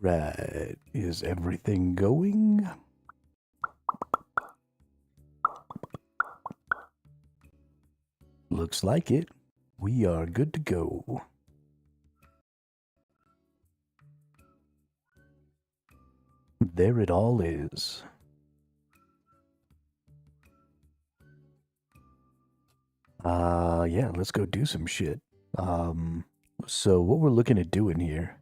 Right. Is everything going? Looks like it. We are good to go. There it all is. Yeah, let's go do some shit. So what we're looking at doing here,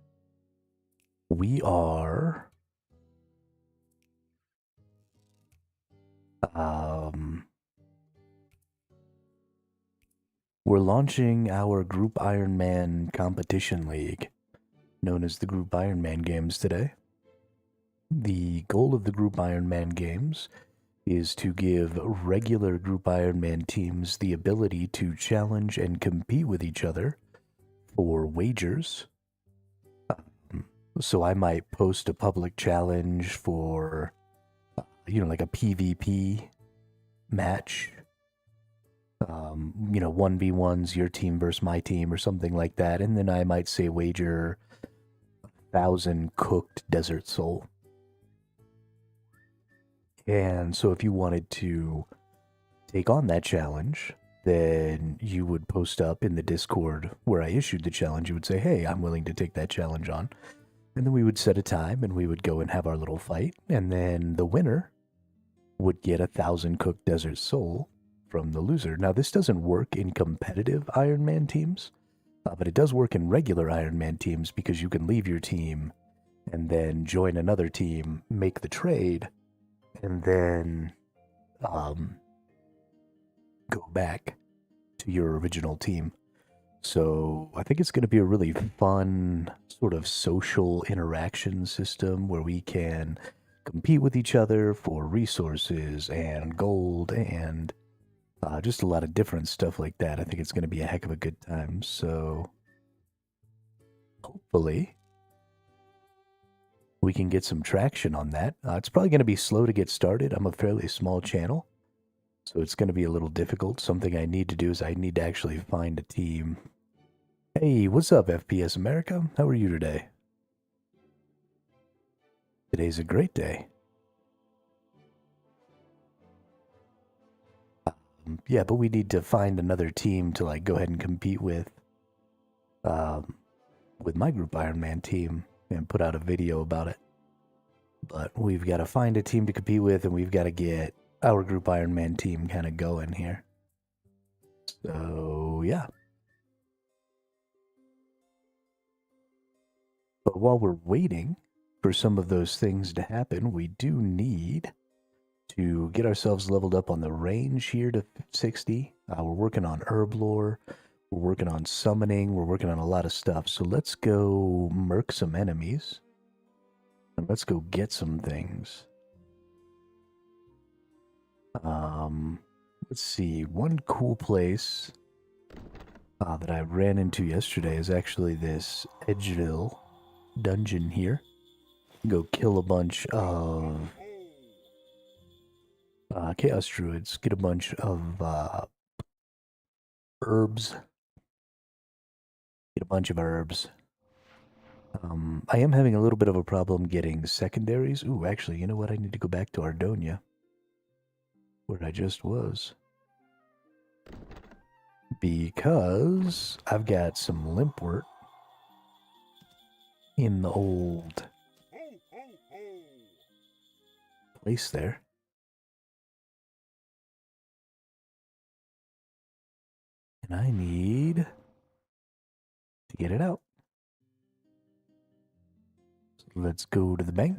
we are, we're launching our Group Ironman competition league, known as the Group Ironman Games today. The goal of the Group Ironman Games is to give regular Group Ironman teams the ability to challenge and compete with each other for wagers. So I might post a public challenge for, like a PvP match. 1v1s, your team versus my team or something like that. And then I might say wager 1,000 cooked desert soul. And so if you wanted to take on that challenge, then you would post up in the Discord where I issued the challenge. You would say, hey, I'm willing to take that challenge on. And then we would set a time and we would go and have our little fight. And then the winner would get 1,000 cooked desert soul from the loser. Now, this doesn't work in competitive Iron Man teams, but it does work in regular Iron Man teams because you can leave your team and then join another team, make the trade, and then go back to your original team. So I think it's going to be a really fun sort of social interaction system where we can compete with each other for resources and gold and just a lot of different stuff like that. I think it's going to be a heck of a good time. So hopefully we can get some traction on that. It's probably going to be slow to get started. I'm a fairly small channel, so it's going to be a little difficult. Something I need to do is I need to actually find a team. Hey, what's up, FPS America? How are you today? Today's a great day. Yeah, but we need to find another team to go ahead and compete with my Group Iron Man team and put out a video about it. But we've got to find a team to compete with, and we've got to get our Group Iron Man team kind of going here. So, yeah. But while we're waiting for some of those things to happen, we do need to get ourselves leveled up on the range here to 60. We're working on herb lore. We're working on summoning. We're working on a lot of stuff. So let's go murk some enemies. And let's go get some things. Let's see. One cool place that I ran into yesterday is actually this Edgeville dungeon here. Go kill a bunch of Chaos Druids. Get a bunch of herbs. Get a bunch of herbs. I am having a little bit of a problem getting secondaries. Ooh, actually, you know what? I need to go back to Ardonia, where I just was. Because I've got some limpwort in the old place there. And I need to get it out. So let's go to the bank.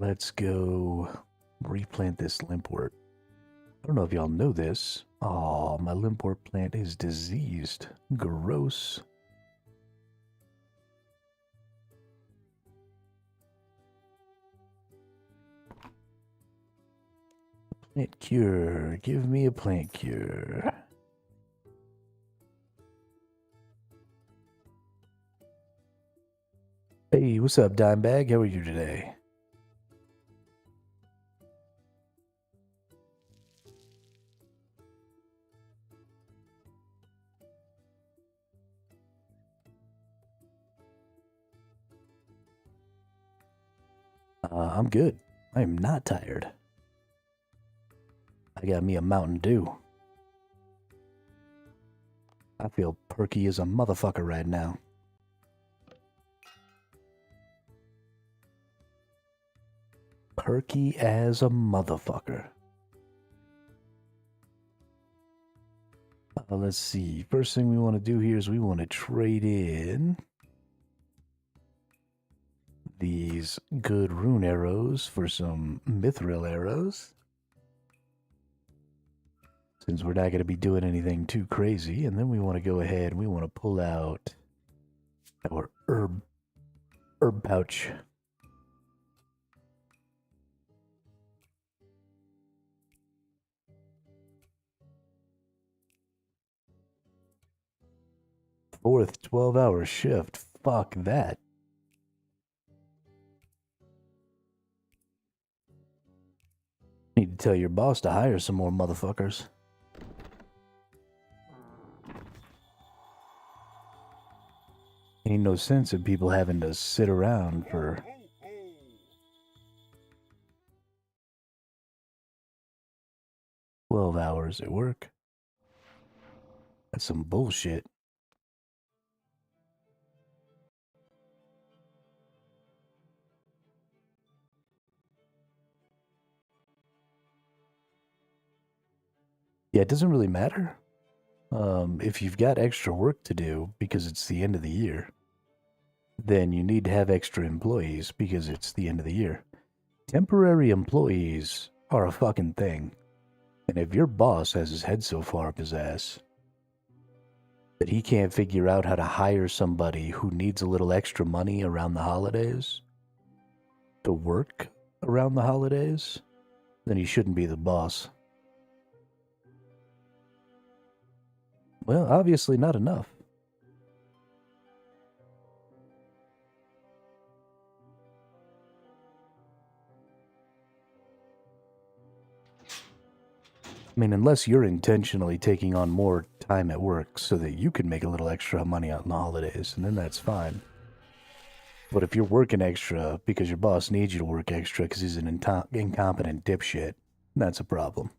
Let's go replant this limpwort. I don't know if y'all know this. Oh, my limpwort plant is diseased. Gross. Plant cure. Give me a plant cure. Hey, Hey, what's up, Dimebag? How are you today? I'm good. I am not tired. I got me a Mountain Dew. I feel perky as a motherfucker right now. Perky as a motherfucker. Let's see. First thing we want to do here is we want to trade in these good rune arrows for some mithril arrows. Since we're not going to be doing anything too crazy. And then we want to go ahead and we want to pull out our herb pouch. Fourth 12-hour shift. Fuck that. Need to tell your boss to hire some more motherfuckers. Ain't no sense in people having to sit around for 12 hours at work. That's some bullshit. Yeah, it doesn't really matter. If you've got extra work to do because it's the end of the year, then you need to have extra employees because it's the end of the year. Temporary employees are a fucking thing. And if your boss has his head so far up his ass that he can't figure out how to hire somebody who needs a little extra money around the holidays to work around the holidays, then he shouldn't be the boss. Well, obviously not enough. I mean, unless you're intentionally taking on more time at work so that you can make a little extra money out in the holidays, and then that's fine. But if you're working extra because your boss needs you to work extra because he's an incompetent dipshit, that's a problem.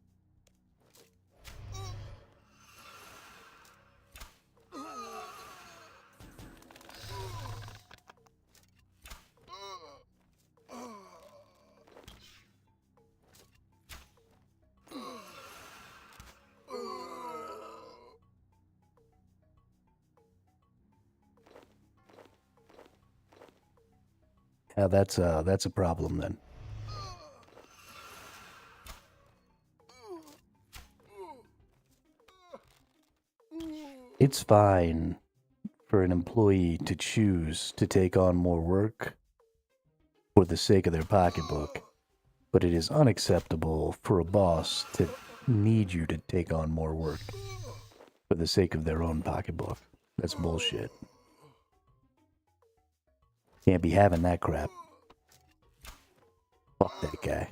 Yeah, that's a problem then. It's fine for an employee to choose to take on more work for the sake of their pocketbook, but it is unacceptable for a boss to need you to take on more work for the sake of their own pocketbook. That's bullshit. Can't be having that crap. Fuck that guy.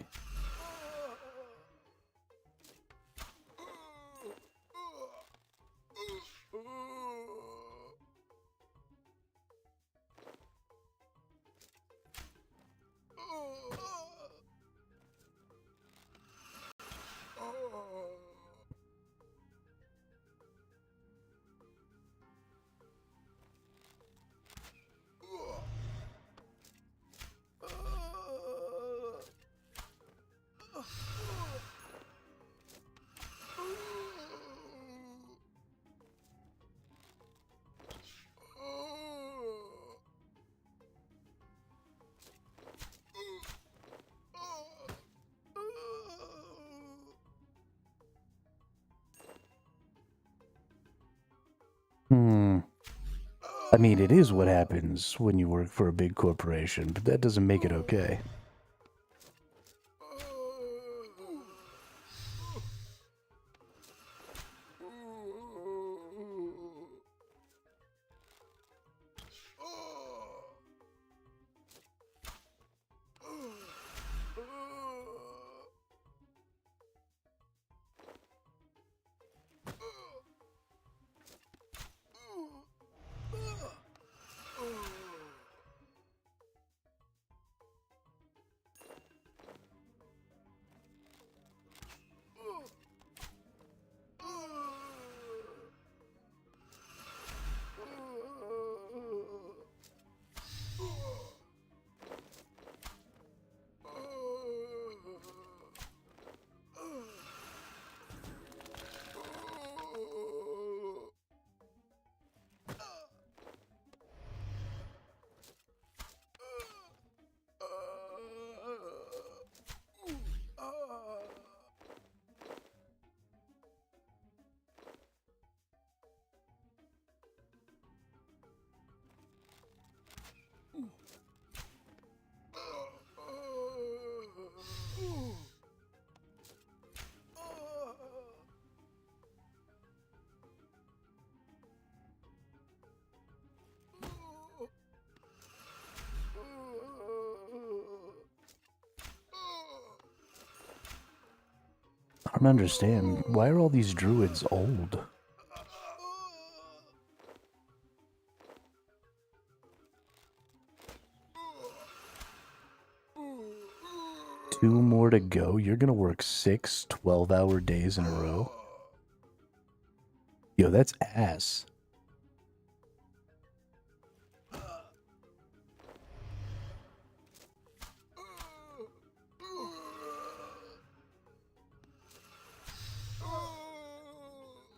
I mean, it is what happens when you work for a big corporation, but that doesn't make it okay. don't understand. Why are all these druids old? Two more to go. You're gonna work 6 12-hour days in a row. Yo, that's ass.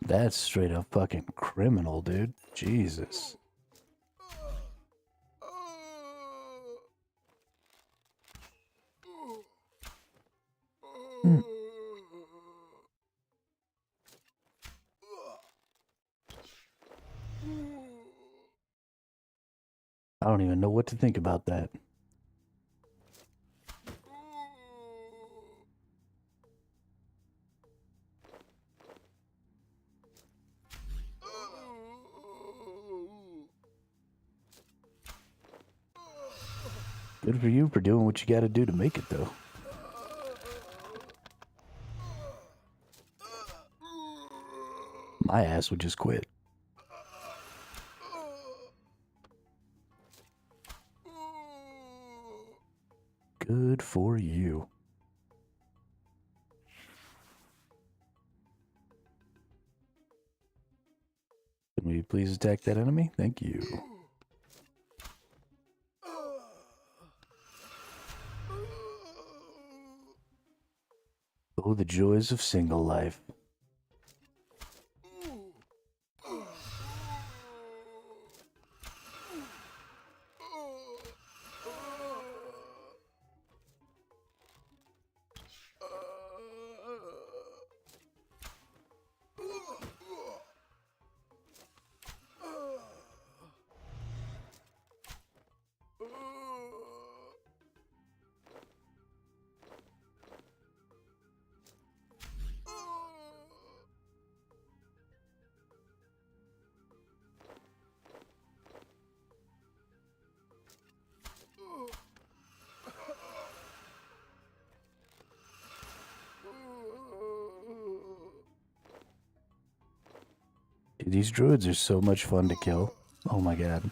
That's straight up fucking criminal, dude. Jesus. I don't even know what to think about that. Good for you for doing what you gotta do to make it, though. My ass would just quit. Good for you. Can we please attack that enemy? Thank you. Oh, the joys of single life. Dude, these druids are so much fun to kill. Oh my god.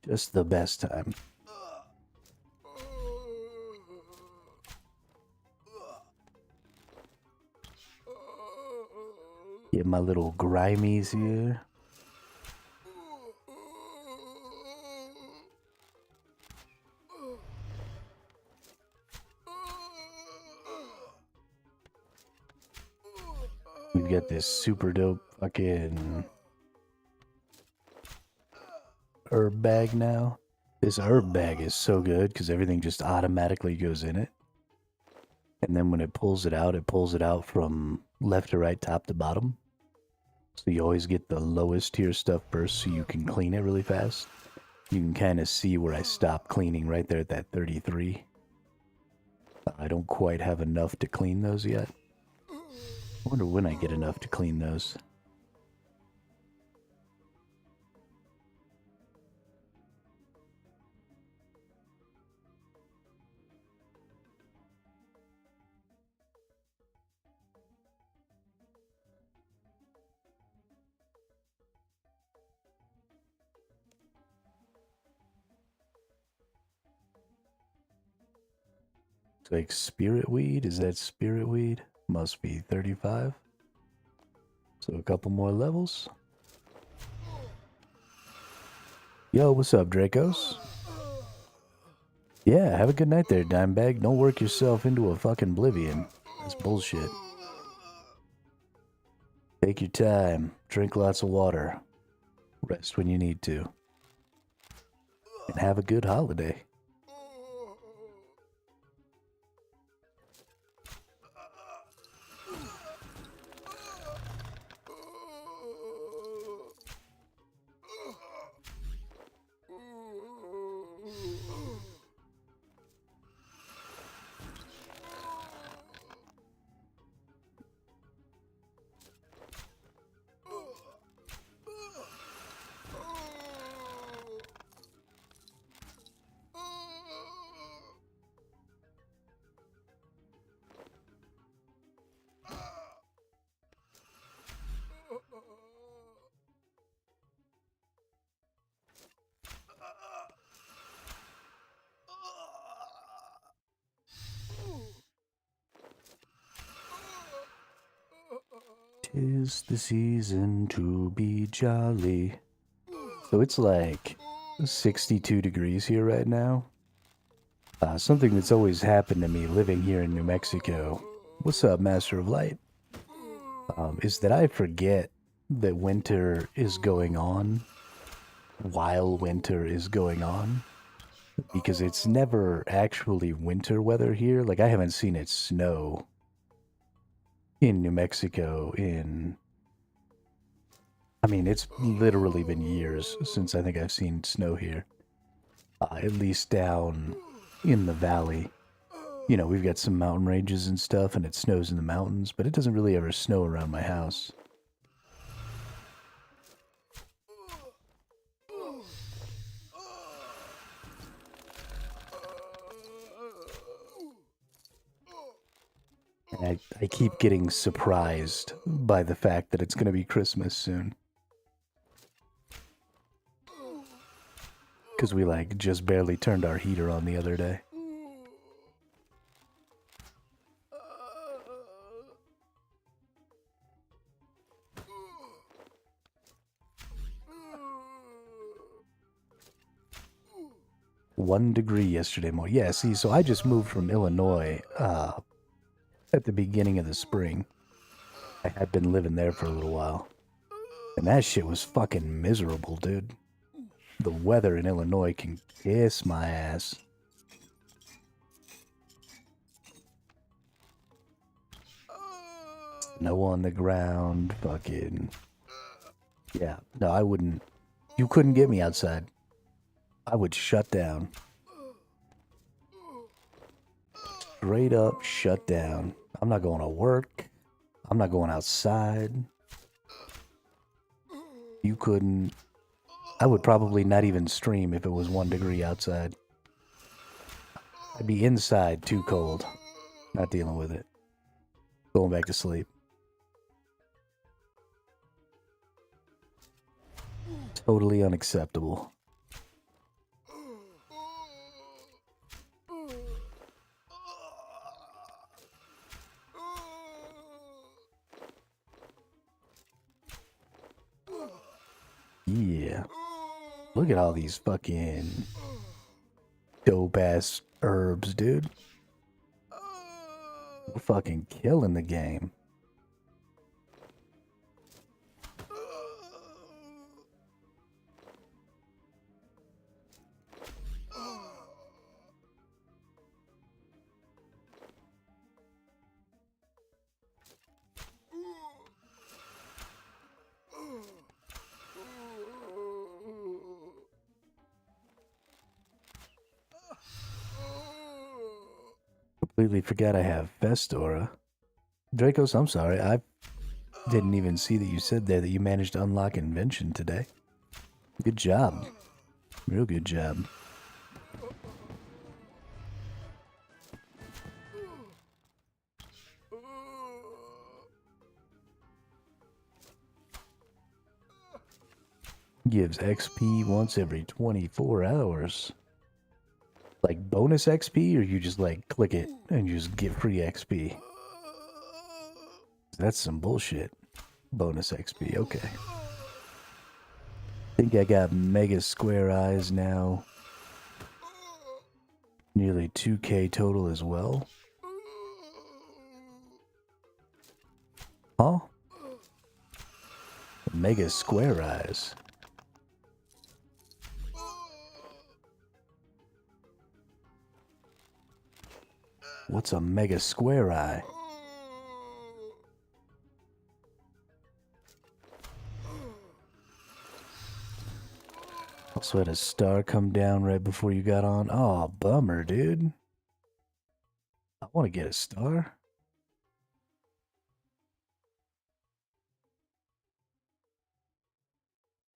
Just the best time. Get my little grimies here. We've got this super dope fucking herb bag now. This herb bag is so good because everything just automatically goes in it. And then when it pulls it out from left to right, top to bottom. So you always get the lowest tier stuff first so you can clean it really fast. You can kind of see where I stopped cleaning right there at that 33. I don't quite have enough to clean those yet. I wonder when I get enough to clean those. It's like spirit weed. Is that spirit weed? Must be 35. So a couple more levels. Yo, what's up, Dracos? Yeah, have a good night there, Dimebag. Don't work yourself into a fucking oblivion. That's bullshit. Take your time. Drink lots of water. Rest when you need to. And have a good holiday. 'Tis the season to be jolly. So it's like 62 degrees here right now. Something that's always happened to me living here in New Mexico. What's up, Master of Light? Is that I forget that winter is going on while winter is going on. Because it's never actually winter weather here. Like, I haven't seen it snow in New Mexico in... I mean, it's literally been years since I think I've seen snow here. At least down in the valley. You know, we've got some mountain ranges and stuff, and it snows in the mountains, but it doesn't really ever snow around my house. And I keep getting surprised by the fact that it's going to be Christmas soon. Because we, like, just barely turned our heater on the other day. One degree yesterday morning. Yeah, see, so I just moved from Illinois at the beginning of the spring. I had been living there for a little while. And that shit was fucking miserable, dude. The weather in Illinois can kiss my ass. Snow on the ground, fucking... Yeah, no, I wouldn't... You couldn't get me outside. I would shut down. Straight up shut down. I'm not going to work. I'm not going outside. You couldn't... I would probably not even stream if it was 1 degree outside. I'd be inside too cold. Not dealing with it. Going back to sleep. Totally unacceptable. Yeah. Look at all these fucking dope-ass herbs, dude. We're fucking killing the game. Completely forgot I have Festora. Dracos, I'm sorry. I didn't even see that you said there that you managed to unlock Invention today. Good job. Real good job. Gives XP once every 24 hours. Like bonus XP, or you just like click it and you just get free XP? That's some bullshit. Bonus XP, okay. Think I got mega square eyes now. Nearly 2K total as well. Huh? Mega square eyes. What's a mega square eye? Also had a star come down right before you got on. Oh, bummer, dude. I want to get a star.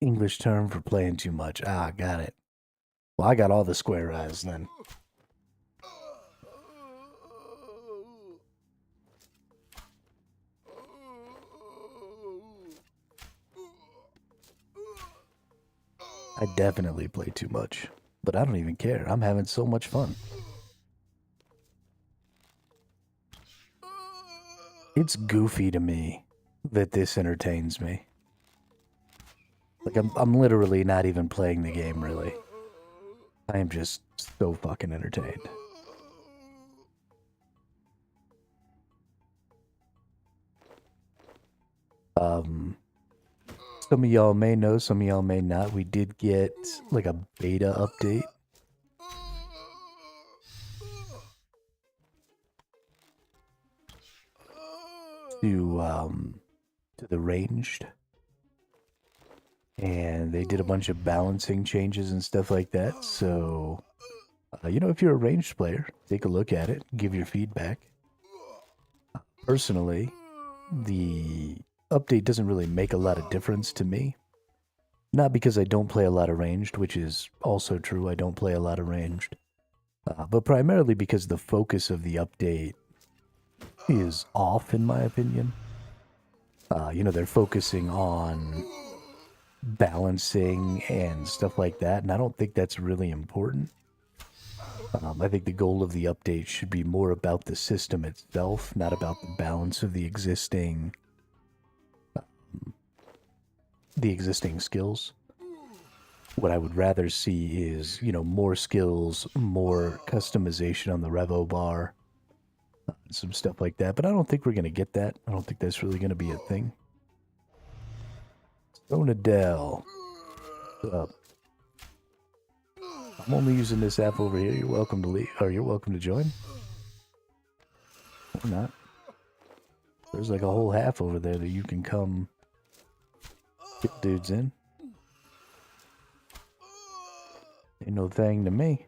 English term for playing too much. Ah, got it. Well, I got all the square eyes then. I definitely play too much, but I don't even care. I'm having so much fun. It's goofy to me that this entertains me. Like, I'm literally not even playing the game, really. I am just so fucking entertained. Some of y'all may know, some of y'all may not. We did get, like, a beta update. To the ranged. And they did a bunch of balancing changes and stuff like that. So, you know, if you're a ranged player, take a look at it, give your feedback. Personally, the update doesn't really make a lot of difference to me. Not because I don't play a lot of ranged, which is also true. I don't play a lot of ranged. But primarily because the focus of the update is off, in my opinion. You know, they're focusing on balancing and stuff like that, and I don't think that's really important. I think the goal of the update should be more about the system itself, not about the balance of the existing skills. What I would rather see is, you know, more skills, more customization on the Revo bar, some stuff like that. But I don't think we're going to get that. I don't think that's really going to be a thing. Sonadell. What's up? I'm only using this app over here. You're welcome to leave, or you're welcome to join. Or not. There's like a whole half over there that you can come get dudes in. Ain't no thing to me.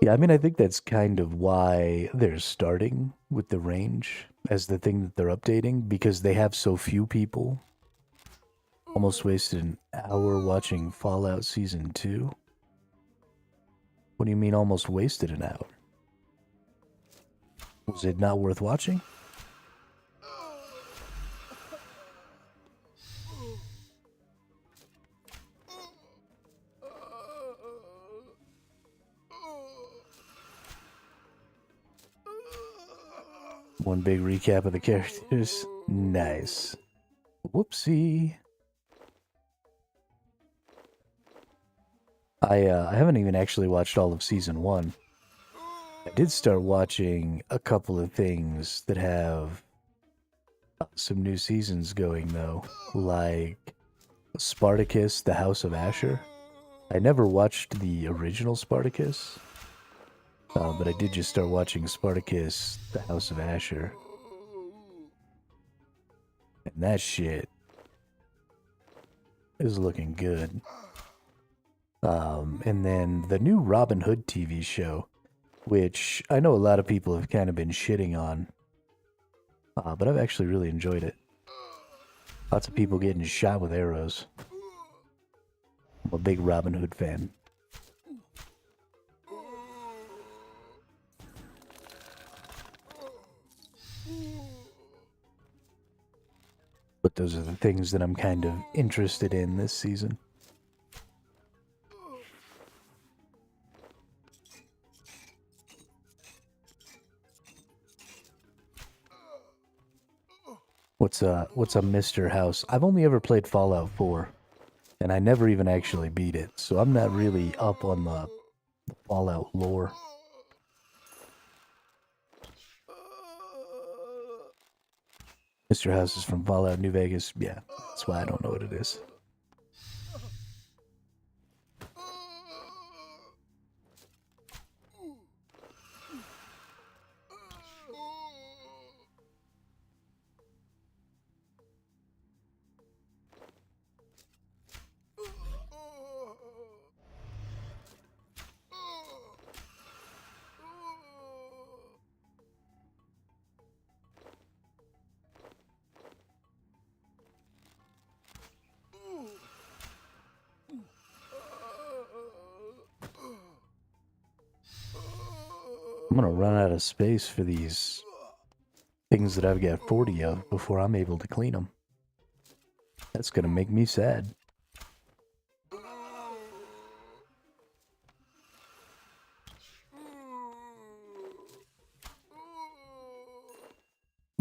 Yeah, I mean, I think that's kind of why they're starting with the range as the thing that they're updating, because they have so few people. Almost wasted an hour watching Fallout Season 2. What do you mean almost wasted an hour? Was it not worth watching? One big recap of the characters. Nice. Whoopsie. I haven't even actually watched all of Season 1. I did start watching a couple of things that have some new seasons going, though. Like Spartacus, The House of Asher. I never watched the original Spartacus. But I did just start watching Spartacus, The House of Asher. And that shit is looking good. And then the new Robin Hood TV show, which I know a lot of people have kind of been shitting on. But I've actually really enjoyed it. Lots of people getting shot with arrows. I'm a big Robin Hood fan. But those are the things that I'm kind of interested in this season. What's a Mr. House? I've only ever played Fallout 4, and I never even actually beat it, so I'm not really up on the Fallout lore. Mr. House is from Fallout New Vegas. Yeah, that's why I don't know what it is. I'm gonna run out of space for these things that I've got 40 of before I'm able to clean them. That's gonna make me sad.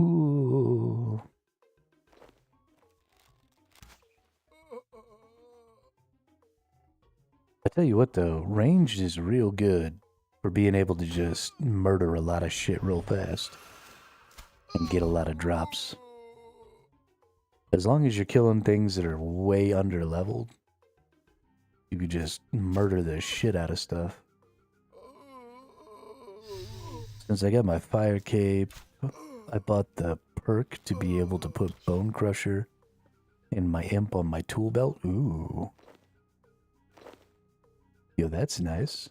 Ooh. I tell you what though, ranged is real good for being able to just murder a lot of shit real fast and get a lot of drops. As long as you're killing things that are way under leveled, you could just murder the shit out of stuff. Since I got my fire cape, I bought the perk to be able to put Bone Crusher and my imp on my tool belt. Ooh. Yo, that's nice.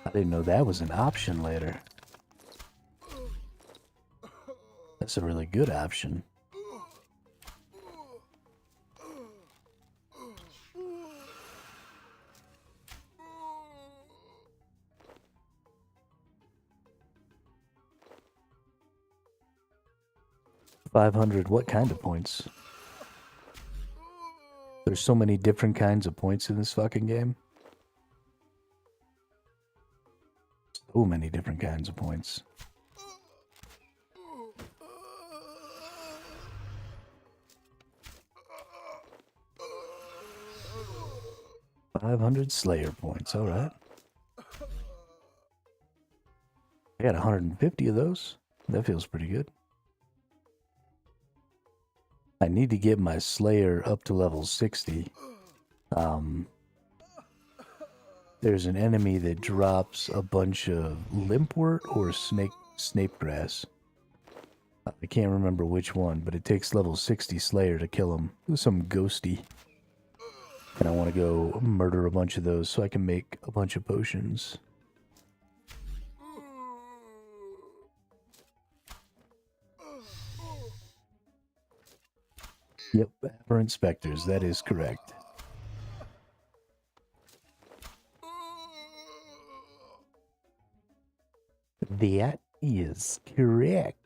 I didn't know that was an option later. That's a really good option. $500, what kind of points? There's so many different kinds of points in this fucking game. So many different kinds of points. 500 Slayer points, alright. I got 150 of those. That feels pretty good. I need to get my Slayer up to level 60. There's an enemy that drops a bunch of limpwort or snape grass. I can't remember which one, but it takes level 60 Slayer to kill him. Some ghosty. And I want to go murder a bunch of those so I can make a bunch of potions. Yep, Aberrant Spectres, that is correct. That is correct.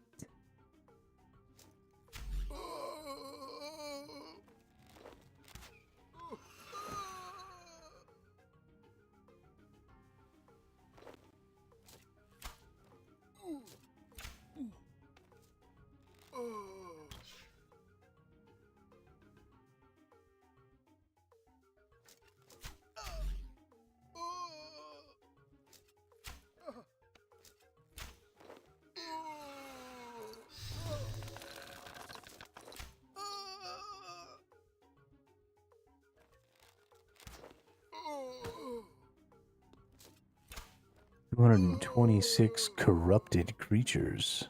$226 corrupted creatures.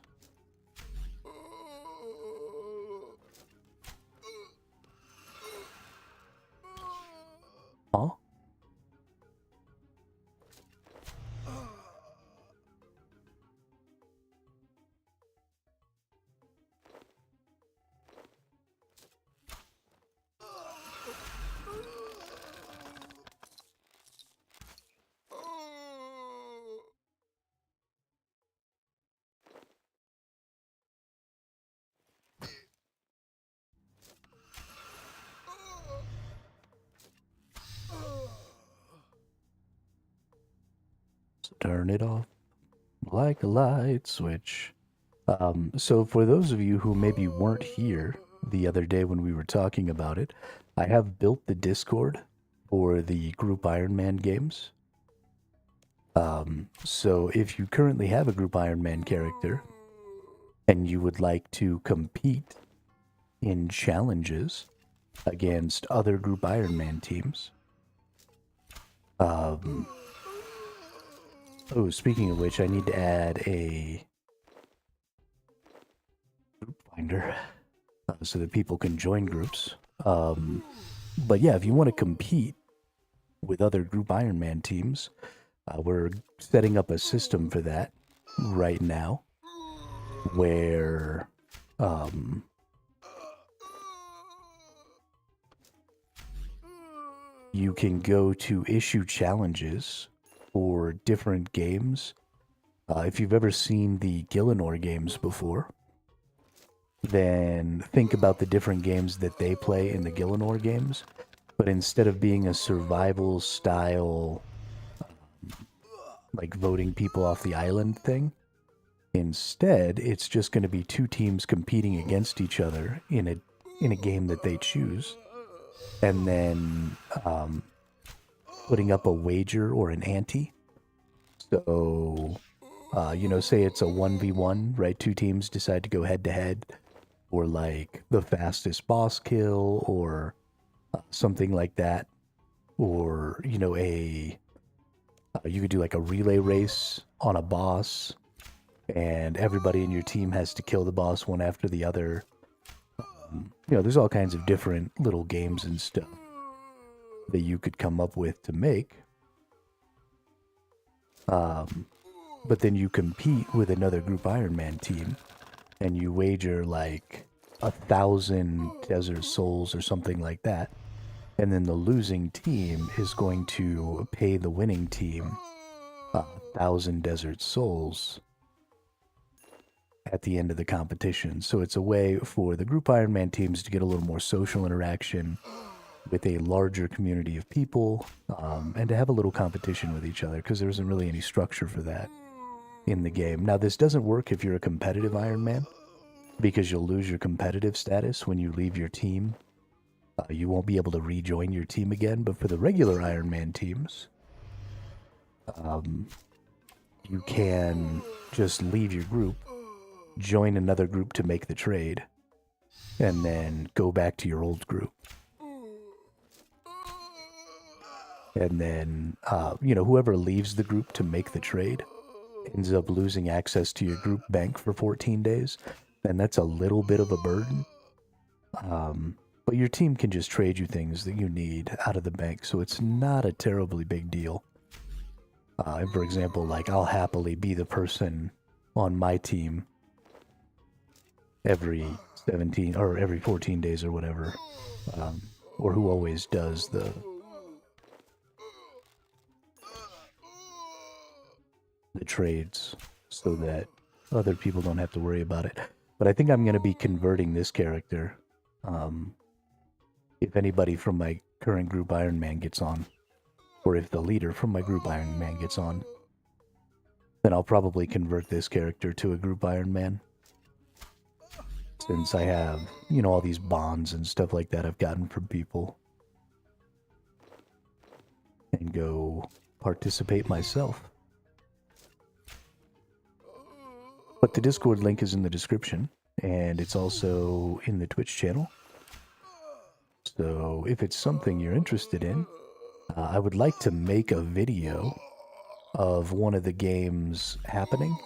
Huh? Turn it off like a light switch. So for those of you who maybe weren't here the other day when we were talking about it, I have built the Discord for the group Iron Man games. So if you currently have a group Iron Man character and you would like to compete in challenges against other group Iron Man teams, oh, speaking of which, I need to add a group finder so that people can join groups. But yeah, if you want to compete with other group Iron Man teams, we're setting up a system for that right now where you can go to issue challenges for different games. If you've ever seen the Gillinor games before, then think about the different games that they play in the Gillinor games. But instead of being a survival style, like voting people off the island thing, Instead, it's just going to be two teams competing against each other in a game that they choose, and then putting up a wager or an ante. So, say it's a 1v1, right? Two teams decide to go head to head, or like the fastest boss kill, or something like that. Or, you could do like a relay race on a boss, and everybody in your team has to kill the boss one after the other. There's all kinds of different little games and stuff that you could come up with to make. But then you compete with another Group Iron Man team, and you wager like 1,000 Desert Souls or something like that. And then the losing team is going to pay the winning team 1,000 Desert Souls at the end of the competition. So it's a way for the Group Iron Man teams to get a little more social interaction with a larger community of people, and to have a little competition with each other, because there isn't really any structure for that in the game. Now, this doesn't work if you're a competitive Iron Man, because you'll lose your competitive status when you leave your team. You won't be able to rejoin your team again, but for the regular Iron Man teams, you can just leave your group, join another group to make the trade, and then go back to your old group. And then, whoever leaves the group to make the trade ends up losing access to your group bank for 14 days. And that's a little bit of a burden. But your team can just trade you things that you need out of the bank, so it's not a terribly big deal. For example, like, I'll happily be the person on my team every 17 or every 14 days or whatever, or who always does the trades, so that other people don't have to worry about it. But I think I'm going to be converting this character. If anybody from my current group Iron Man gets on, or if the leader from my group Iron Man gets on, then I'll probably convert this character to a group Iron Man. Since I have, all these bonds and stuff like that I've gotten from people. And go participate myself. But the Discord link is in the description, and it's also in the Twitch channel. So if it's something you're interested in, I would like to make a video of one of the games happening.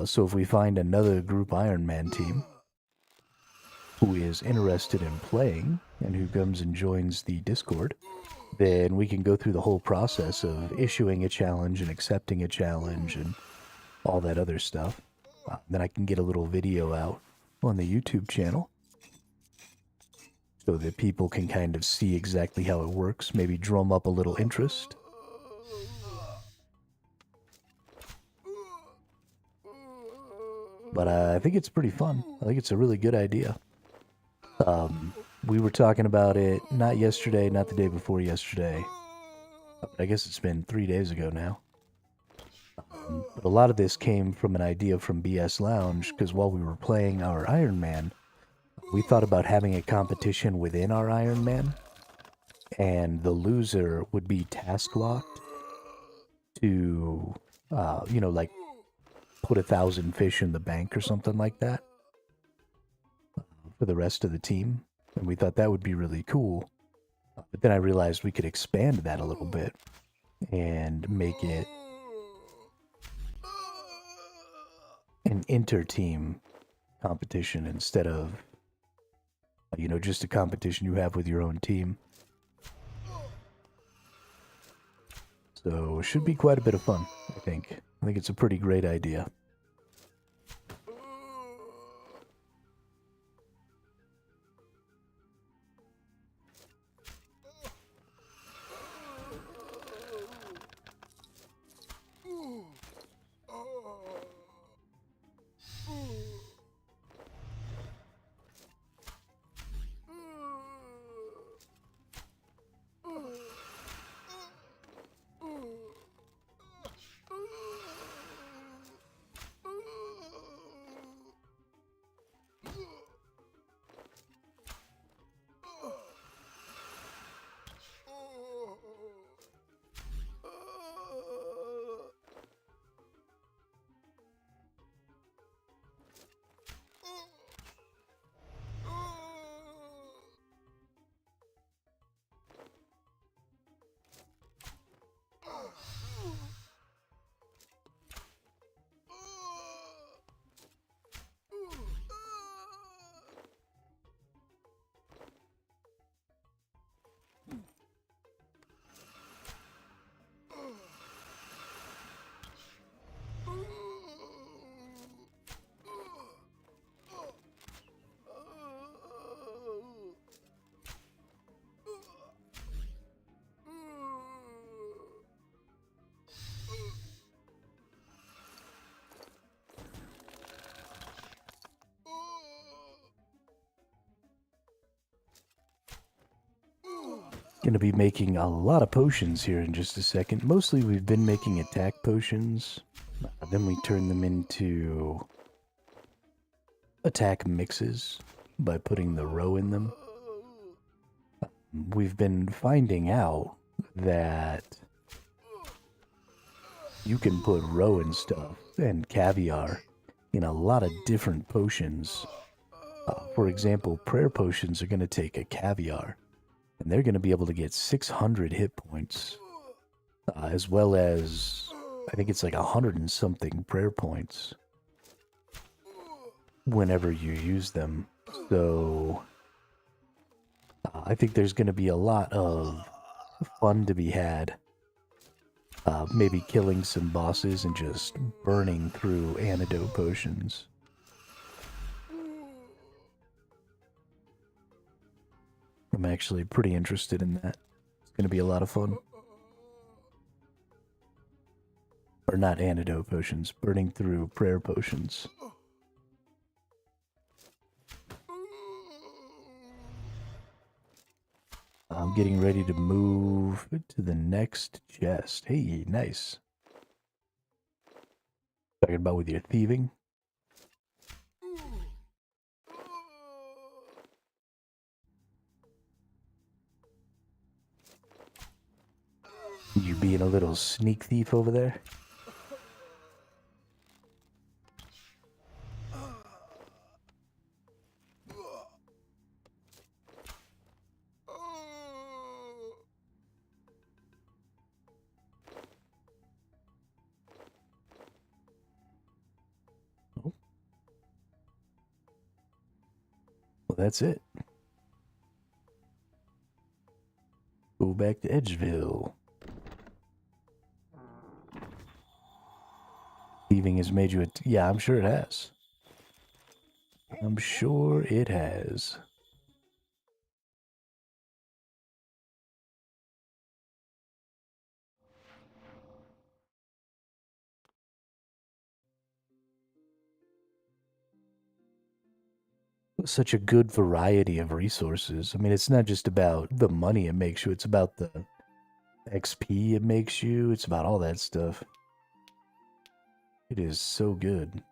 So if we find another Group Iron Man team who is interested in playing and who comes and joins the Discord, then we can go through the whole process of issuing a challenge and accepting a challenge and all that other stuff. Then I can get a little video out on the YouTube channel so that people can kind of see exactly how it works, maybe drum up a little interest. But I think it's pretty fun. I think it's a really good idea. We were talking about it not yesterday, not the day before yesterday. But I guess it's been 3 days ago now. But a lot of this came from an idea from BS Lounge, because while we were playing our Iron Man, we thought about having a competition within our Iron Man, and the loser would be task locked to, like, put 1,000 fish in the bank or something like that for the rest of the team. And we thought that would be really cool. But then I realized we could expand that a little bit and make it an inter-team competition instead of, just a competition you have with your own team. So it should be quite a bit of fun, I think. I think it's a pretty great idea. Gonna be making a lot of potions here in just a second. Mostly we've been making attack potions. Then we turn them into attack mixes by putting the row in them. We've been finding out that you can put row and stuff and caviar in a lot of different potions. For example, prayer potions are going to take a caviar, and they're going to be able to get 600 hit points, as well as, I think it's like 100 and something prayer points whenever you use them. So, I think there's going to be a lot of fun to be had. Maybe killing some bosses and just burning through antidote potions. I'm actually pretty interested in that. It's going to be a lot of fun. Or not antidote potions, burning through prayer potions. I'm getting ready to move to the next chest. Hey, nice. Talking about with your thieving. You being a little sneak thief over there? Oh. Well, that's it. Go back to Edgeville. Thieving has made you a... Yeah, I'm sure it has. I'm sure it has. Such a good variety of resources. I mean, it's not just about the money it makes you, it's about the XP it makes you, it's about all that stuff. It is so good.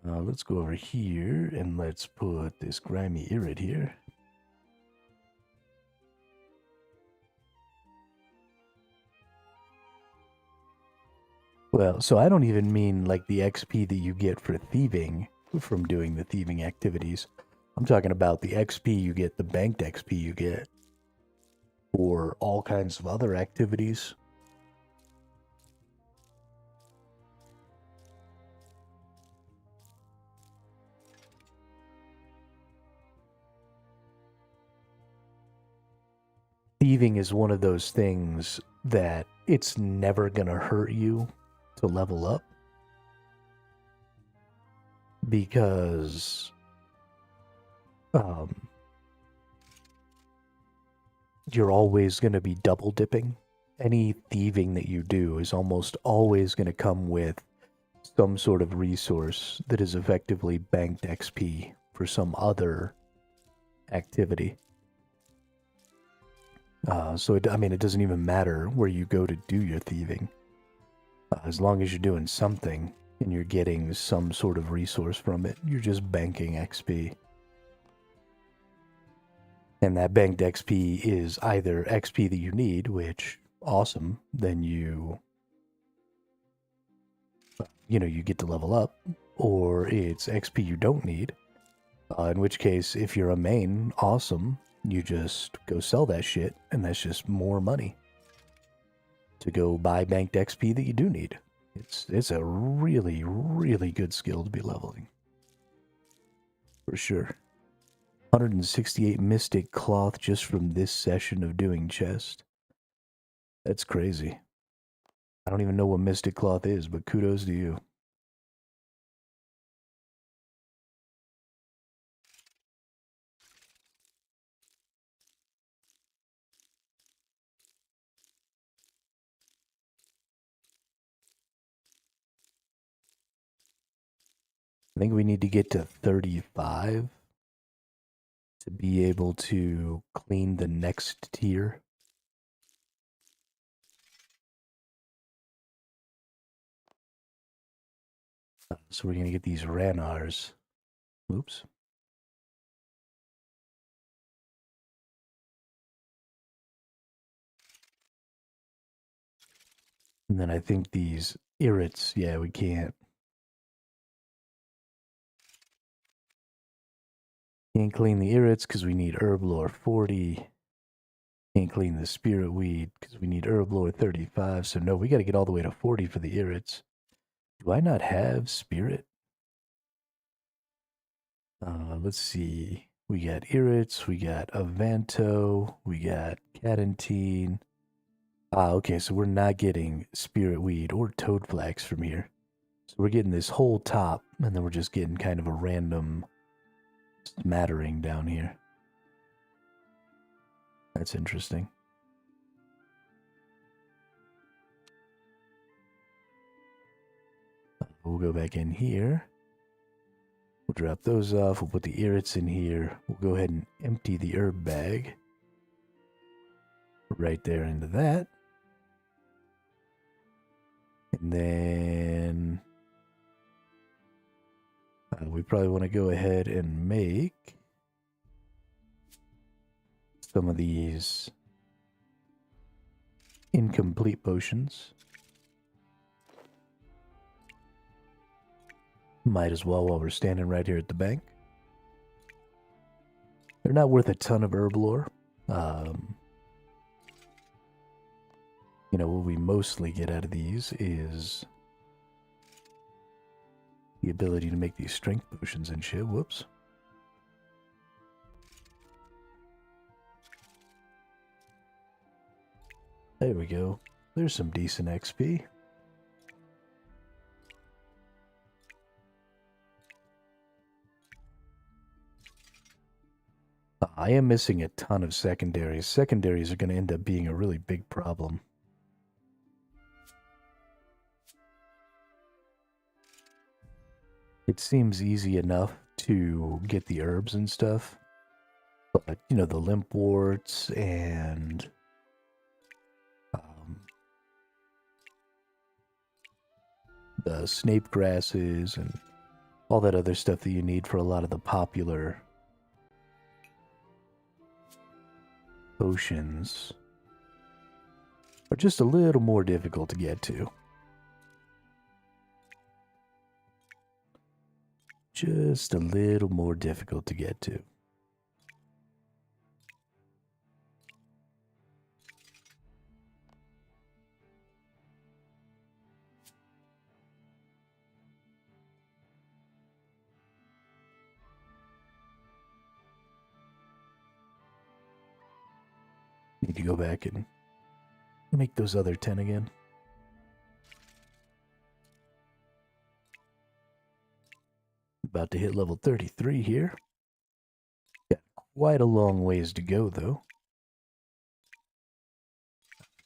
Let's go over here and let's put this grimy irid here. Well, so I don't even mean like the XP that you get for thieving from doing the thieving activities. I'm talking about the XP you get, the banked XP you get for all kinds of other activities. Thieving is one of those things that it's never going to hurt you to level up. Because you're always going to be double dipping. Any thieving that you do is almost always going to come with some sort of resource that is effectively banked XP for some other activity. So, I mean, it doesn't even matter where you go to do your thieving. As long as you're doing something and you're getting some sort of resource from it, you're just banking XP. And that banked XP is either XP that you need, which, awesome, then you get to level up, or it's XP you don't need, in which case, if you're a main, awesome, you just go sell that shit, and that's just more money to go buy banked XP that you do need. It's a really, really good skill to be leveling. For sure. 168 Mystic Cloth just from this session of doing chest. That's crazy. I don't even know what Mystic Cloth is, but kudos to you. I think we need to get to 35 to be able to clean the next tier. So we're going to get these Ranars. Oops. And then I think these Irrits, yeah, we can't. Can't clean the Irrits because we need Herb Lore 40. Can't clean the Spirit Weed because we need Herb Lore 35. So no, we got to get all the way to 40 for the Irrits. Do I not have Spirit? Let's see. We got Irrits, we got Avanto, we got Cadentine. Okay, so we're not getting Spirit Weed or Toadflax from here. So we're getting this whole top, and then we're just getting kind of a random smattering down here. That's interesting. We'll go back in here. We'll drop those off. We'll put the Irrits in here. We'll go ahead and empty the herb bag. Right there into that. And then we probably want to go ahead and make some of these incomplete potions. Might as well while we're standing right here at the bank. They're not worth a ton of herb lore. You know, what we mostly get out of these is the ability to make these strength potions and shit. Whoops. There we go. There's some decent XP. I am missing a ton of secondaries. Secondaries are going to end up being a really big problem. It seems easy enough to get the herbs and stuff, but, you know, the limpworts and the snape grasses and all that other stuff that you need for a lot of the popular potions are just a little more difficult to get to. Just a little more difficult to get to. Need to go back and make those other 10 again. About to hit level 33 here. Got quite a long ways to go, though.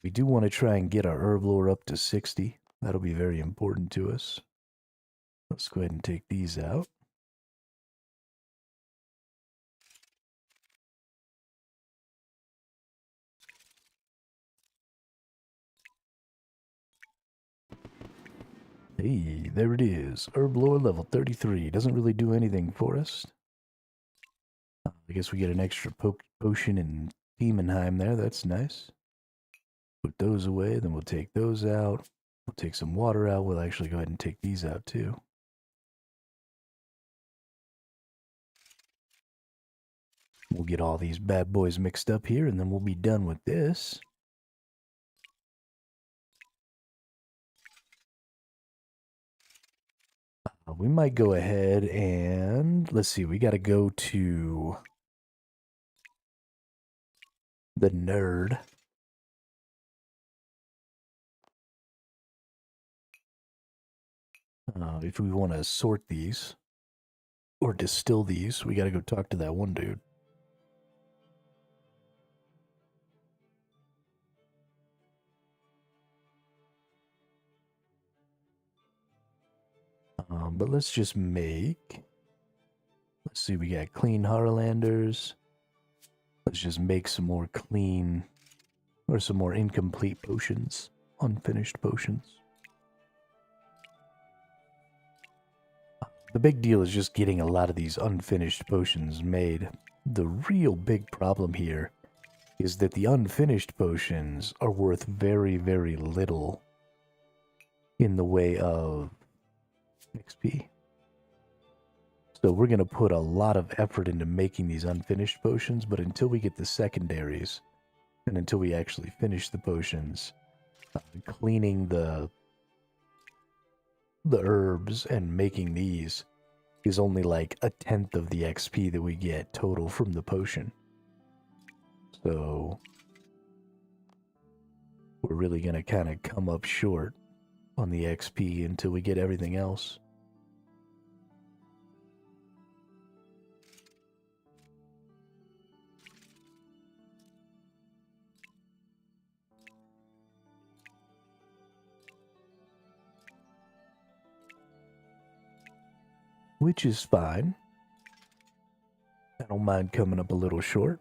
We do want to try and get our herb lore up to 60. That'll be very important to us. Let's go ahead and take these out. Hey, there it is. Herb lore level 33. Doesn't really do anything for us. I guess we get an extra potion in Demonheim there. That's nice. Put those away. Then we'll take those out. We'll take some water out. We'll actually go ahead and take these out too. We'll get all these bad boys mixed up here, and then we'll be done with this. We might go ahead and, let's see, we got to go to the nerd. If we want to sort these or distill these, we got to go talk to that one dude. But let's just make... Let's see, we got clean Harlanders. Let's just make some more clean... Or some more incomplete potions. Unfinished potions. The big deal is just getting a lot of these unfinished potions made. The real big problem here is that the unfinished potions are worth very, very little in the way of XP. So we're going to put a lot of effort into making these unfinished potions, but until we get the secondaries, and until we actually finish the potions, cleaning the herbs and making these is only like 1/10 of the XP that we get total from the potion. So we're really going to kind of come up short on the XP until we get everything else. Which is fine. I don't mind coming up a little short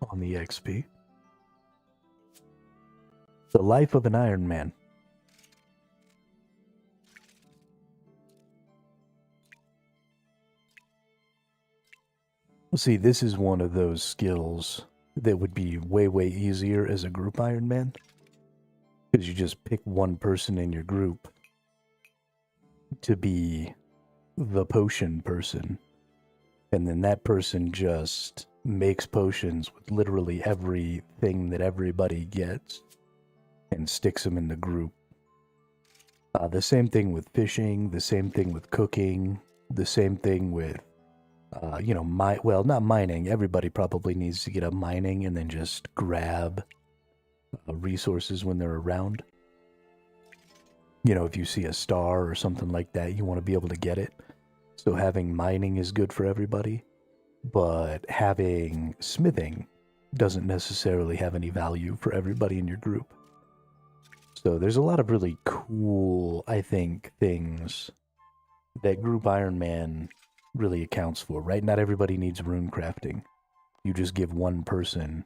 on the XP. The life of an Iron Man. See, this is one of those skills that would be way, way easier as a group Iron Man. Because you just pick one person in your group to be the potion person. And then that person just makes potions with literally everything that everybody gets and sticks them in the group. The same thing with fishing, the same thing with cooking, the same thing with, well, not mining. Everybody probably needs to get up mining and then just grab resources when they're around. You know, if you see a star or something like that, you want to be able to get it. So having mining is good for everybody, but having smithing doesn't necessarily have any value for everybody in your group. So there's a lot of really cool, I think, things that Group Iron Man really accounts for, right? Not everybody needs rune crafting. You just give one person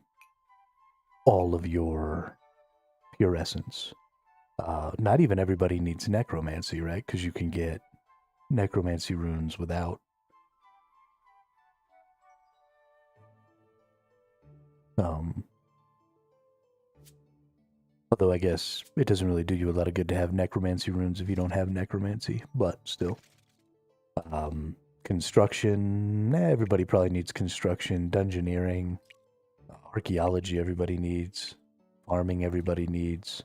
all of your pure essence. Not even everybody needs necromancy, right? Because you can get necromancy runes without. Although I guess it doesn't really do you a lot of good to have necromancy runes if you don't have necromancy, but still. Construction, everybody probably needs construction. Dungeoneering, archaeology everybody needs. Farming everybody needs.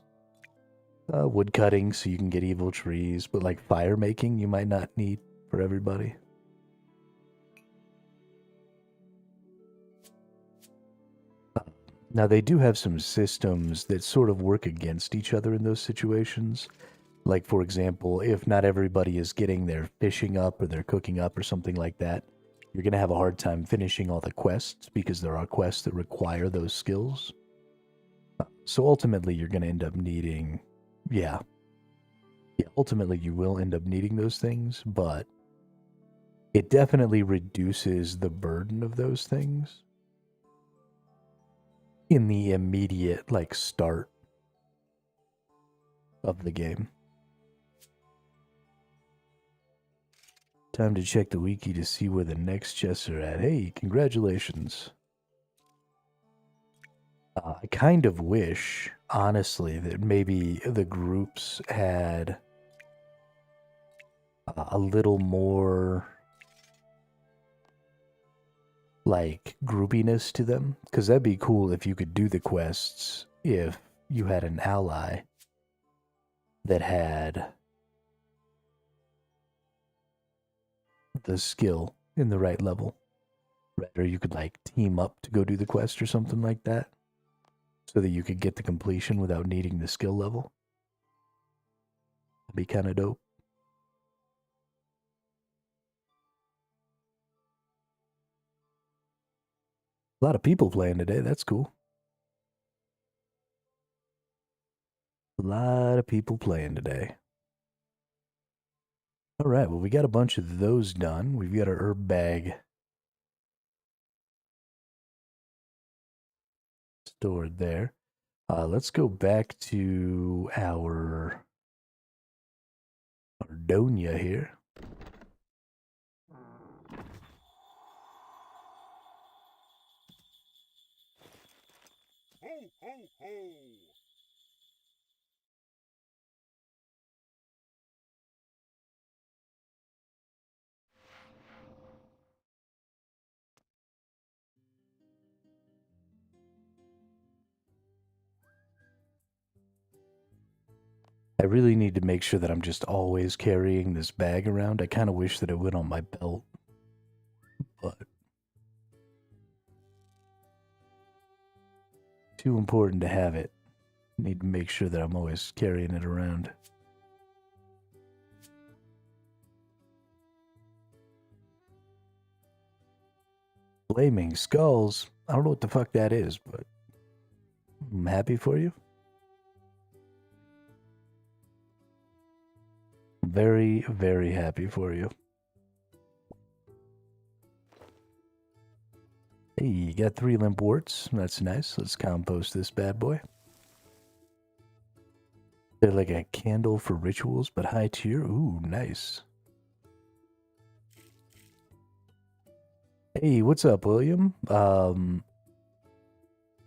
Wood cutting so you can get evil trees, but like fire making you might not need for everybody. Now, they do have some systems that sort of work against each other in those situations. Like, for example, if not everybody is getting their fishing up or their cooking up or something like that, you're going to have a hard time finishing all the quests because there are quests that require those skills. So ultimately, you're going to end up needing... Yeah, ultimately you will end up needing those things, but it definitely reduces the burden of those things in the immediate, like, start of the game. Time to check the wiki to see where the next chests are at. Hey, congratulations. I kind of wish, honestly, that maybe the groups had a little more, like, groupiness to them. Because that'd be cool if you could do the quests if you had an ally that had the skill in the right level. Right? Or you could, like, team up to go do the quest or something like that, so that you could get the completion without needing the skill level. That'd be kind of dope. A lot of people playing today, that's cool. A lot of people playing today. All right, well, we got a bunch of those done. We've got our herb bag stored there. Let's go back to our Donia here. Ho, ho, ho! I really need to make sure that I'm just always carrying this bag around. I kind of wish that it went on my belt, but too important to have it. Need to make sure that I'm always carrying it around. Flaming skulls. I don't know what the fuck that is, but I'm happy for you. Very, very happy for you. Hey, you got 3 limp warts. That's nice. Let's compost this bad boy. They're like a candle for rituals, but high tier. Ooh, nice. Hey, what's up, William? I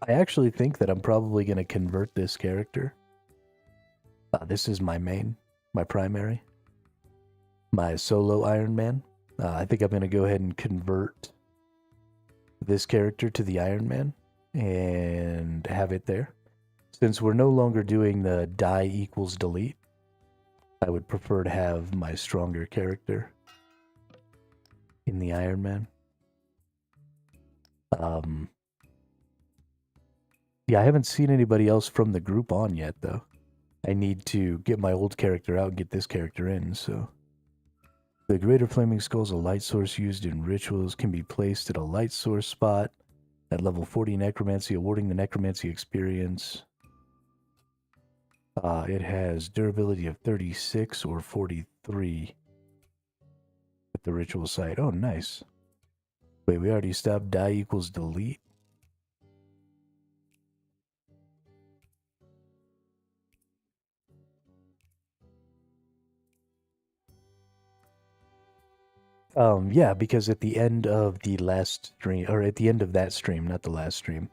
actually think that I'm probably going to convert this character. This is my main, my primary, my solo Iron Man. I think I'm going to go ahead and convert this character to the Iron Man and have it there. Since we're no longer doing the die equals delete, I would prefer to have my stronger character in the Iron Man. Yeah, I haven't seen anybody else from the group on yet, though. I need to get my old character out and get this character in, so... The Greater Flaming Skull is a light source used in rituals, can be placed at a light source spot at level 40 Necromancy, awarding the Necromancy experience. It has durability of 36 or 43 at the ritual site. Oh, nice. Wait, we already stopped die equals delete? Yeah, because at the end of the last stream, or at the end of that stream, not the last stream.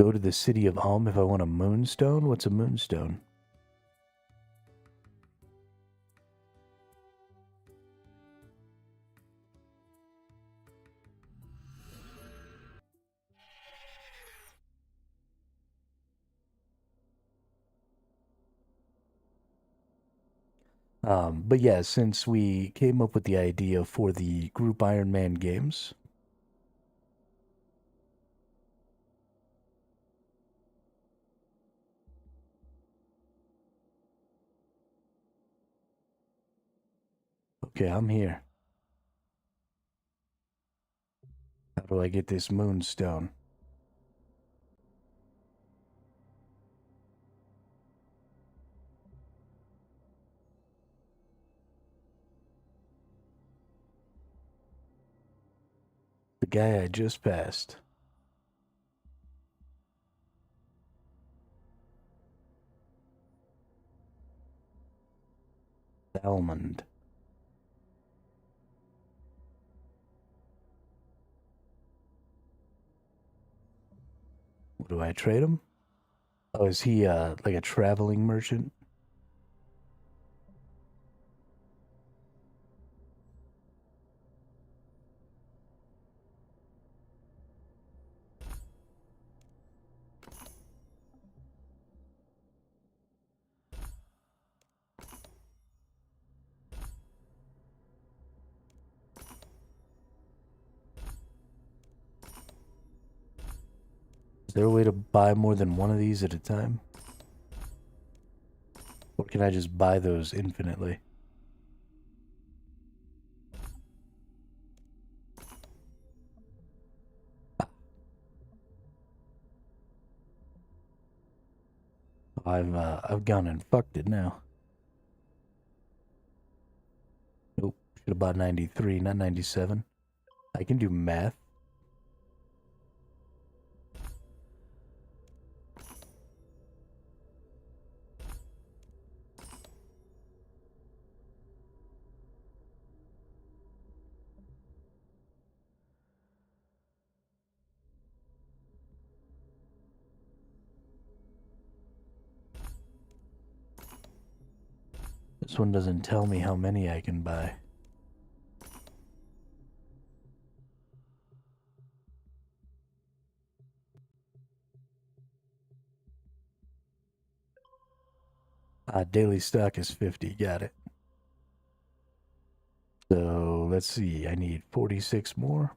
Go to the city of Ulm if I want a moonstone? What's a moonstone? But yeah, since we came up with the idea for the group Iron Man games, okay, I'm here. How do I get this moonstone? The guy I just passed. Almond. What do I trade him? Oh, is he like a traveling merchant? Is there a way to buy more than one of these at a time? Or can I just buy those infinitely? I've gone and fucked it now. Nope, should have bought 93, not 97. I can do math. This one doesn't tell me how many I can buy. Daily stock is 50, got it. So, let's see, I need 46 more.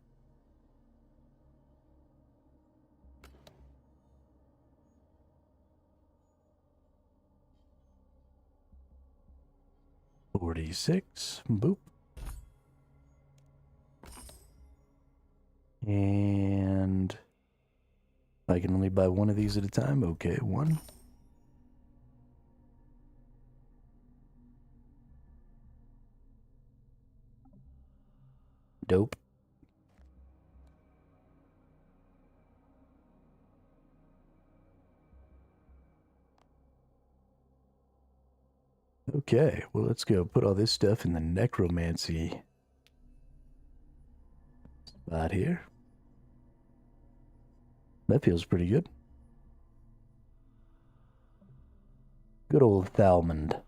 $46, boop. And I can only buy one of these at a time. Okay, one. Dope. Okay, well, let's go put all this stuff in the necromancy spot here. That feels pretty good. Good old Thalmond.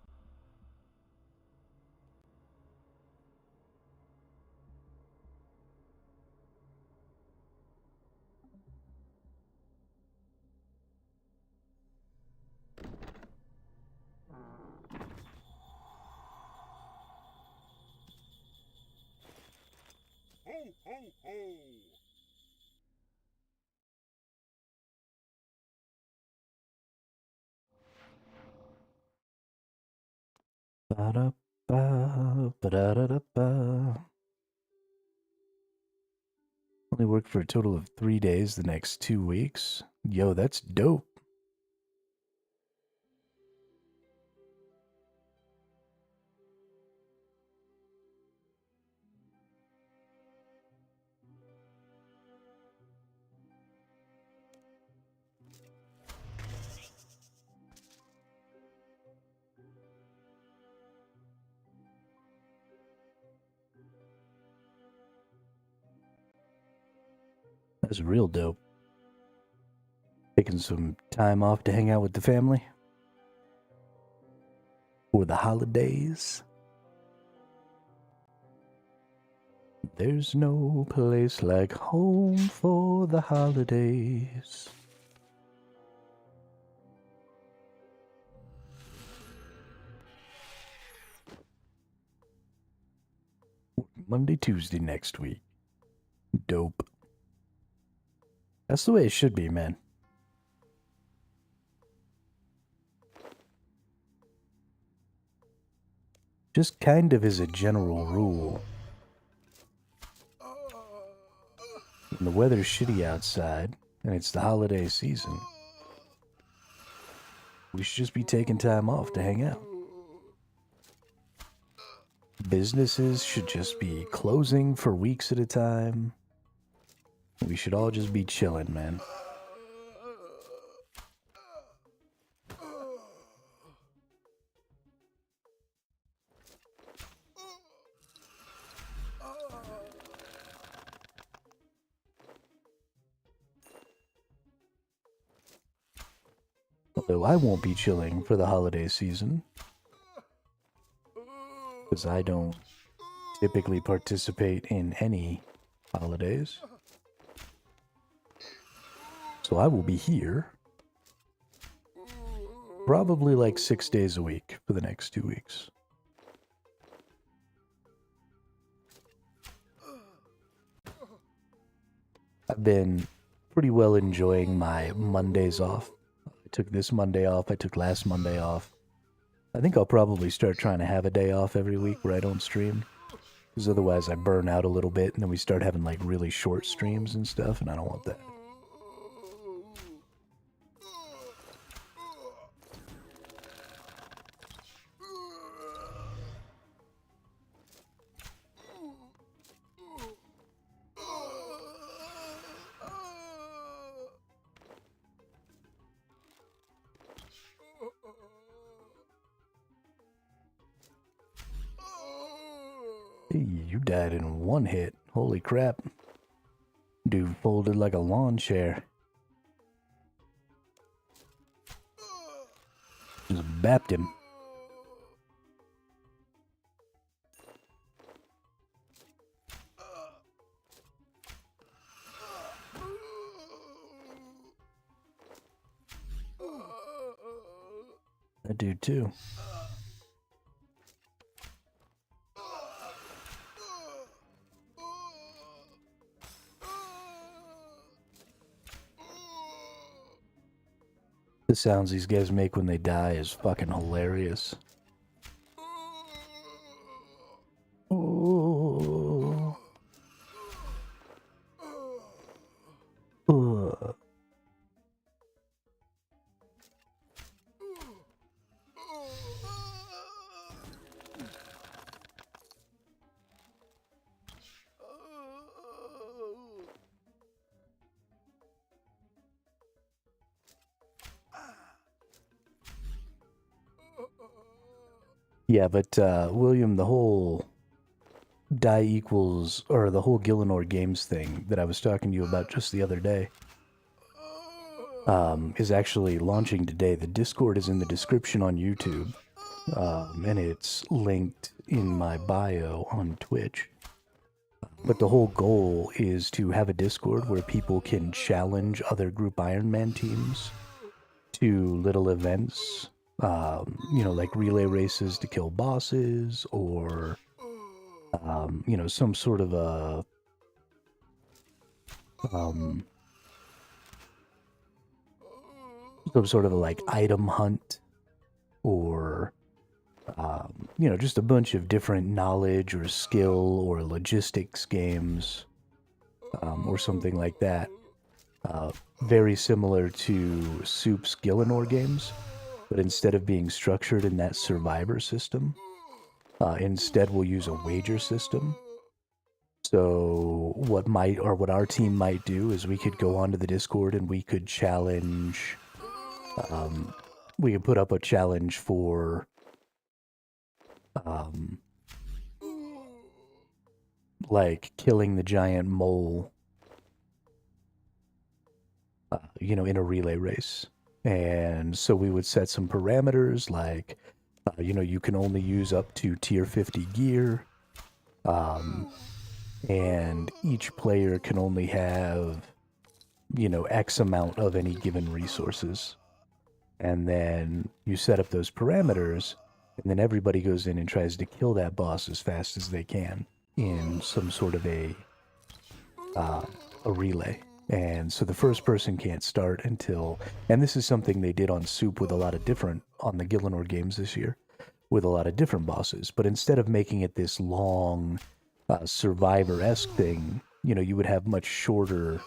Ho, ho, ho! Ba-da-ba, ba-da-da-da-ba. Only work for a total of 3 days the next 2 weeks. Yo, that's dope. That's real dope. Taking some time off to hang out with the family for the holidays. There's no place like home for the holidays. Monday, Tuesday next week. Dope. That's the way it should be, man. Just kind of as a general rule. When the weather's shitty outside, and it's the holiday season, we should just be taking time off to hang out. Businesses should just be closing for weeks at a time. We should all just be chilling, man. Although I won't be chilling for the holiday season, because I don't typically participate in any holidays. So I will be here probably like 6 days a week for the next 2 weeks. I've been pretty well enjoying my Mondays off. I took this Monday off, I took last Monday off. I think I'll probably start trying to have a day off every week where I don't stream. Because otherwise I burn out a little bit and then we start having like really short streams and stuff, and I don't want that. You died in one hit. Holy crap. Dude folded like a lawn chair. Just bapped him. That dude too. The sounds these guys make when they die is fucking hilarious. Oh. Yeah, but William, the whole die equals, or the whole Gillinor Games thing that I was talking to you about just the other day, is actually launching today. The Discord is in the description on YouTube, and it's linked in my bio on Twitch. But the whole goal is to have a Discord where people can challenge other group Iron Man teams to little events, you know, like relay races to kill bosses, or, you know, some sort of a, like item hunt, or, you know, just a bunch of different knowledge or skill or logistics games, or something like that. Very similar to Soup's Gillinor games, but instead of being structured in that survivor system, instead we'll use a wager system. So what our team might do is we could go onto the Discord and we could challenge, we could put up a challenge for, like killing the giant mole, you know, in a relay race. And so we would set some parameters like, you know, you can only use up to tier 50 gear, and each player can only have, you know, X amount of any given resources. And then you set up those parameters, and then everybody goes in and tries to kill that boss as fast as they can in some sort of a relay. And so the first person can't start until, and this is something they did on Soup with a lot of different, on the Gillinor games this year, with a lot of different bosses. But instead of making it this long Survivor-esque thing, you know, you would have much shorter,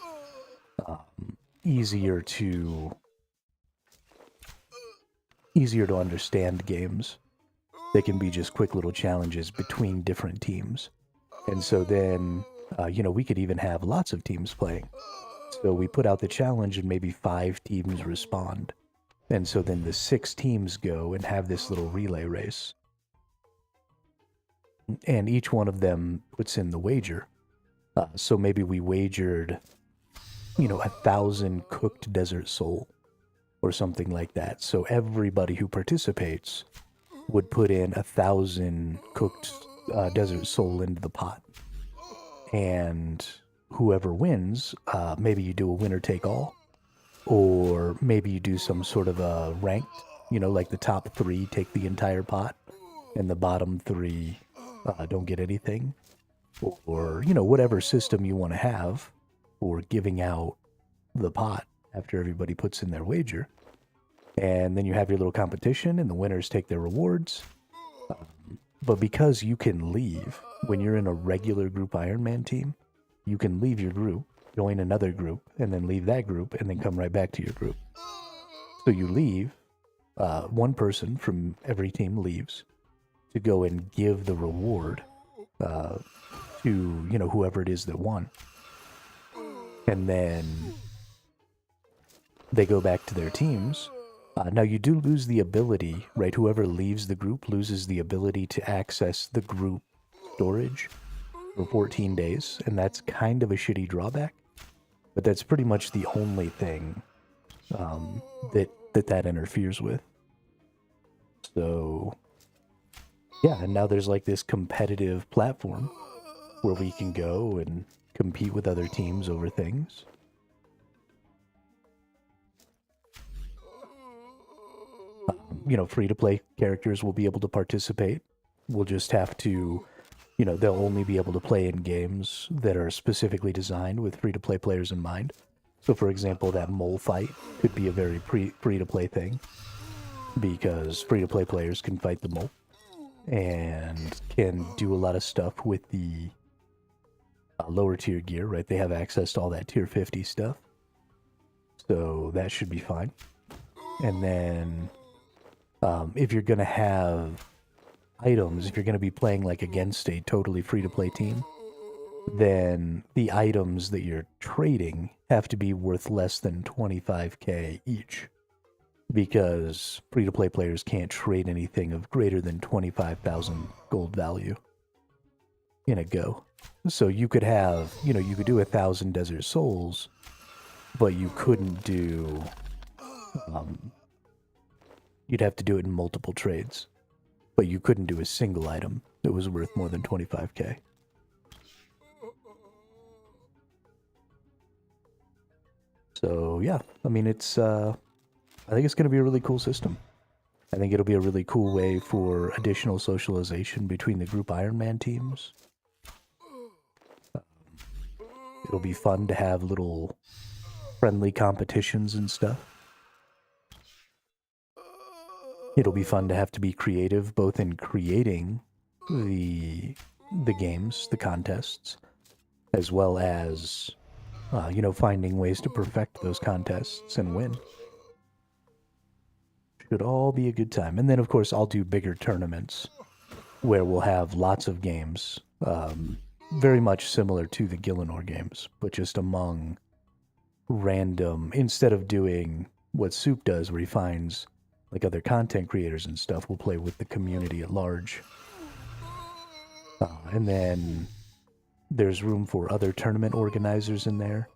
easier to understand games. They can be just quick little challenges between different teams. And so then, you know, we could even have lots of teams playing. So we put out the challenge and maybe 5 teams respond. And so then the 6 teams go and have this little relay race. And each one of them puts in the wager. So maybe we wagered, you know, 1,000 cooked desert soul or something like that. So everybody who participates would put in 1,000 cooked desert soul into the pot. And whoever wins, maybe you do a winner take all, or maybe you do some sort of a ranked, you know, like the top 3 take the entire pot and the bottom 3 don't get anything, or, you know, whatever system you want to have for giving out the pot after everybody puts in their wager. And then you have your little competition and the winners take their rewards. But because you can leave when you're in a regular group Iron Man team, you can leave your group, join another group, and then leave that group, and then come right back to your group. So you leave, one person from every team leaves to go and give the reward to, you know, whoever it is that won. And then they go back to their teams. Now you do lose the ability, right? Whoever leaves the group loses the ability to access the group storage for 14 days, and that's kind of a shitty drawback. But that's pretty much the only thing that interferes with. So, yeah, and now there's like this competitive platform where we can go and compete with other teams over things. Free-to-play characters will be able to participate. We'll just have to, they'll only be able to play in games that are specifically designed with free-to-play players in mind. So, for example, that mole fight could be a very free-to-play thing, because free-to-play players can fight the mole and can do a lot of stuff with the lower tier gear, right? They have access to all that tier 50 stuff. So that should be fine. And then if you're going to have items, if you're going to be playing like against a totally free-to-play team, then the items that you're trading have to be worth less than 25k each, because free-to-play players can't trade anything of greater than 25,000 gold value in a go. So you could have, you could do 1,000 Desert Souls, but you couldn't do, you'd have to do it in multiple trades, but you couldn't do a single item that was worth more than 25k. So yeah, I mean, I think it's going to be a really cool system. I think it'll be a really cool way for additional socialization between the group Iron Man teams. It'll be fun to have little friendly competitions and stuff. It'll be fun to have to be creative, both in creating the games, the contests, as well as, finding ways to perfect those contests and win. Should all be a good time. And then, of course, I'll do bigger tournaments where we'll have lots of games, very much similar to the Gielinor games, but just among random, instead of doing what Soup does, where he finds like other content creators and stuff, we'll play with the community at large. And then there's room for other tournament organizers in there.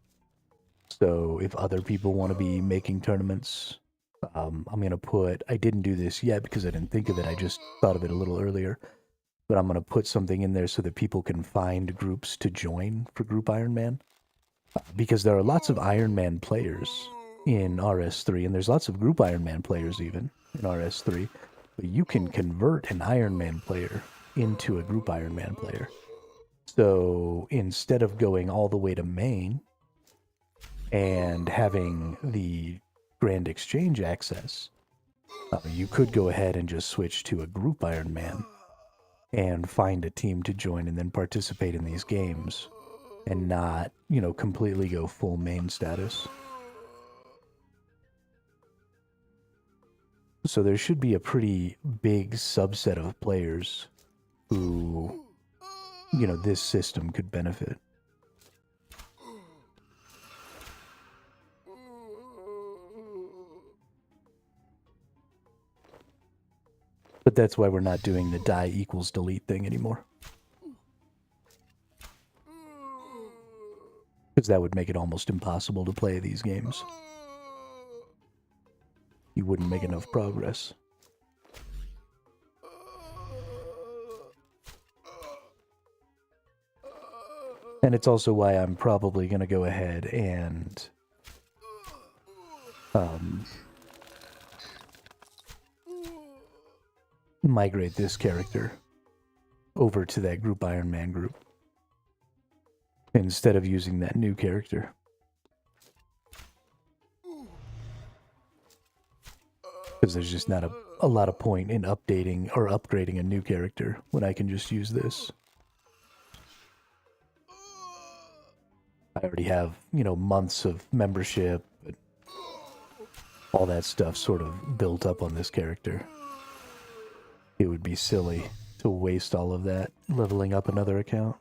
So if other people want to be making tournaments, I'm going to put, I didn't do this yet because I didn't think of it, I just thought of it a little earlier, but I'm going to put something in there so that people can find groups to join for Group Iron Man. Because there are lots of Iron Man players in RS3, and there's lots of Group Iron Man players even in RS3, but you can convert an Iron Man player into a Group Iron Man player. So instead of going all the way to main and having the Grand Exchange access, you could go ahead and just switch to a Group Iron Man and find a team to join and then participate in these games and not, completely go full main status. So there should be a pretty big subset of players who, this system could benefit. But that's why we're not doing the die equals delete thing anymore. Because that would make it almost impossible to play these games. You wouldn't make enough progress. And it's also why I'm probably going to go ahead and migrate this character over to that Group Iron Man group instead of using that new character. Because there's just not a lot of point in updating or upgrading a new character when I can just use this. I already have, months of membership, but all that stuff sort of built up on this character. It would be silly to waste all of that leveling up another account.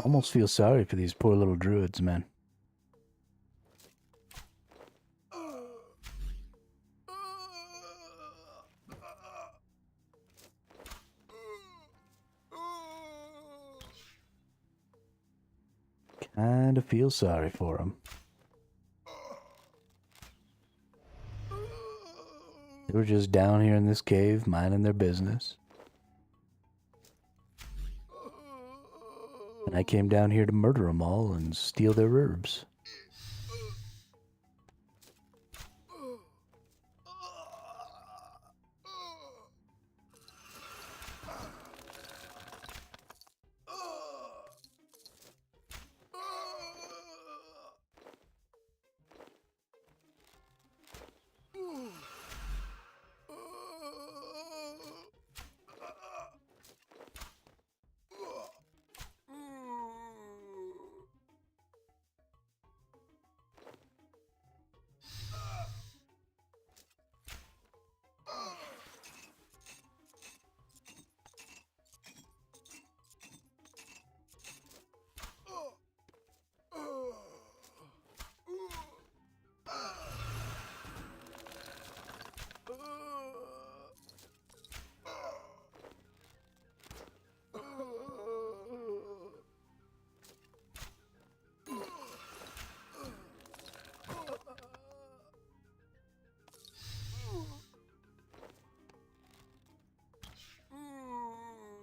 Almost feel sorry for these poor little druids, man. Kinda feel sorry for them. They were just down here in this cave, minding their business. And I came down here to murder them all and steal their herbs.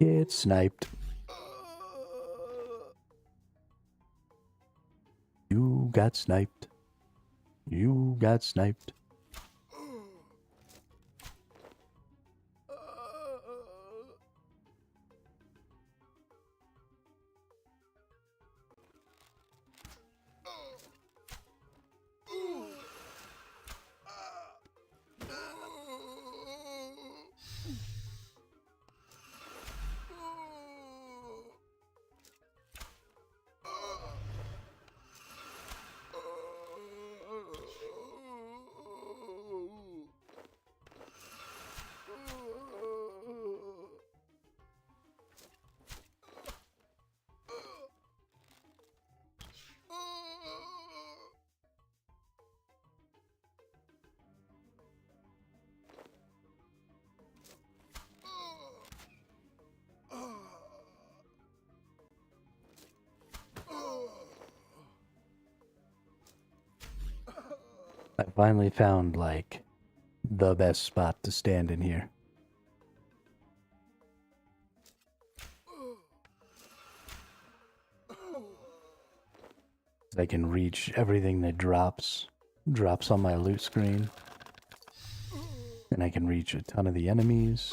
Get sniped. You got sniped. You got sniped. I finally found, like, the best spot to stand in here. I can reach everything that drops on my loot screen. And I can reach a ton of the enemies.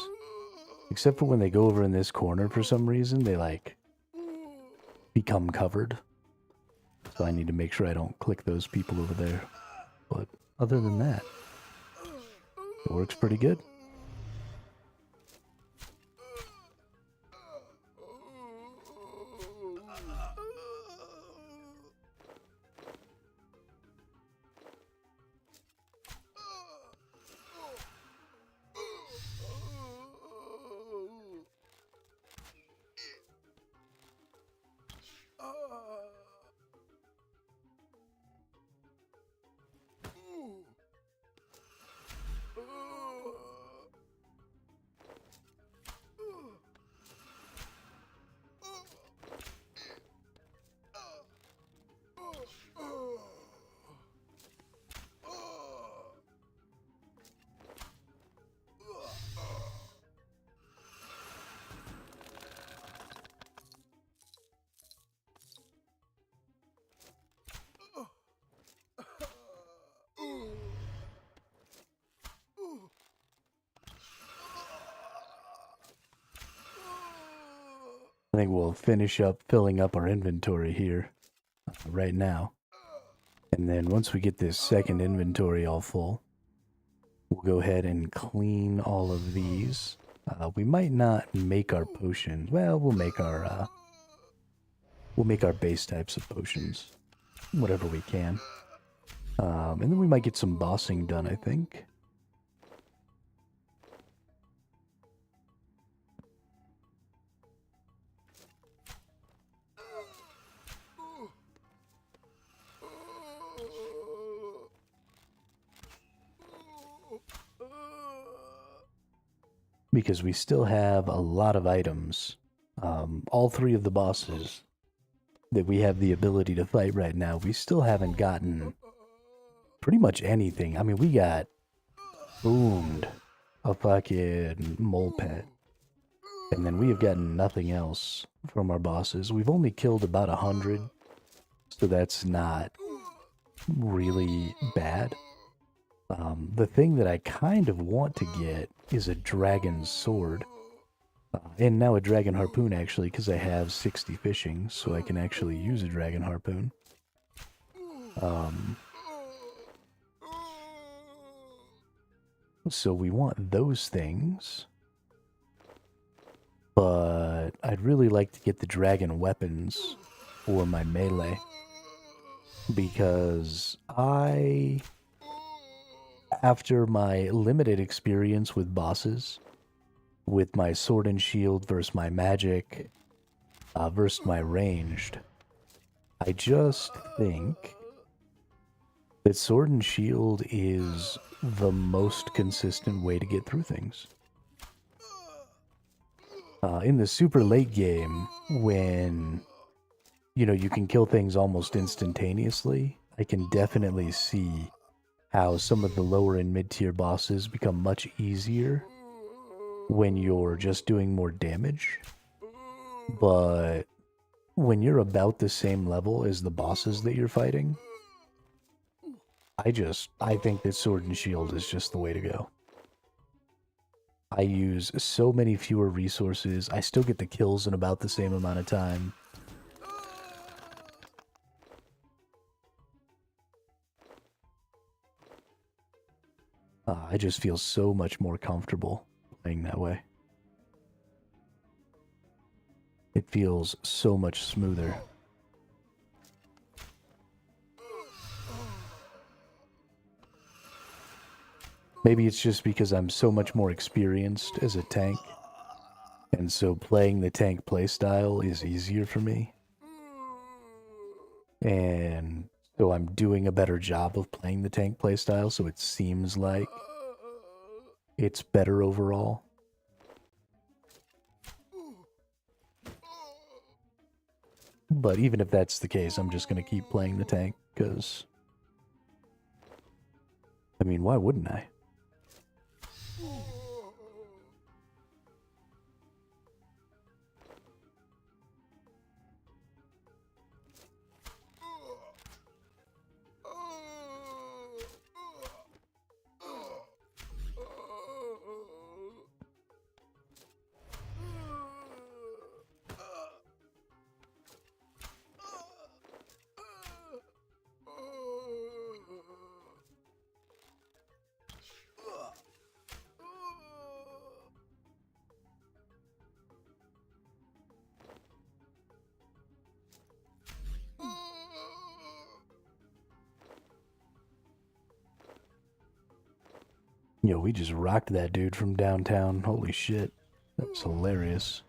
Except for when they go over in this corner for some reason, they, like, become covered. So I need to make sure I don't click those people over there. But other than that, it works pretty good. I think we'll finish up filling up our inventory here right now. And then once we get this second inventory all full, we'll go ahead and clean all of these. We might not make our potions. Well, we'll make our base types of potions, whatever we can. And then we might get some bossing done, I think. because we still have a lot of items. All three of the bosses that we have the ability to fight right now, we still haven't gotten pretty much anything. I mean, we got boomed a fucking mole pet. And then we have gotten nothing else from our bosses. We've only killed about 100, so that's not really bad. The thing that I kind of want to get is a dragon sword. And now a dragon harpoon, actually, because I have 60 fishing, so I can actually use a dragon harpoon. So we want those things. But I'd really like to get the dragon weapons for my melee. Because after my limited experience with bosses, with my sword and shield versus my magic, versus my ranged, I just think that sword and shield is the most consistent way to get through things. In the super late game, when, you know, you can kill things almost instantaneously, I can definitely see how some of the lower and mid-tier bosses become much easier when you're just doing more damage. But when you're about the same level as the bosses that you're fighting, I think that sword and shield is just the way to go. I use so many fewer resources. I still get the kills in about the same amount of time. I just feel so much more comfortable playing that way. It feels so much smoother. Maybe it's just because I'm so much more experienced as a tank, and so playing the tank playstyle is easier for me. And so I'm doing a better job of playing the tank playstyle, so it seems like it's better overall. But even if that's the case, I'm just going to keep playing the tank, because, I mean, why wouldn't I? Yo, we just rocked that dude from downtown. Holy shit. That was hilarious.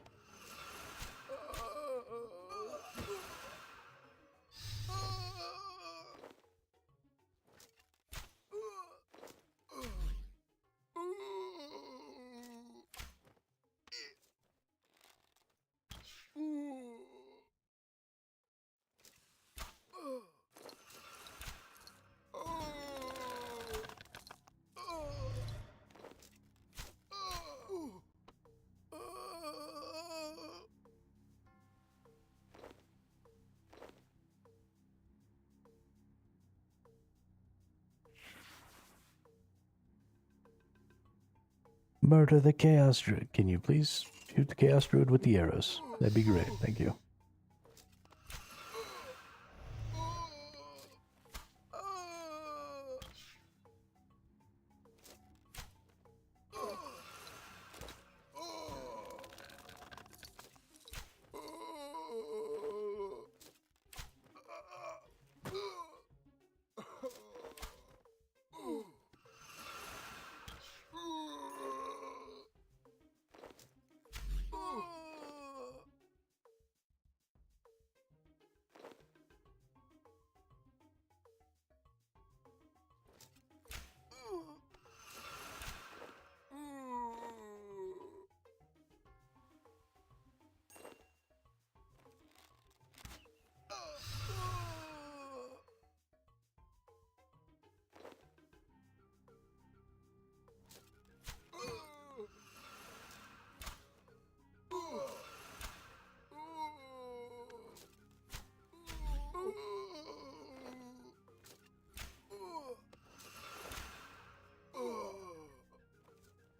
Murder the Chaos Druid. Can you please shoot the Chaos Druid with the arrows? That'd be great. Thank you.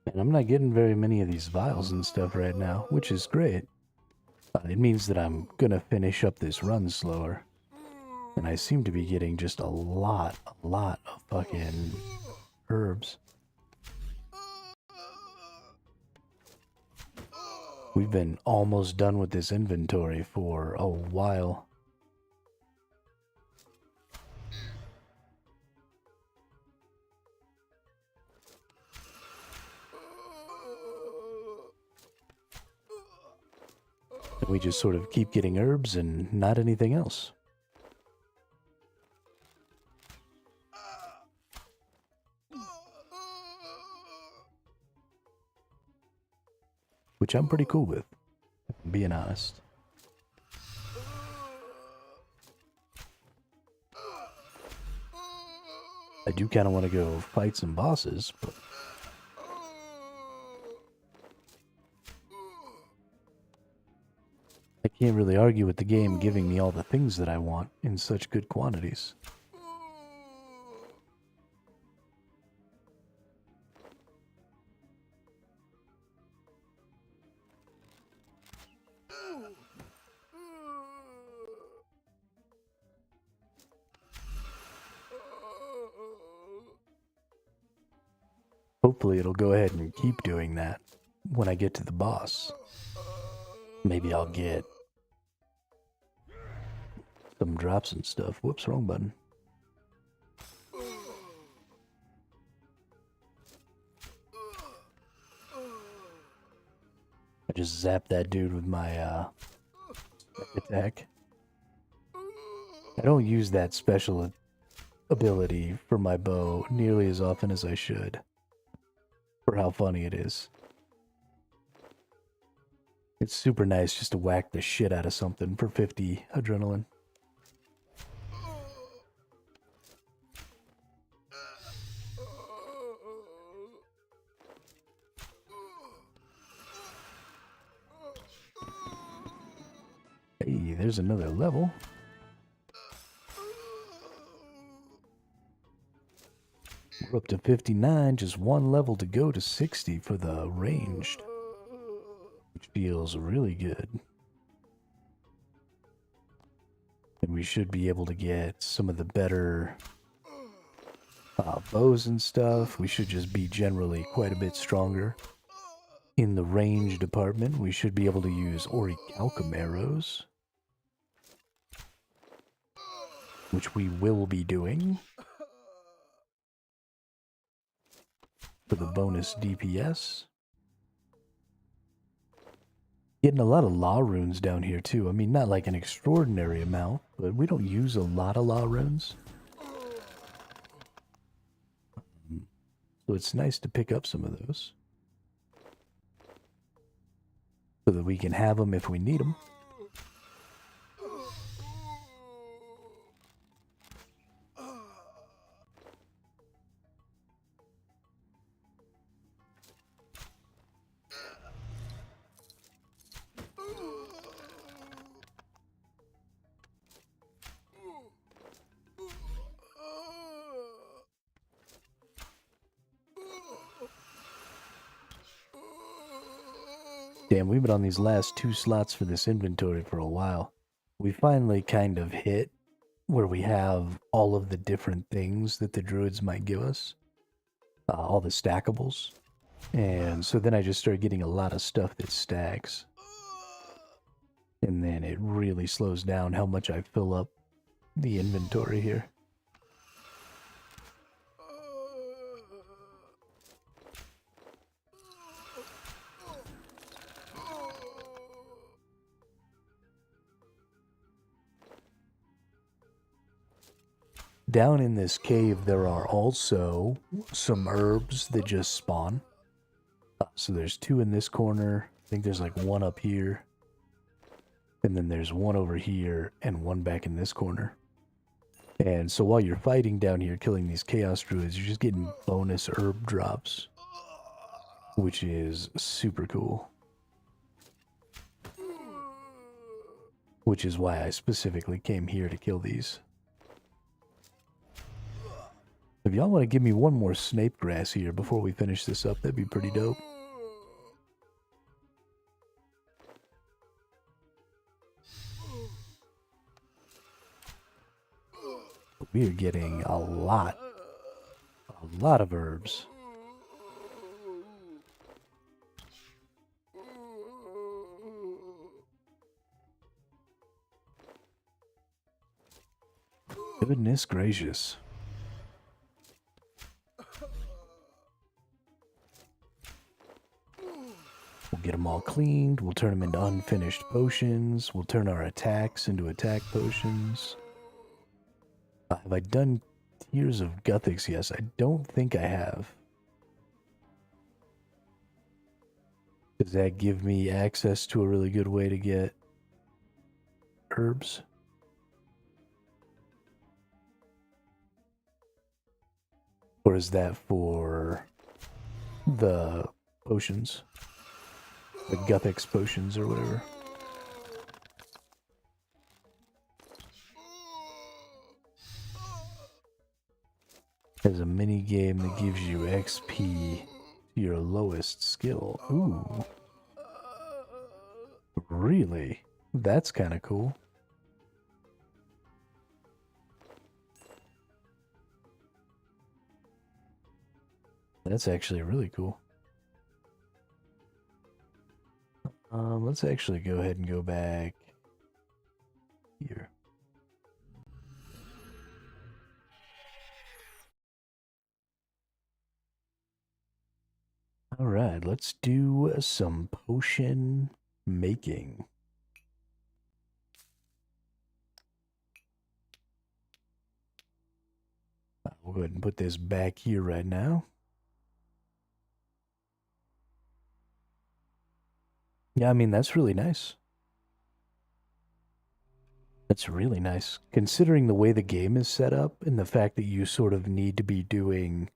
And I'm not getting very many of these vials and stuff right now, which is great. It means that I'm gonna finish up this run slower. And I seem to be getting just a lot of fucking herbs. We've been almost done with this inventory for a while. And we just sort of keep getting herbs and not anything else. Which I'm pretty cool with, if I'm being honest. I do kind of want to go fight some bosses, but I can't really argue with the game giving me all the things that I want in such good quantities. Hopefully it'll go ahead and keep doing that when I get to the boss. Maybe I'll get some drops and stuff. Whoops, wrong button. I just zapped that dude with my attack. I don't use that special ability for my bow nearly as often as I should. For how funny it is. It's super nice just to whack the shit out of something for 50 adrenaline. Hey, there's another level. We're up to 59, just one level to go to 60 for the ranged, which feels really good. And we should be able to get some of the better bows and stuff. We should just be generally quite a bit stronger. In the range department, we should be able to use orichalcum arrows, which we will be doing for the bonus DPS. Getting a lot of law runes down here too. I mean, not like an extraordinary amount, but we don't use a lot of law runes. So it's nice to pick up some of those, so that we can have them if we need them. Damn, we've been on these last 2 slots for this inventory for a while. We finally kind of hit where we have all of the different things that the druids might give us. All the stackables. And so then I just started getting a lot of stuff that stacks. And then it really slows down how much I fill up the inventory here. Down in this cave, there are also some herbs that just spawn. So there's 2 in this corner. I think there's like 1 up here. And then there's 1 over here and 1 back in this corner. And so while you're fighting down here, killing these chaos druids, you're just getting bonus herb drops, which is super cool. Which is why I specifically came here to kill these. If y'all want to give me one more snape grass here before we finish this up, that'd be pretty dope. We are getting a lot of herbs. Goodness gracious. We'll get them all cleaned. We'll turn them into unfinished potions. We'll turn our attacks into attack potions. Have I done Tears of Guthix? Yes, I don't think I have. Does that give me access to a really good way to get herbs? Or is that for the potions? The Guthix potions or whatever? There's a mini game that gives you XP to your lowest skill. Ooh. Really? That's kind of cool. That's actually really cool. Let's actually go ahead and go back here. All right, let's do some potion making. We'll go ahead and put this back here right now. Yeah, I mean, that's really nice. That's really nice. Considering the way the game is set up and the fact that you sort of need to be doing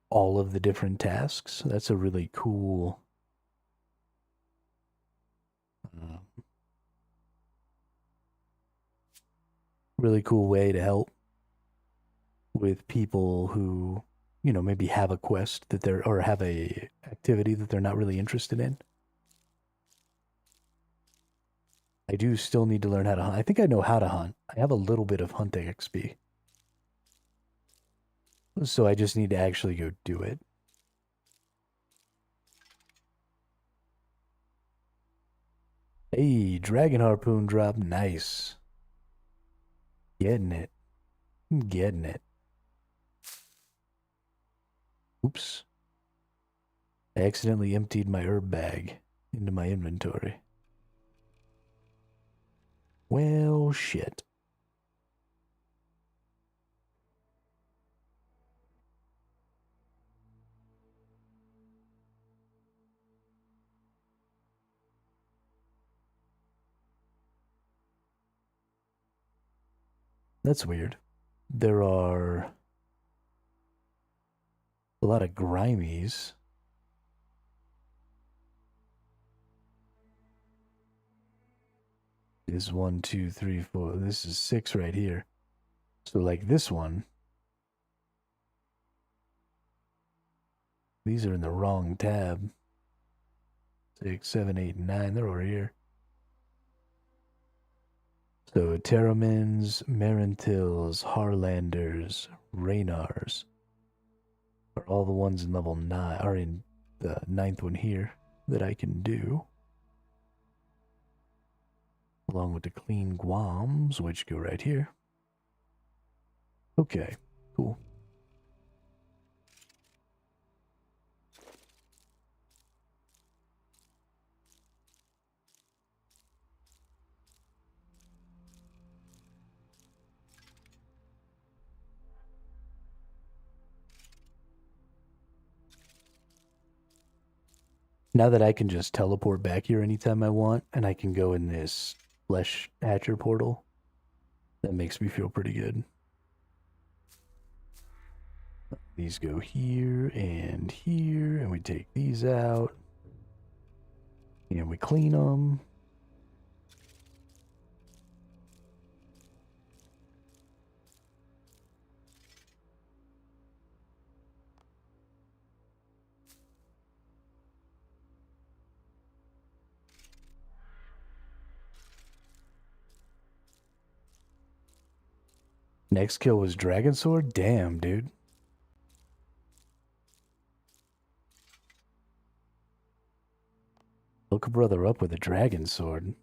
all of the different tasks, that's a really cool... really cool way to help with people who, you know, maybe have a quest that they're, or have a activity that they're not really interested in. I do still need to learn how to hunt. I think I know how to hunt. I have a little bit of hunting XP. So I just need to actually go do it. Hey, dragon harpoon drop. Nice. Getting it. Getting it. Oops. I accidentally emptied my herb bag into my inventory. Well, shit. That's weird. There are a lot of grimies. This is 1, 2, 3, 4. This is 6 right here. So like this one. These are in the wrong tab. 6, 7, 8, 9. They're over here. So Terramins, Marintils, Harlanders, Raynars are all the ones in level 9, are in the 9th one here that I can do. Along with the clean Guams, which go right here. Okay, cool. Now that I can just teleport back here anytime I want, and I can go in this flesh hatcher portal, that makes me feel pretty good. These go here, and we take these out. And we clean them. Next kill was Dragon Sword? Damn, dude. Look a brother up with a Dragon Sword.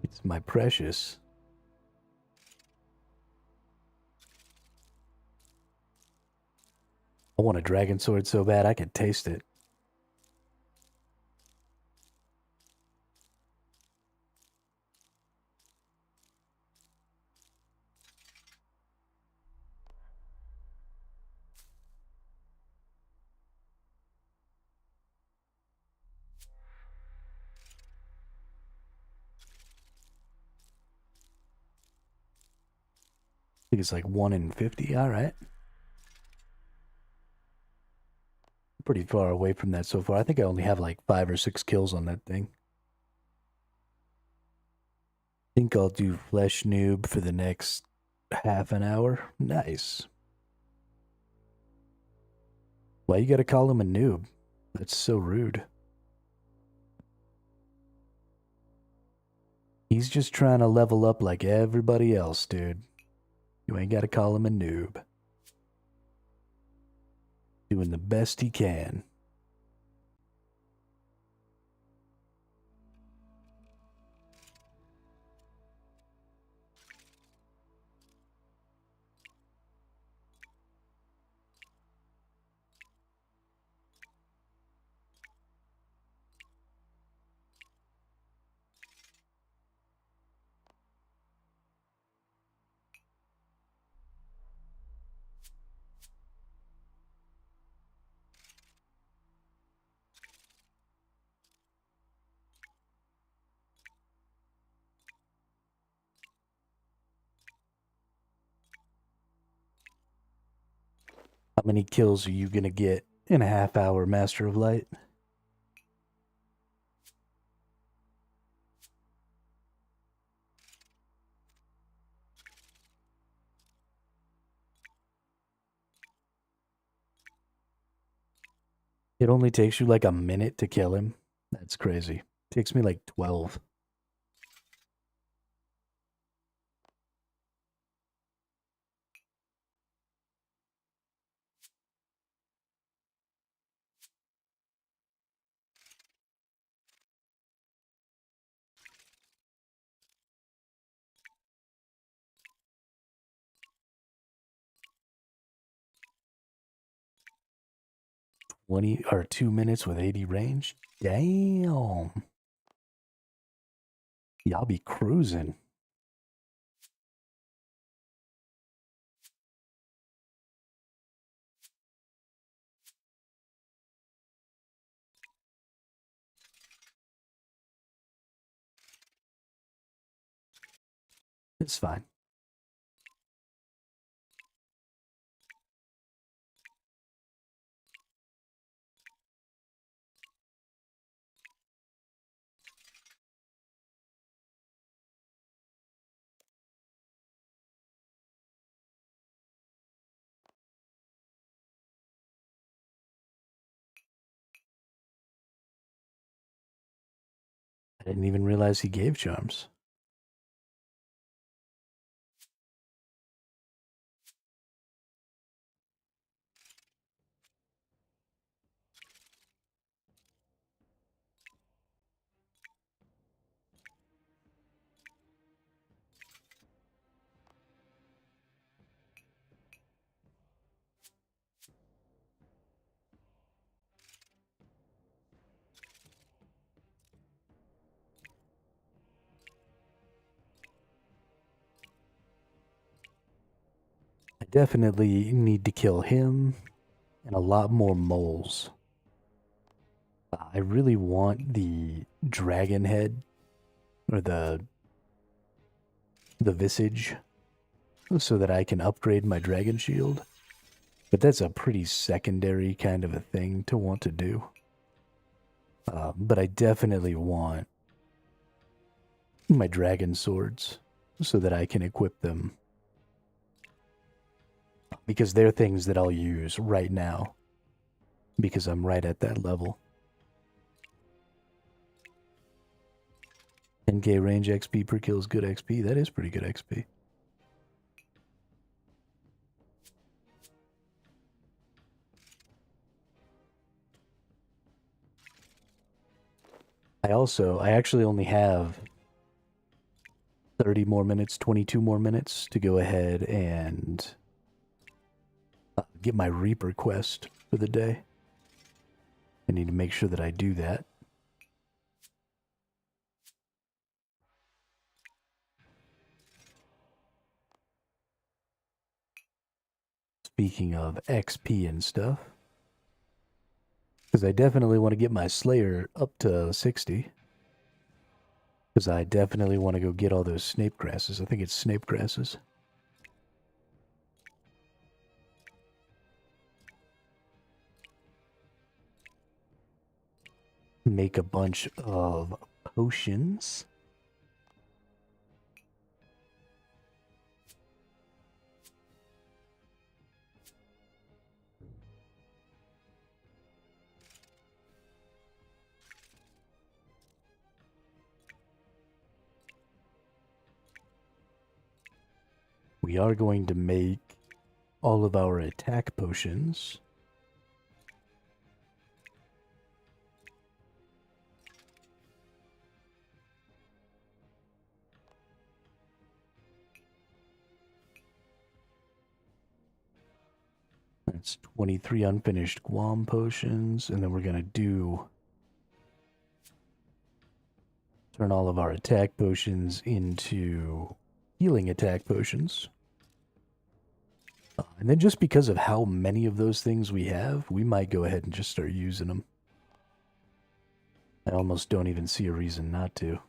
It's my precious. I want a Dragon Sword so bad I could taste it. I think it's like 1 in 50. All right. Pretty far away from that so far. I think I only have like 5 or 6 kills on that thing. Think I'll do Flesh Noob for the next half an hour. Nice. Why you gotta call him a noob? That's so rude. He's just trying to level up like everybody else, dude. You ain't gotta call him a noob. Doing the best he can. How many kills are you gonna get in a half hour, Master of Light? It only takes you like a minute to kill him. That's crazy. Takes me like 12. Twenty or 2 minutes with 80 range? Damn. Y'all be cruising. It's fine. I didn't even realize he gave charms. I definitely need to kill him and a lot more moles. I really want the dragon head or the visage so that I can upgrade my dragon shield. But that's a pretty secondary kind of a thing to want to do. But I definitely want my dragon swords so that I can equip them. Because they're things that I'll use right now. Because I'm right at that level. 10k range XP per kill is good XP. That is pretty good XP. I actually only have 30 more minutes, 22 more minutes to go ahead and get my Reaper quest for the day. I need to make sure that I do that. Speaking of XP and stuff, because I definitely want to get my Slayer up to 60. Because I definitely want to go get all those snape grasses. I think it's snape grasses. Make a bunch of potions. We are going to make all of our attack potions. That's 23 unfinished Guam potions, and then we're going to turn all of our attack potions into healing attack potions. And then just because of how many of those things we have, we might go ahead and just start using them. I almost don't even see a reason not to.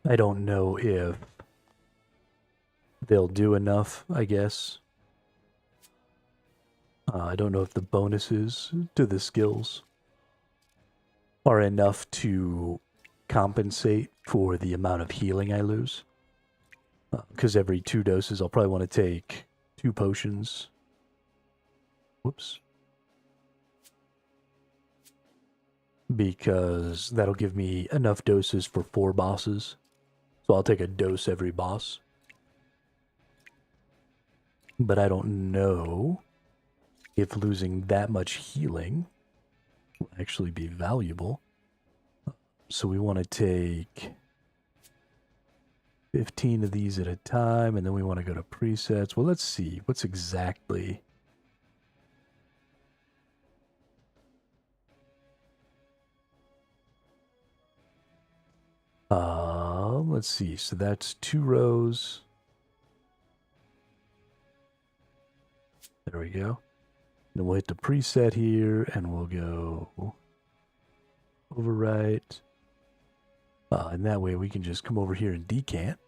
I don't know if they'll do enough, I guess. I don't know if the bonuses to the skills are enough to compensate for the amount of healing I lose. Because every 2 doses, I'll probably want to take 2 potions. Whoops. Because that'll give me enough doses for 4 bosses. So I'll take a dose every boss. But I don't know if losing that much healing will actually be valuable. So we want to take 15 of these at a time, and then we want to go to presets. Well, let's see. What's exactly... let's see. So that's 2 rows. There we go. Then we'll hit the preset here, and we'll go overwrite. And that way we can just come over here and decant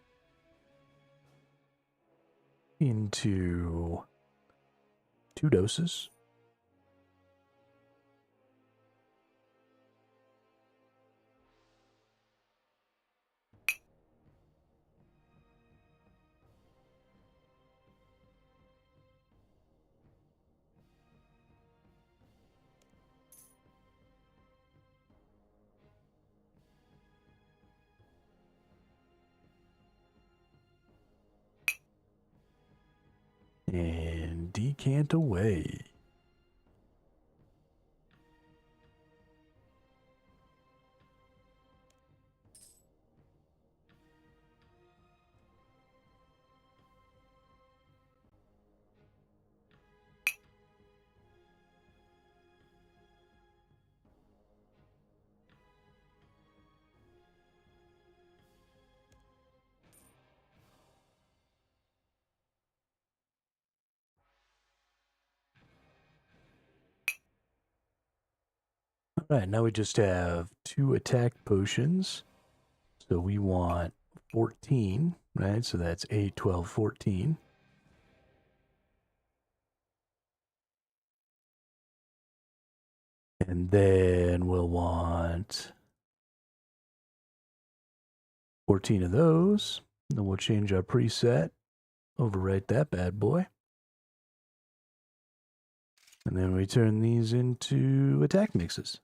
into 2 doses. And decant away. All right, now we just have 2 attack potions. So we want 14, right? So that's 8, 12, 14. And then we'll want 14 of those. Then we'll change our preset, overwrite that bad boy. And then we turn these into attack mixes.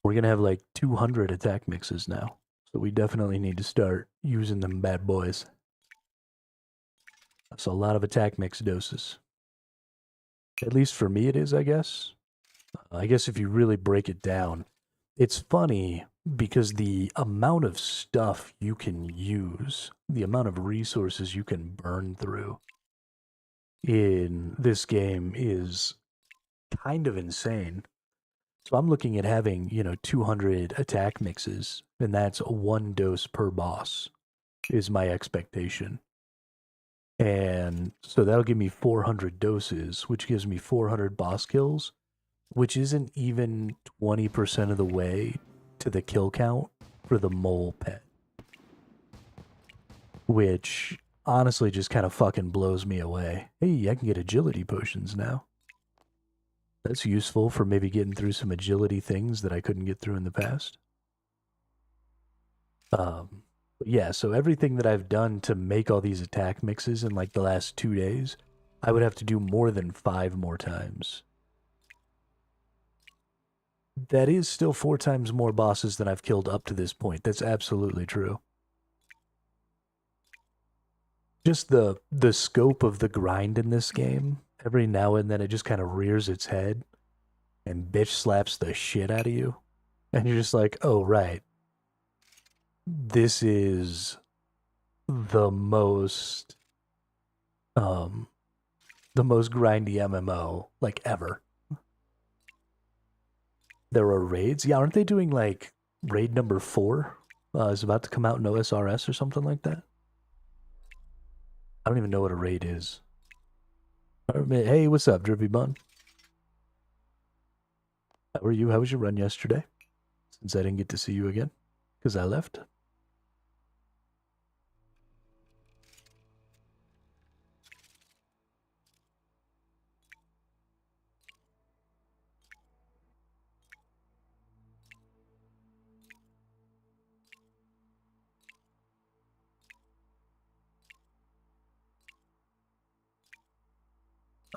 We're going to have like 200 attack mixes now. So we definitely need to start using them bad boys. That's a lot of attack mix doses. At least for me it is, I guess. I guess if you really break it down, it's funny because the amount of stuff you can use, the amount of resources you can burn through in this game is kind of insane. So I'm looking at having, 200 attack mixes, and that's 1 dose per boss, is my expectation. And so that'll give me 400 doses, which gives me 400 boss kills, which isn't even 20% of the way to the kill count for the mole pet. Which honestly just kind of fucking blows me away. Hey, I can get agility potions now. That's useful for maybe getting through some agility things that I couldn't get through in the past. Yeah, so everything that I've done to make all these attack mixes in like the last 2 days, I would have to do more than 5 more times. That is still 4 times more bosses than I've killed up to this point. That's absolutely true. Just the scope of the grind in this game, every now and then it just kind of rears its head and bitch slaps the shit out of you. And you're just like, oh, right. This is the most grindy MMO like ever. There are raids. Yeah, aren't they doing like raid number 4? Is about to come out in OSRS or something like that. I don't even know what a raid is. Hey, what's up, Drippy Bun? How are you? How was your run yesterday? Since I didn't get to see you again, because I left.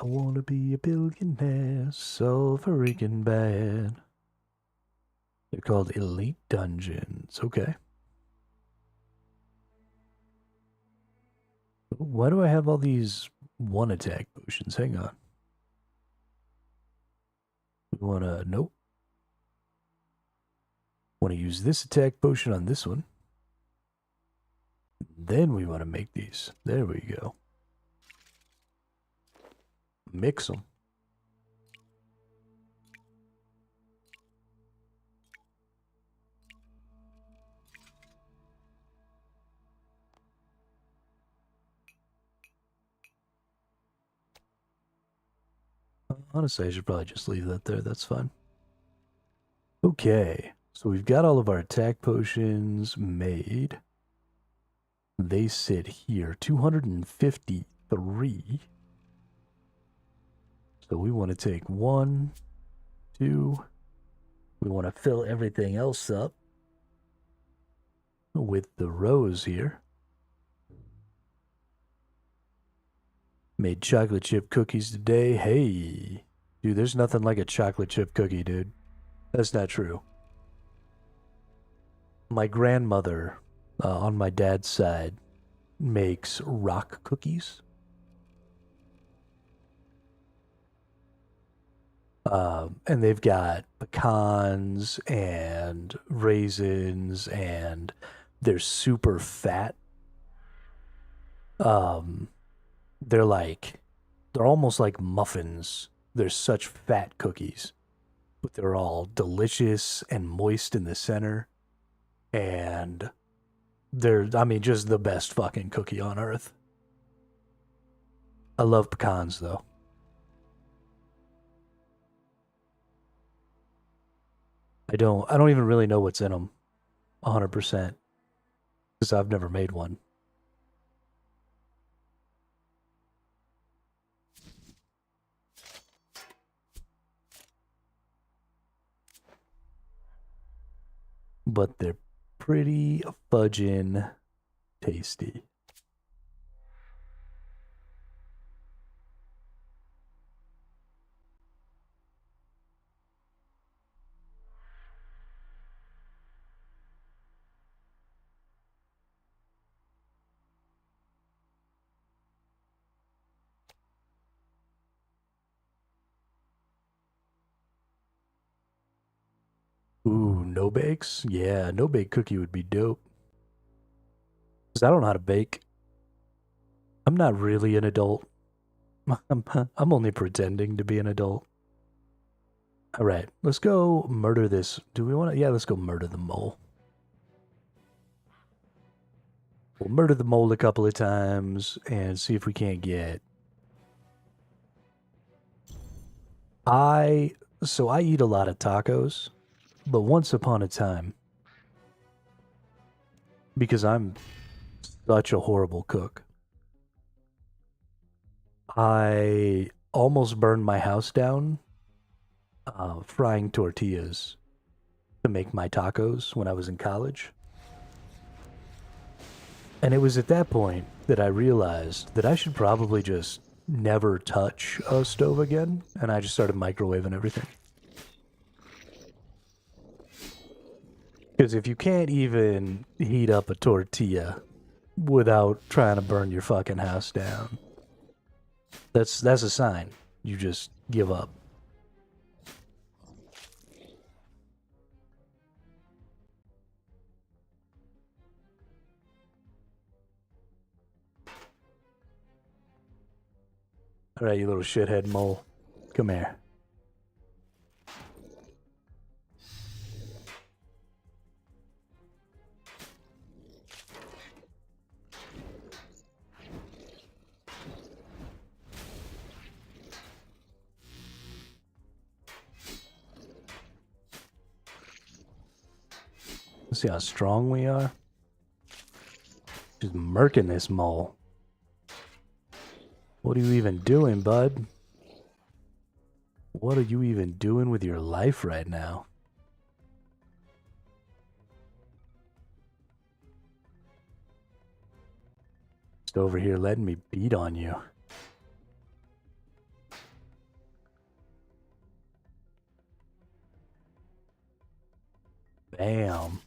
I wanna be a billionaire so freaking bad. They're called Elite Dungeons. Okay. Why do I have all these 1 attack potions? Hang on. We wanna... Nope. Want to use this attack potion on this one. Then we want to make these. There we go. Mix them. Honestly, I should probably just leave that there. That's fine. Okay. So we've got all of our attack potions made. They sit here. 253. So we want to take 1, 2. We want to fill everything else up with the rows here. Made chocolate chip cookies today. Hey, dude, there's nothing like a chocolate chip cookie, dude. That's not true. My grandmother, on my dad's side, makes rock cookies. And they've got pecans and raisins, and they're super fat. They're almost like muffins. They're such fat cookies, but they're all delicious and moist in the center. And they're, just the best fucking cookie on earth. I love pecans, though. I don't even really know what's in them 100% because I've never made one. But they're pretty fudgin' tasty. Ooh, no bakes? Yeah, no bake cookie would be dope. Because I don't know how to bake. I'm not really an adult. I'm only pretending to be an adult. All right, let's go murder this. Do we want to? Yeah, let's go murder the mole. We'll murder the mole a couple of times and see if we can't get. So I eat a lot of tacos, but once upon a time, because I'm such a horrible cook, I almost burned my house down frying tortillas to make my tacos when I was in college. And it was at that point that I realized that I should probably just never touch a stove again, and I just started microwaving everything. Because if you can't even heat up a tortilla without trying to burn your fucking house down, that's a sign you just give up. All right, you little shithead mole, come here. Let's see how strong we are. Just murking this mole. What are you even doing, bud? What are you even doing with your life right now? Just over here letting me beat on you. Bam.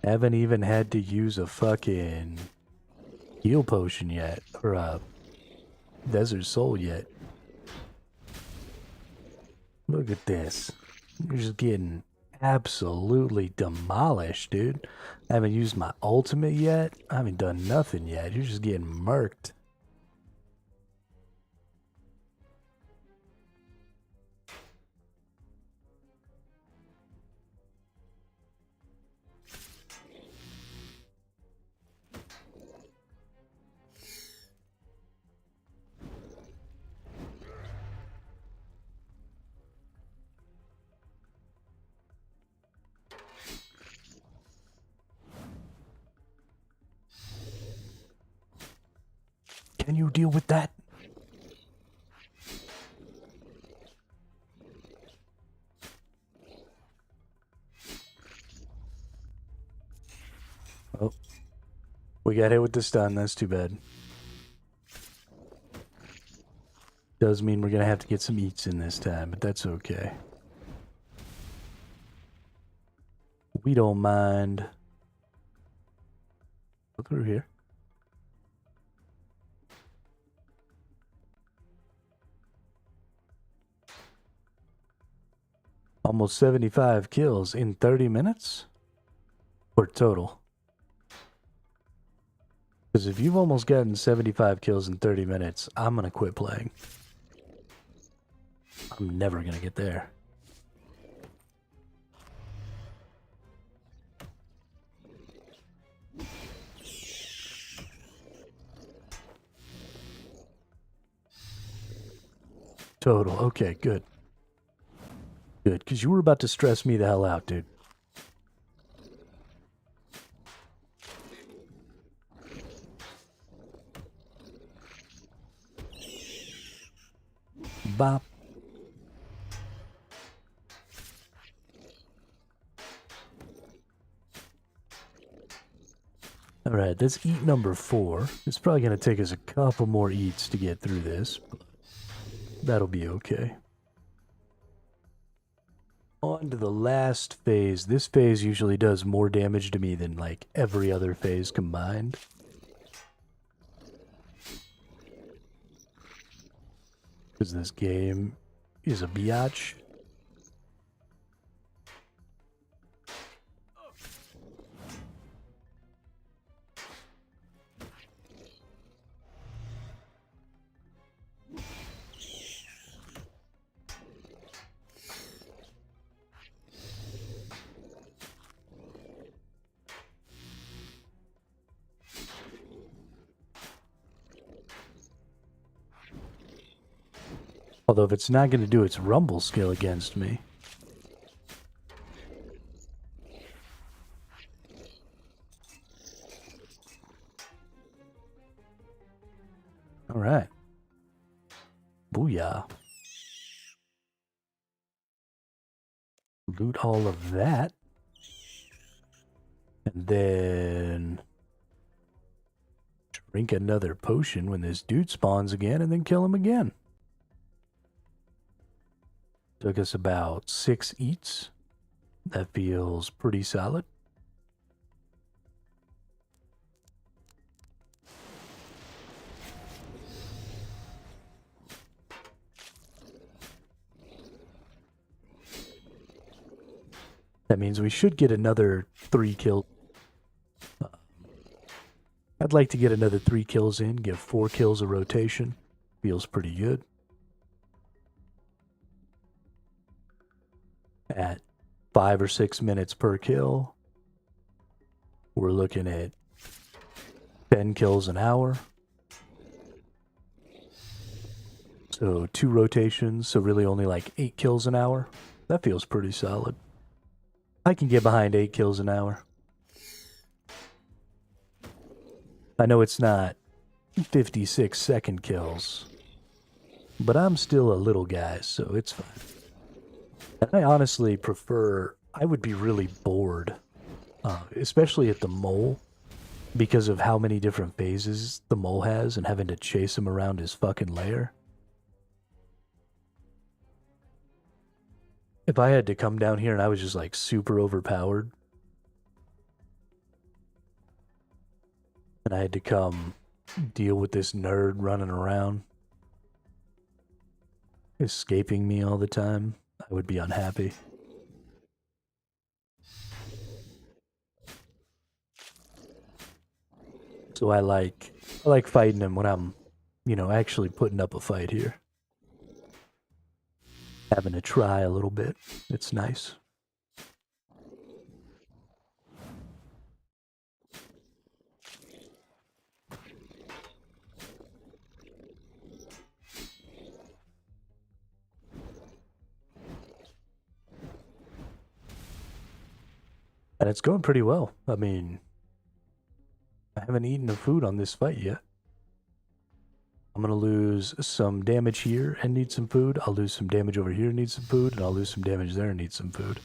Haven't even had to use a fucking heal potion yet, or a desert soul yet. Look at this. You're just getting absolutely demolished, dude. I haven't used my ultimate yet. I haven't done nothing yet. You're just getting murked. Can you deal with that? Oh, we got hit with the stun. That's too bad. Does mean we're gonna have to get some eats in this time, but that's okay. We don't mind. Go through here. Almost 75 kills in 30 minutes? Or total? Because if you've almost gotten 75 kills in 30 minutes, I'm going to quit playing. I'm never going to get there. Total. Okay, good. Good, because you were about to stress me the hell out, dude. Bop. Alright, that's eat number 4. It's probably going to take us a couple more eats to get through this, but that'll be okay. On to the last phase. This phase usually does more damage to me than, like, every other phase combined. Because this game is a biatch. Although if it's not going to do its rumble skill against me. Alright. Booyah. Loot all of that. And then drink another potion when this dude spawns again and then kill him again. Took us about 6 eats. That feels pretty solid. That means we should get another 3 kills. I'd like to get another 3 kills in, give 4 kills a rotation. Feels pretty good. At 5 or 6 minutes per kill, we're looking at 10 kills an hour. So 2 rotations, so really only like 8 kills an hour. That feels pretty solid. I can get behind 8 kills an hour. I know it's not 56-second kills, but I'm still a little guy, so it's fine. And I honestly prefer, I would be really bored, especially at the mole, because of how many different phases the mole has and having to chase him around his fucking lair. If I had to come down here and I was just like super overpowered, and I had to come deal with this nerd running around, escaping me all the time, I would be unhappy. So I like fighting him when I'm, actually putting up a fight here. Having to try a little bit. It's nice. And it's going pretty well. I mean, I haven't eaten the food on this fight yet. I'm going to lose some damage here and need some food. I'll lose some damage over here and need some food. And I'll lose some damage there and need some food.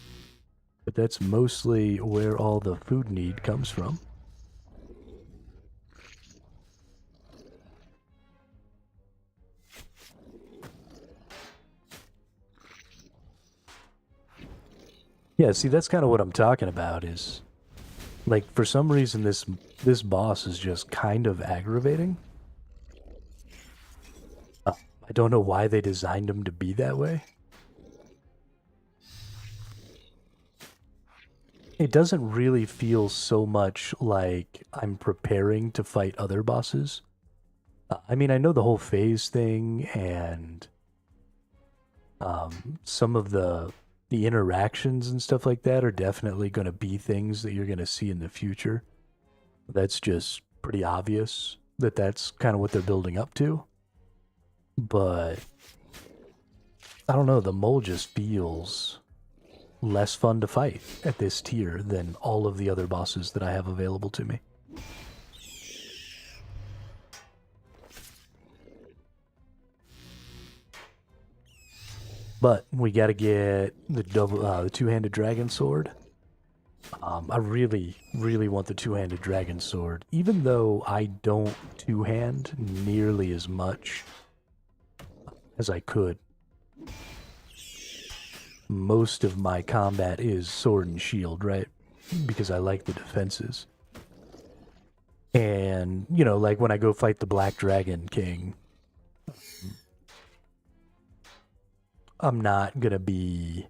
But that's mostly where all the food need comes from. Yeah, see, that's kind of what I'm talking about is, like, for some reason this boss is just kind of aggravating. I don't know why they designed him to be that way. It doesn't really feel so much like I'm preparing to fight other bosses. I mean, I know the whole phase thing and some of the interactions and stuff like that are definitely going to be things that you're going to see in the future. That's just pretty obvious that that's kind of what they're building up to. But I don't know, the mole just feels less fun to fight at this tier than all of the other bosses that I have available to me. But we got to get the two-handed dragon sword. I really, really want the two-handed dragon sword, even though I don't two-hand nearly as much as I could. Most of my combat is sword and shield, right? Because I like the defenses. And, you know, like when I go fight the Black Dragon King, I'm not gonna be...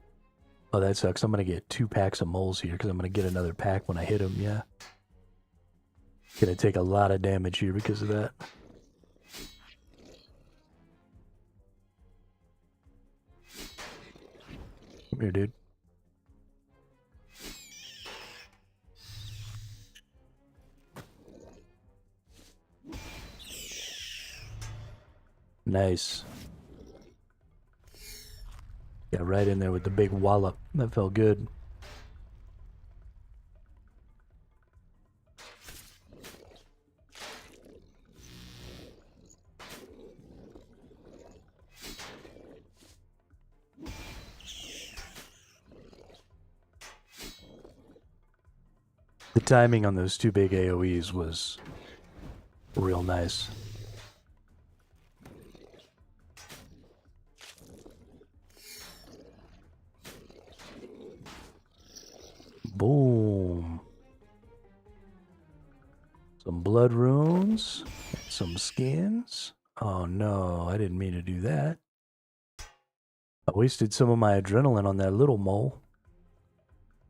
Oh, that sucks. I'm gonna get 2 packs of moles here because I'm gonna get another pack when I hit him, yeah. Gonna take a lot of damage here because of that. Come here, dude. Nice. Yeah, right in there with the big wallop. That felt good. The timing on those 2 big AoEs was real nice. Boom. Some blood runes, some skins. Oh no, I didn't mean to do that. I wasted some of my adrenaline on that little mole.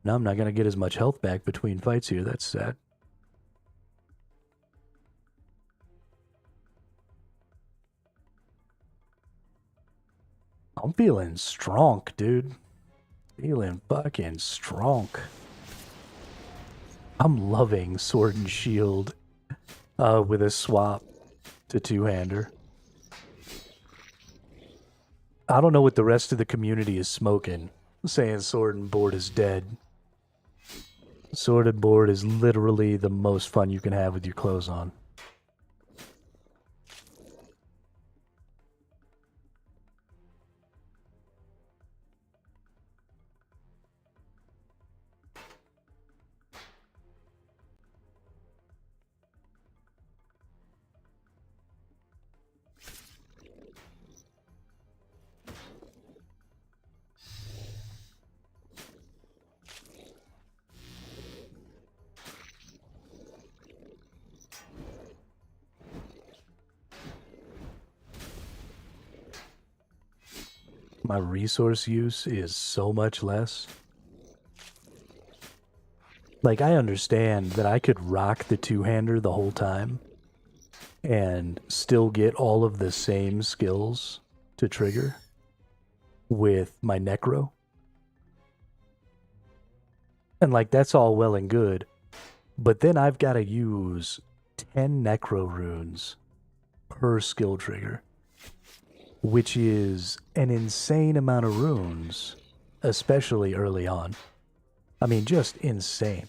Now I'm not going to get as much health back between fights here. That's sad. I'm feeling strong, dude. Feeling fucking strong. I'm loving Sword and Shield with a swap to two-hander. I don't know what the rest of the community is smoking, saying Sword and Board is dead. Sword and Board is literally the most fun you can have with your clothes on. My resource use is so much less. Like, I understand that I could rock the two-hander the whole time and still get all of the same skills to trigger with my Necro. And, like, that's all well and good. But then I've got to use 10 Necro runes per skill trigger, which is an insane amount of runes, especially early on. I mean, just insane.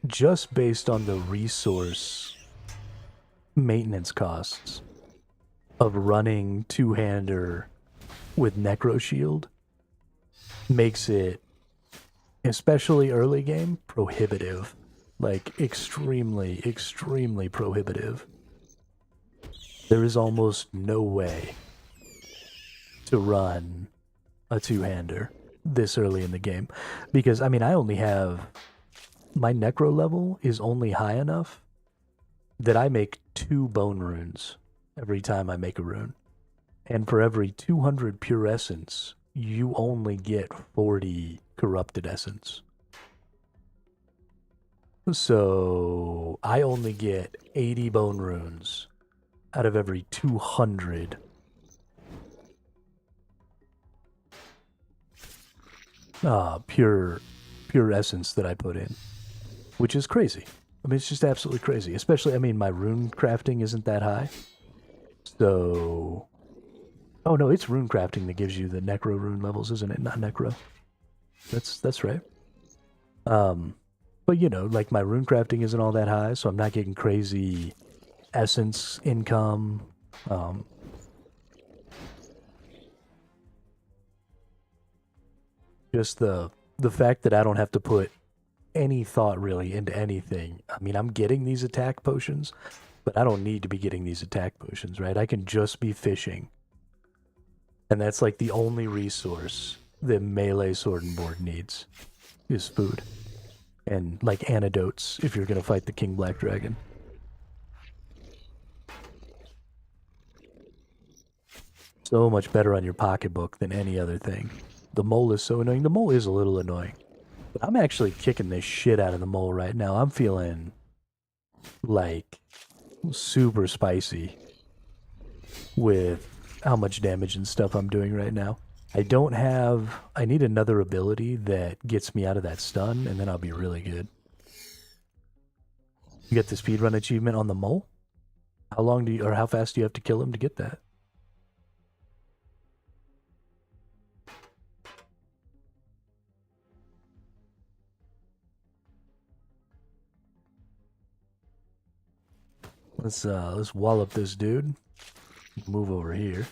Just based on the resource maintenance costs of running two-hander with Necro Shield makes it, especially early game, prohibitive. Like, extremely, extremely prohibitive. There is almost no way to run a two-hander this early in the game. Because, I mean, I only have... My Necro level is only high enough that I make 2 bone runes every time I make a rune. And for every 200 pure essence, you only get 40 corrupted essence. So I only get 80 bone runes out of every 200 pure essence that I put in, which is crazy. I mean, it's just absolutely crazy. Especially, I mean, my rune crafting isn't that high. So, Oh no, it's rune crafting that gives you the necro rune levels, isn't it? Not necro. That's right. But you know, like my rune crafting isn't all that high, so I'm not getting crazy essence income. Um, just the fact that I don't have to put any thought really into anything. I mean, I'm getting these attack potions, but I don't need to be getting these attack potions, right? I can just be fishing. And that's like the only resource that melee sword and board needs is food. And like antidotes if you're gonna fight the King Black Dragon. So much better on your pocketbook than any other thing. The mole is so annoying. The mole is a little annoying. But I'm actually kicking this shit out of the mole right now. I'm feeling like super spicy with how much damage and stuff I'm doing right now. I need another ability that gets me out of that stun, and then I'll be really good. You get the speedrun achievement on the mole? How long do you, or how fast do you have to kill him to get that? Let's wallop this dude. Move over here.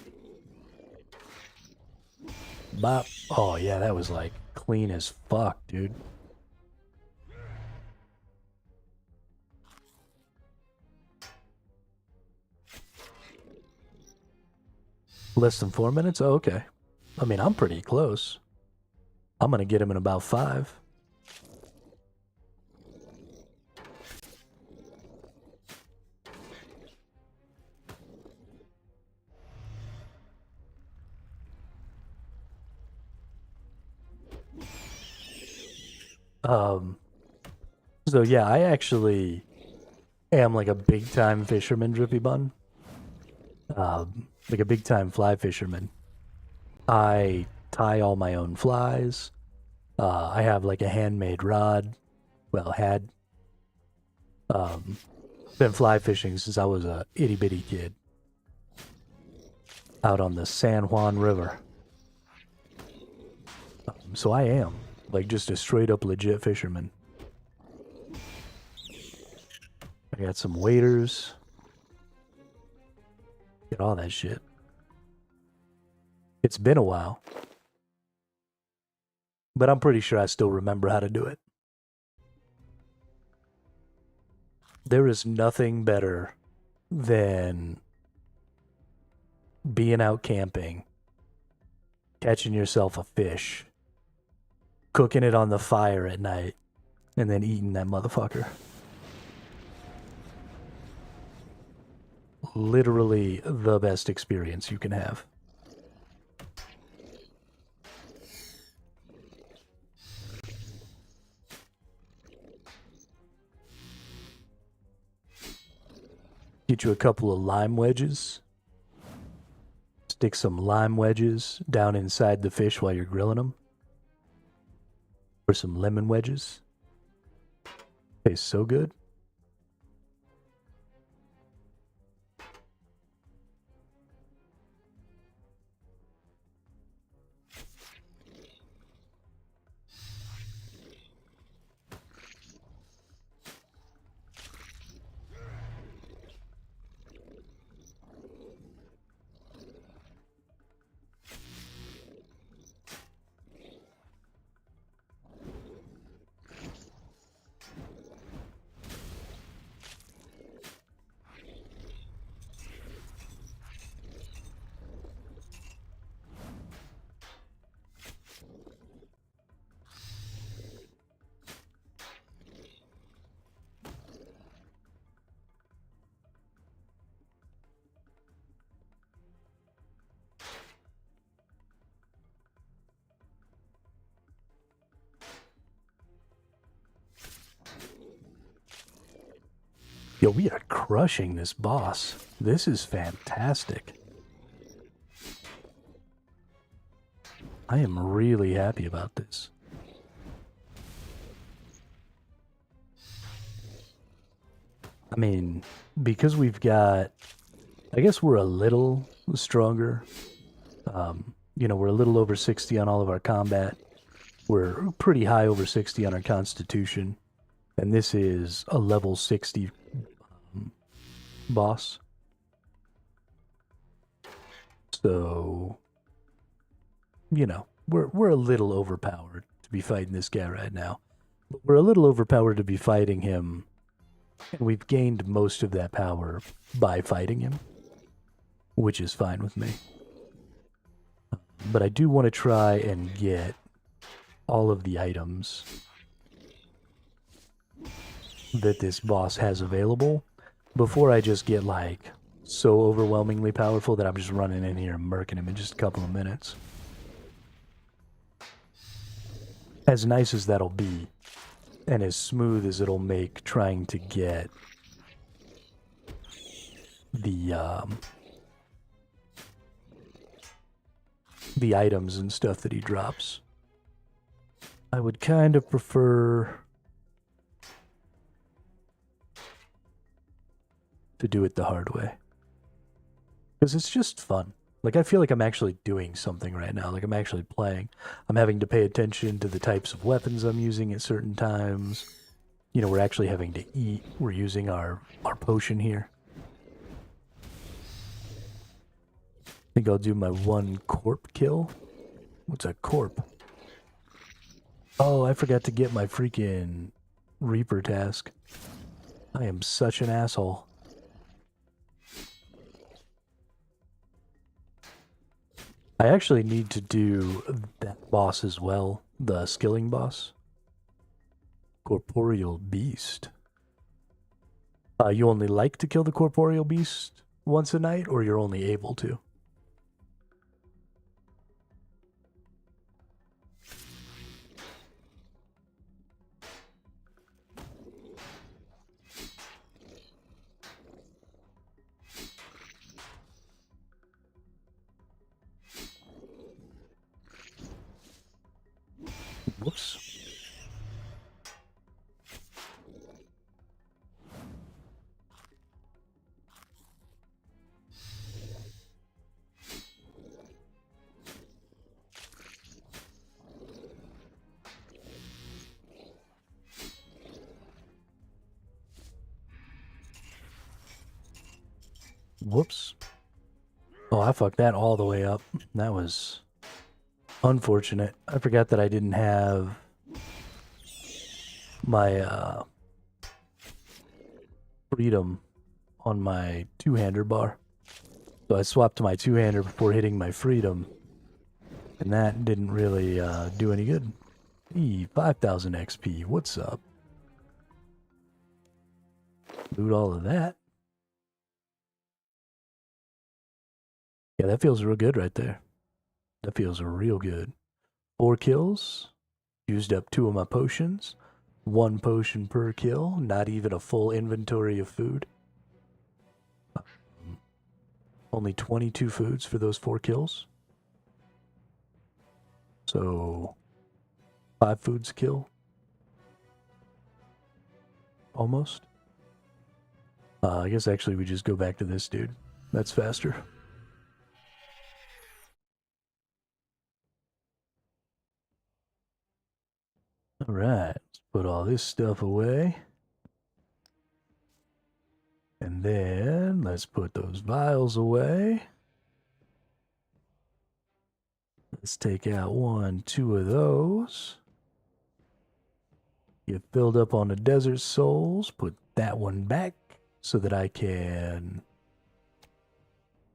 Bop. Oh yeah, that was like clean as fuck, dude. Less than 4 minutes? Oh, okay. I mean, I'm pretty close. I'm gonna get him in about 5. Um, so yeah, I actually am like a big time fisherman, Drippy Bun. Like a big time fly fisherman. I tie all my own flies. I have like a handmade rod. Well, had. Been fly fishing since I was a itty bitty kid. Out on the San Juan River. So I am like just a straight up legit fisherman. I got some waders. Get all that shit. It's been a while. But I'm pretty sure I still remember how to do it. There is nothing better than being out camping, catching yourself a fish, cooking it on the fire at night, and then eating that motherfucker. Literally the best experience you can have. Get you a couple of lime wedges. Stick some lime wedges down inside the fish while you're grilling them. Or some lemon wedges. Tastes so good. Yo, we are crushing this boss. This is fantastic. I am really happy about this. I mean, because we've got... I guess we're a little stronger We're a little over 60 on all of our combat. We're pretty high over 60 on our constitution. And this is a level 60 boss. So, we're a little overpowered to be fighting this guy right now. But we're a little overpowered to be fighting him. And we've gained most of that power by fighting him, which is fine with me. But I do want to try and get all of the items that this boss has available before I just get, like, so overwhelmingly powerful that I'm just running in here and murking him in just a couple of minutes. As nice as that'll be, and as smooth as it'll make trying to get the items and stuff that he drops, I would kind of prefer to do it the hard way. Because it's just fun. Like, I feel like I'm actually doing something right now. Like, I'm actually playing. I'm having to pay attention to the types of weapons I'm using at certain times. We're actually having to eat. We're using our potion here. I think I'll do my one corp kill. What's a corp? Oh, I forgot to get my freaking Reaper task. I am such an asshole. I actually need to do that boss as well, the skilling boss. Corporeal Beast. You only like to kill the Corporeal Beast once a night, or you're only able to? Whoops. Whoops. Oh, I fucked that all the way up. That was unfortunate. I forgot that I didn't have my freedom on my two-hander bar. So I swapped to my two-hander before hitting my freedom. And that didn't really do any good. 5,000 XP. What's up? Loot all of that. Yeah, that feels real good right there. That feels real good. 4 kills. Used up 2 of my potions. 1 potion per kill. Not even a full inventory of food. Only 22 foods for those 4 kills. So 5 foods a kill. Almost. I guess actually we just go back to this dude. That's faster. Alright, let's put all this stuff away. And then let's put those vials away. Let's take out 1, 2 of those. Get filled up on the desert souls. Put that one back so that I can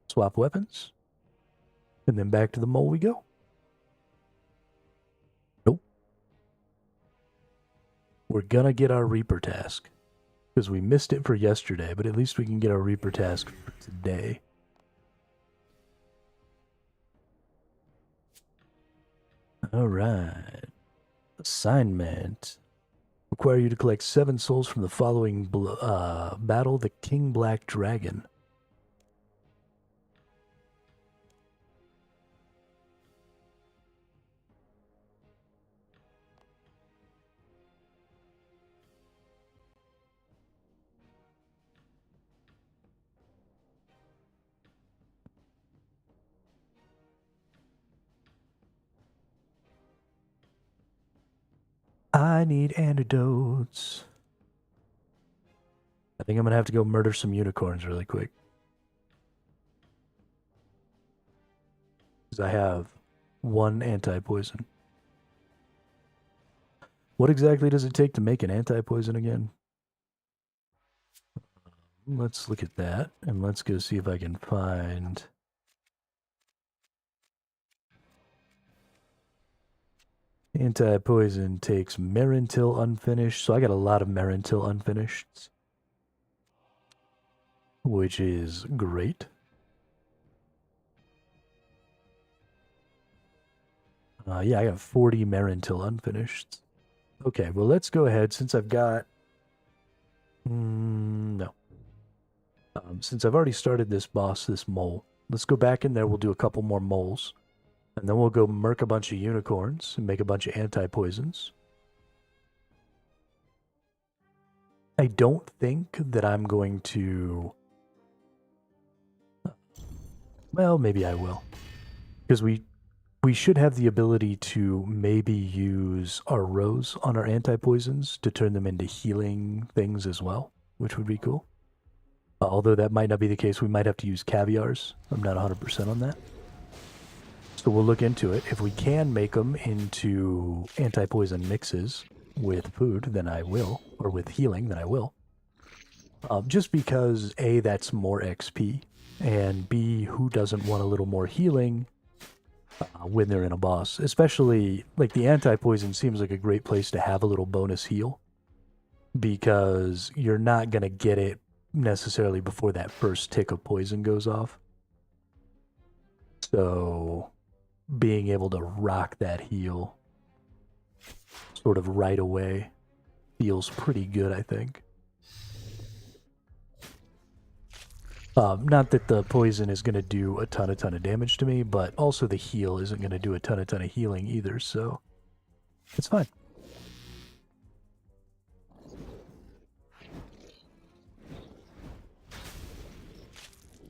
swap weapons. And then back to the mole we go. Nope. We're gonna get our Reaper task. Because we missed it for yesterday, but at least we can get our Reaper task for today. Alright. Assignment. Require you to collect 7 souls from the following battle the King Black Dragon. I need antidotes. I think I'm gonna have to go murder some unicorns really quick. Because I have one anti-poison. What exactly does it take to make an anti-poison again? Let's look at that, and let's go see if I can find... Anti-poison takes Marintil unfinished, so I got a lot of Marintil unfinished, which is great. Yeah, I got 40 Marintil unfinished. Okay, well, let's go ahead, since I've got... no. Since I've already started this boss, this mole, let's go back in there, we'll do a couple more moles. And then we'll go murk a bunch of unicorns and make a bunch of anti-poisons. I don't think that I'm going to... Well, maybe I will. Because we should have the ability to maybe use our rows on our anti-poisons to turn them into healing things as well, which would be cool. Although that might not be the case, we might have to use caviars. I'm not 100% on that. So we'll look into it. If we can make them into anti-poison mixes with food, then I will. Or with healing, then I will. Just because, A, that's more XP, and B, who doesn't want a little more healing when they're in a boss? Especially, like, the anti-poison seems like a great place to have a little bonus heal, because you're not going to get it necessarily before that first tick of poison goes off. So... being able to rock that heal sort of right away feels pretty good, I think. Not that the poison is going to do a ton of damage to me, but also the heal isn't going to do a ton of healing either, so it's fine.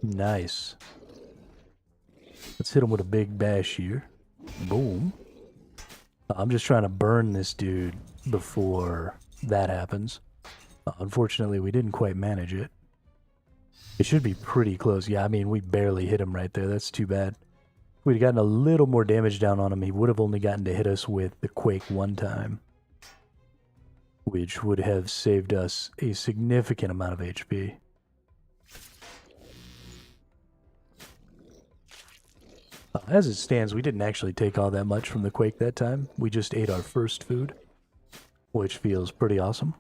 Nice. Let's hit him with a big bash here. Boom. I'm just trying to burn this dude before that happens. Unfortunately, we didn't quite manage it. It should be pretty close. Yeah, I mean, we barely hit him right there. That's too bad. If we'd gotten a little more damage down on him, he would have only gotten to hit us with the Quake one time, which would have saved us a significant amount of HP. As it stands, we didn't actually take all that much from the Quake that time. We just ate our first food, which feels pretty awesome.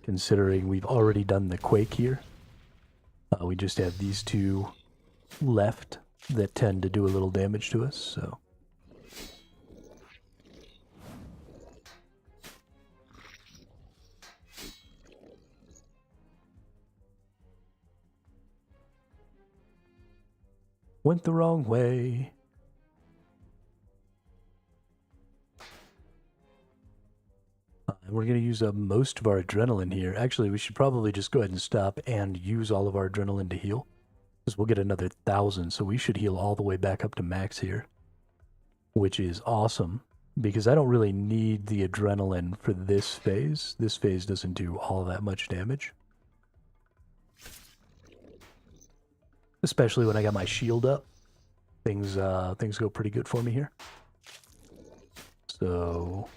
Considering we've already done the Quake here. We just have these two left that tend to do a little damage to us, so... Went the wrong way. We're going to use up most of our adrenaline here. Actually, we should probably just go ahead and stop and use all of our adrenaline to heal. Because we'll get another 1,000, so we should heal all the way back up to max here. Which is awesome, because I don't really need the adrenaline for this phase. This phase doesn't do all that much damage. Especially when I got my shield up. Things go pretty good for me here. So...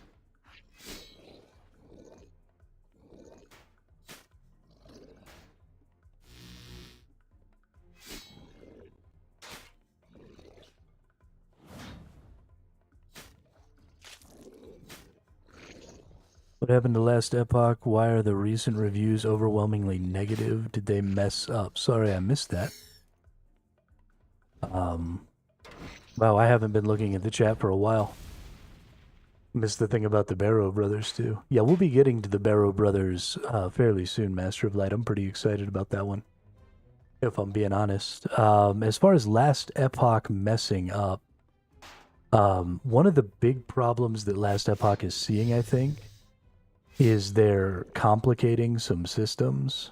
What happened to last epoch? Why are the recent reviews overwhelmingly negative? Did they mess up? Sorry, I missed that. Wow, I haven't been looking at the chat for a while. Missed the thing about the Barrow Brothers, too. Yeah, we'll be getting to the Barrow Brothers fairly soon, Master of Light. I'm pretty excited about that one, if I'm being honest. As far as last epoch messing up, one of the big problems that last epoch is seeing, I think, is they're complicating some systems.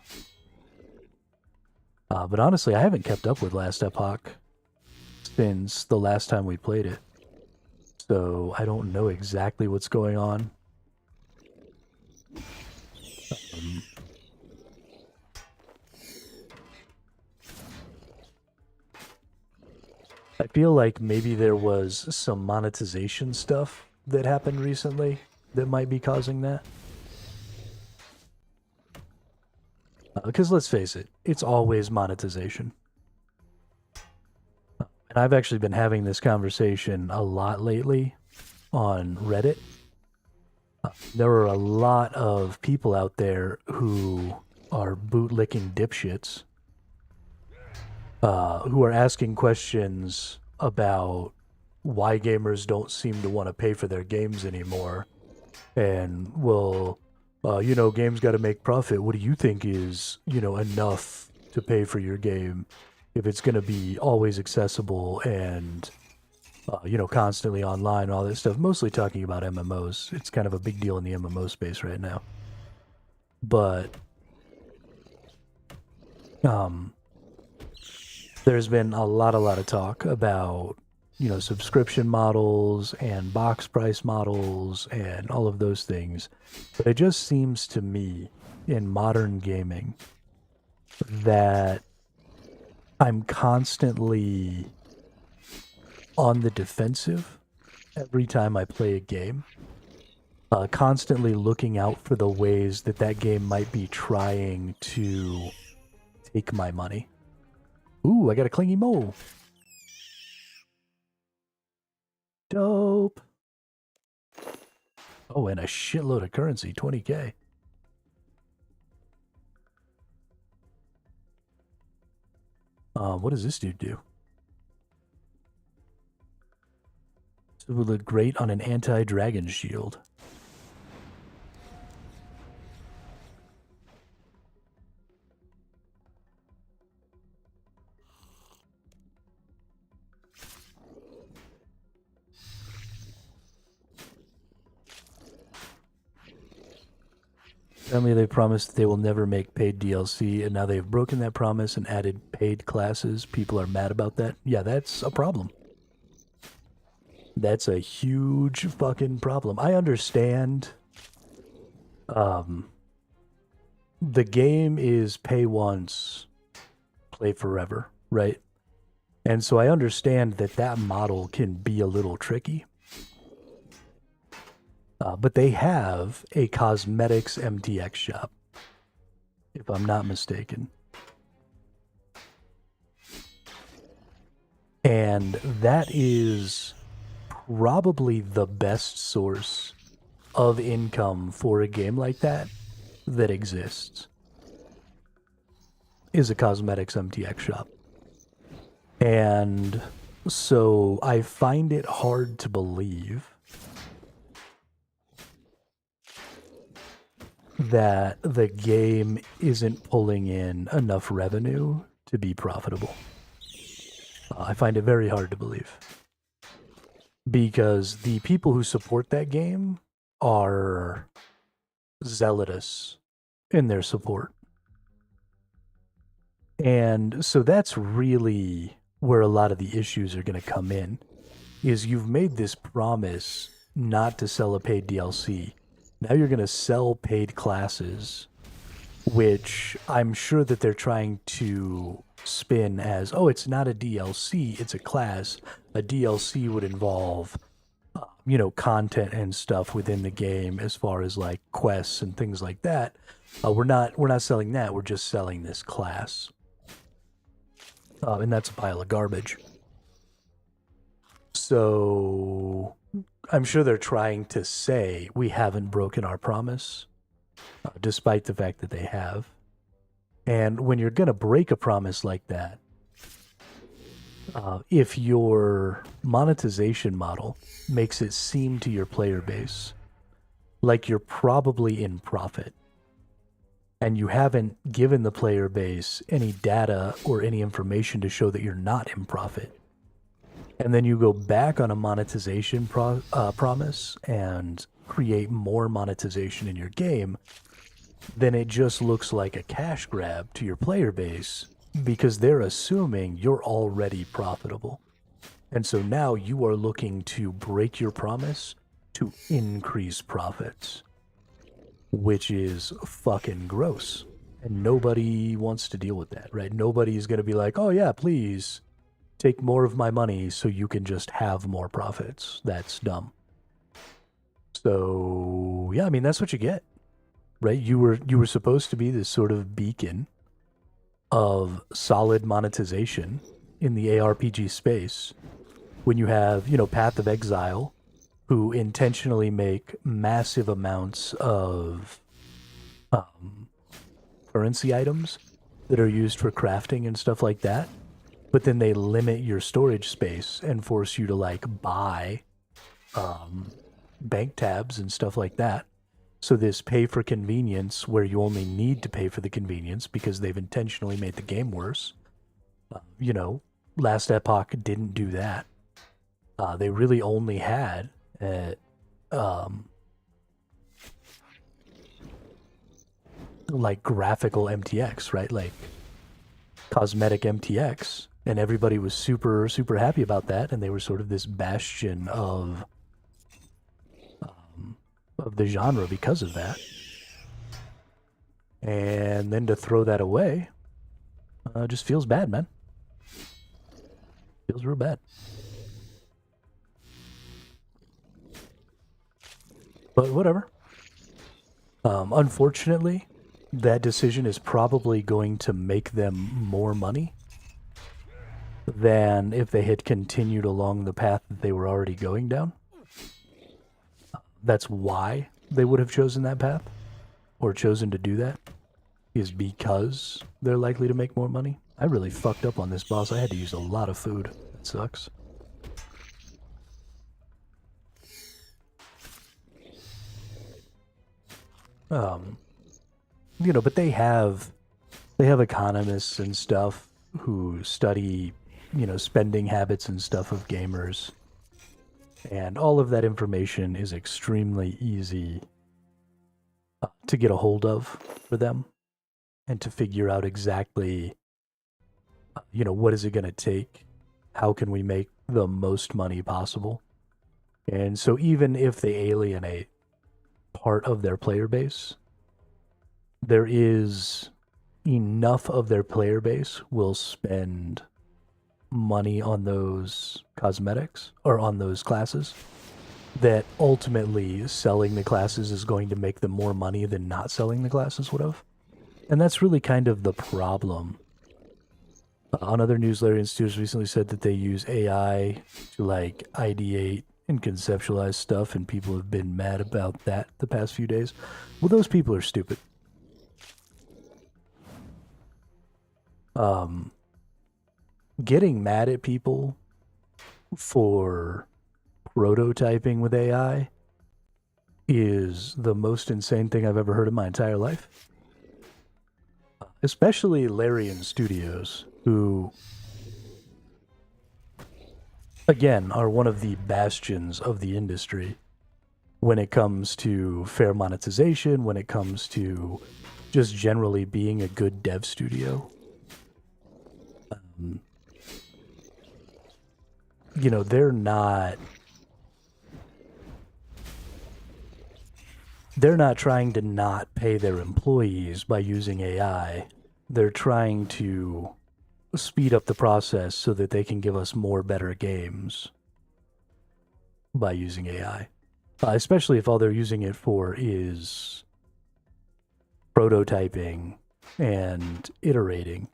But honestly, I haven't kept up with last epoch since the last time we played it. So I don't know exactly what's going on. I feel like maybe there was some monetization stuff that happened recently that might be causing that. Because let's face it, it's always monetization. And I've actually been having this conversation a lot lately on Reddit. There are a lot of people out there who are bootlicking dipshits who are asking questions about why gamers don't seem to want to pay for their games anymore. And, well, games got to make profit. What do you think is, enough to pay for your game if it's going to be always accessible and, constantly online and all this stuff? Mostly talking about MMOs. It's kind of a big deal in the MMO space right now. But, there's been a lot of talk about, subscription models and box price models and all of those things. But it just seems to me in modern gaming that I'm constantly on the defensive every time I play a game. Constantly looking out for the ways that game might be trying to take my money. Ooh, I got a clingy mole. Dope. Oh, and a shitload of currency, 20k. What does this dude do? This would look great on an anti-dragon shield. Apparently they promised they will never make paid DLC, and now they've broken that promise and added paid classes. People are mad about that. Yeah, that's a problem. That's a huge fucking problem. I understand. The game is pay once, play forever, right? And so I understand that model can be a little tricky. But they have a cosmetics MTX shop, if I'm not mistaken. And that is probably the best source of income for a game like that exists, is a cosmetics MTX shop. And so I find it hard to believe that the game isn't pulling in enough revenue to be profitable. I find it very hard to believe. Because the people who support that game are zealous in their support. And so that's really where a lot of the issues are going to come in, is you've made this promise not to sell a paid DLC. Now you're going to sell paid classes, which I'm sure that they're trying to spin as, oh, it's not a DLC, it's a class. A DLC would involve, content and stuff within the game as far as like quests and things like that. We're not selling that. We're just selling this class. And that's a pile of garbage. So I'm sure they're trying to say we haven't broken our promise, despite the fact that they have. And when you're going to break a promise like that, if your monetization model makes it seem to your player base like you're probably in profit, and you haven't given the player base any data or any information to show that you're not in profit, and then you go back on a monetization promise and create more monetization in your game, then it just looks like a cash grab to your player base because they're assuming you're already profitable. And so now you are looking to break your promise to increase profits, which is fucking gross. And nobody wants to deal with that, right? Nobody's going to be like, oh, yeah, please take more of my money so you can just have more profits. That's dumb. So, yeah, I mean, that's what you get, right? You were supposed to be this sort of beacon of solid monetization in the ARPG space when you have, Path of Exile, who intentionally make massive amounts of currency items that are used for crafting and stuff like that, but then they limit your storage space and force you to buy bank tabs and stuff like that. So this pay for convenience where you only need to pay for the convenience because they've intentionally made the game worse. Last Epoch didn't do that. They really only had graphical MTX, right? Like cosmetic MTX, and everybody was super, super happy about that, and they were sort of this bastion of the genre because of that. And then to throw that away just feels bad, man. Feels real bad. But whatever. Unfortunately, that decision is probably going to make them more money than if they had continued along the path that they were already going down. That's why they would have chosen that path or chosen to do that, is because they're likely to make more money. I really fucked up on this boss. I had to use a lot of food. That sucks. But they have economists and stuff who study, spending habits and stuff of gamers. And all of that information is extremely easy to get a hold of for them and to figure out exactly, what is it going to take? How can we make the most money possible? And so even if they alienate part of their player base, there is enough of their player base will spend money on those cosmetics or on those classes that ultimately selling the classes is going to make them more money than not selling the classes would have. And that's really kind of the problem. Another news, Larry and Steers recently said that they use AI to ideate and conceptualize stuff, and people have been mad about that the past few days. Well, those people are stupid. Getting mad at people for prototyping with AI is the most insane thing I've ever heard in my entire life. Especially Larian Studios, who, again, are one of the bastions of the industry when it comes to fair monetization, when it comes to just generally being a good dev studio. They're not trying to not pay their employees by using AI. They're trying to speed up the process so that they can give us more better games by using AI. Especially if all they're using it for is prototyping and iterating.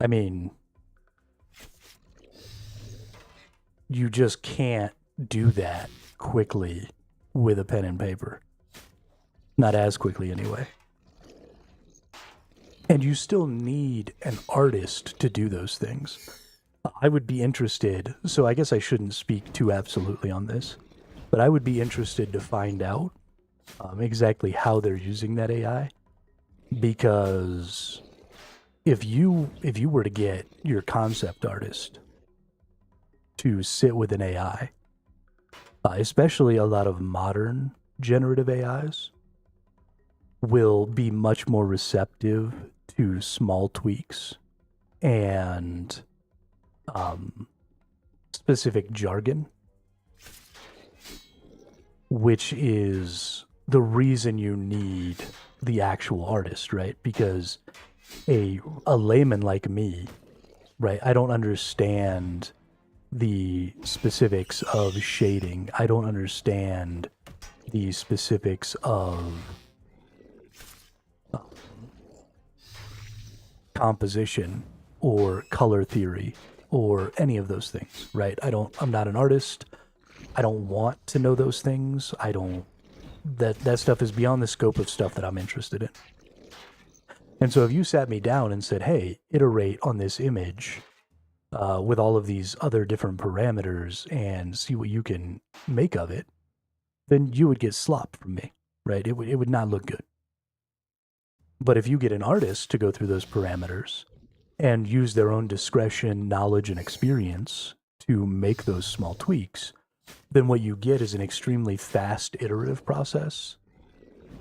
I mean, you just can't do that quickly with a pen and paper. Not as quickly, anyway. And you still need an artist to do those things. I would be interested, so I guess I shouldn't speak too absolutely on this, but I would be interested to find out exactly how they're using that AI. Because if you were to get your concept artist to sit with an AI, especially a lot of modern generative AIs, will be much more receptive to small tweaks and specific jargon, which is the reason you need the actual artist, right? Because a layman like me, right, I don't understand the specifics of shading. I don't understand the specifics of composition or color theory or any of those things, right? I'm not an artist. I don't want to know those things. That stuff is beyond the scope of stuff that I'm interested in. And so if you sat me down and said, hey, iterate on this image with all of these other different parameters and see what you can make of it, then you would get slop from me, right? It would not look good. But if you get an artist to go through those parameters and use their own discretion, knowledge, and experience to make those small tweaks, then what you get is an extremely fast iterative process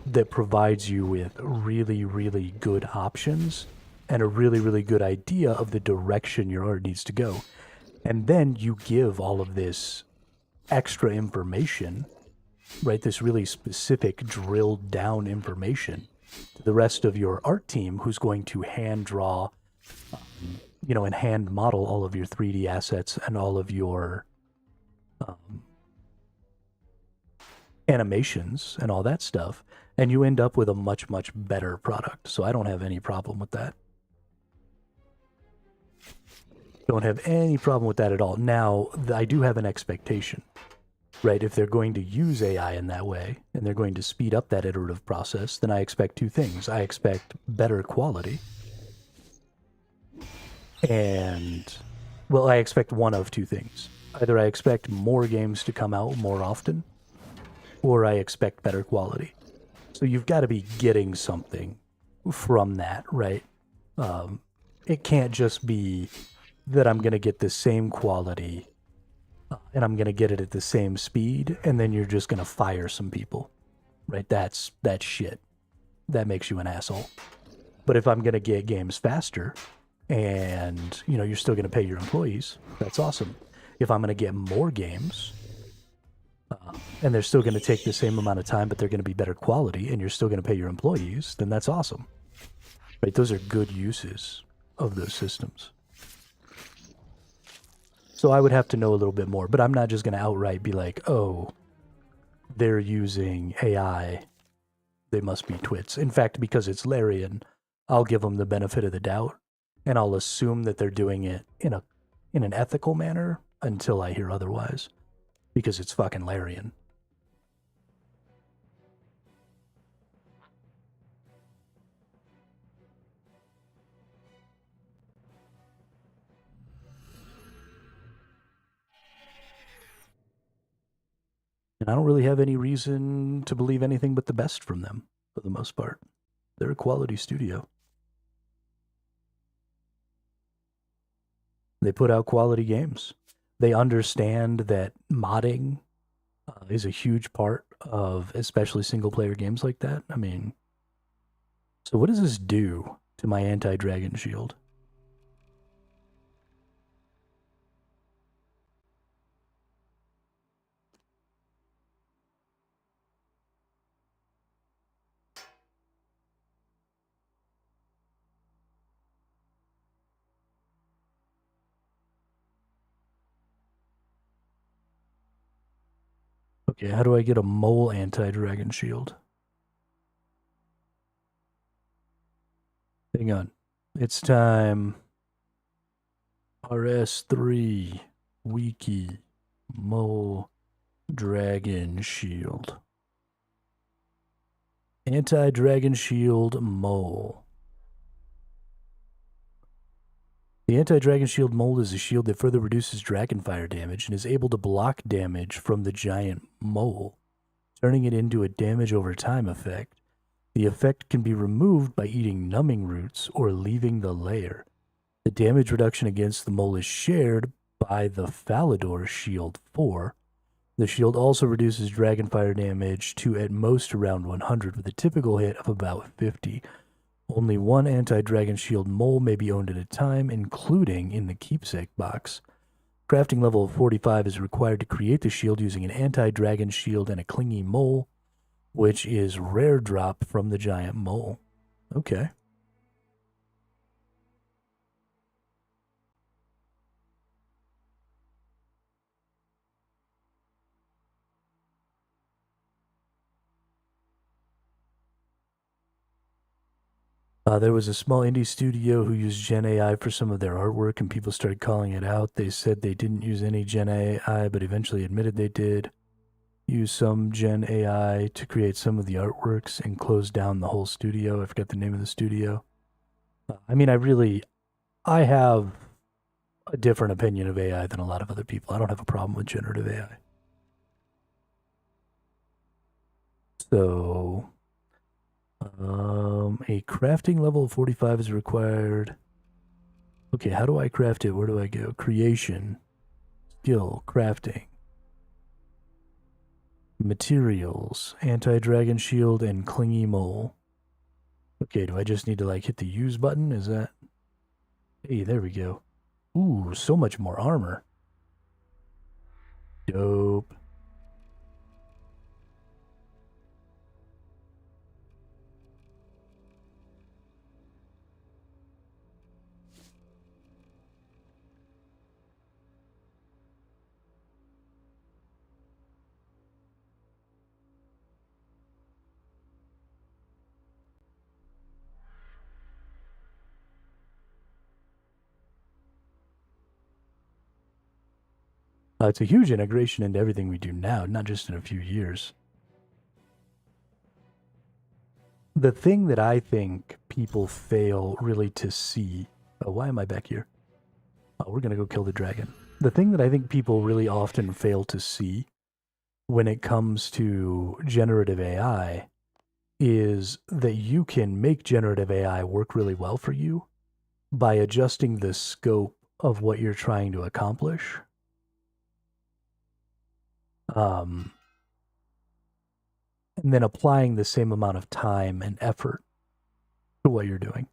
that provides you with really, really good options and a really, really good idea of the direction your art needs to go. And then you give all of this extra information, right? This really specific drilled down information to the rest of your art team, who's going to hand draw, and hand model all of your 3D assets and all of your animations and all that stuff. And you end up with a much, much better product. So I don't have any problem with that. Don't have any problem with that at all. Now, I do have an expectation, right? If they're going to use AI in that way and they're going to speed up that iterative process, then I expect two things. I expect better quality. And, well, I expect one of two things. Either I expect more games to come out more often, or I expect better quality. So you've got to be getting something from that, right? It can't just be that I'm going to get the same quality and I'm going to get it at the same speed, and then you're just going to fire some people, right? That's shit. That makes you an asshole. But if I'm going to get games faster and, you're still going to pay your employees, that's awesome. If I'm going to get more games and they're still going to take the same amount of time, but they're going to be better quality, and you're still going to pay your employees, then that's awesome. Right? Those are good uses of those systems. So I would have to know a little bit more, but I'm not just going to outright be like, oh, they're using AI, they must be twits. In fact, because it's Larian, I'll give them the benefit of the doubt, and I'll assume that they're doing it in an ethical manner until I hear otherwise, because it's fucking Larian. And I don't really have any reason to believe anything but the best from them, for the most part. They're a quality studio. They put out quality games. They understand that modding is a huge part of especially single-player games like that. I mean, so what does this do to my anti-dragon shield? Okay, how do I get a mole anti-dragon shield? Hang on. It's time. RS3 Wiki Mole Dragon Shield. Anti-Dragon Shield Mole. The Anti-Dragon Shield Mole is a shield that further reduces dragonfire damage and is able to block damage from the giant mole, turning it into a damage over time effect. The effect can be removed by eating numbing roots or leaving the lair. The damage reduction against the mole is shared by the Falador Shield 4. The shield also reduces dragonfire damage to at most around 100 with a typical hit of about 50. Only one anti-dragon shield mole may be owned at a time, including in the keepsake box. Crafting level of 45 is required to create the shield using an anti-dragon shield and a clingy mole, which is rare drop from the giant mole. Okay. There was a small indie studio who used Gen AI for some of their artwork, and people started calling it out. They said they didn't use any Gen AI, but eventually admitted they did use some Gen AI to create some of the artworks and close down the whole studio. I forgot the name of the studio. I mean, I have a different opinion of AI than a lot of other people. I don't have a problem with generative AI. So, a crafting level of 45 is required. Okay, how do I craft it? Where do I go? Creation, skill, crafting, materials, anti-dragon shield, and clingy mole. Okay, do I just need to like hit the use button? Is that? Hey, there we go. Ooh, so much more armor. Dope. It's a huge integration into everything we do now, not just in a few years. The thing that I think people fail really to see. Oh, why am I back here? Oh, we're going to go kill the dragon. The thing that I think people really often fail to see when it comes to generative AI is that you can make generative AI work really well for you by adjusting the scope of what you're trying to accomplish. And then applying the same amount of time and effort to what you're doing.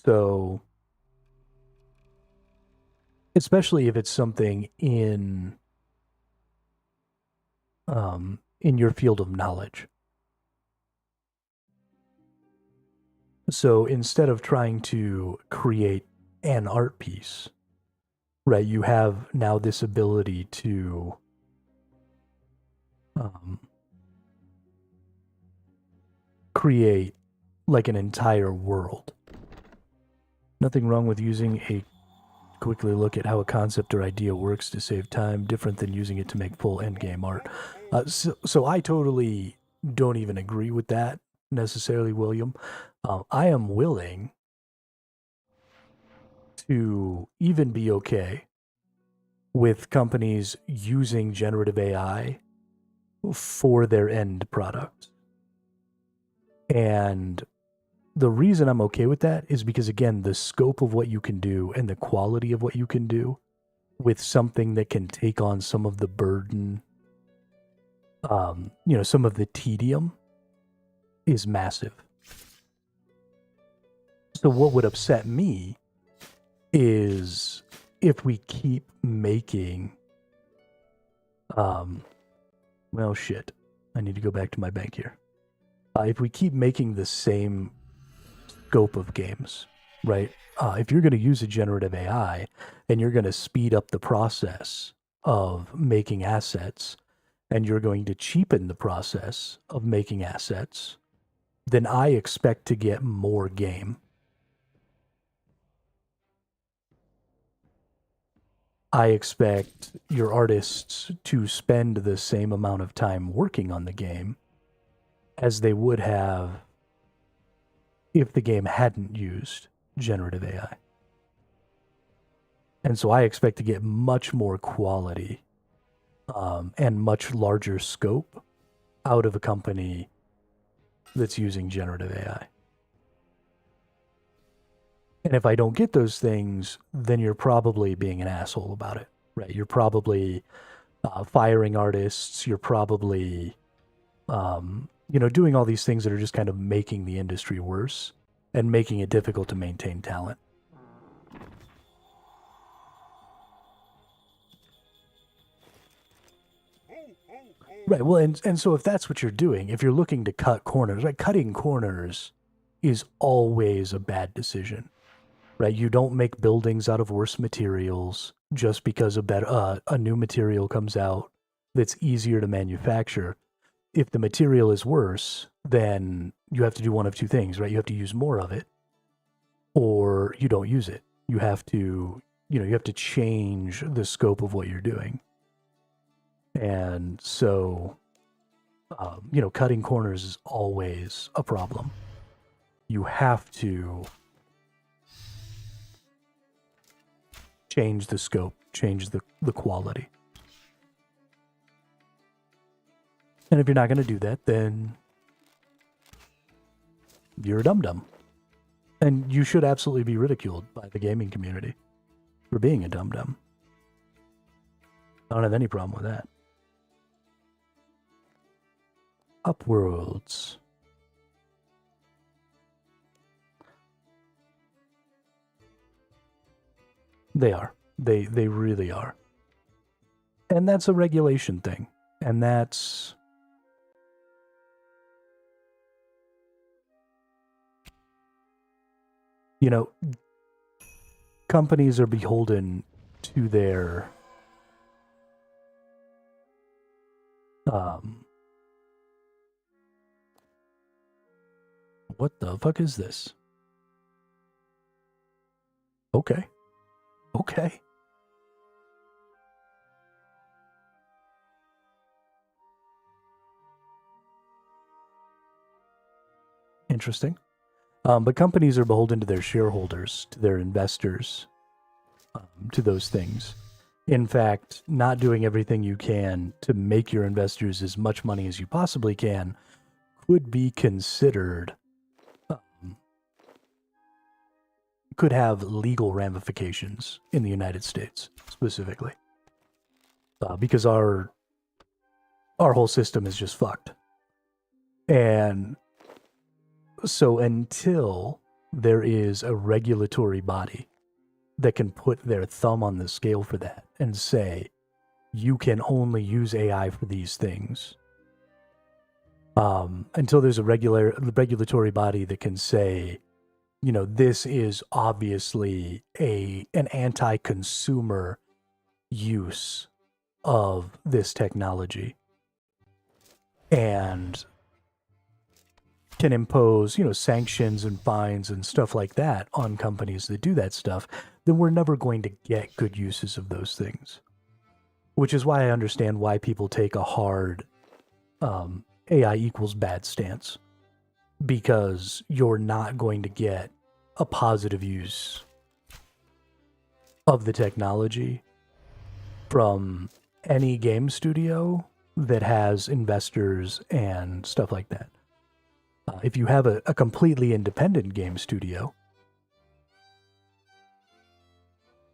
So, especially if it's something in your field of knowledge. So instead of trying to create an art piece, right, you have now this ability to create like an entire world. Nothing wrong with using a quickly look at how a concept or idea works to save time, different than using it to make full endgame art. So I totally don't even agree with that necessarily, William. I am willing to even be okay with companies using generative AI for their end product. And the reason I'm okay with that is because, again, the scope of what you can do and the quality of what you can do with something that can take on some of the burden, some of the tedium is massive. So what would upset me is if we keep making, well, shit, I need to go back to my bank here. If we keep making the same scope of games, right? If you're going to use a generative AI and you're going to speed up the process of making assets and you're going to cheapen the process of making assets, then I expect to get more game. I expect your artists to spend the same amount of time working on the game as they would have if the game hadn't used generative AI. And so I expect to get much more quality and much larger scope out of a company that's using generative AI. And if I don't get those things, then you're probably being an asshole about it, right? You're probably firing artists. You're probably doing all these things that are just kind of making the industry worse and making it difficult to maintain talent. Right, well, and so if that's what you're doing, if you're looking to cut corners, right, cutting corners is always a bad decision, right? You don't make buildings out of worse materials just because a new material comes out that's easier to manufacture. If the material is worse, then you have to do one of two things, right? You have to use more of it, or you don't use it. You have to, you have to change the scope of what you're doing. And so, cutting corners is always a problem. You have to change the scope, change the quality. And if you're not going to do that, then you're a dum-dum. And you should absolutely be ridiculed by the gaming community for being a dum-dum. I don't have any problem with that. Upworlds. They are. They really are. And that's a regulation thing. And that's... companies are beholden to their what the fuck is this? Okay. Interesting. But companies are beholden to their shareholders, to their investors, to those things. In fact, not doing everything you can to make your investors as much money as you possibly can could be considered, could have legal ramifications in the United States, specifically. Because our whole system is just fucked. And so until there is a regulatory body that can put their thumb on the scale for that and say, you can only use AI for these things, until there's a regulatory body that can say, this is obviously an anti-consumer use of this technology, and can impose, sanctions and fines and stuff like that on companies that do that stuff, then we're never going to get good uses of those things. Which is why I understand why people take a hard AI equals bad stance. Because you're not going to get a positive use of the technology from any game studio that has investors and stuff like that. If you have a completely independent game studio,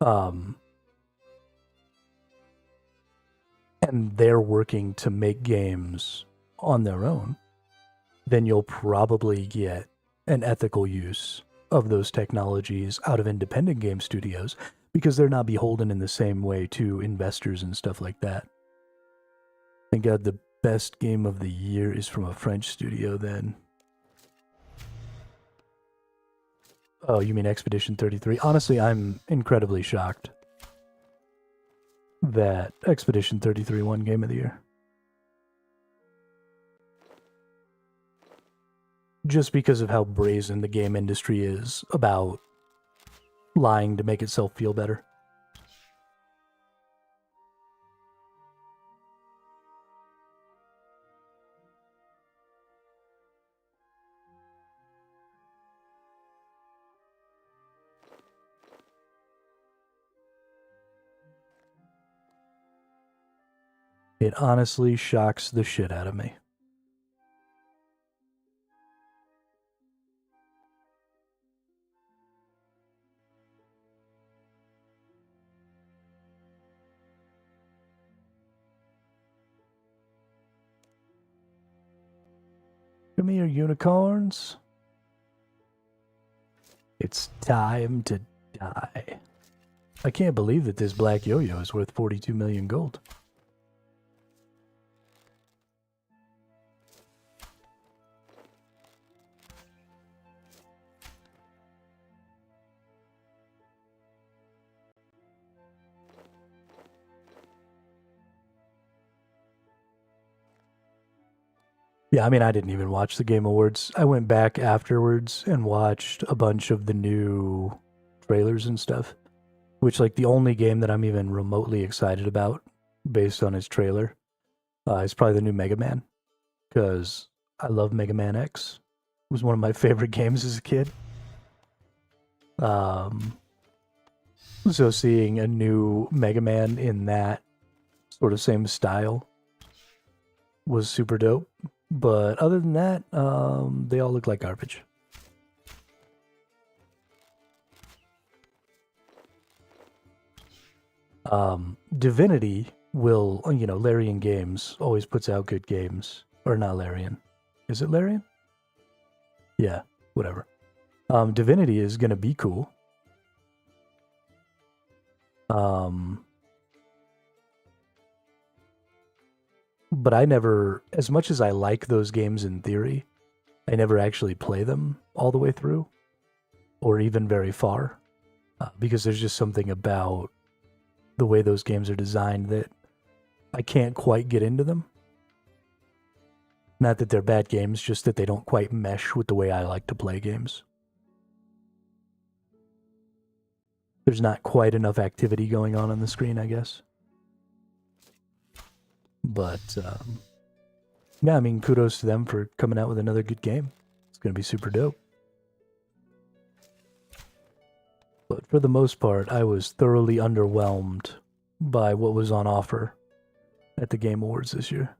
and they're working to make games on their own, then you'll probably get an ethical use of those technologies out of independent game studios because they're not beholden in the same way to investors and stuff like that. Thank God the best game of the year is from a French studio then. Oh, you mean Expedition 33? Honestly, I'm incredibly shocked that Expedition 33 won Game of the Year. Just because of how brazen the game industry is about lying to make itself feel better. It honestly shocks the shit out of me. Come here, unicorns. It's time to die. I can't believe that this black yo-yo is worth 42 million gold. Yeah, I mean, I didn't even watch the Game Awards. I went back afterwards and watched a bunch of the new trailers and stuff, which, like, the only game that I'm even remotely excited about based on its trailer is probably the new Mega Man, because I love Mega Man X. It was one of my favorite games as a kid. Um, so seeing a new Mega Man in that sort of same style was super dope. But other than that, they all look like garbage. Divinity will, Larian Games always puts out good games. Or not Larian. Is it Larian? Yeah, whatever. Divinity is going to be cool. But I never, as much as I like those games in theory, I never actually play them all the way through or even very far because there's just something about the way those games are designed that I can't quite get into them. Not that they're bad games, just that they don't quite mesh with the way I like to play games. There's not quite enough activity going on the screen, I guess. But, yeah, I mean, kudos to them for coming out with another good game. It's going to be super dope. But for the most part, I was thoroughly underwhelmed by what was on offer at the Game Awards this year.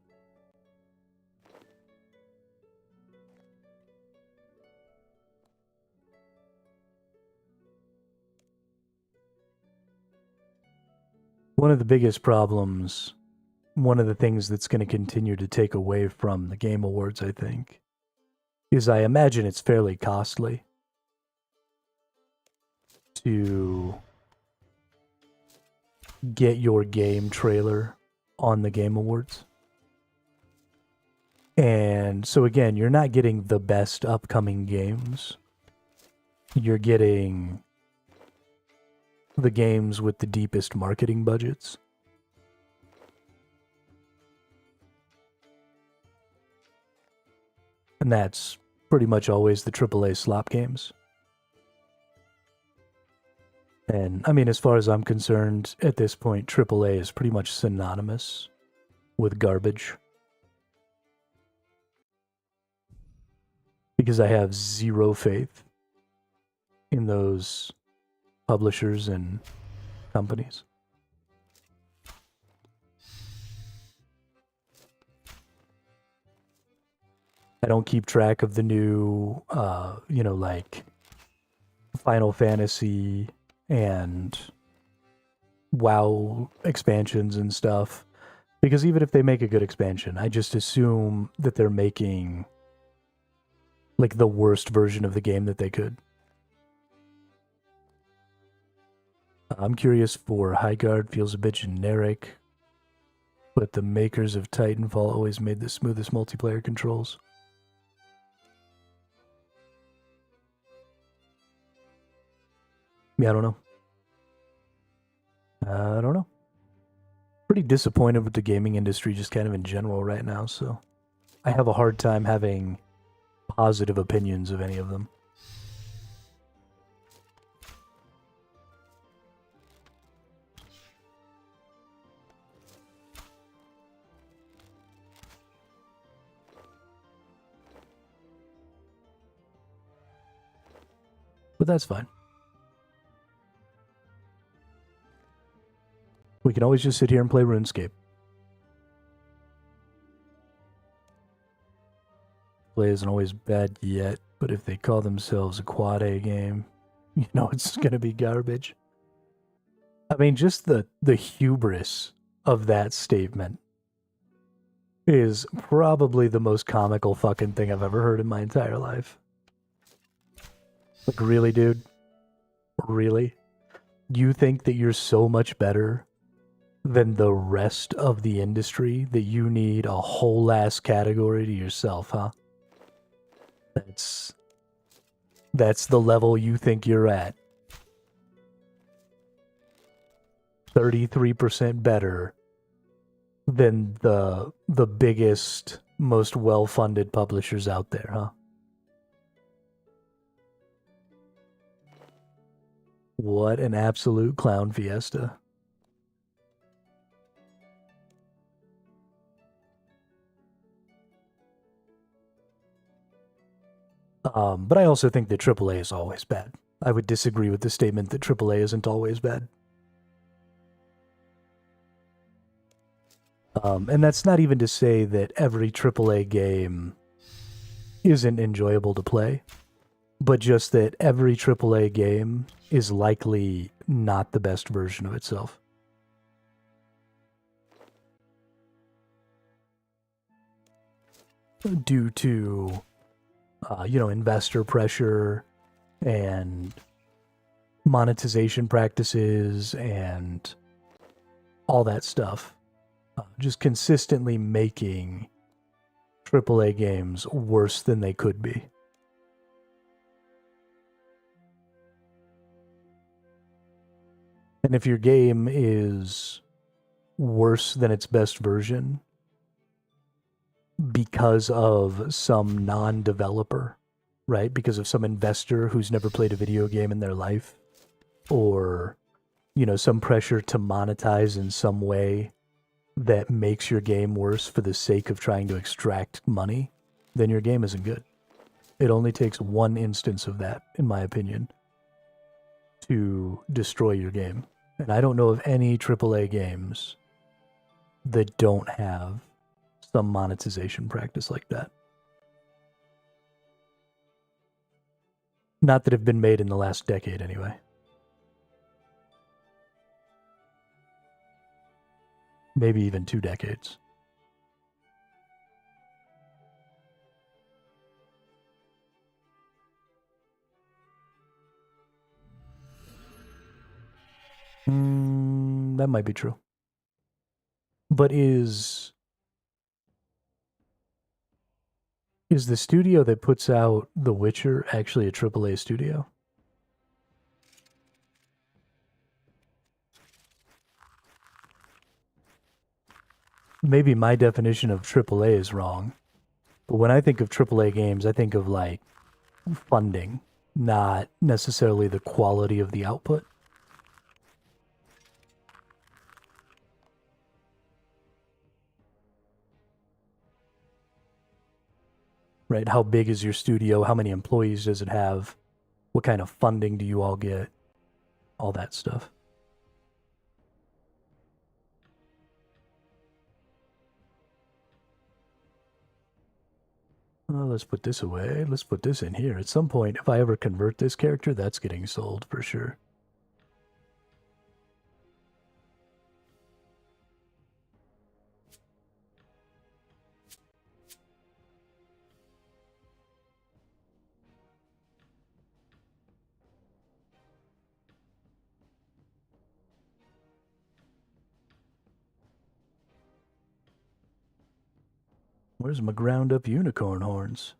One of the biggest problems, one of the things that's going to continue to take away from the Game Awards, I think, is I imagine it's fairly costly to get your game trailer on the Game Awards. And so again, you're not getting the best upcoming games. You're getting the games with the deepest marketing budgets. And that's pretty much always the AAA slop games. And I mean, as far as I'm concerned, at this point, AAA is pretty much synonymous with garbage. Because I have zero faith in those publishers and companies. I don't keep track of the new, like Final Fantasy and WoW expansions and stuff. Because even if they make a good expansion, I just assume that they're making like the worst version of the game that they could. I'm curious for Highguard, feels a bit generic, but the makers of Titanfall always made the smoothest multiplayer controls. Yeah, I don't know. I don't know. Pretty disappointed with the gaming industry just kind of in general right now, so I have a hard time having positive opinions of any of them. But that's fine. We can always just sit here and play RuneScape. Play isn't always bad yet, but if they call themselves a quad A game, you know it's gonna be garbage. I mean, just the hubris of that statement is probably the most comical fucking thing I've ever heard in my entire life. Like, really, dude? Really? You think that you're so much better than the rest of the industry that you need a whole ass category to yourself, huh? That's the level you think you're at. 33% better than the biggest most well-funded publishers out there, huh? What an absolute clown fiesta. But I also think that AAA is always bad. I would disagree with the statement that AAA isn't always bad. And that's not even to say that every AAA game isn't enjoyable to play, but just that every AAA game is likely not the best version of itself. Due to, investor pressure and monetization practices and all that stuff. Just consistently making AAA games worse than they could be. And if your game is worse than its best version because of some non-developer, right? Because of some investor who's never played a video game in their life, or, some pressure to monetize in some way that makes your game worse for the sake of trying to extract money, then your game isn't good. It only takes one instance of that, in my opinion, to destroy your game. And I don't know of any AAA games that don't have some monetization practice like that. Not that have been made in the last decade, anyway. Maybe even 2 decades. That might be true. But is the studio that puts out The Witcher actually a AAA studio? Maybe my definition of AAA is wrong. But when I think of AAA games, I think of like funding, not necessarily the quality of the output. Right? How big is your studio? How many employees does it have? What kind of funding do you all get? All that stuff. Well, let's put this away. Let's put this in here. At some point, if I ever convert this character, that's getting sold for sure. Where's my ground up unicorn horns?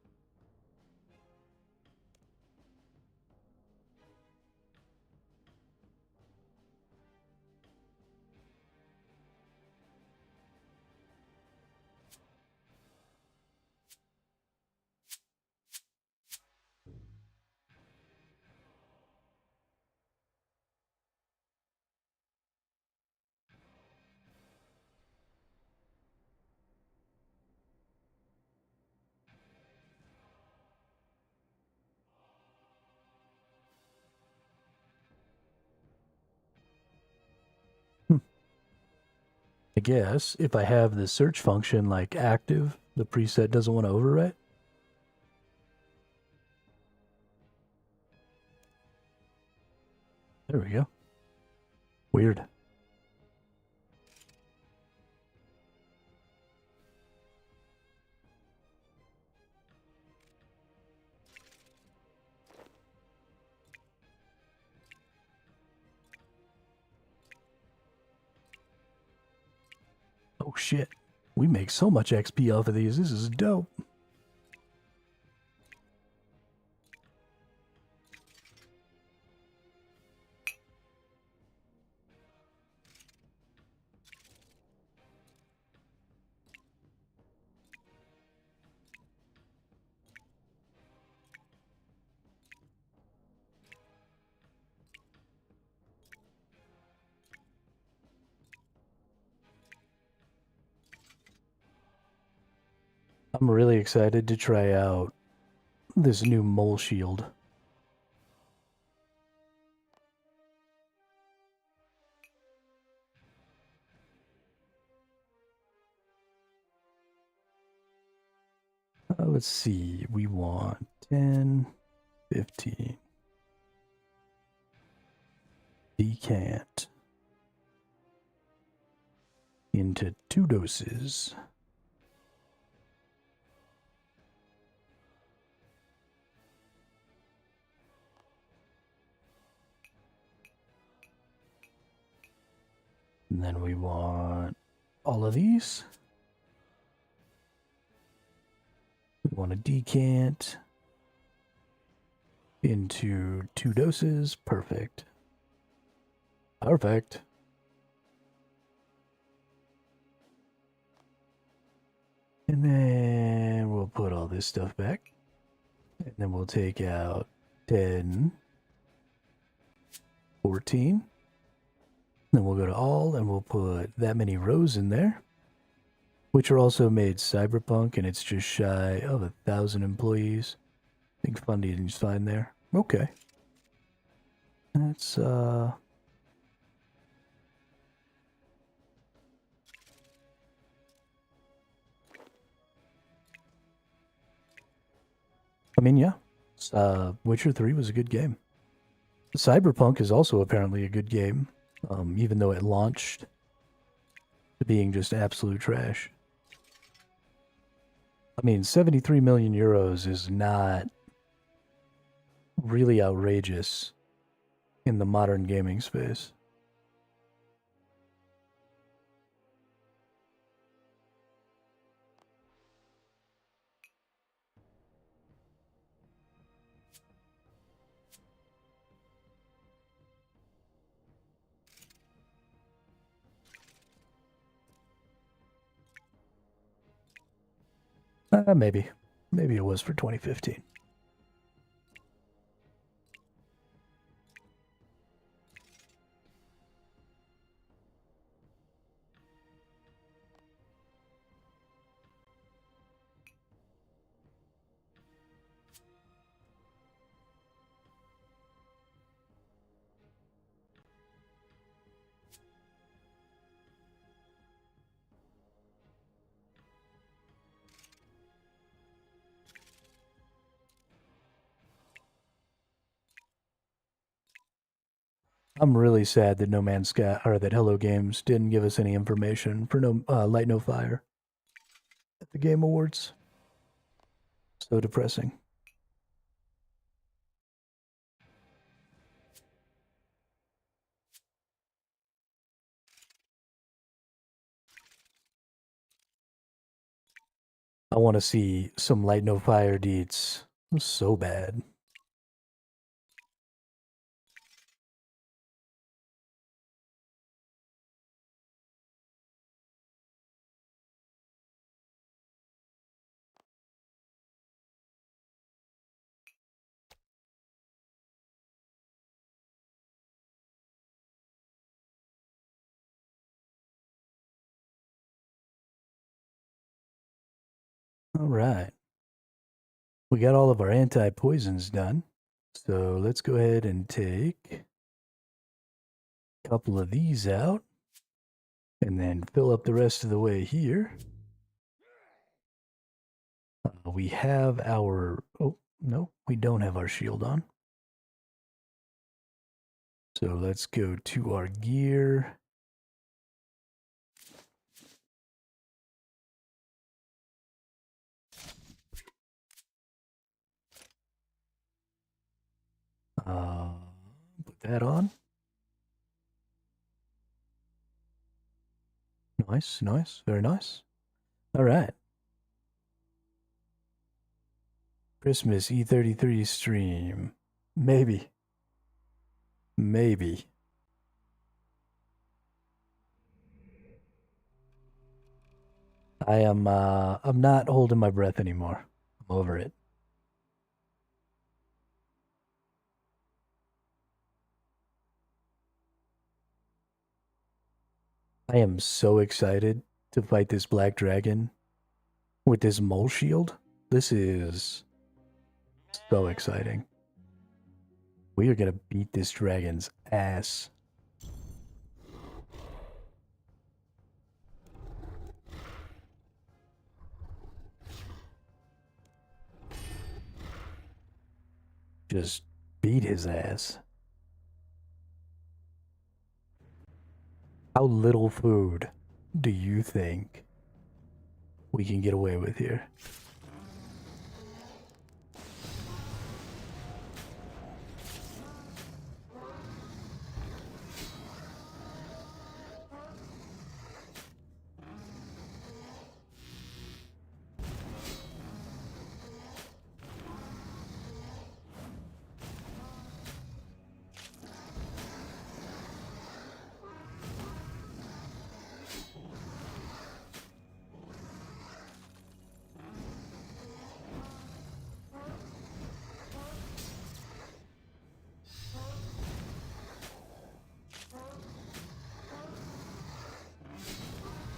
I guess if I have the search function like active, the preset doesn't want to overwrite. There we go. Weird. Oh shit. We make so much XP off of these. This is dope. I'm really excited to try out this new mole shield. Let's see, we want 10, 15. Decant into 2 doses. And then we want all of these. We want to decant into 2 doses. Perfect. Perfect. And then we'll put all this stuff back. And then we'll take out 10, 14. Then we'll go to all and we'll put that many rows in there, which are also made cyberpunk, and it's just shy of 1,000 employees. I think funding's fine there. Okay. That's, I mean, yeah. Witcher 3 was a good game. Cyberpunk is also apparently a good game, even though it launched to being just absolute trash. I mean, 73 million euros is not really outrageous in the modern gaming space. Maybe. Maybe it was for 2015. I'm really sad that No Man's Sky or that Hello Games didn't give us any information for No Light No Fire at the Game Awards. So depressing. I want to see some Light No Fire deeds so bad. All right. We got all of our anti-poisons done. So let's go ahead and take a couple of these out and then fill up the rest of the way here. We have our, oh, no, we don't have our shield on. So let's go to our gear. Put that on. Nice, nice, very nice. All right. Christmas E33 stream. Maybe. Maybe. I'm not holding my breath anymore. I'm over it. I am so excited to fight this black dragon. with this mole shield. This is so exciting. We are going to beat this dragon's ass. Just beat his ass. How little food do you think we can get away with here?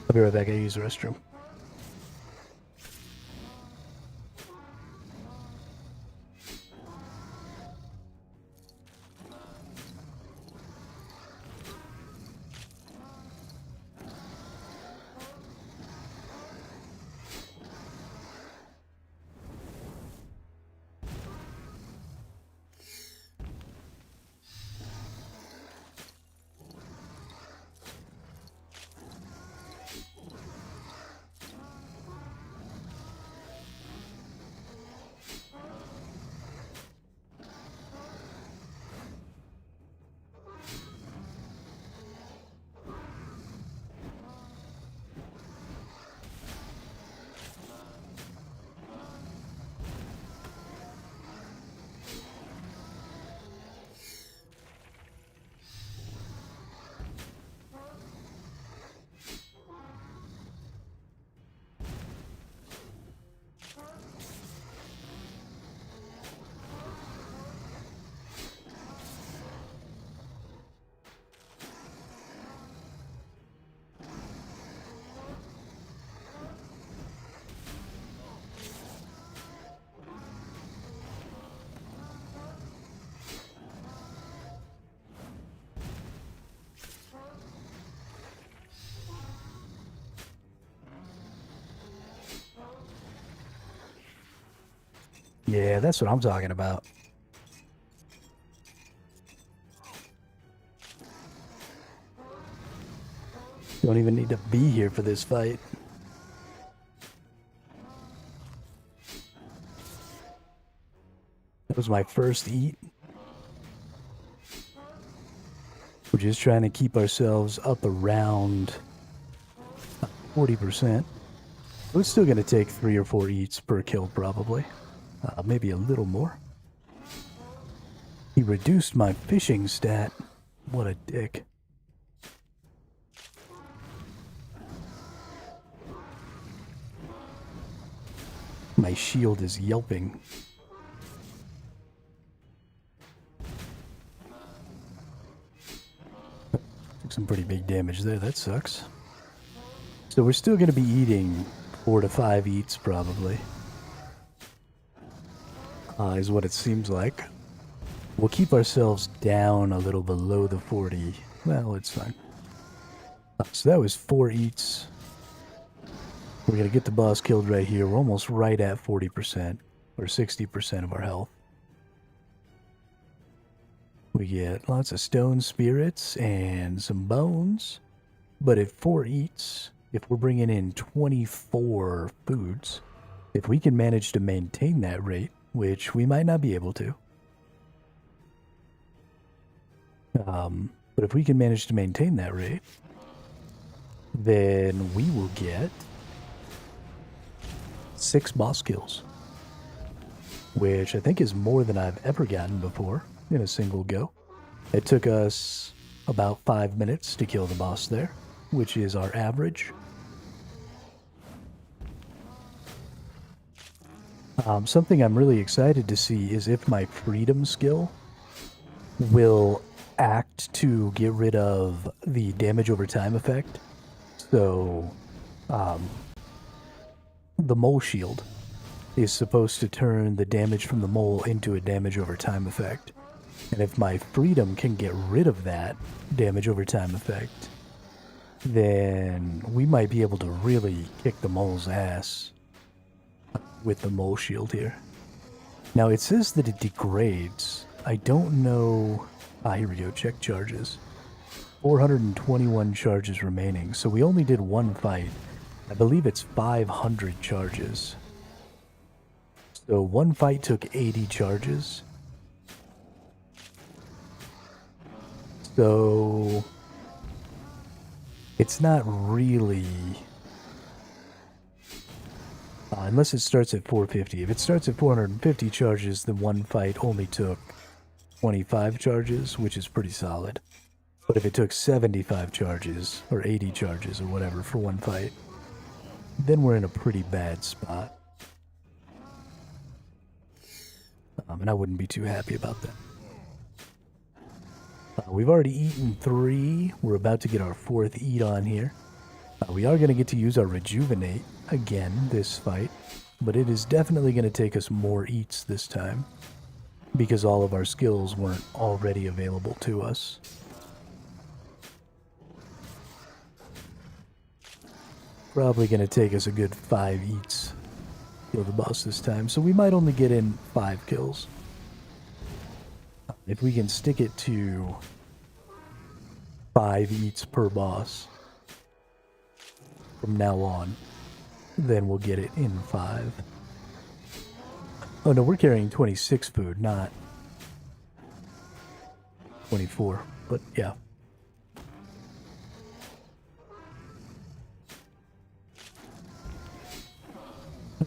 I'll be right back. I use the restroom. Yeah, that's what I'm talking about. Don't even need to be here for this fight. That was my first eat. We're just trying to keep ourselves up around 40%. It's still going to take 3 or 4 eats per kill, probably. Maybe a little more. He reduced my fishing stat. What a dick. My shield is yelping. Took some pretty big damage there. That sucks. So we're still going to be eating 4 to 5 eats, probably. Is what it seems like. We'll keep ourselves down a little below the 40. Well, it's fine. So that was 4 eats. We're going to get the boss killed right here. We're almost right at 40% or 60% of our health. We get lots of stone spirits and some bones. But at 4 eats, if we're bringing in 24 foods, if we can manage to maintain that rate, which we might not be able to. But if we can manage to maintain that rate, then we will get 6 boss kills, which I think is more than I've ever gotten before in a single go. It took us about 5 minutes to kill the boss there, which is our average. Something I'm really excited to see is if my freedom skill will act to get rid of the damage over time effect. So the mole shield is supposed to turn the damage from the mole into a damage over time effect. And if my freedom can get rid of that damage over time effect, then we might be able to really kick the mole's ass with the mole shield here. Now it says that it degrades. I don't know. Here we go. Check charges. 421 charges remaining. So we only did one fight. I believe it's 500 charges. So one fight took 80 charges. So it's not really... unless it starts at 450. If it starts at 450 charges, then one fight only took 25 charges, which is pretty solid. But if it took 75 charges, or 80 charges, or whatever, for one fight, then we're in a pretty bad spot. And I wouldn't be too happy about that. We've already eaten 3. We're about to get our 4th eat on here. We are going to get to use our rejuvenate again this fight, but it is definitely going to take us more eats this time because all of our skills weren't already available to us. Probably going to take us a good 5 eats to kill the boss this time, so we might only get in 5 kills. If we can stick it to 5 eats per boss from now on, then we'll get it in 5. Oh no, we're carrying 26 food, not 24, but yeah.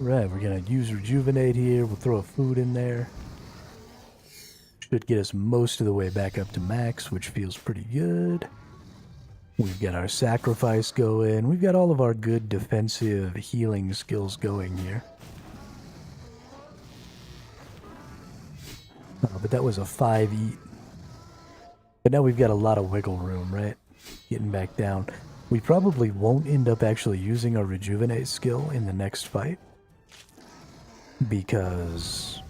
Alright, we're gonna use rejuvenate here. We'll throw a food in there. Should get us most of the way back up to max, which feels pretty good. We've got our sacrifice going. We've got all of our good defensive healing skills going here. But that was a 5 eat. But now we've got a lot of wiggle room, right? Getting back down. We probably won't end up actually using our rejuvenate skill in the next fight. Because...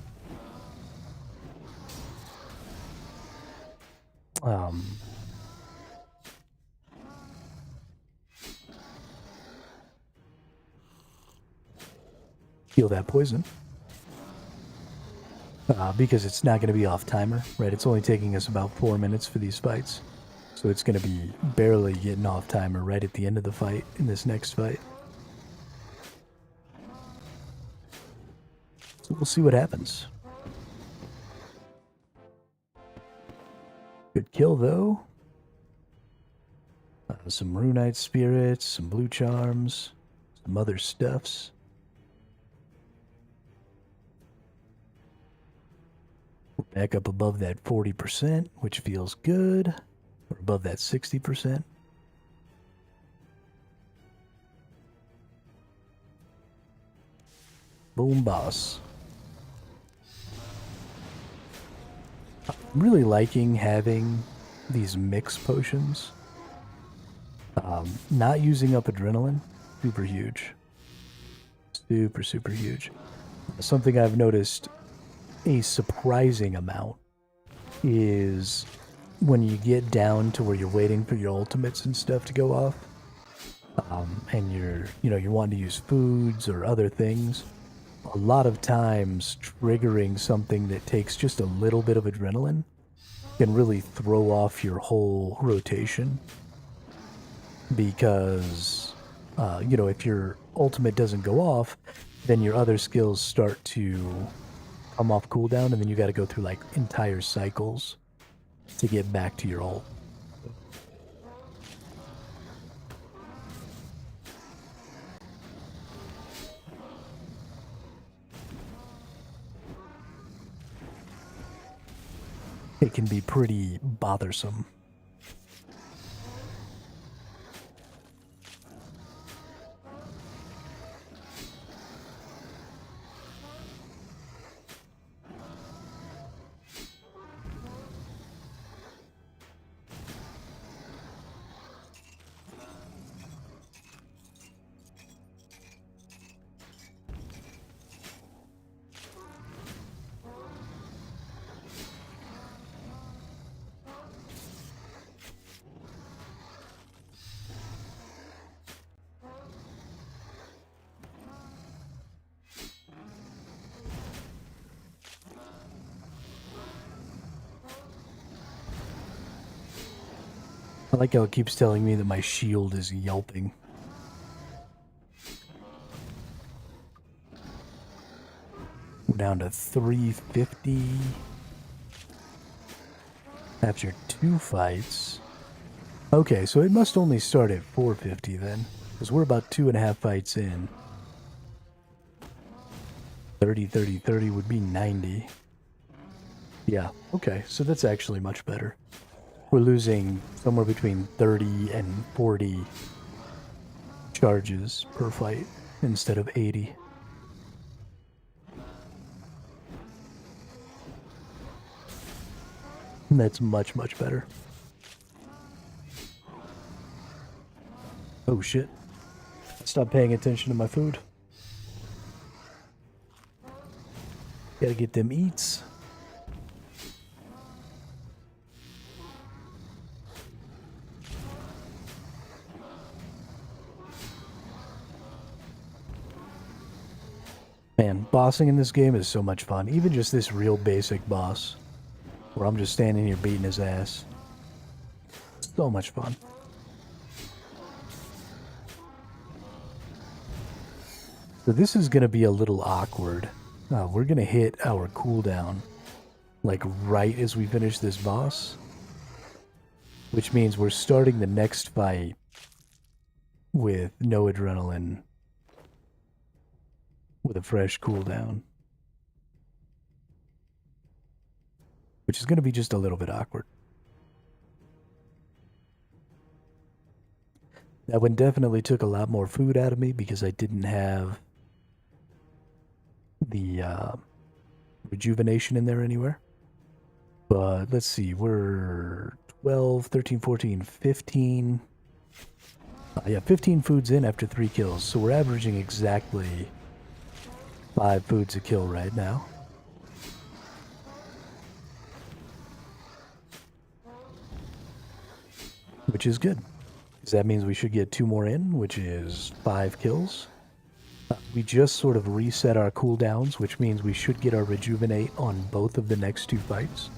heal that poison. Because it's not going to be off timer, right? It's only taking us about 4 minutes for these fights. So it's going to be barely getting off timer right at the end of the fight in this next fight. So we'll see what happens. Good kill, though. Some Runite Spirits, some Blue Charms, some other stuffs. We're back up above that 40%, which feels good. We're above that 60%. Boom, boss. I'm really liking having these mix potions. Not using up adrenaline, super huge. Super, super huge. Something I've noticed a surprising amount is when you get down to where you're waiting for your ultimates and stuff to go off, and you're wanting to use foods or other things. A lot of times triggering something that takes just a little bit of adrenaline can really throw off your whole rotation. Because, if your ultimate doesn't go off, then your other skills start to come off cooldown, and then you got to go through like entire cycles to get back to your ult. It can be pretty bothersome. like how it keeps telling me that my shield is yelping. We're down to 350 after 2 fights. Okay, so it must only start at 450 then, because we're about 2.5 fights in. 30, 30, 30 would be 90. Yeah, okay, so that's actually much better. We're losing somewhere between 30 and 40 charges per fight instead of 80. That's much, much better. Oh shit. Stop paying attention to my food. Gotta get them eats. Man, bossing in this game is so much fun. Even just this real basic boss, where I'm just standing here beating his ass. So much fun. So this is going to be a little awkward. We're going to hit our cooldown, like right as we finish this boss. Which means we're starting the next fight with no adrenaline, with a fresh cooldown. Which is going to be just a little bit awkward. That one definitely took a lot more food out of me because I didn't have the rejuvenation in there anywhere. But let's see, we're 12, 13, 14, 15. Yeah, 15 foods in after 3 kills. So we're averaging exactly 5 foods a kill right now. Which is good. Because that means we should get 2 more in, which is 5 kills. We just sort of reset our cooldowns, which means we should get our rejuvenate on both of the next 2 fights.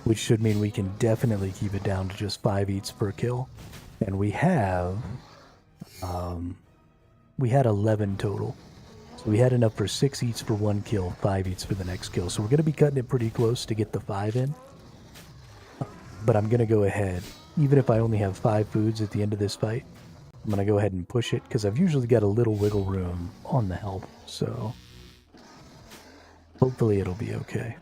Which should mean we can definitely keep it down to just 5 eats per kill. And we have... we had 11 total. So we had enough for 6 eats for 1 kill, 5 eats for the next kill. So we're going to be cutting it pretty close to get the 5 in. But I'm going to go ahead. Even if I only have 5 foods at the end of this fight, I'm going to go ahead and push it, because I've usually got a little wiggle room on the health, so hopefully it'll be okay.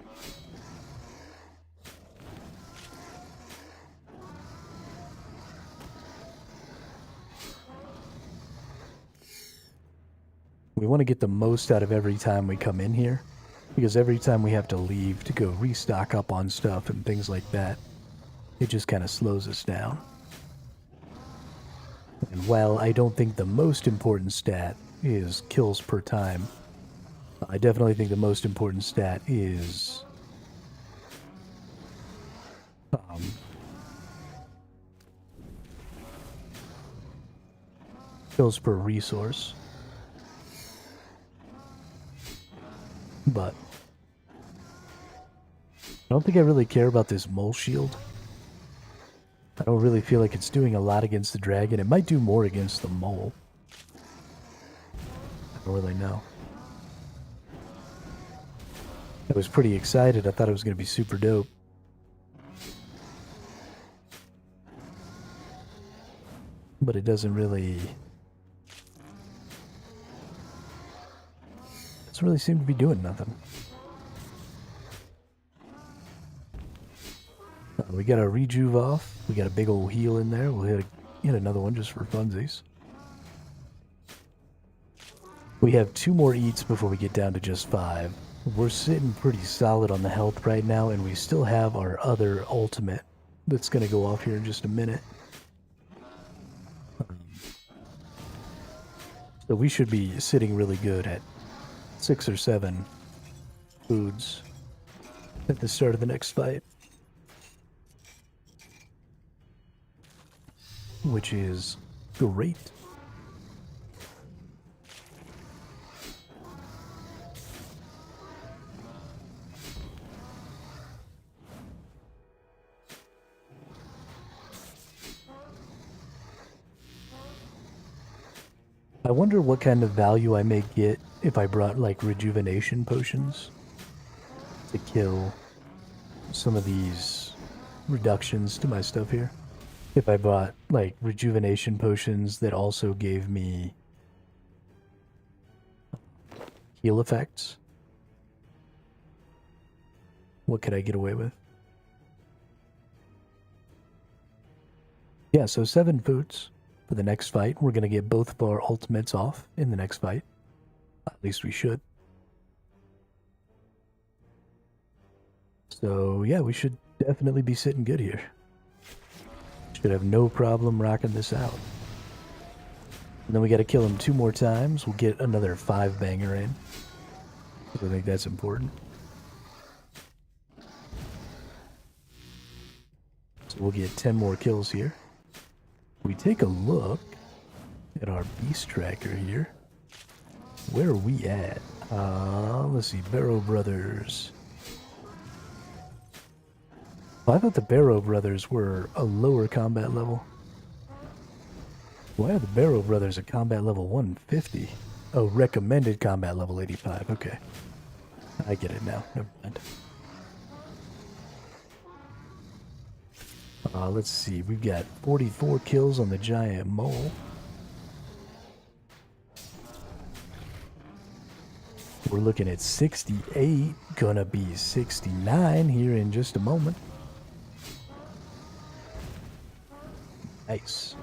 We want to get the most out of every time we come in here, because every time we have to leave to go restock up on stuff and things like that, it just kind of slows us down. And while I don't think the most important stat is kills per time, I definitely think the most important stat is kills per resource. But I don't think I really care about this mole shield. I don't really feel like it's doing a lot against the dragon. It might do more against the mole. I don't really know. I was pretty excited. I thought it was going to be super dope. But it doesn't really seem to be doing nothing. We got our rejuve off. We got a big old heal in there. We'll hit another one just for funsies. We have 2 more eats before we get down to just 5. We're sitting pretty solid on the health right now, and we still have our other ultimate that's going to go off here in just a minute. So we should be sitting really good at 6 or 7 foods at the start of the next fight. Which is great. I wonder what kind of value I may get if I brought like rejuvenation potions to kill some of these reductions to my stuff here. If I bought like rejuvenation potions that also gave me heal effects, what could I get away with? Yeah, so 7 foods for the next fight. We're going to get both of our ultimates off in the next fight. At least we should. So, yeah, we should definitely be sitting good here. Should have no problem rocking this out. And then we got to kill him 2 more times. We'll get another 5 banger in. I think that's important. So we'll get 10 more kills here. We take a look at our beast tracker here. Where are we at? Let's see, Barrow Brothers. Well, I thought the Barrow Brothers were a lower combat level. Why are the Barrow Brothers at combat level 150? Oh, recommended combat level 85. Okay. I get it now. Never mind. Let's see. We've got 44 kills on the giant mole. We're looking at 68. Gonna be 69 here in just a moment. Nice.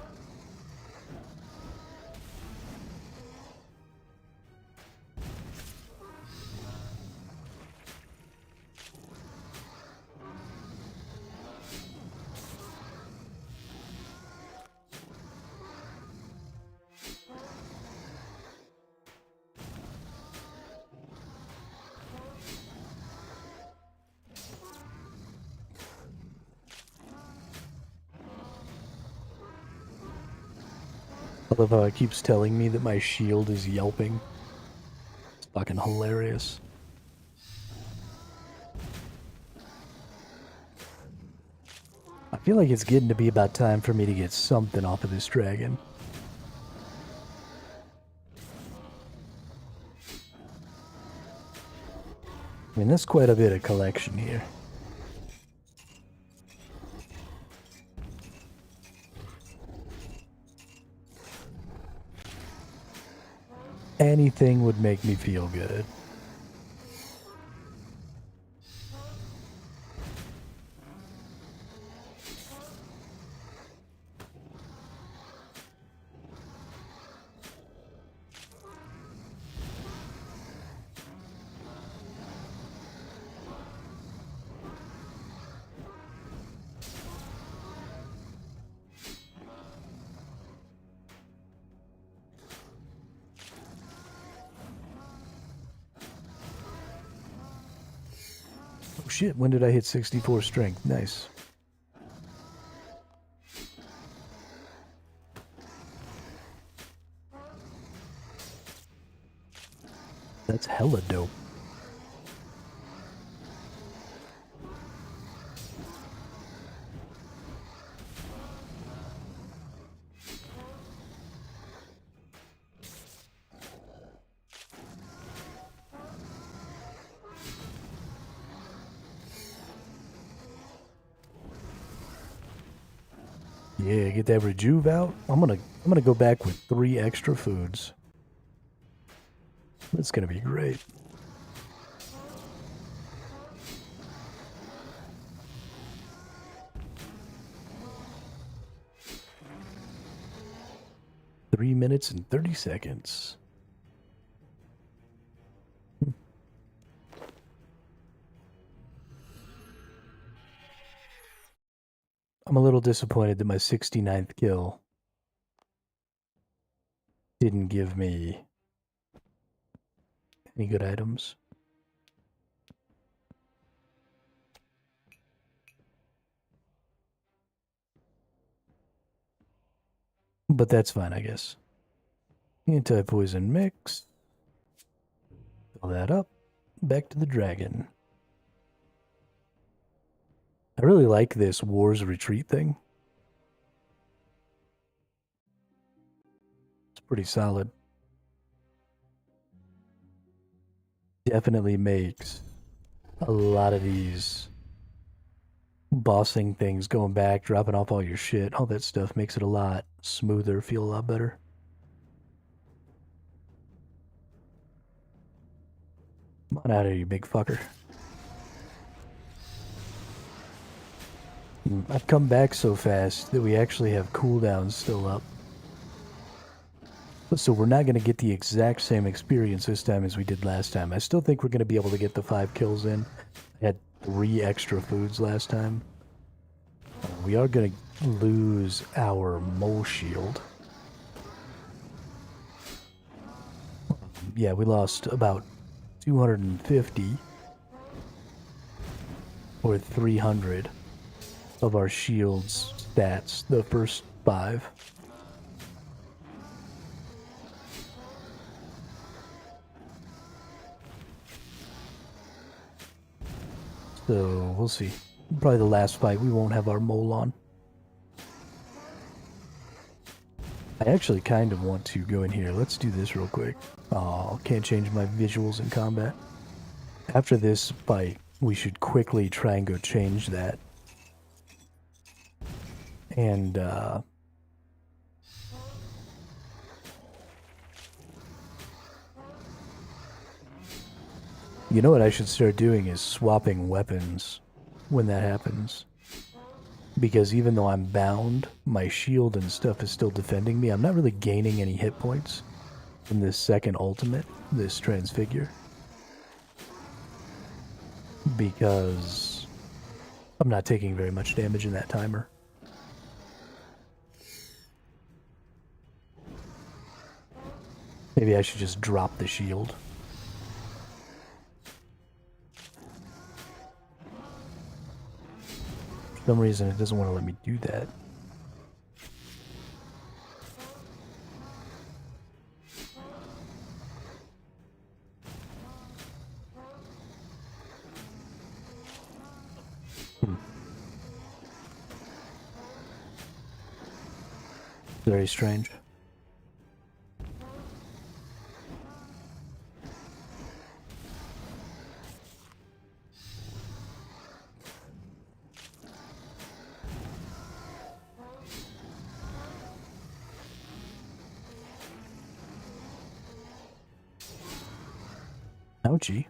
I love how it keeps telling me that my shield is yelping. It's fucking hilarious. I feel like it's getting to be about time for me to get something off of this dragon. I mean, there's quite a bit of collection here. Anything would make me feel good. Oh shit, when did I hit 64 strength? Nice. That's hella dope. Yeah, get that rejuve out. I'm gonna go back with 3 extra foods. That's gonna be great. Three minutes and 30 seconds. I'm a little disappointed that my 69th kill didn't give me any good items. But that's fine, I guess. Anti-poison mix. Fill that up. Back to the dragon. I really like this War's Retreat thing. It's pretty solid. definitely makes a lot of these bossing things, going back, dropping off all your shit, all that stuff makes it a lot smoother, feel a lot better. Come on out of here, you big fucker. I've come back so fast that we actually have cooldowns still up. So we're not going to get the exact same experience this time as we did last time. I still think we're going to be able to get the 5 kills in. I had 3 extra foods last time. We are going to lose our mole shield. Yeah, we lost about 250 or 300 of our shield's stats the first 5. So we'll see. Probably the last fight we won't have our mole on. I actually kind of want to go in here. Let's do this real quick. Oh, can't change my visuals in combat. After this fight, we should quickly try and go change that. And, you know what I should start doing is swapping weapons when that happens. Because even though I'm bound, my shield and stuff is still defending me. I'm not really gaining any hit points from this second ultimate, this transfigure. Because I'm not taking very much damage in that timer. Maybe I should just drop the shield. For some reason it doesn't want to let me do that. Very strange. Ouchie.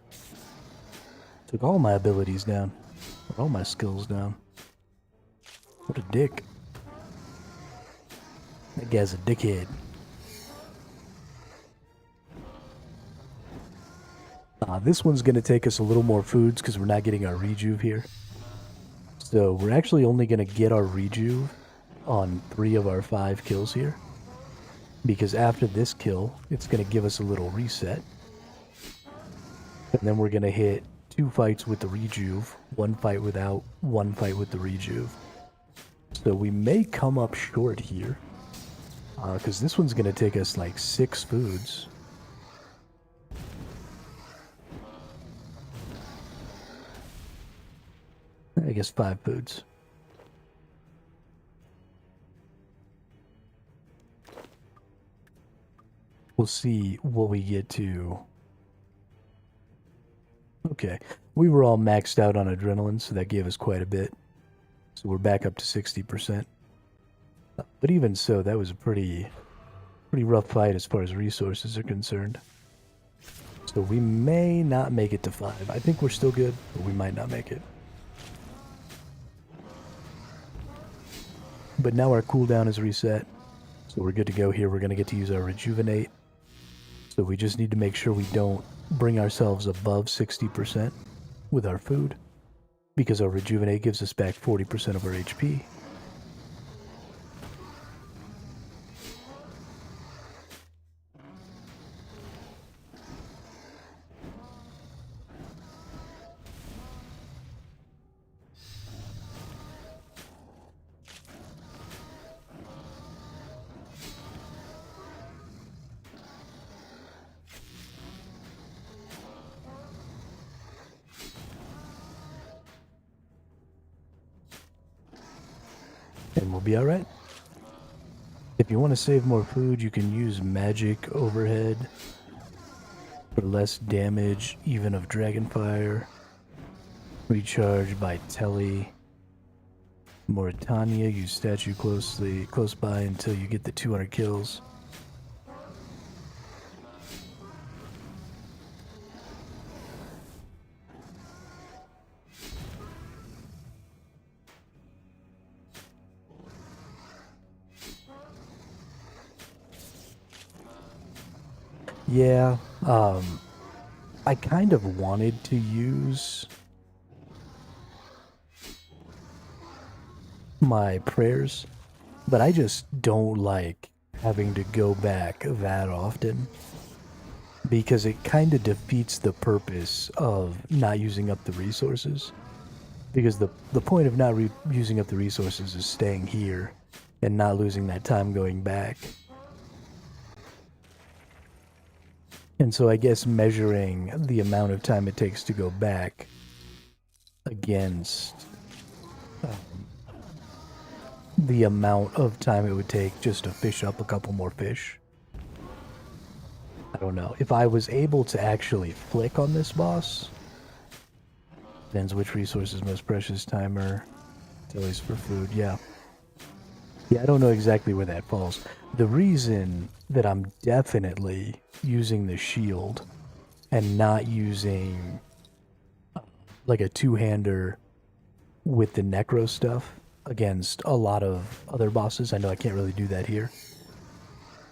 Took all my abilities down. All my skills down. What a dick. That guy's a dickhead. This one's going to take us a little more foods because we're not getting our rejuve here. So we're actually only going to get our rejuve on 3 of our 5 kills here. Because after this kill, it's going to give us a little reset. And then we're going to hit 2 fights with the rejuve, 1 fight without, 1 fight with the rejuve. So we may come up short here. Because this one's going to take us like 6 foods. I guess 5 foods. We'll see what we get to. Okay, we were all maxed out on adrenaline, so that gave us quite a bit. So we're back up to 60%. But even so, that was a pretty rough fight as far as resources are concerned. So we may not make it to 5. I think we're still good, but we might not make it. But now our cooldown is reset, so we're good to go here. We're going to get to use our rejuvenate. So we just need to make sure we don't bring ourselves above 60% with our food, because our rejuvenate gives us back 40% of our HP. And we'll be alright. If you want to save more food, you can use magic overhead For less damage, even of Dragonfire. Recharge by Telly. Mauritania, use statue close by until you get the 200 kills. Yeah, I kind of wanted to use my prayers, but I just don't like having to go back that often because it kind of defeats the purpose of not using up the resources. Because the point of not using up the resources is staying here and not losing that time going back. And so I guess measuring the amount of time it takes to go back against the amount of time it would take just to fish up a couple more fish. I don't know. If I was able to actually flick on this boss, depends which resource is most precious. Timer, Tilly's for food, yeah. Yeah, I don't know exactly where that falls. The reason that I'm definitely using the shield and not using like a two-hander with the necro stuff against a lot of other bosses. I know I can't really do that here.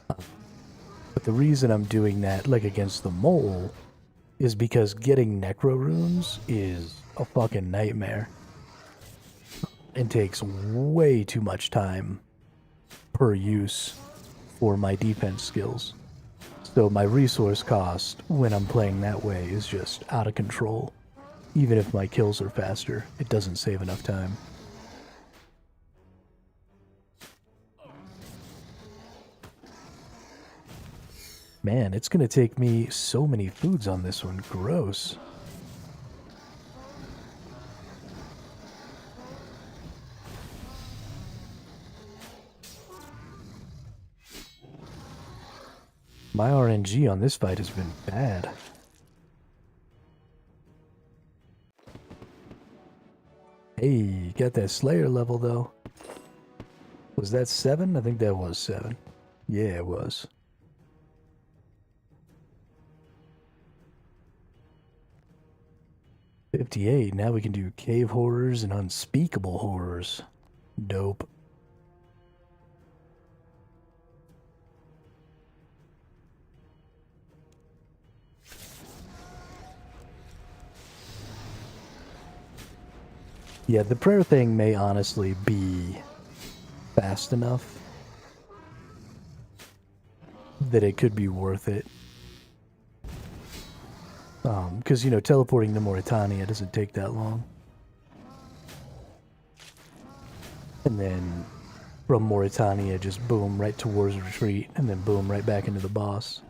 But the reason I'm doing that, like against the mole, is because getting necro runes is a fucking nightmare. It takes way too much time per use for my defense skills. So my resource cost when I'm playing that way is just out of control. Even if my kills are faster, it doesn't save enough time. Man, it's gonna take me so many foods on this one. Gross. My RNG on this fight has been bad. Hey, got that Slayer level though. Was that 7? I think that was 7. Yeah, it was. $58. Now we can do cave horrors and unspeakable horrors. Dope. Yeah, the prayer thing may honestly be fast enough that it could be worth it. Because, you know, teleporting to Mauritania doesn't take that long. And then from Mauritania, just boom, right towards retreat, and then boom, right back into the boss.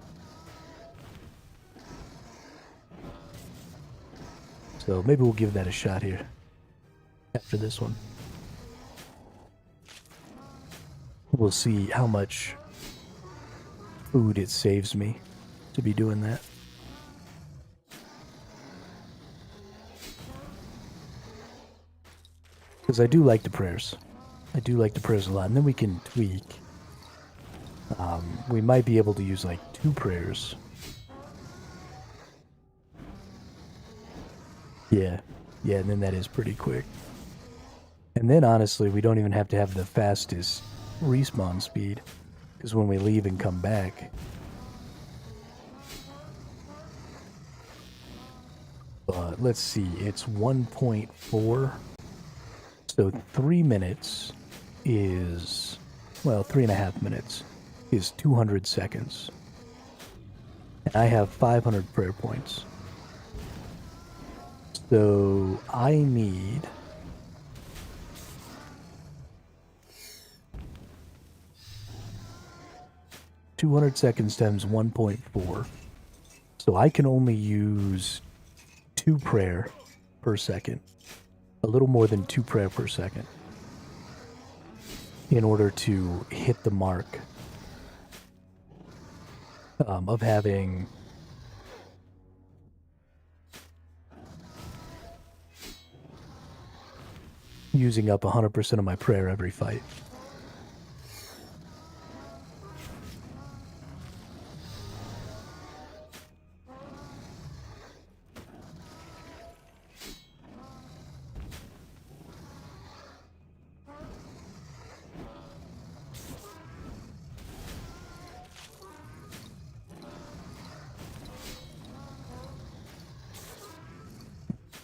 So maybe we'll give that a shot here after this one. We'll see how much food it saves me to be doing that. Because I do like the prayers. I do like the prayers a lot. And then we can tweak. We might be able to use like 2 prayers. Yeah. Yeah, and then that is pretty quick. And then honestly, we don't even have to have the fastest respawn speed. Because when we leave and come back... But let's see, it's 1.4. So 3 minutes is, well, 3.5 minutes is 200 seconds. And I have 500 prayer points. So I need 200 seconds times 1.4. So I can only use 2 prayer per second. A little more than 2 prayer per second in order to hit the mark of having using up 100% of my prayer every fight.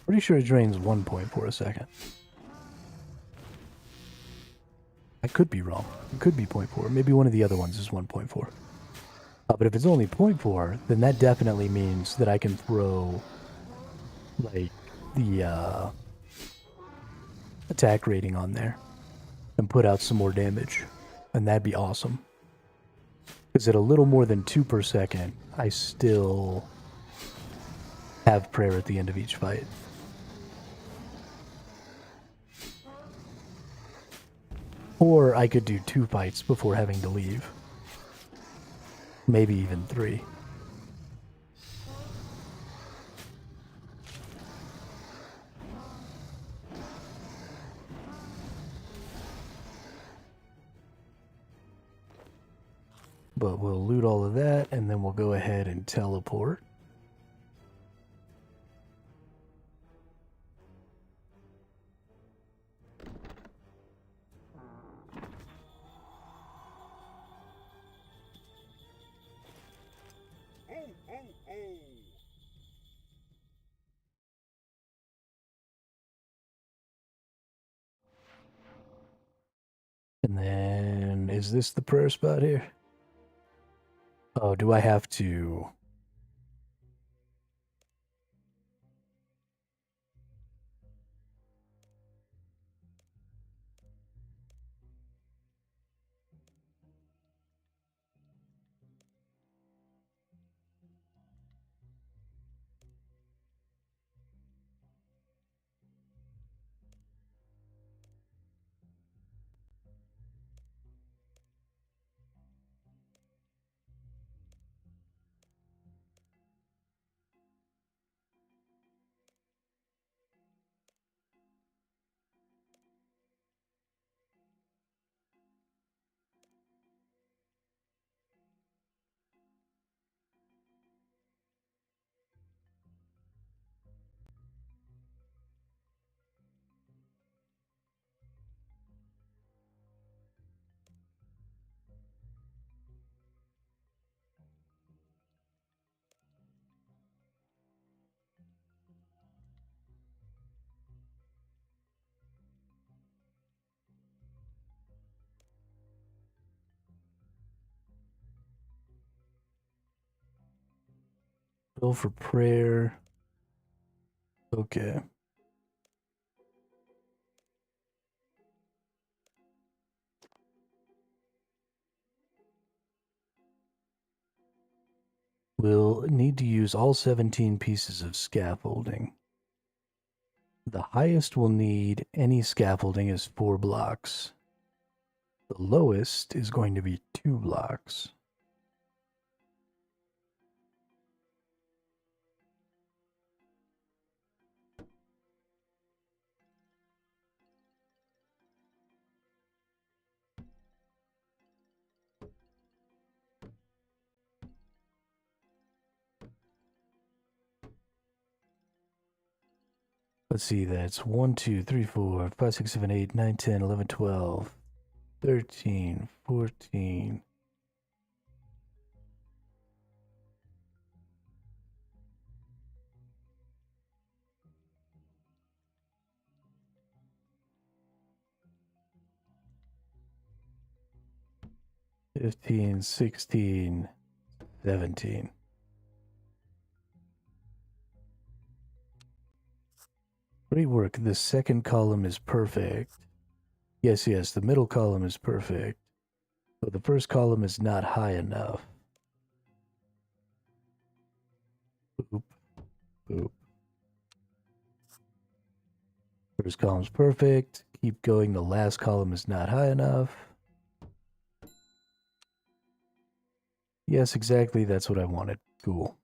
Pretty sure it drains 1 point for a second. I could be wrong. It could be 0.4. Maybe one of the other ones is 1.4. But if it's only 0.4, then that definitely means that I can throw, like, the attack rating on there and put out some more damage. And that'd be awesome. Because at a little more than 2 per second, I still have prayer at the end of each fight. Or I could do 2 fights before having to leave. Maybe even 3. But we'll loot all of that, and then we'll go ahead and teleport. Ho, ho, ho! And then, is this the prayer spot here? Oh, do I have to... Go for prayer. Okay. We'll need to use all 17 pieces of scaffolding. The highest we'll need any scaffolding is 4 blocks. The lowest is going to be 2 blocks. Let's see, that's 1, 2, 3, 4, 5, 6, 7, 8, 9, 10, 11, 12, 13, 14. 15, 16, 17. Great work. The second column is perfect. Yes, the middle column is perfect. But the first column is not high enough. Boop. Boop. First column's perfect. Keep going. The last column is not high enough. Yes, exactly. That's what I wanted. Cool.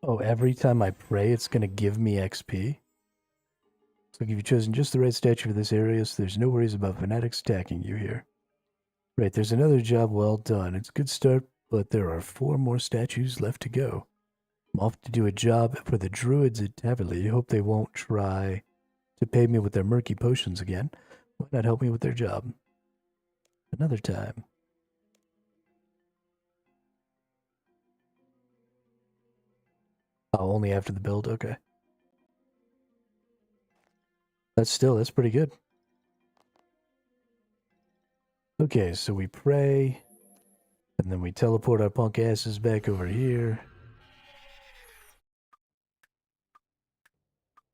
Oh, every time I pray, it's going to give me XP? It's like, you've chosen just the right statue for this area, so there's no worries about fanatics attacking you here. Right, there's another job well done. It's a good start, but there are 4 more statues left to go. I'm off to do a job for the druids at Taverley. Hope they won't try to pay me with their murky potions again. Why not help me with their job? Another time. Oh, only after the build? Okay. That's pretty good. Okay, so we pray, and then we teleport our punk asses back over here.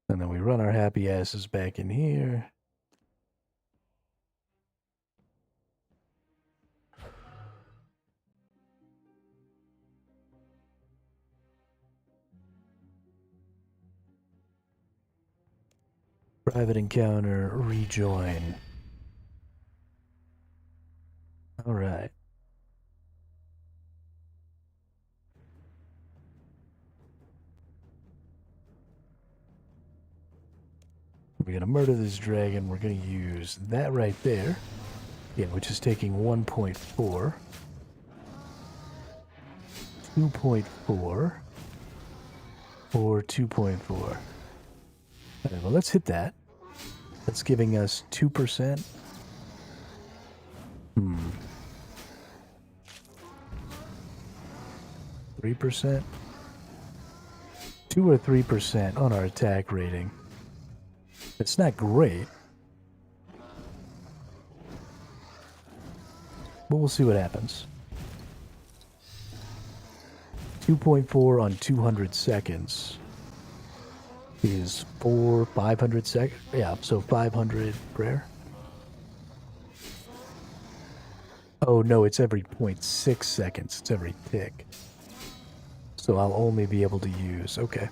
And then we run our happy asses back in here. Private encounter, rejoin. Alright. We're gonna murder this dragon. We're gonna use that right there. Yeah, which is taking 1.4. 2.4. Or 2.4. Alright, well, let's hit that. That's giving us 2%. 3%? 2 or 3% on our attack rating. It's not great. But we'll see what happens. 2.4 on 200 seconds is 500 seconds. Yeah, so 500 prayer. Oh no, it's every 0.6 seconds. It's every tick. So I'll only be able to use. Okay.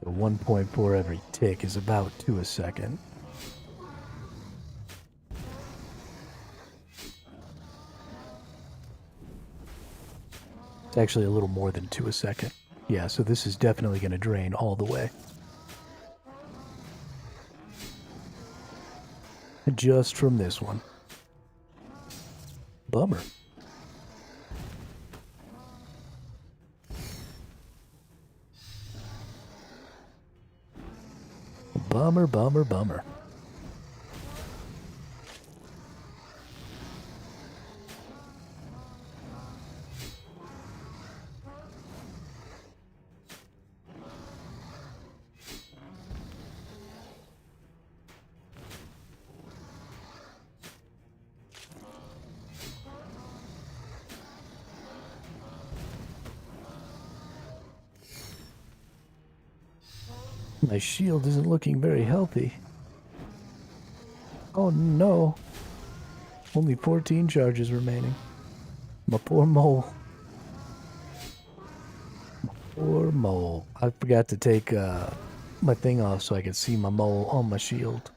So 1.4 every tick is about 2 a second. It's actually a little more than 2 a second. Yeah, so this is definitely going to drain all the way. Just from this one. Bummer. Bummer, bummer, bummer. My shield isn't looking very healthy. Oh no. Only 14 charges remaining. My poor mole. My poor mole. I forgot to take my thing off so I could see my mole on my shield.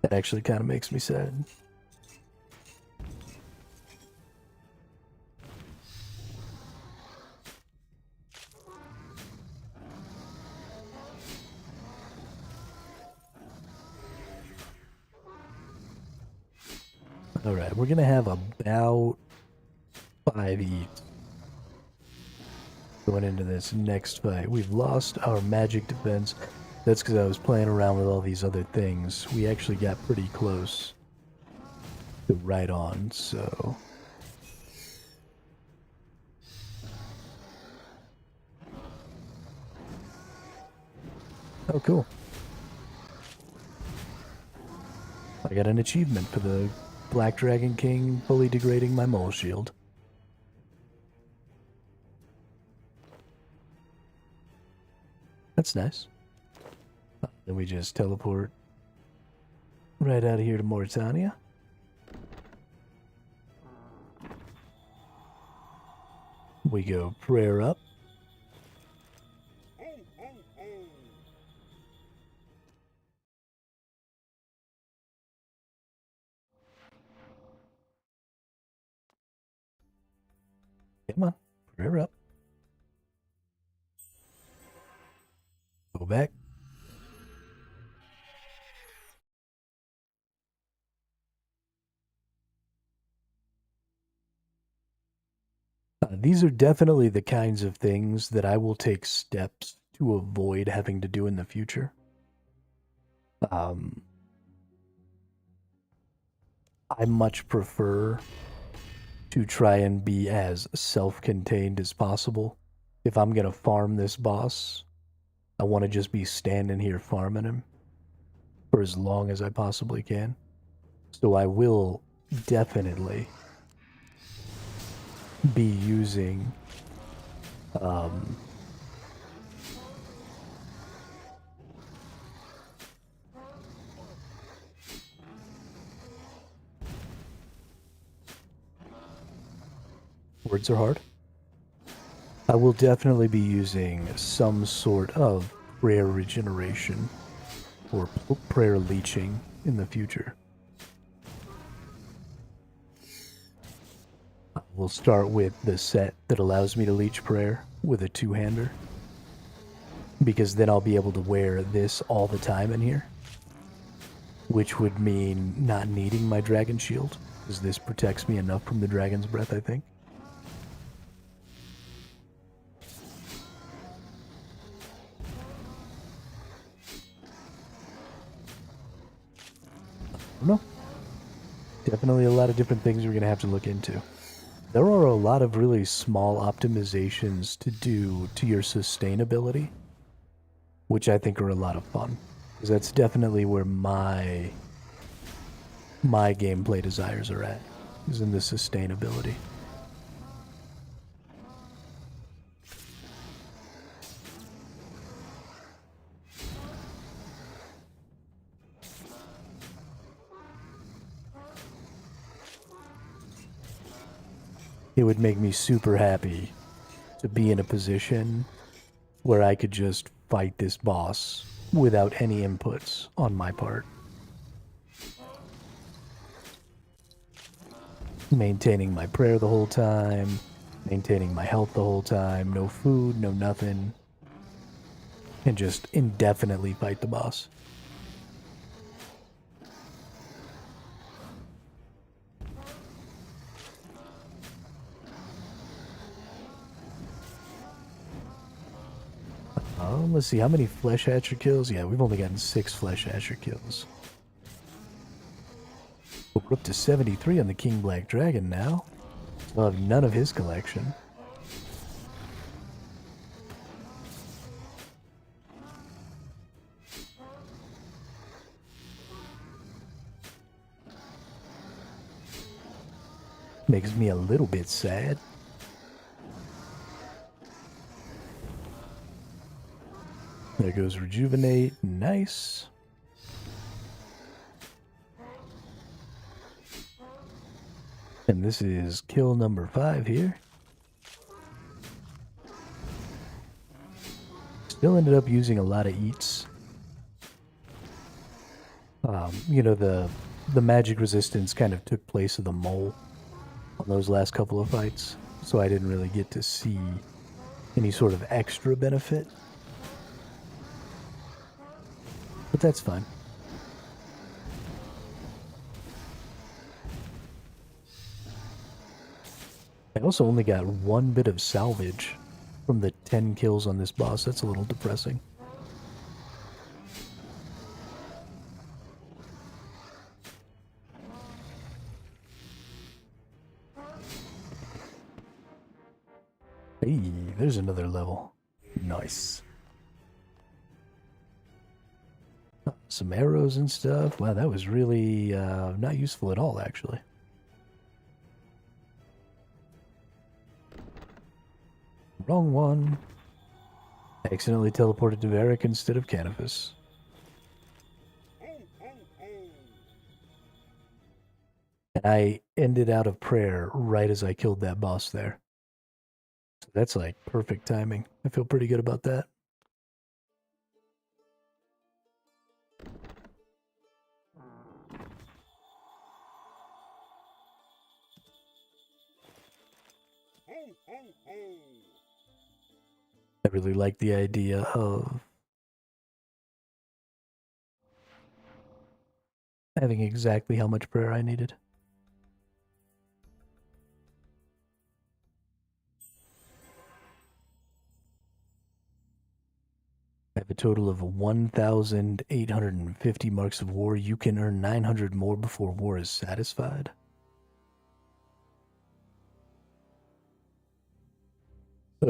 That actually kind of makes me sad. Alright, we're gonna have about 5 each going into this next fight. We've lost our magic defense. That's because I was playing around with all these other things. We actually got pretty close to right on, so... Oh, cool. I got an achievement for the Black Dragon King fully degrading my mole shield. That's nice. Then we just teleport right out of here to Mauritania. We go prayer up. Ho, ho, ho. Come on, prayer up. Go back. These are definitely the kinds of things that I will take steps to avoid having to do in the future. Um, I much prefer to try and be as self-contained as possible. If I'm gonna farm this boss, I want to just be standing here farming him for as long as I possibly can. So I will definitely be using um, words are hard. I will definitely be using some sort of prayer regeneration or prayer leeching in the future. We'll start with the set that allows me to leech prayer with a two-hander, because then I'll be able to wear this all the time in here, which would mean not needing my dragon shield, because this protects me enough from the dragon's breath, I think. I don't know. Definitely a lot of different things we're going to have to look into. There are a lot of really small optimizations to do to your sustainability, which I think are a lot of fun. Because that's definitely where my gameplay desires are at, is in the sustainability. It would make me super happy to be in a position where I could just fight this boss without any inputs on my part. Maintaining my prayer the whole time, maintaining my health the whole time, no food, no nothing, and just indefinitely fight the boss. Let's see, how many Flesh Hatcher kills? Yeah, we've only gotten 6 Flesh Hatcher kills. But we're up to 73 on the King Black Dragon now. We'll have none of his collection. Makes me a little bit sad. There goes Rejuvenate. Nice. And this is kill number 5 here. Still ended up using a lot of eats. You know, the magic resistance kind of took place of the mole on those last couple of fights, so I didn't really get to see any sort of extra benefit. But that's fine. I also only got 1 bit of salvage from the 10 kills on this boss. That's a little depressing. Hey, there's another level. Nice. Some arrows and stuff. Wow, that was really not useful at all, actually. Wrong one. I accidentally teleported to Varric instead of Canopus. Ho, ho, ho. And I ended out of prayer right as I killed that boss there. That's like perfect timing. I feel pretty good about that. Ho, ho, ho. I really like the idea of having exactly how much prayer I needed. I have a total of 1,850 marks of war. You can earn 900 more before war is satisfied.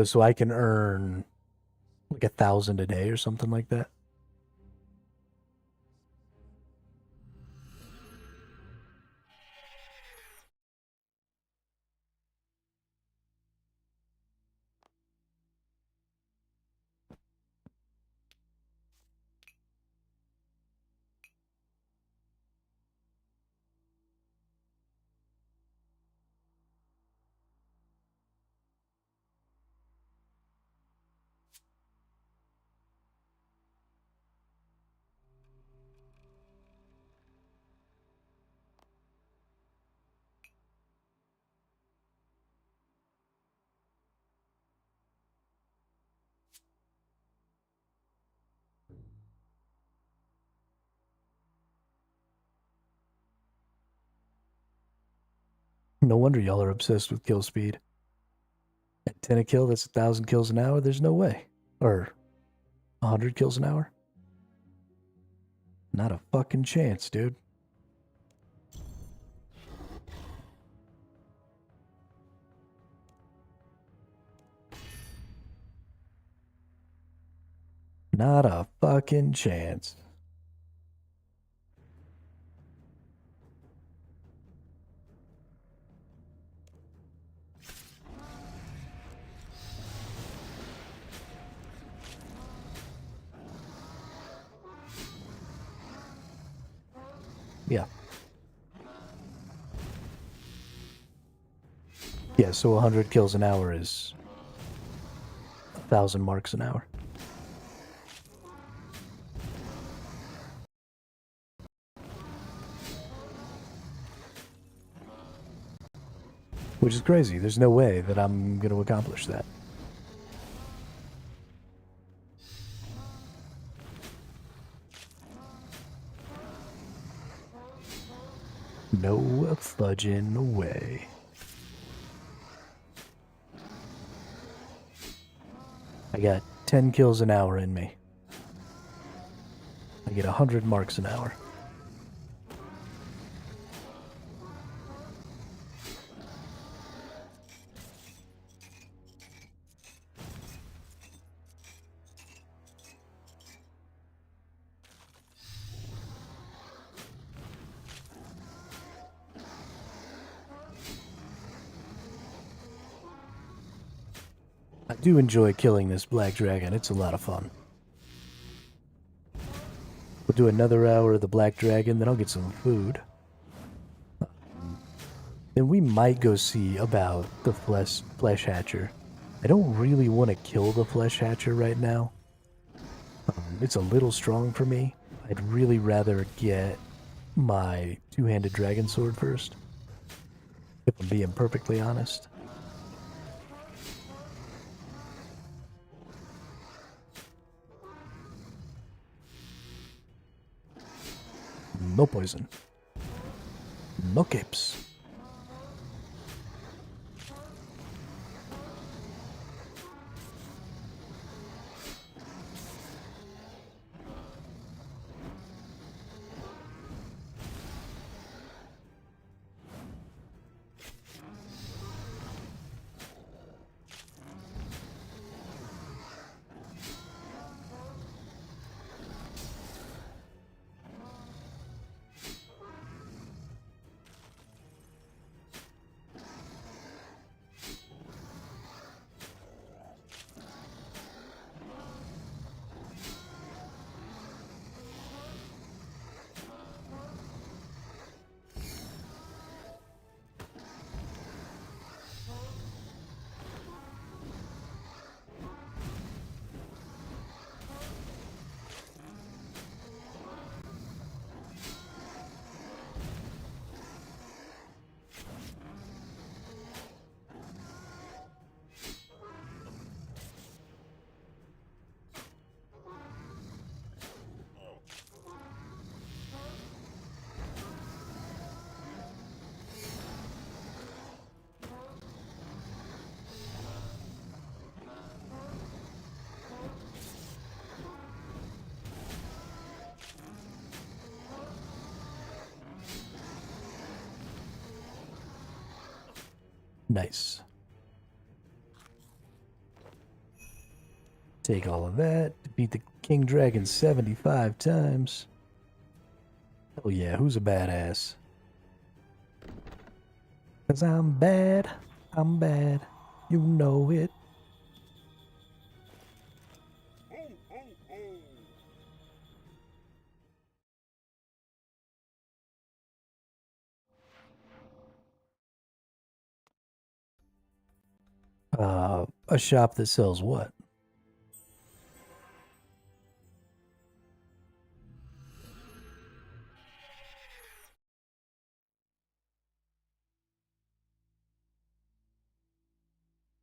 So I can earn like 1,000 a day or something like that. No wonder y'all are obsessed with kill speed. At 10 a kill, that's 1,000 kills an hour. There's no way. Or 100 kills an hour. Not a fucking chance, dude. Not a fucking chance. Yeah. Yeah, so 100 kills an hour is 1,000 marks an hour. Which is crazy. There's no way that I'm going to accomplish that. No fudging way. I got 10 kills an hour in me. I get 100 marks an hour. I do enjoy killing this black dragon. It's a lot of fun. We'll do another hour of the black dragon, then I'll get some food. Then we might go see about the flesh hatcher. I don't really want to kill the flesh hatcher right now. It's a little strong for me. I'd really rather get my two-handed dragon sword first, if I'm being perfectly honest. No poison. No capes. Nice. Take all of that. Beat the King Dragon 75 times. Hell yeah, who's a badass? 'Cause I'm bad. I'm bad. You know it. Ho, ho, ho! A shop that sells what?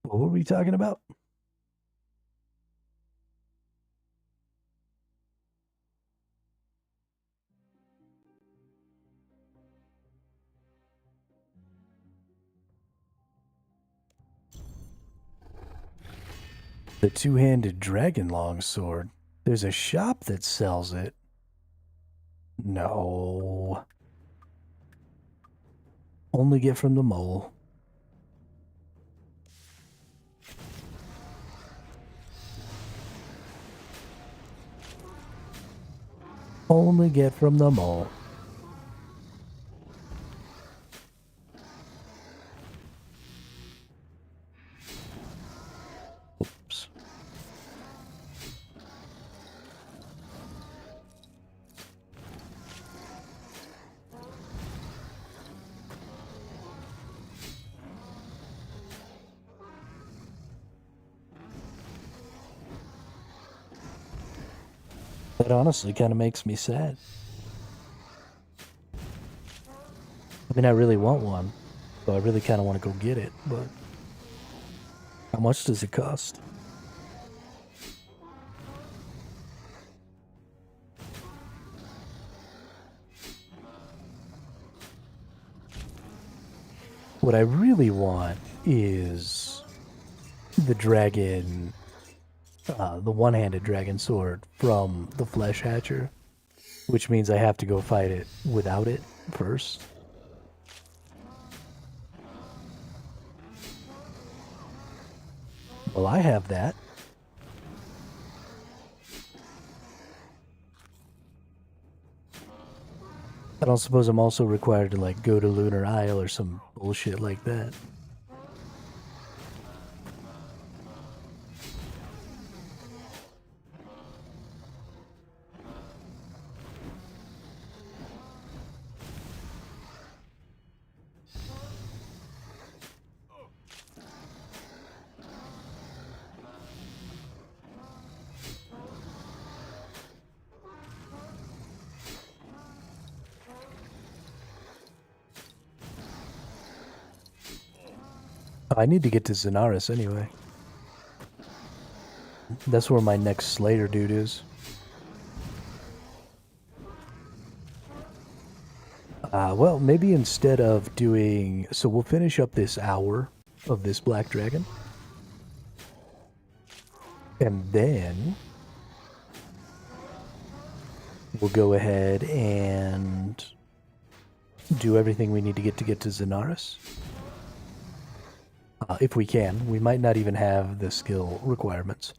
What were we talking about? The two-handed dragon longsword. There's a shop that sells it. No. Only get from the mole. Only get from the mole. Oops. That honestly kind of makes me sad. I mean, I really want one, so I really kind of want to go get it, but how much does it cost? What I really want is the dragon, the one-handed dragon sword from the Flesh Hatcher, which means I have to go fight it without it first. Well, I have that. I don't suppose I'm also required to, like, go to Lunar Isle or some bullshit like that. I need to get to Zenaris anyway. That's where my next Slayer dude is. Well, maybe instead of doing... So we'll finish up this hour of this Black Dragon. And then... we'll go ahead and... do everything we need to get to Zenaris. If we can. We might not even have the skill requirements.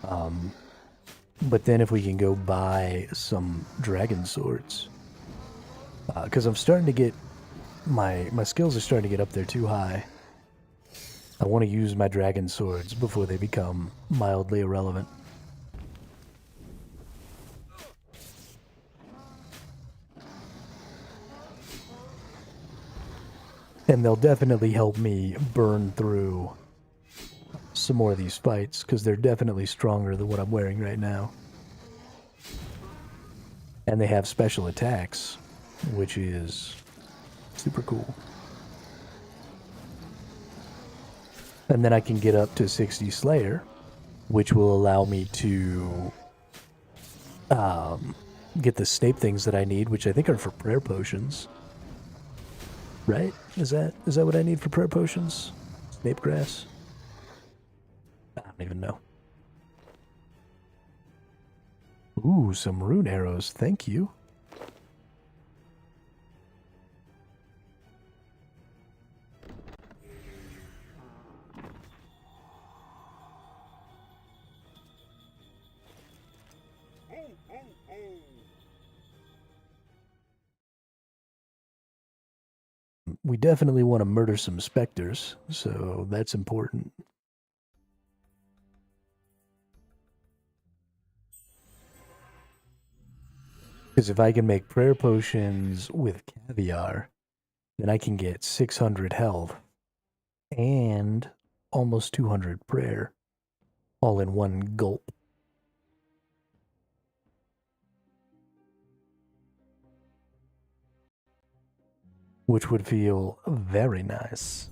But then if we can go buy some dragon swords. Because I'm starting to get... My skills are starting to get up there too high. I want to use my dragon swords before they become mildly irrelevant. And they'll definitely help me burn through some more of these fights, because they're definitely stronger than what I'm wearing right now. And they have special attacks, which is super cool. And then I can get up to 60 Slayer, which will allow me to get the Snape things that I need, which I think are for prayer potions. Right? Is that what I need for prayer potions? Snape grass? I don't even know. Ooh, some rune arrows. Thank you. ho, ho. We definitely want to murder some specters, so that's important. Because if I can make prayer potions with caviar, then I can get 600 health and almost 200 prayer all in one gulp. Which would feel very nice.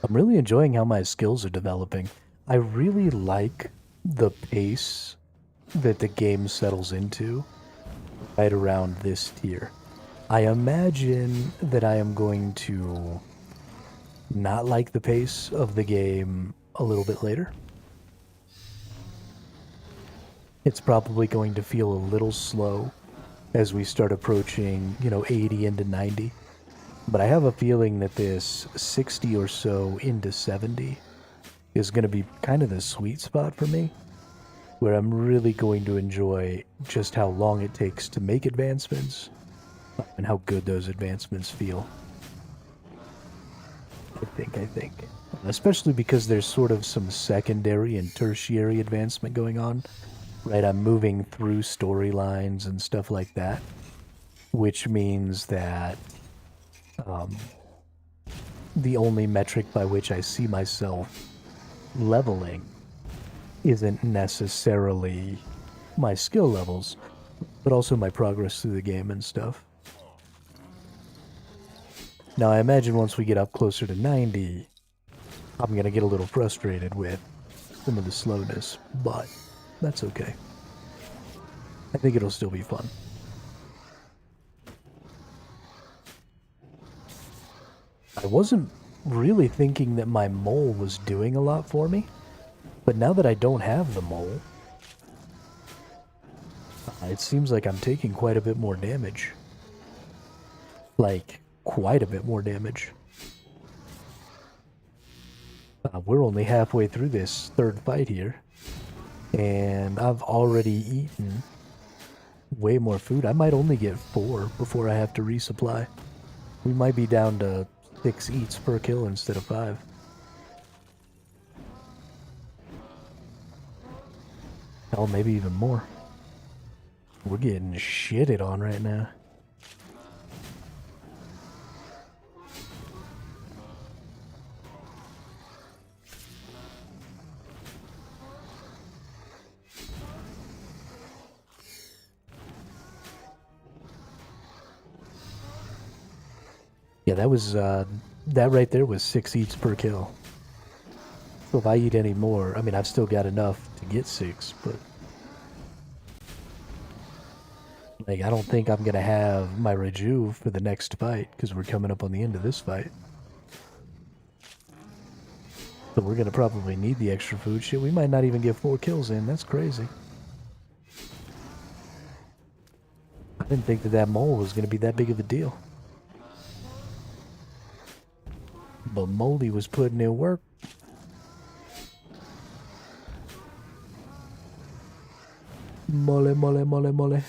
I'm really enjoying how my skills are developing. I really like the pace that the game settles into right around this tier. I imagine that I am going to not like the pace of the game a little bit later. It's probably going to feel a little slow as we start approaching, 80 into 90. But I have a feeling that this 60 or so into 70 is going to be kind of the sweet spot for me, where I'm really going to enjoy just how long it takes to make advancements and how good those advancements feel. I think. Especially because there's sort of some secondary and tertiary advancement going on, right? I'm moving through storylines and stuff like that, which means that um, the only metric by which I see myself leveling isn't necessarily my skill levels, but also my progress through the game and stuff. Now, I imagine once we get up closer to 90, I'm going to get a little frustrated with some of the slowness, but that's okay. I think it'll still be fun. I wasn't really thinking that my mole was doing a lot for me, but now that I don't have the mole, it seems like I'm taking quite a bit more damage. Like, quite a bit more damage. We're only halfway through this third fight here, and I've already eaten way more food. I might only get 4 before I have to resupply. We might be down to 6 eats per kill instead of 5. Hell, maybe even more. We're getting shitted on right now. Yeah, that right there was 6 eats per kill. So if I eat any more, I mean, I've still got enough to get 6, but like, I don't think I'm gonna have my rejuve for the next fight, because we're coming up on the end of this fight. So we're gonna probably need the extra food. Shit, we might not even get 4 kills in. That's crazy. I didn't think that that mole was gonna be that big of a deal. But Moldy was putting in work. Mole, mole, mole, mole.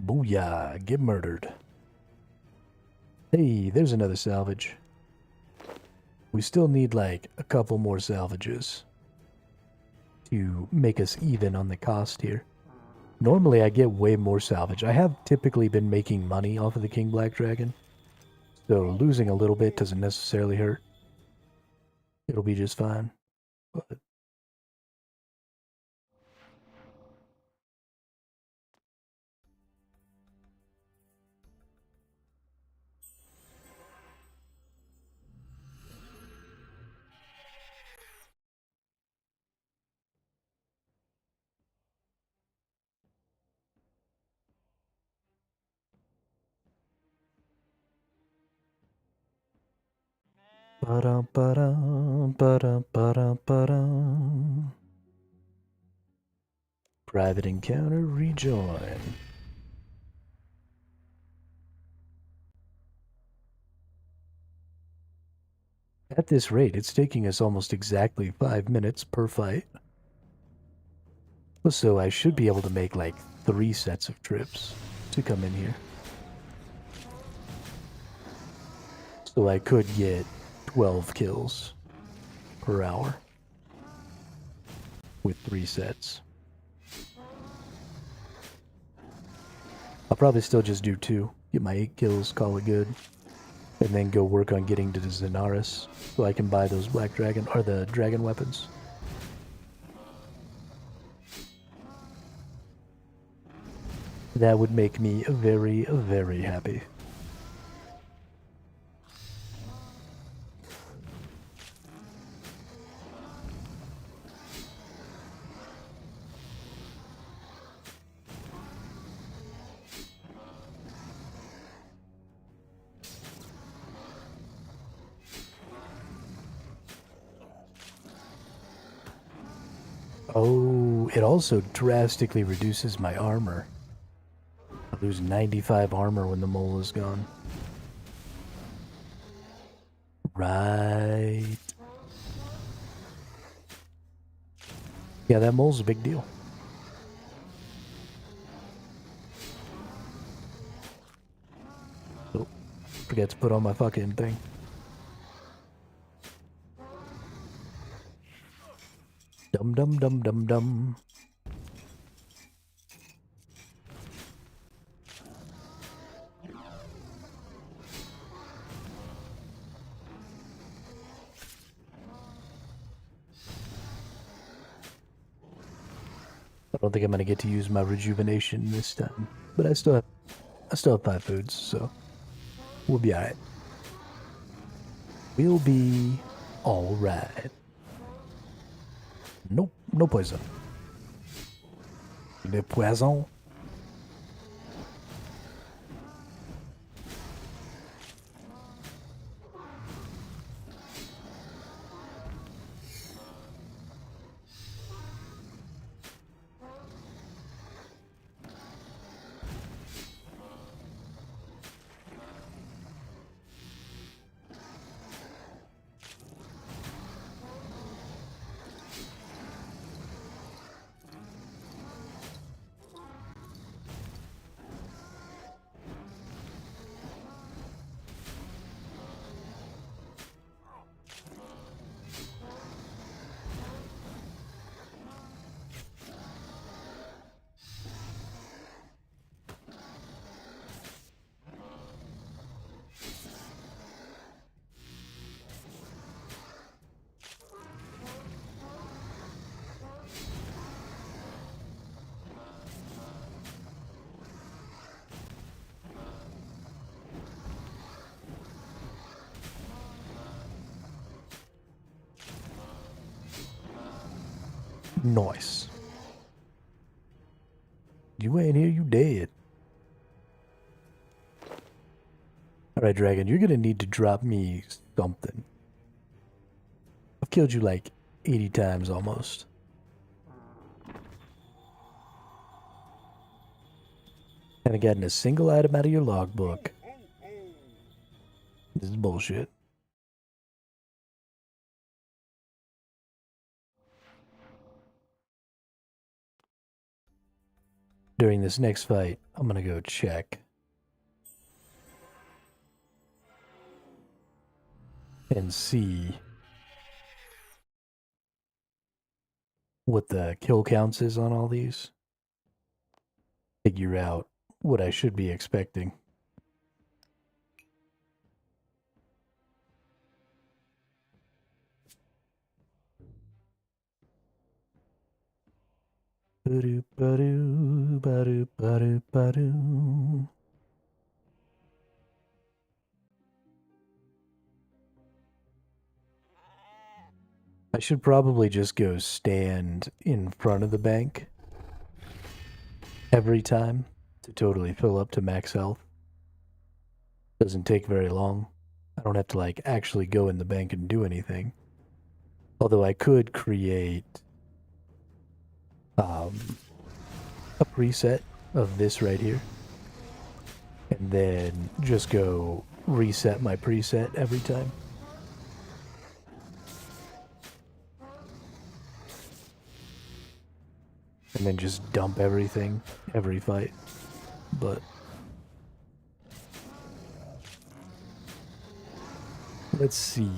Booyah, get murdered. Hey, there's another salvage. We still need like a couple more salvages to make us even on the cost here. Normally I get way more salvage. I have typically been making money off of the King Black Dragon, so losing a little bit doesn't necessarily hurt. It'll be just fine. But Ba-dum, ba-dum, ba-dum, ba-dum, ba-dum. Private encounter, rejoin. At this rate, it's taking us almost exactly 5 minutes per fight. So I should be able to make like 3 sets of trips to come in here. So I could get 12 kills per hour with 3 sets. I'll probably still just do 2. Get my 8 kills, call it good. And then go work on getting to the Zenaris so I can buy those black dragon or the dragon weapons. That would make me very, very happy. Oh, it also drastically reduces my armor. I lose 95 armor when the mole is gone. Right. Yeah, that mole's a big deal. Oh, forget to put on my fucking thing. Dum dum dum dum dum. I don't think I'm gonna get to use my rejuvenation this time, but I still have 5 foods, so we'll be alright. We'll be alright. Nope, no poison. Le poison. Nice. You ain't here, you dead. Alright, Dragon, you're gonna need to drop me something. I've killed you like 80 times almost. Haven't gotten a single item out of your logbook. This is bullshit. During this next fight, I'm gonna go check and see what the kill counts is on all these. Figure out what I should be expecting. Ba-do, ba-do, ba-do, ba-do, ba-do. I should probably just go stand in front of the bank every time to totally fill up to max health. Doesn't take very long. I don't have to like actually go in the bank and do anything. Although I could create a preset of this right here, and then just go reset my preset every time. And then just dump everything every fight. But let's see.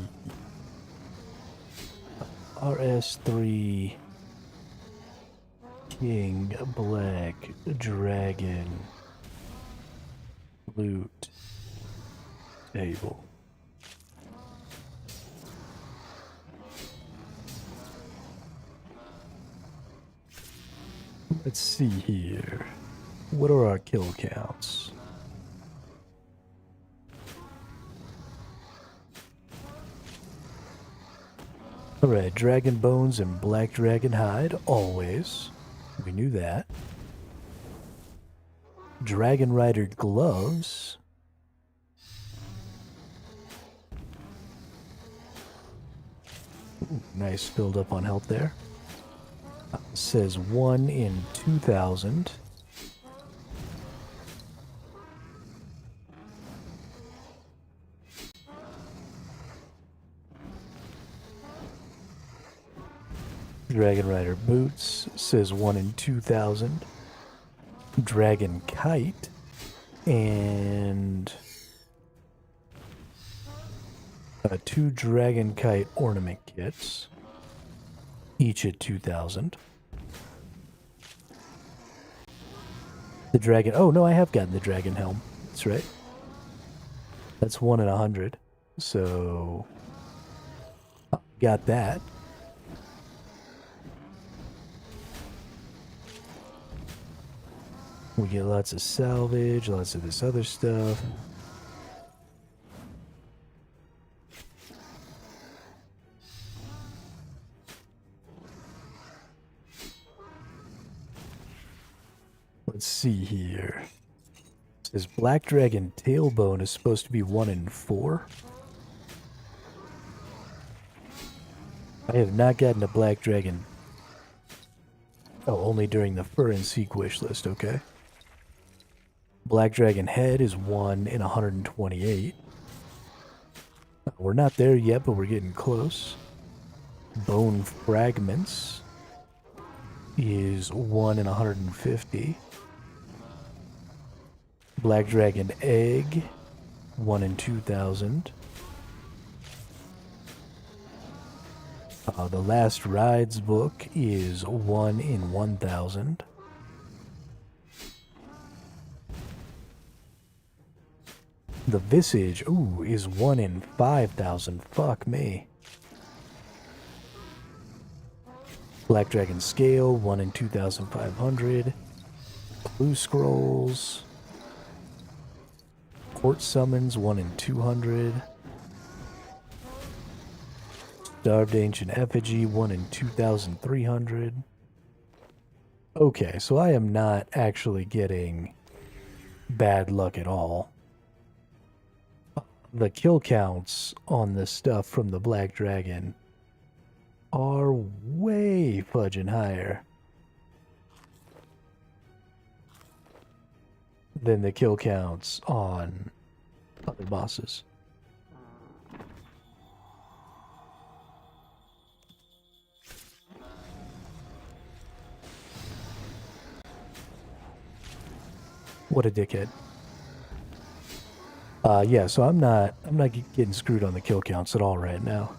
RS3 King Black Dragon Loot Table. Let's see here. What are our kill counts? Alright, dragon bones and black dragon hide, always. We knew that. Dragon rider gloves. Ooh, nice build up on health there. Says 1 in 2,000. Dragon Rider boots says 1 in 2,000. Dragon kite and 2 dragon kite ornament kits, each at 2,000. The dragon. Oh no, I have gotten the dragon helm. That's right. That's 1 in 100. So got that. We get lots of salvage, lots of this other stuff. Let's see here. It says Black Dragon Tailbone is supposed to be 1 in 4. I have not gotten a Black Dragon. Oh, only during the Fur and Seek wish list, okay. Black Dragon Head is 1 in 128. We're not there yet, but we're getting close. Bone Fragments is 1 in 150. Black Dragon Egg, 1 in 2,000. The Last Rides book is 1 in 1,000. The Visage, ooh, is 1 in 5,000. Fuck me. Black Dragon Scale, 1 in 2,500. Blue Scrolls. Court Summons, 1 in 200. Starved Ancient Effigy, 1 in 2,300. Okay, so I am not actually getting bad luck at all. The kill counts on the stuff from the Black Dragon are way fudging higher than the kill counts on other bosses. What a dickhead. Yeah, so I'm not getting screwed on the kill counts at all right now.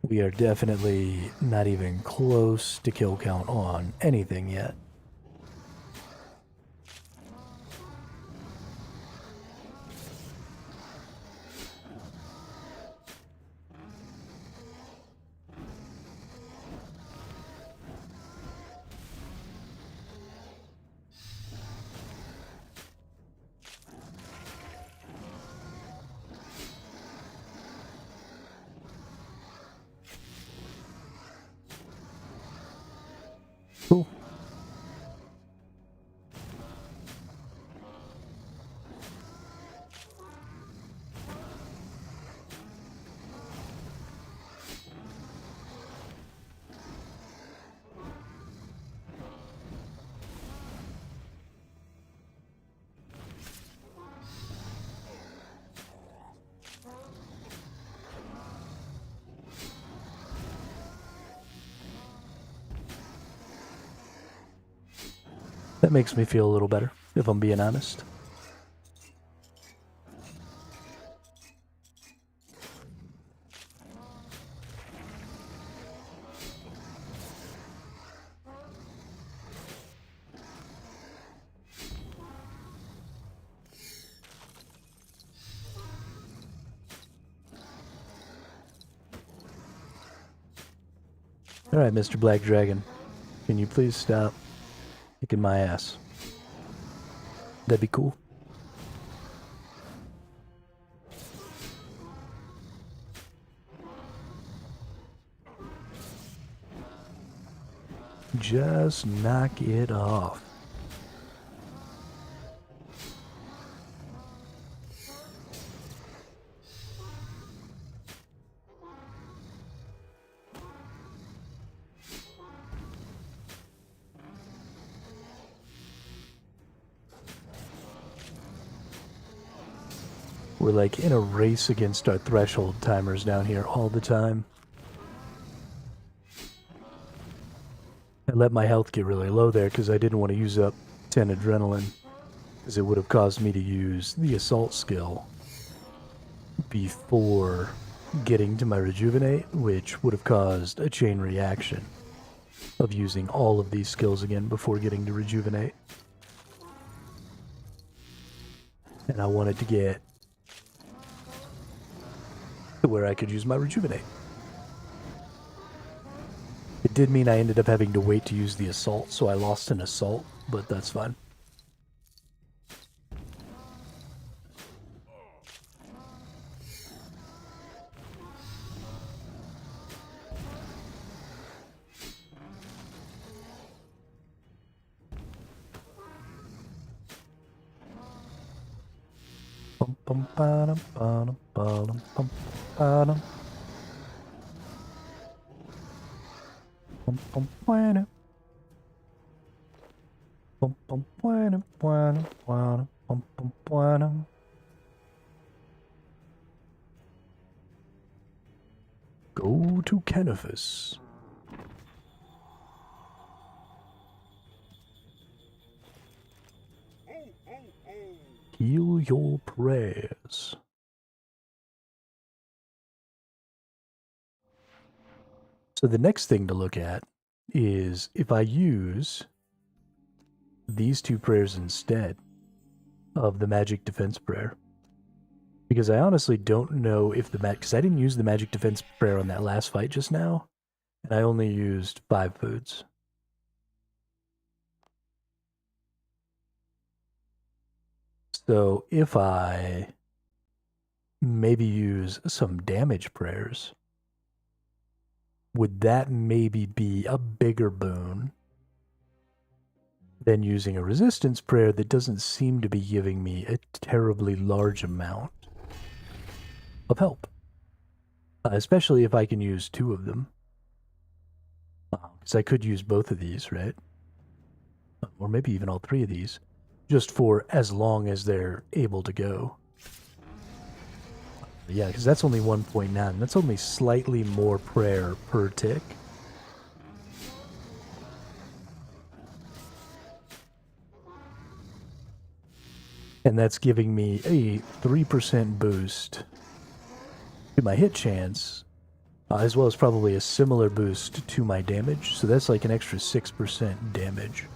We are definitely not even close to kill count on anything yet. Cool. That makes me feel a little better, if I'm being honest. Alright, Mr. Black Dragon. Can you please stop kicking my ass? That'd be cool. Just knock it off. We're like in a race against our threshold timers down here all the time. I let my health get really low there because I didn't want to use up 10 adrenaline, because it would have caused me to use the assault skill before getting to my rejuvenate, which would have caused a chain reaction of using all of these skills again before getting to rejuvenate. And I wanted to get to where I could use my rejuvenate. It did mean I ended up having to wait to use the assault, so I lost an assault, but that's fine. Bum bum ba-dum ba-dum ba-dum bum ba-dum. Bum bum ba-dum. Bum bum ba-dum ba-dum ba-dum bum bum ba-dum. Go to Canifus. Heal your prayers. So the next thing to look at is if I use these two prayers instead of the magic defense prayer. Because I honestly don't know if because I didn't use the magic defense prayer on that last fight just now, and I only used 5 foods. So if I maybe use some damage prayers, would that maybe be a bigger boon than using a resistance prayer that doesn't seem to be giving me a terribly large amount of help? Especially if I can use 2 of them. Because I could use both of these, right? Or maybe even all 3 of these. Just for as long as they're able to go. Yeah, because that's only 1.9. That's only slightly more prayer per tick. And that's giving me a 3% boost to my hit chance, as well as probably a similar boost to my damage. So that's like an extra 6% damage,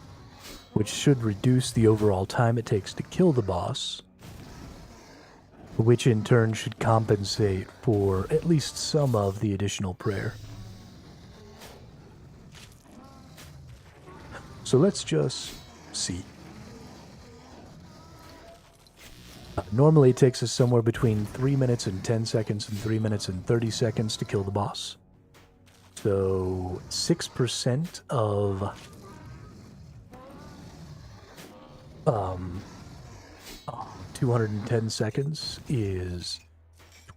which should reduce the overall time it takes to kill the boss, which in turn should compensate for at least some of the additional prayer. So let's just see. Normally it takes us somewhere between 3 minutes and 10 seconds and 3 minutes and 30 seconds to kill the boss. So 6% of 210 seconds is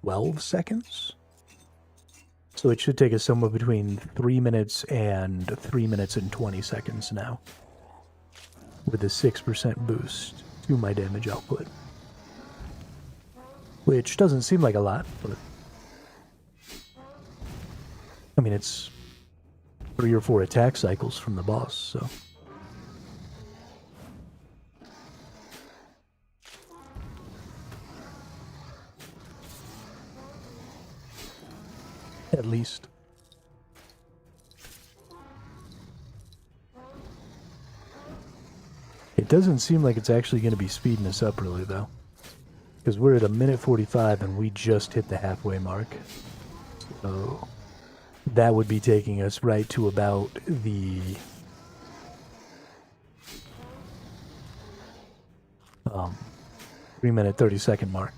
12 seconds. So it should take us somewhere between 3 minutes and 3 minutes and 20 seconds now, with a 6% boost to my damage output. Which doesn't seem like a lot, but I mean, it's 3 or 4 attack cycles from the boss, so at least. It doesn't seem like it's actually going to be speeding us up really, though. Because we're at 1:45 and we just hit the halfway mark. So that would be taking us right to about the 3-minute 30-second mark.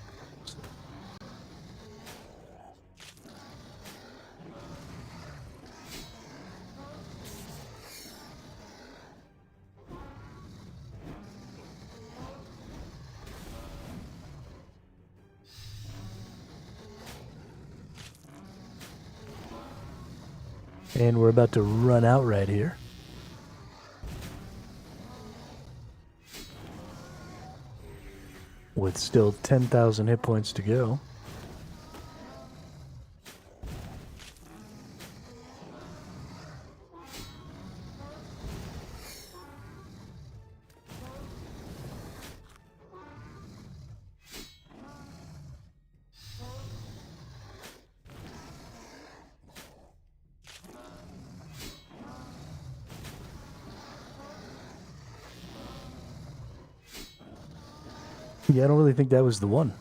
And we're about to run out right here. With still 10,000 hit points to go. Yeah, I don't really think that was the one.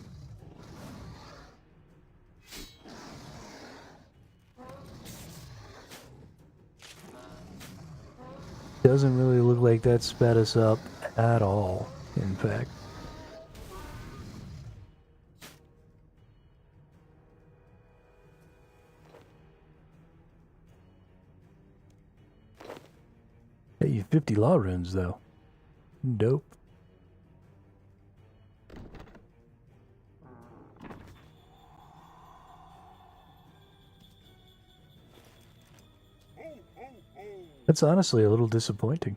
Doesn't really look like that sped us up at all, in fact. Hey, 50 law runes, though. Dope. That's honestly a little disappointing.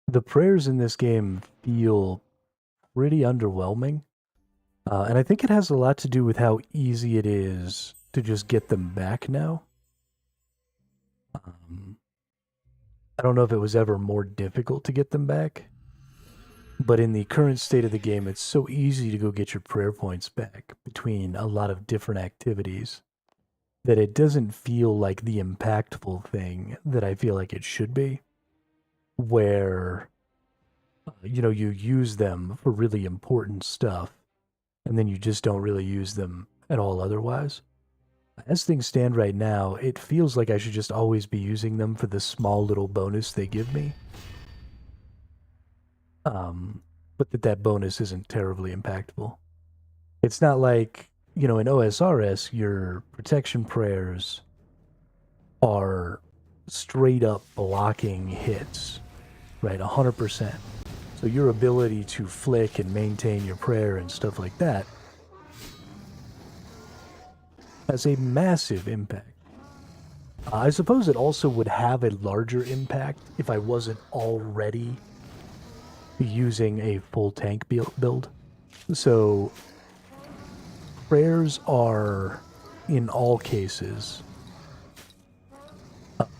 The prayers in this game feel pretty underwhelming. And I think it has a lot to do with how easy it is to just get them back now. I don't know if it was ever more difficult to get them back. But in the current state of the game, it's so easy to go get your prayer points back between a lot of different activities that it doesn't feel like the impactful thing that I feel like it should be, where, you use them for really important stuff, and then you just don't really use them at all otherwise. As things stand right now, it feels like I should just always be using them for the small little bonus they give me. But that bonus isn't terribly impactful. It's not like, in OSRS, your protection prayers are straight up blocking hits, right? 100%. So your ability to flick and maintain your prayer and stuff like that has a massive impact. I suppose it also would have a larger impact if I wasn't already using a full tank build. So prayers are, in all cases,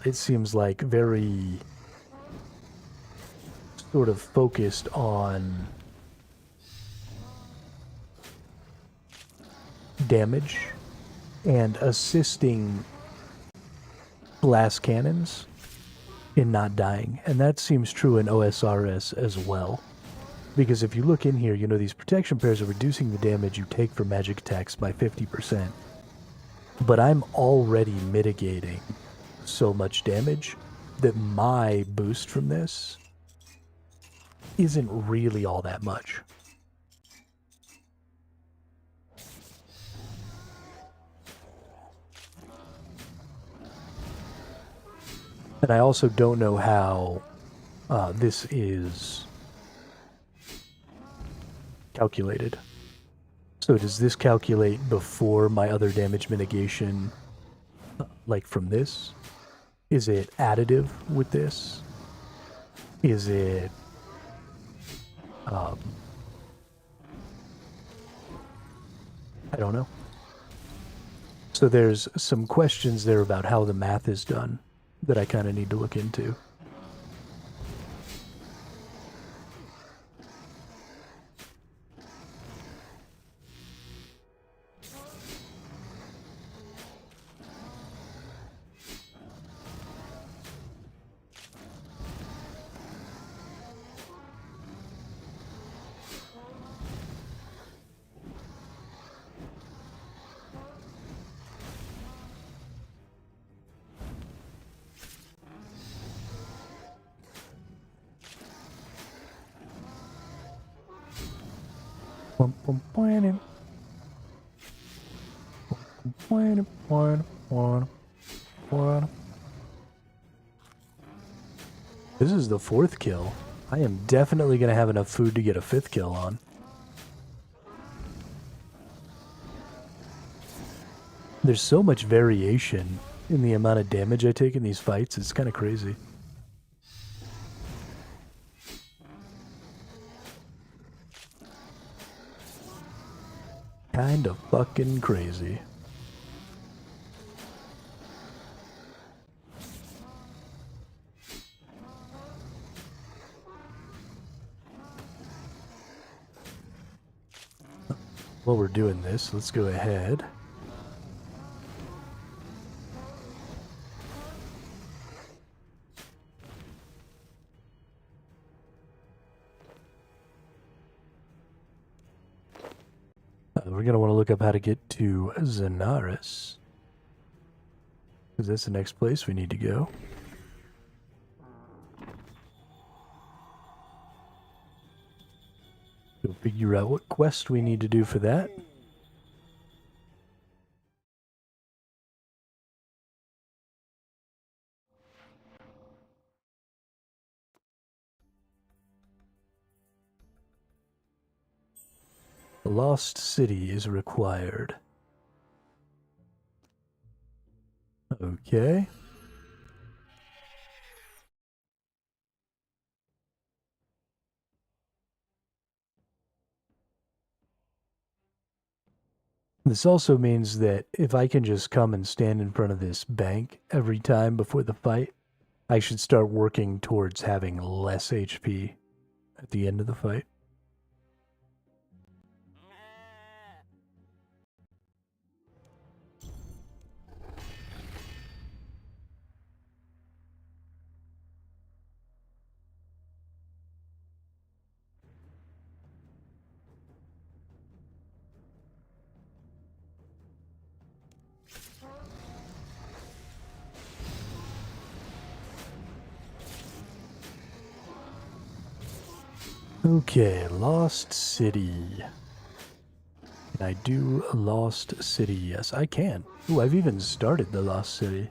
it seems like very sort of focused on damage and assisting blast cannons in not dying. And that seems true in OSRS as well. Because if you look in here, these protection pairs are reducing the damage you take from magic attacks by 50%. But I'm already mitigating so much damage that my boost from this isn't really all that much. And I also don't know how this is calculated. So does this calculate before my other damage mitigation, like from this? Is it additive with this? Is it... I don't know. So there's some questions there about how the math is done that I kind of need to look into. Bum, bum, bum, bum, bum, bum, bum. This is the 4th kill. I am definitely going to have enough food to get a 5th kill on. There's so much variation in the amount of damage I take in these fights. It's kind of crazy. Kind of fucking crazy. While we're doing this, let's go ahead. We're going to want to look up how to get to Zenaris, because that's the next place we need to go. We'll figure out what quest we need to do for that. The Lost City is required. Okay. This also means that if I can just come and stand in front of this bank every time before the fight, I should start working towards having less HP at the end of the fight. Okay, Lost City. Can I do Lost City? Yes, I can. Ooh, I've even started the Lost City.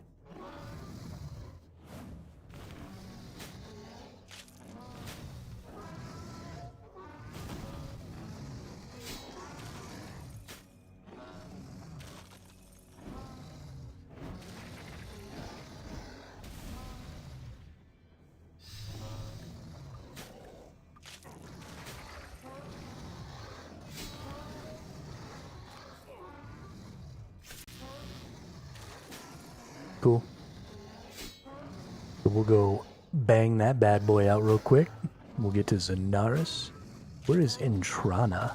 Cool. So we'll go bang that bad boy out real quick. We'll get to Zenaris. Where is Intrana?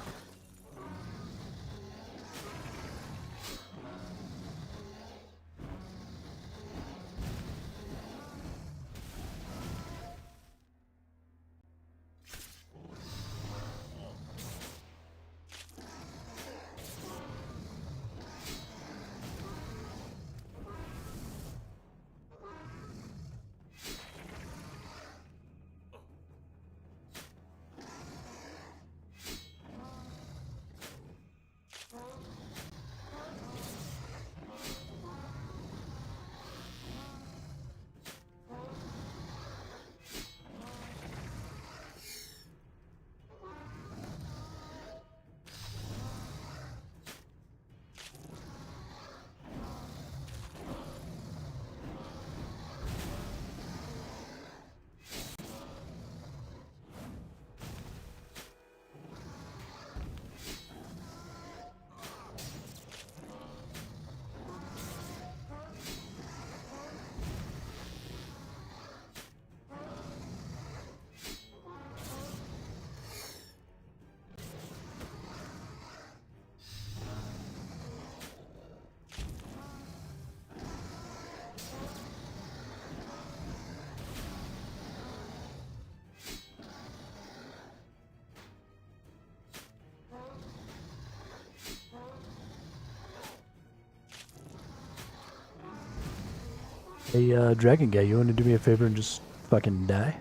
Hey, Dragon Guy, you want to do me a favor and just fucking die?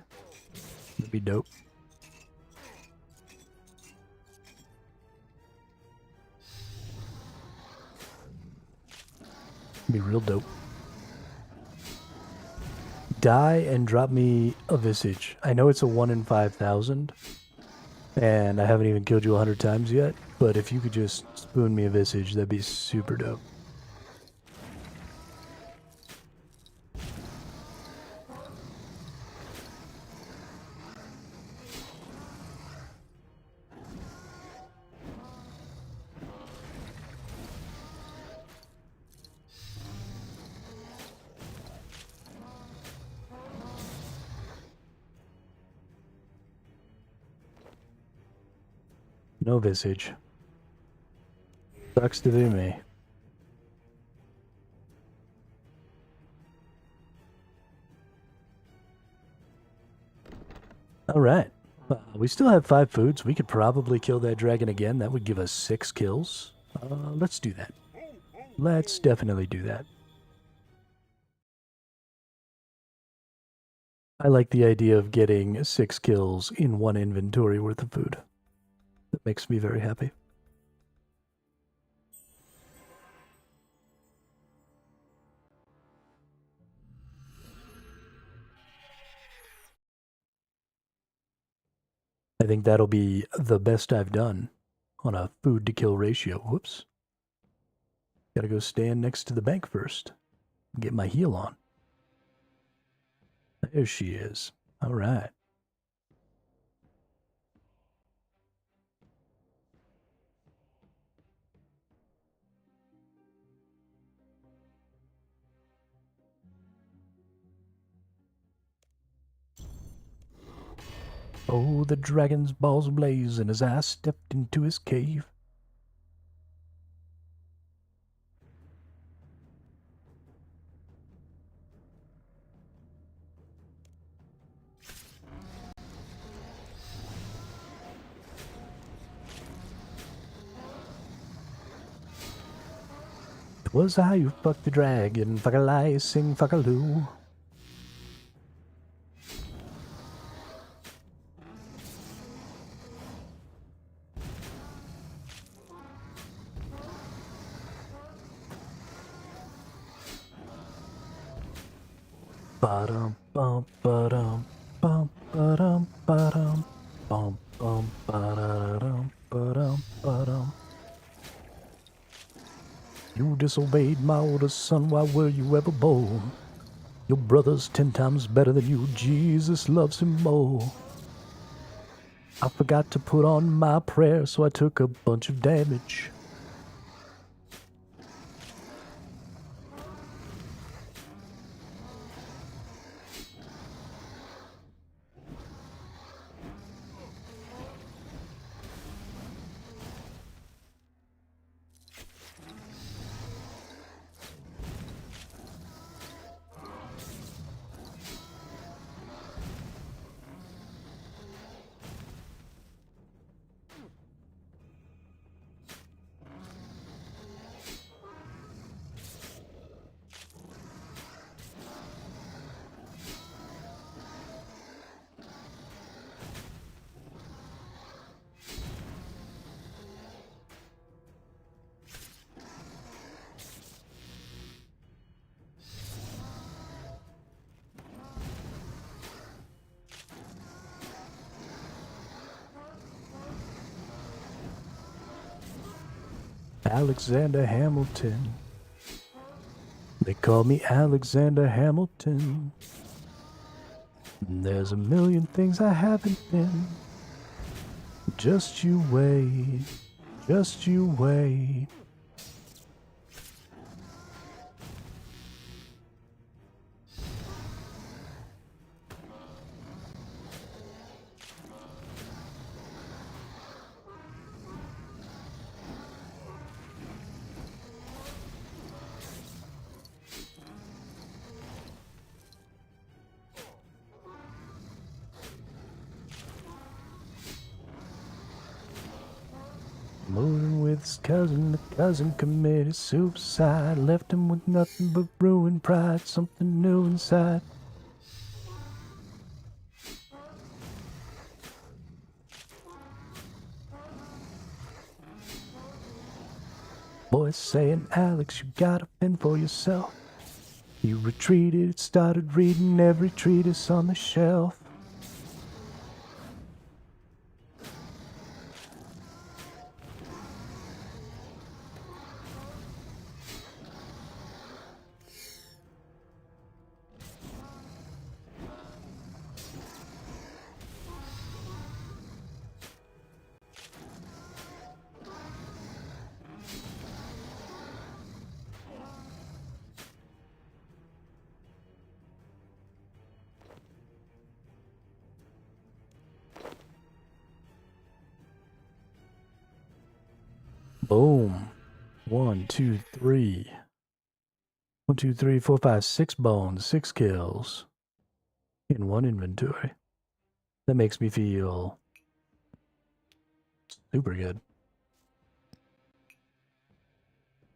That'd be dope. Be real dope. Die and drop me a Visage. I know it's a 1 in 5,000, and I haven't even killed you 100 times yet, but if you could just spoon me a Visage, that'd be super dope. No Visage. Sucks to be me. All right. We still have 5 foods. We could probably kill that dragon again. That would give us 6 kills. Let's do that. Let's definitely do that. I like the idea of getting 6 kills in 1 inventory worth of food. That makes me very happy. I think that'll be the best I've done on a food to kill ratio. Whoops. Gotta go stand next to the bank first. Get my heal on. There she is. All right. Oh, the dragon's balls blazing as I stepped into his cave. Twas I who fucked the dragon, fuck a lie, sing fuck a loo. Ba-dum, bum, ba-dum, bum, ba-dum, ba-dum, bum, bum, ba-da-dum, ba-dum, ba-dum. You disobeyed my orders, son, why were you ever born? Your brother's 10 times better than you, Jesus loves him more. I forgot to put on my prayer, so I took a bunch of damage. Alexander Hamilton. They call me Alexander Hamilton. There's a million things I haven't been. Just you wait, just you wait. Moving with his cousin, the cousin committed suicide. Left him with nothing but ruined pride, something new inside. Boys saying, Alex, you gotta fend for yourself. You retreated, started reading every treatise on the shelf. Boom. 1, 2, 3. 1, 2, 3, 4, 5, 6 bones, 6 kills in one inventory. That makes me feel super good.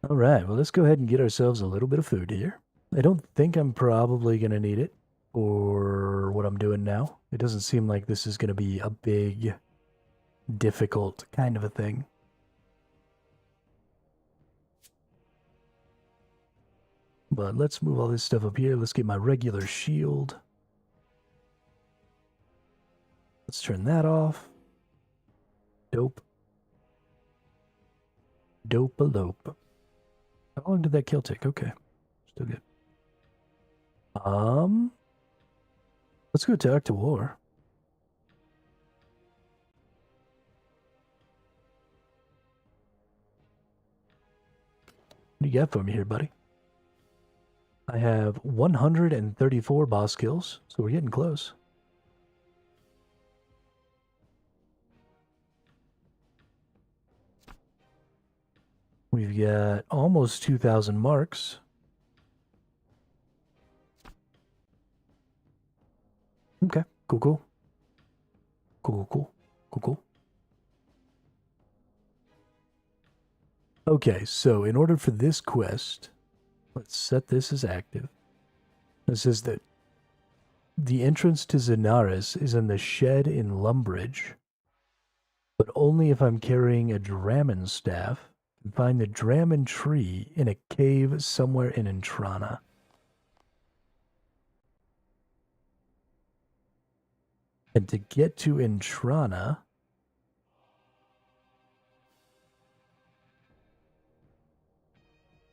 All right, well, let's go ahead and get ourselves a little bit of food here. I don't think I'm probably going to need it for what I'm doing now. It doesn't seem like this is going to be a big, difficult kind of a thing. But let's move all this stuff up here. Let's get my regular shield. Let's turn that off. Dope. Dope-a-lope. How long did that kill take? Okay. Still good. Let's go talk to War. What do you got for me here, buddy? I have 134 boss kills, so we're getting close. We've got almost 2,000 marks. Okay, cool. Cool. Okay, so in order for this quest, let's set this as active. It says that the entrance to Zenaris is in the shed in Lumbridge, but only if I'm carrying a Dramen staff and find the Dramen tree in a cave somewhere in Entrana. And to get to Entrana,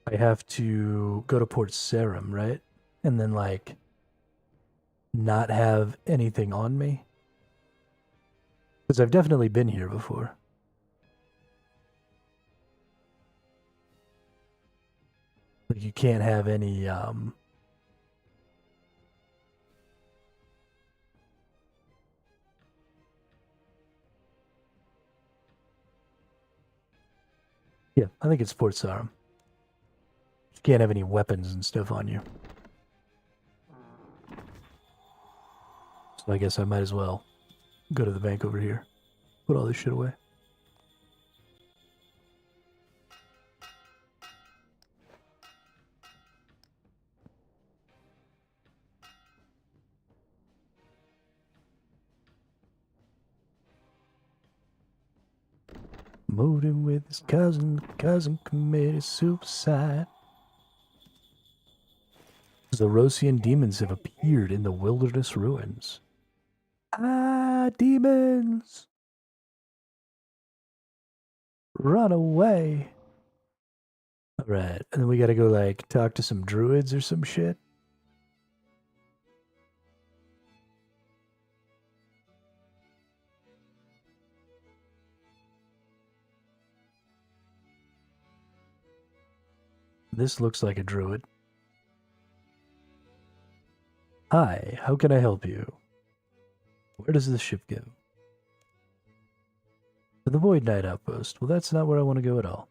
I have to go to Port Sarim, right? And then, like, not have anything on me. Because I've definitely been here before. Like, you can't have any, Yeah, I think it's Port Sarim. You can't have any weapons and stuff on you. So I guess I might as well go to the bank over here. Put all this shit away. Moved in with his cousin. The cousin committed suicide. Zerosian demons have appeared in the wilderness ruins. Ah, demons! Run away! Alright, and then we gotta go, like, talk to some druids or some shit. This looks like a druid. Hi, how can I help you? Where does this ship go? To the Void Knight Outpost. Well, that's not where I want to go at all.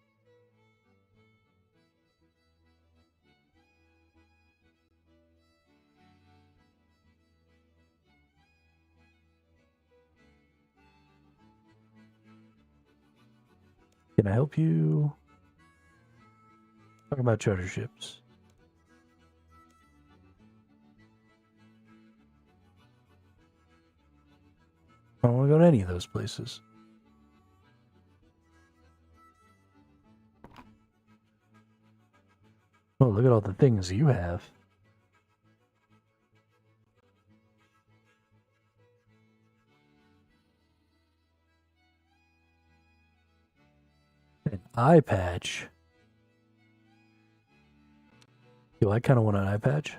Can I help you? Talk about charter ships. I don't want to go to any of those places. Oh, look at all the things you have. An eye patch. Yo, I kind of want an eye patch.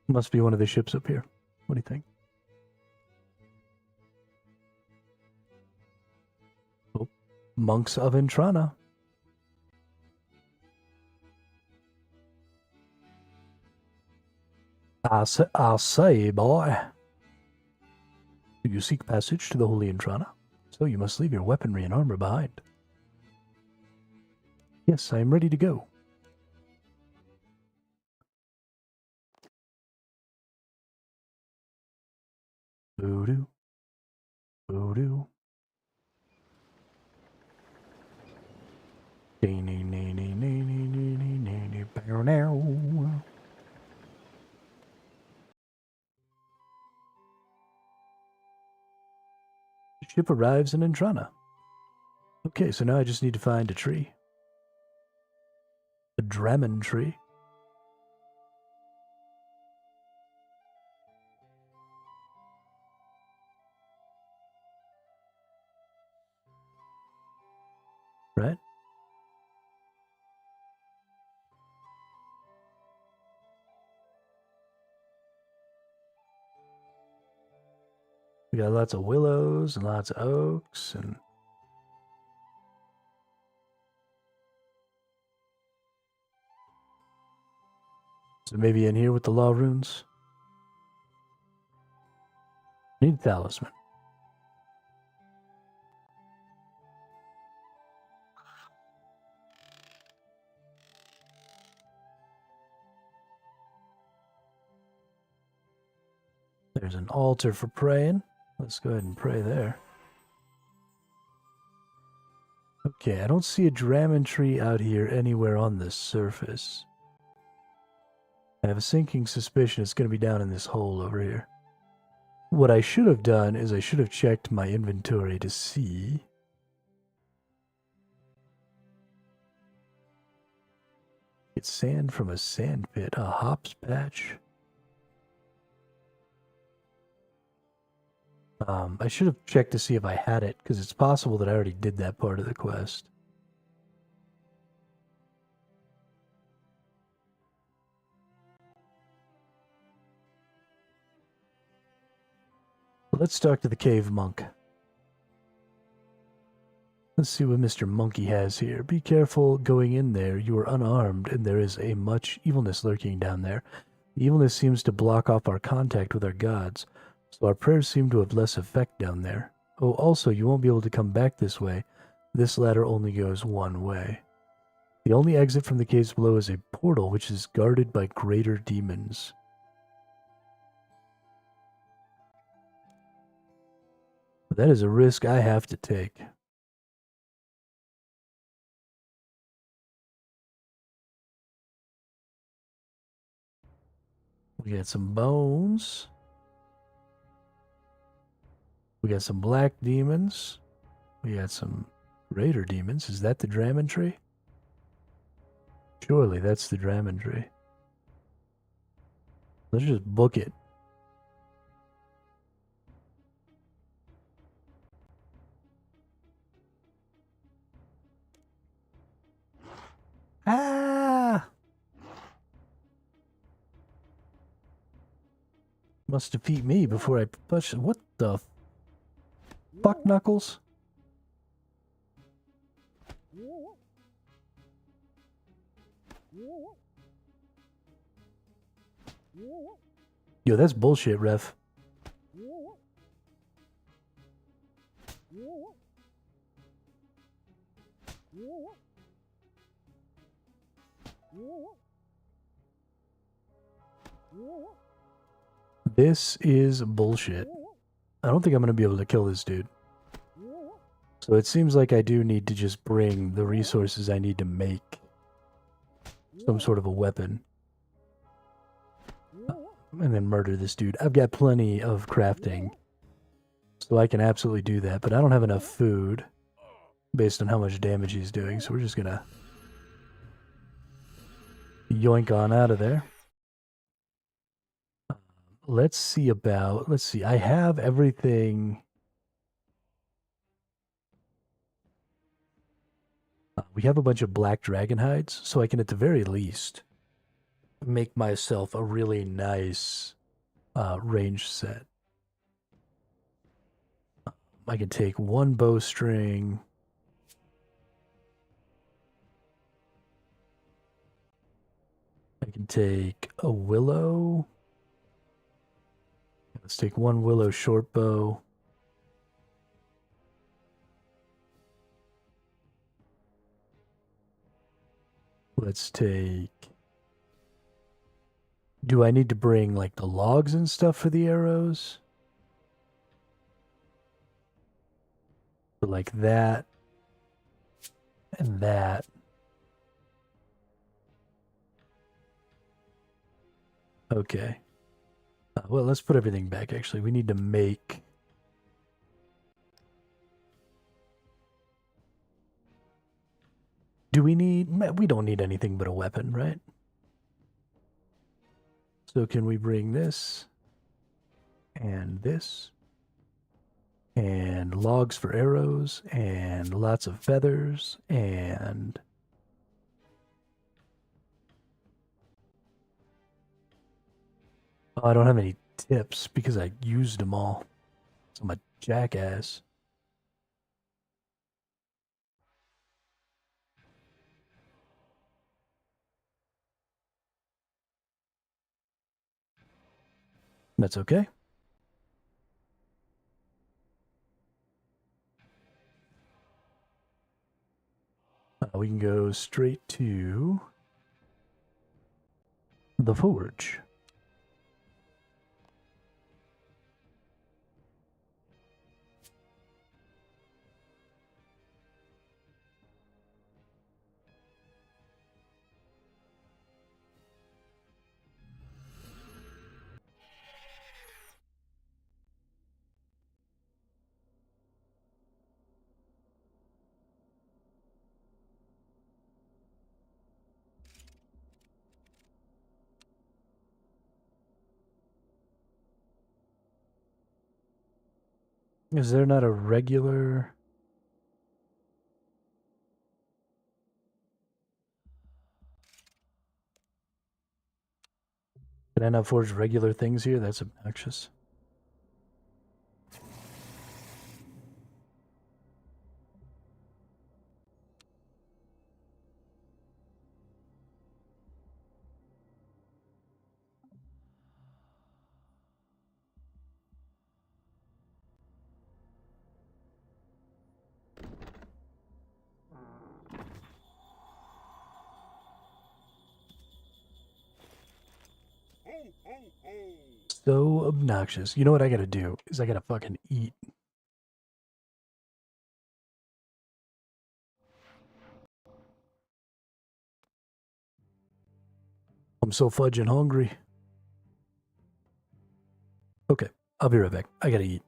Must be one of the ships up here. What do you think? Oh, Monks of Intrana. I'll say, boy. Do you seek passage to the Holy Intrana? So you must leave your weaponry and armor behind. Yes, I am ready to go. Voodoo. Voodoo. The ship arrives in Intrana. Okay, so now I just need to find a tree. A Dramen tree. Right? We got lots of willows and lots of oaks and so maybe in here with the law runes. Need talisman. There's an altar for praying. Let's go ahead and pray there. Okay, I don't see a Dramen tree out here anywhere on the surface. I have a sinking suspicion it's going to be down in this hole over here. What I should have done is I should have checked my inventory to see. It's sand from a sand pit, a hops patch. I should have checked to see if I had it, because it's possible that I already did that part of the quest. Let's talk to the cave monk. Let's see what Mr. Monkey has here. Be careful going in there. You are unarmed, and there is a much evilness lurking down there. The evilness seems to block off our contact with our gods, so our prayers seem to have less effect down there. Oh, also, you won't be able to come back this way. This ladder only goes one way. The only exit from the caves below is a portal, which is guarded by greater demons. That is a risk I have to take. We got some bones. We got some black demons. We got some greater demons. Is that the Dramen tree? Surely that's the Dramen tree. Let's just book it. Ah! Must defeat me before I push. What the fuck, Knuckles? Yo, that's bullshit, ref. This is bullshit. I don't think I'm going to be able to kill this dude. So it seems like I do need to just bring the resources I need to make some sort of a weapon. And then murder this dude. I've got plenty of crafting, so I can absolutely do that, but I don't have enough food based on how much damage he's doing, so we're just gonna yoink on out of there. Let's see, I have everything. We have a bunch of black dragon hides, so I can at the very least make myself a really nice range set. I can take one bowstring. I can take a willow. Let's take one willow short bow. Let's take... Do I need to bring, like, the logs and stuff for the arrows? So, like, that. And that. Okay. Well, let's put everything back, actually. We need to make... Do we need... We don't need anything but a weapon, right? So can we bring this? And this? And logs for arrows? And lots of feathers? And... Oh, I don't have any tips because I used them all. So I'm a jackass. That's okay. We can go straight to the forge. Is there not a regular... Can I not forge regular things here? That's obnoxious. So obnoxious. You know what I gotta do? Is I gotta fucking eat. I'm so fudging hungry. Okay, I'll be right back. I gotta eat.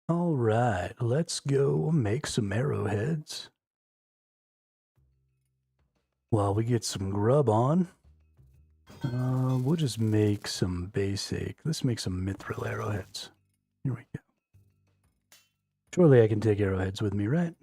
All right, let's go make some arrowheads. While we get some grub on, we'll just make some basic. Let's make some mithril arrowheads. Here we go. Surely I can take arrowheads with me, right?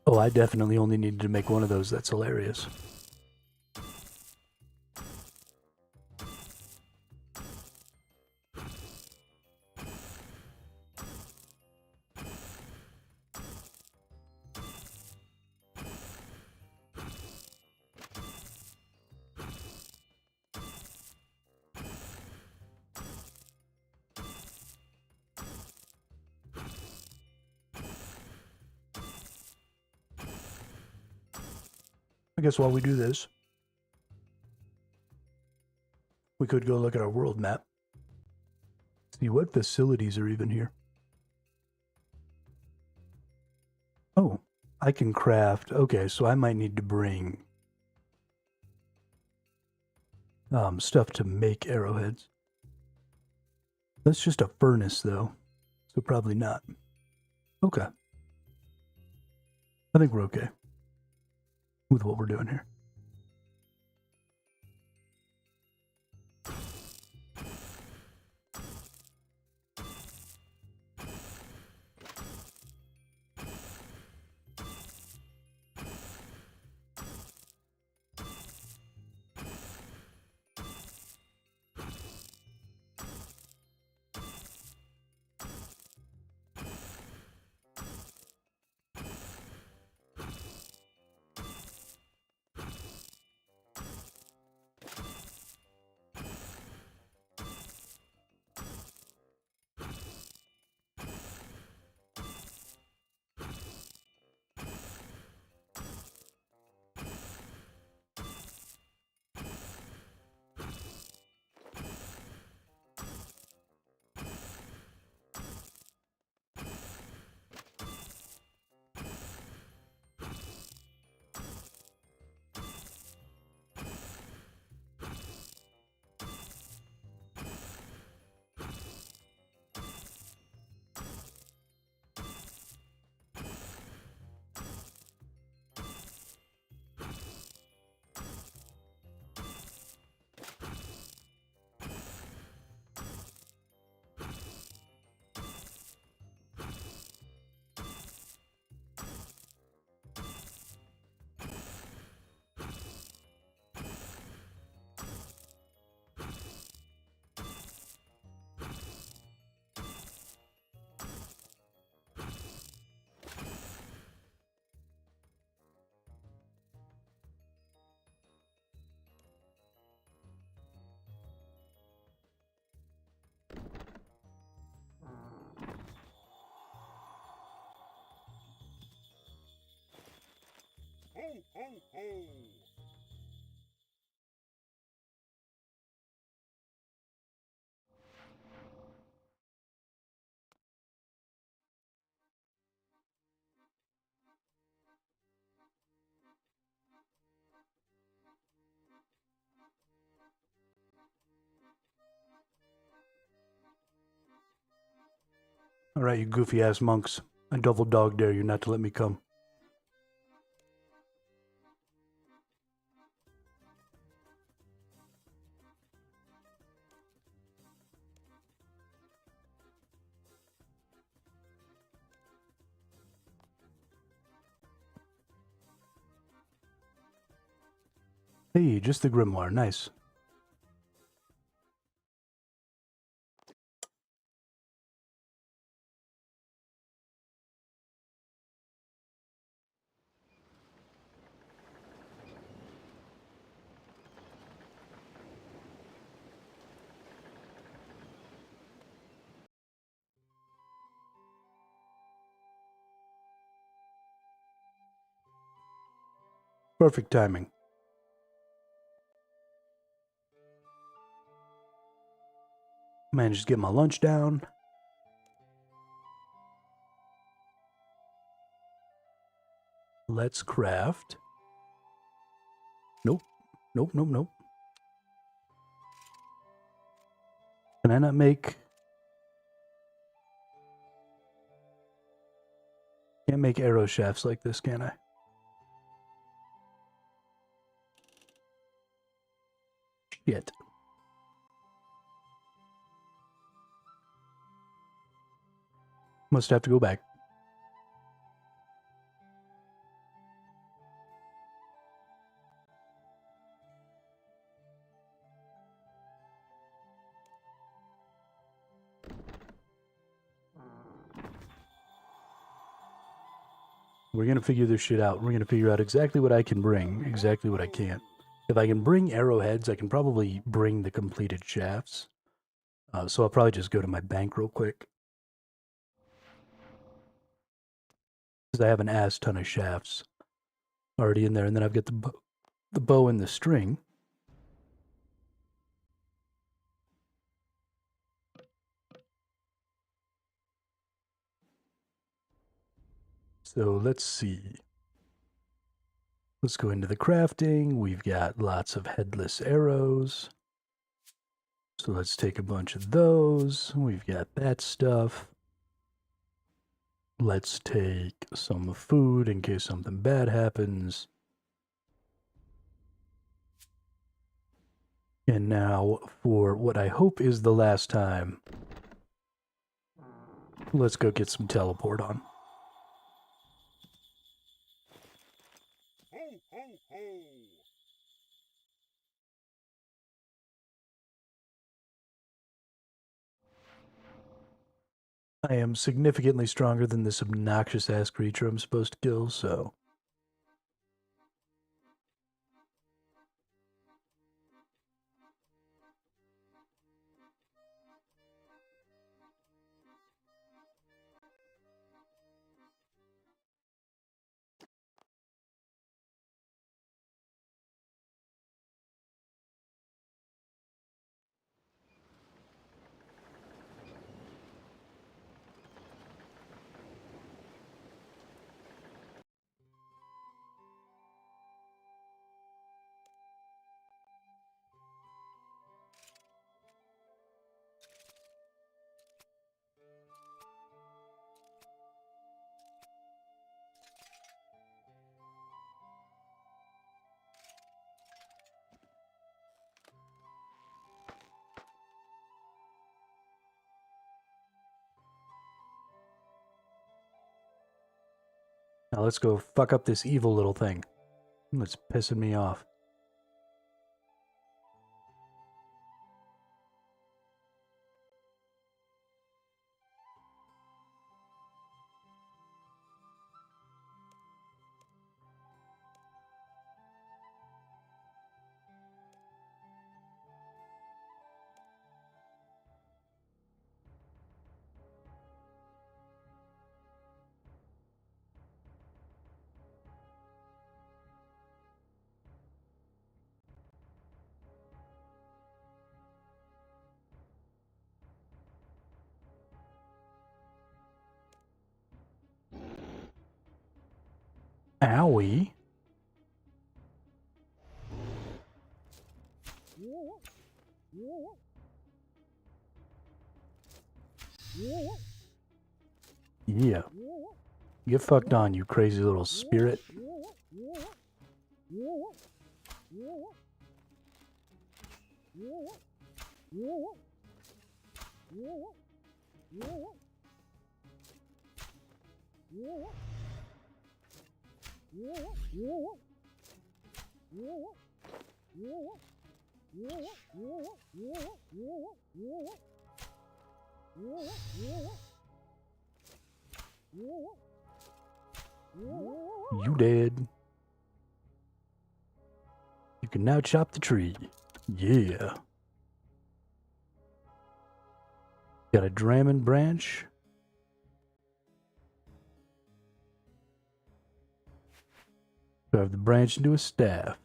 Oh, I definitely only needed to make one of those. That's hilarious. I guess while we do this, we could go look at our world map. See what facilities are even here. Oh, I can craft. Okay, so I might need to bring stuff to make arrowheads. That's just a furnace, though, so probably not. Okay. I think we're okay with what we're doing here. Ho, ho, ho! All right, you goofy ass monks. I double dog dare you not to let me come. Hey, just the grimoire. Nice. Perfect timing. Managed to get my lunch down. Let's craft. Nope. Nope, nope, nope. Can I not make... Can't make arrow shafts like this, can I? Shit. Must have to go back. We're going to figure this shit out. We're going to figure out exactly what I can bring, exactly what I can't. If I can bring arrowheads, I can probably bring the completed shafts. So I'll probably just go to my bank real quick. Because I have an ass ton of shafts already in there. And then I've got the bow and the string. So let's see. Let's go into the crafting. We've got lots of headless arrows. So let's take a bunch of those. We've got that stuff. Let's take some food in case something bad happens. And now for what I hope is the last time, let's go get some teleport on. Ho, ho, ho! I am significantly stronger than this obnoxious ass creature I'm supposed to kill, so... Now let's go fuck up this evil little thing. That's pissing me off. Owie. Yeah. Get fucked on, you crazy little spirit. You dead. You can now chop the tree. Yeah. Got a Drammond branch. Carve the branch into a staff.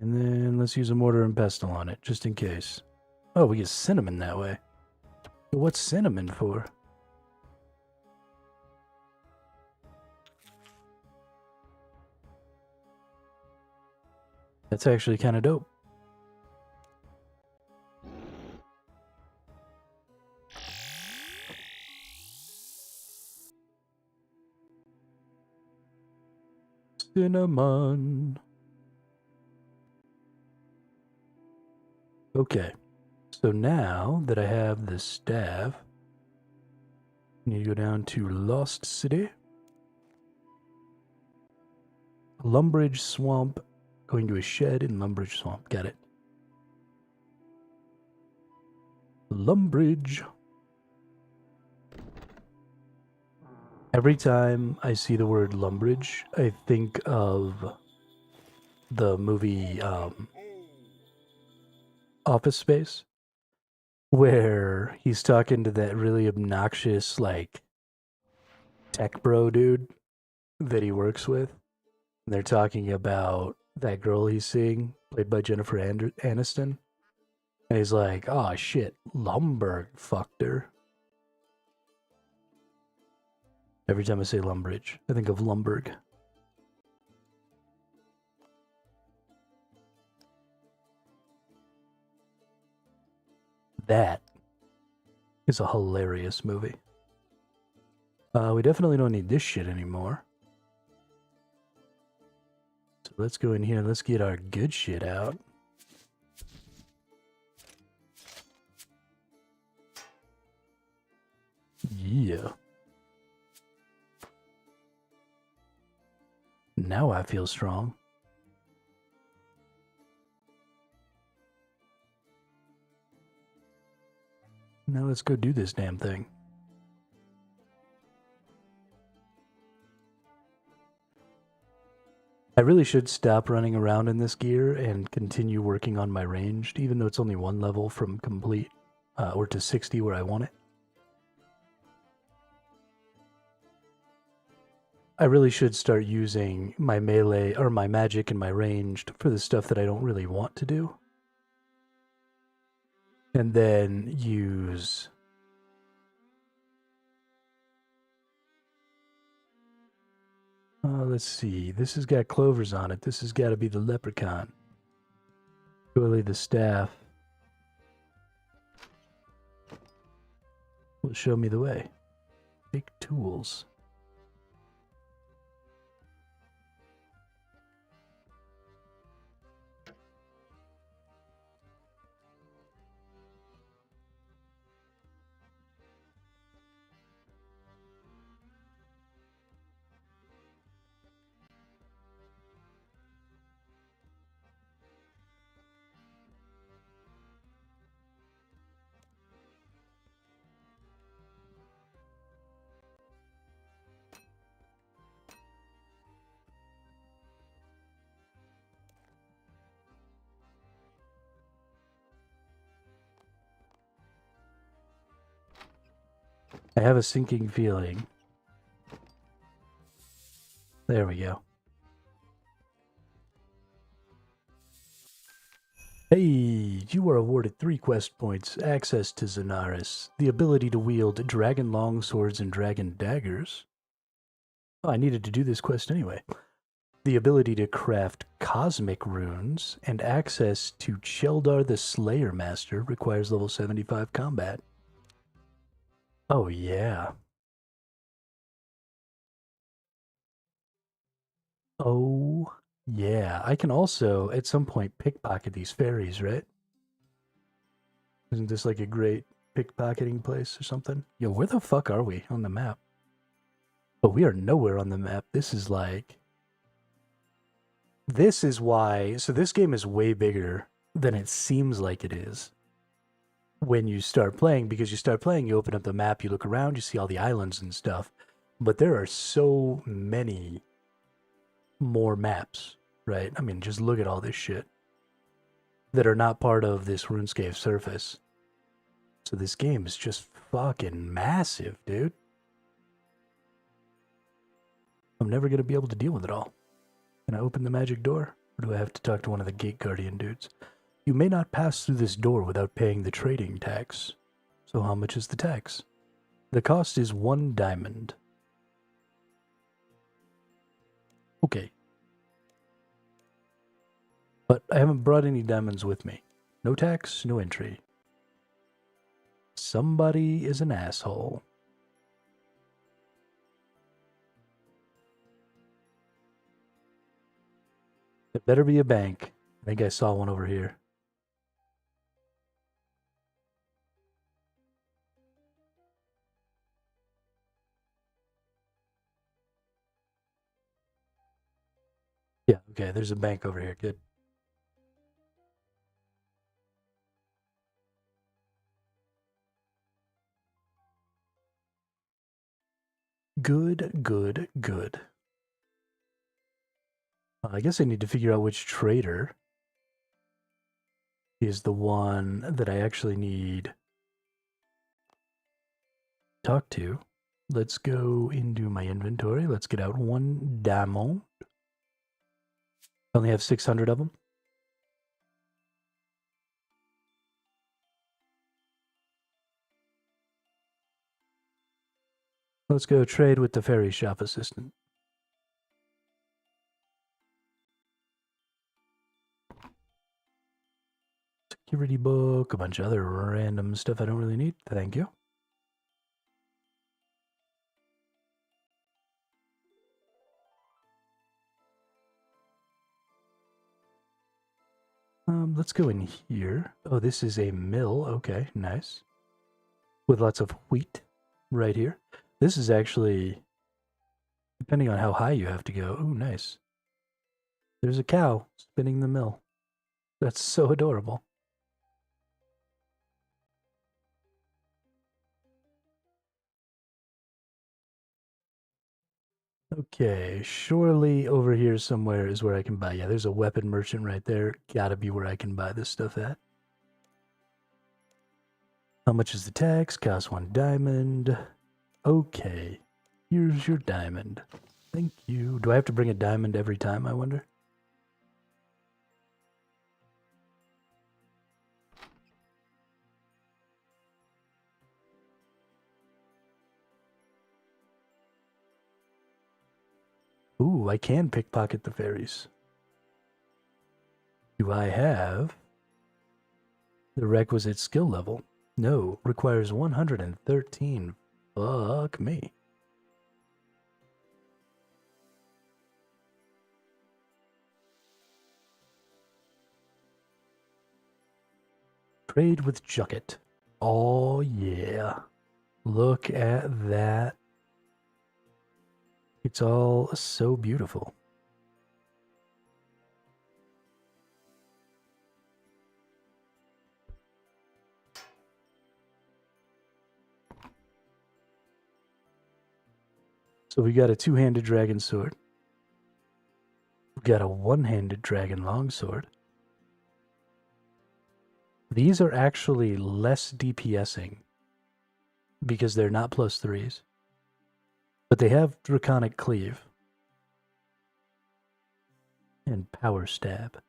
And then let's use a mortar and pestle on it, just in case. Oh, we get cinnamon that way. What's cinnamon for? That's actually kind of dope. Cinnamon. Okay. So now that I have the staff, I need to go down to Lost City. Lumbridge Swamp. Going to a shed in Lumbridge Swamp. Got it. Lumbridge. Every time I see the word Lumbridge, I think of the movie Office Space, where he's talking to that really obnoxious, like, tech bro dude that he works with. And they're talking about that girl he's seeing, played by Jennifer Aniston. And he's like, oh shit, Lumberg fucked her. Every time I say Lumbridge, I think of Lumberg. That is a hilarious movie. We definitely don't need this shit anymore. So let's go in here. Let's get our good shit out. Yeah. Now I feel strong. Now let's go do this damn thing. I really should stop running around in this gear and continue working on my ranged, even though it's only one level from complete, or to 60 where I want it. I really should start using my melee, or my magic and my ranged for the stuff that I don't really want to do. And then use... let's see. This has got clovers on it. This has got to be the leprechaun. Surely the staff will show me the way. Take tools. I have a sinking feeling. There we go. Hey, you are awarded 3 quest points, access to Zenaris, the ability to wield dragon longswords and dragon daggers. Oh, I needed to do this quest anyway. The ability to craft cosmic runes, and access to Cheldar the Slayer Master requires level 75 combat. Oh, yeah. Oh, yeah. I can also, at some point, pickpocket these fairies, right? Isn't this like a great pickpocketing place or something? Yo, where the fuck are we on the map? But we are nowhere on the map. This is like... This is why... So this game is way bigger than it seems like it is when you start playing, because you start playing, you open up the map, you look around, you see all the islands and stuff. But there are so many more maps, right? I mean, just look at all this shit that are not part of this RuneScape surface. So this game is just fucking massive, dude. I'm never going to be able to deal with it all. Can I open the magic door? Or do I have to talk to one of the gate guardian dudes? You may not pass through this door without paying the trading tax. So how much is the tax? The cost is 1 diamond. Okay. But I haven't brought any diamonds with me. No tax, no entry. Somebody is an asshole. It better be a bank. I think I saw one over here. Yeah, okay, there's a bank over here. Good. Good, good, good. I guess I need to figure out which trader is the one that I actually need to talk to. Let's go into my inventory. Let's get out 1 diamond. I only have 600 of them. Let's go trade with the ferry shop assistant. Security book, a bunch of other random stuff I don't really need. Thank you. Let's go in here. Oh, this is a mill. Okay, nice. With lots of wheat right here. This is actually, depending on how high you have to go. Oh, nice. There's a cow spinning the mill. That's so adorable. Okay, surely over here somewhere is where I can buy. Yeah, there's a weapon merchant right there. Gotta be where I can buy this stuff at. How much is the tax? Costs 1 diamond. Okay, here's your diamond. Thank you. Do I have to bring a diamond every time, I wonder? Ooh, I can pickpocket the fairies. Do I have the requisite skill level? No, requires 113. Fuck me. Trade with Jucket. Oh, yeah. Look at that. It's all so beautiful. So we got a 2-handed dragon sword. We got a 1-handed dragon longsword. These are actually less DPSing because they're not +3s. But they have Draconic Cleave and Power Stab.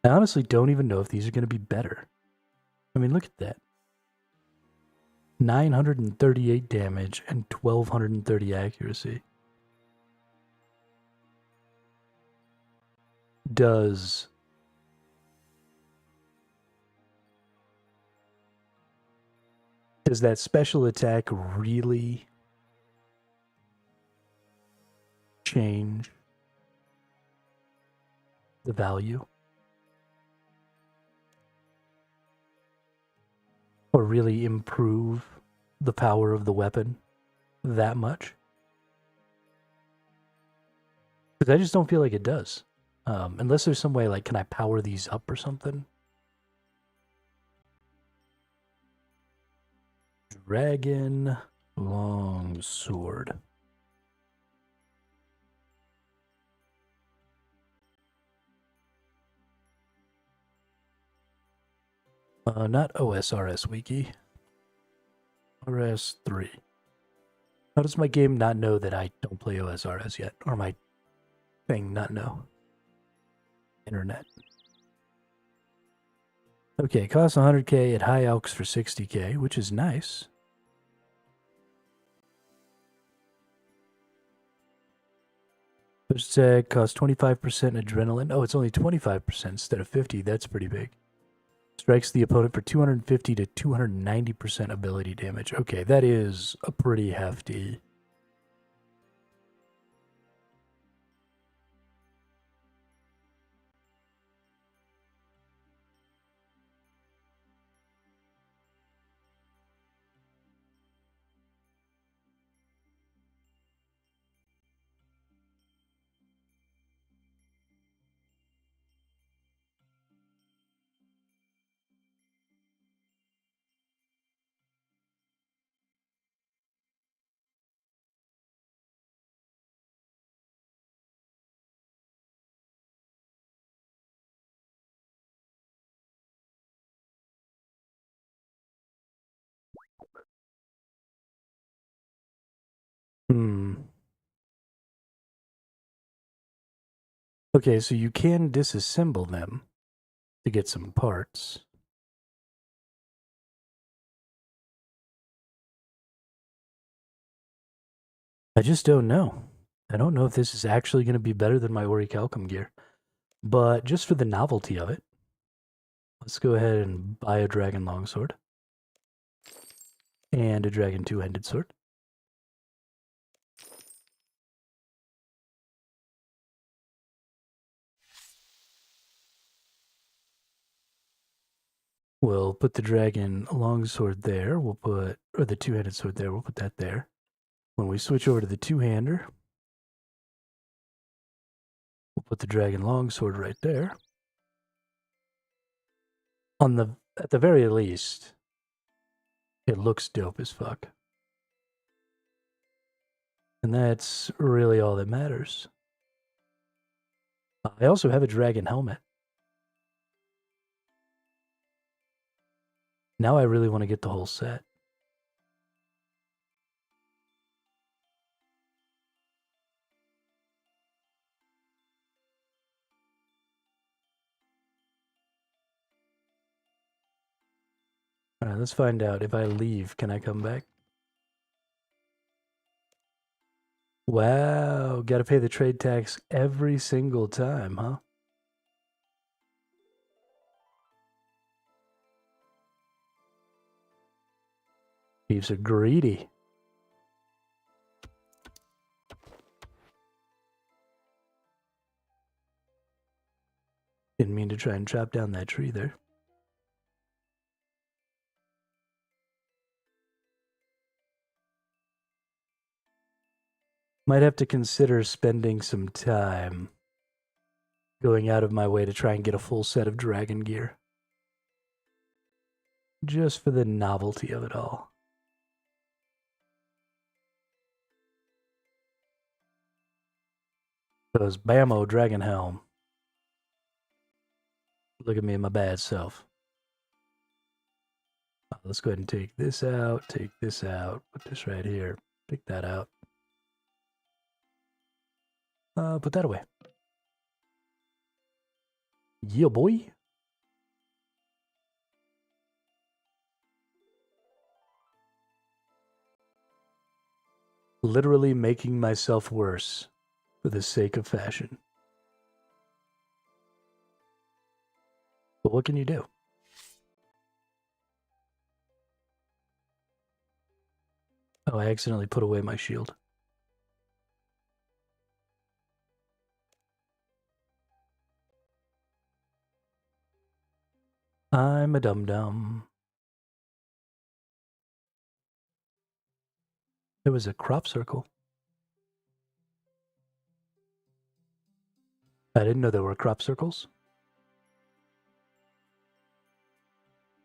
I honestly don't even know if these are going to be better. I mean, look at that. 938 damage and 1230 accuracy. Does that special attack really change the value? Or really improve the power of the weapon that much? Because I just don't feel like it does. Unless there's some way, like, can I power these up or something? Dragon Longsword. Not OSRS Wiki. RS3. How does my game not know that I don't play OSRS yet? Or my thing not know? Internet. Okay, costs 100k at high alks for 60k, which is nice. First tag costs 25% adrenaline. Oh, it's only 25% instead of 50. That's pretty big. Strikes the opponent for 250 to 290% ability damage. Okay, that is a pretty hefty. Okay, so you can disassemble them to get some parts. I just don't know. I don't know if this is actually going to be better than my Orichalcum gear. But just for the novelty of it, let's go ahead and buy a Dragon Longsword. And a Dragon Two-Handed Sword. We'll put the Dragon Longsword there. We'll put, or the Two-Handed Sword there. We'll put that there. When we switch over to the Two-Hander, we'll put the Dragon Longsword right there. At the very least, it looks dope as fuck. And that's really all that matters. I also have a dragon helmet. Now I really want to get the whole set. All right, let's find out. If I leave, can I come back? Wow, gotta pay the trade tax every single time, huh? Thieves are greedy. Didn't mean to try and chop down that tree there. Might have to consider spending some time going out of my way to try and get a full set of dragon gear. Just for the novelty of it all. Because bammo, dragon helm. Look at me and my bad self. Let's go ahead and take this out, put this right here, pick that out. Put that away. Yeah, boy. Literally making myself worse for the sake of fashion. But what can you do? Oh, I accidentally put away my shield. I'm a dum-dum. There was a crop circle. I didn't know there were crop circles.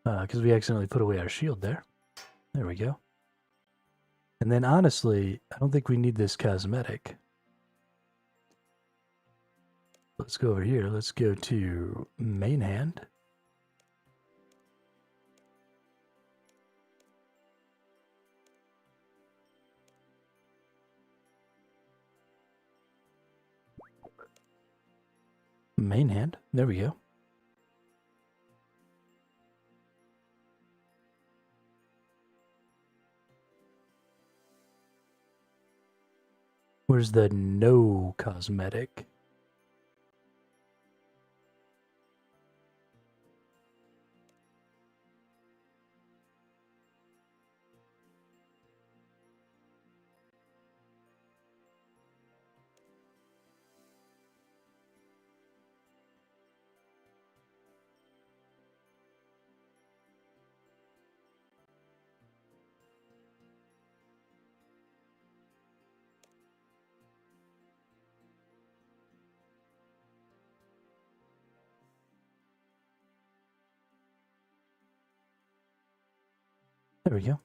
Because we accidentally put away our shield there. There we go. And then honestly, I don't think we need this cosmetic. Let's go over here. Let's go to main hand. Main hand. There we go. Where's the no cosmetic? There we go.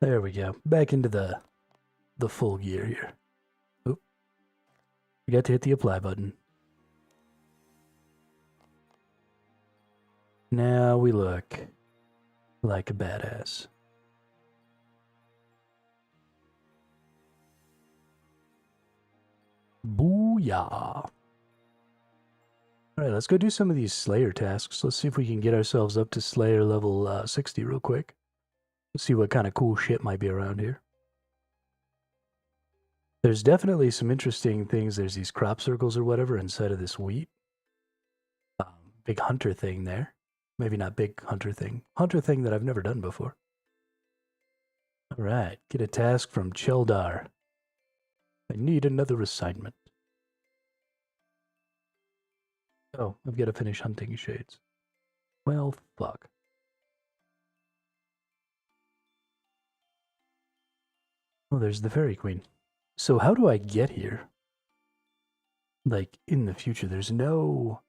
There we go. Back into the full gear here. Oop. Forgot to hit the apply button. Now we look like a badass. Booyah. Alright, let's go do some of these Slayer tasks. Let's see if we can get ourselves up to Slayer level 60 real quick. Let's see what kind of cool shit might be around here. There's definitely some interesting things. There's these crop circles or whatever inside of this wheat. Big hunter thing there. Maybe not big hunter thing. Hunter thing that I've never done before. Alright, get a task from Cheldar. I need another assignment. Oh, I've got to finish hunting shades. Well, fuck. Oh, there's the Fairy Queen. So how do I get here? Like, in the future, there's no...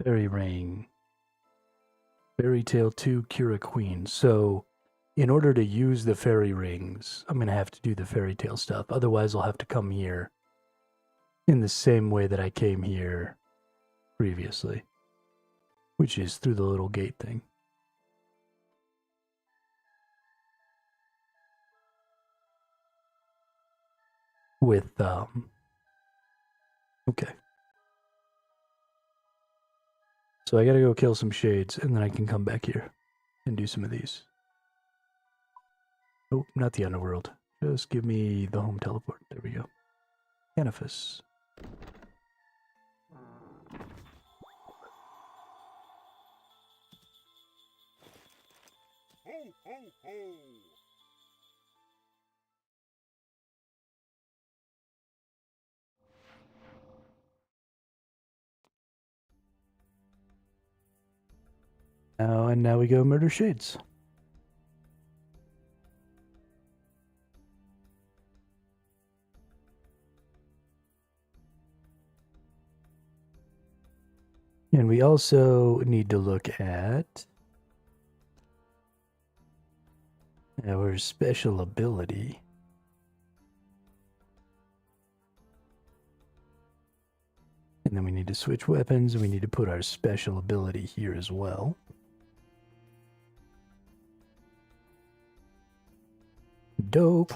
Fairy Ring. Fairy Tale 2, Cura Queen. So, in order to use the fairy rings, I'm going to have to do the fairy tale stuff. Otherwise, I'll have to come here in the same way that I came here previously, which is through the little gate thing. With, okay. So I gotta go kill some shades, and then I can come back here and do some of these. Oh, not the underworld. Just give me the home teleport. There we go. Canifus. Ho, ho, ho! Oh, and now we go murder shades. And we also need to look at our special ability. And then we need to switch weapons, and we need to put our special ability here as well. Dope.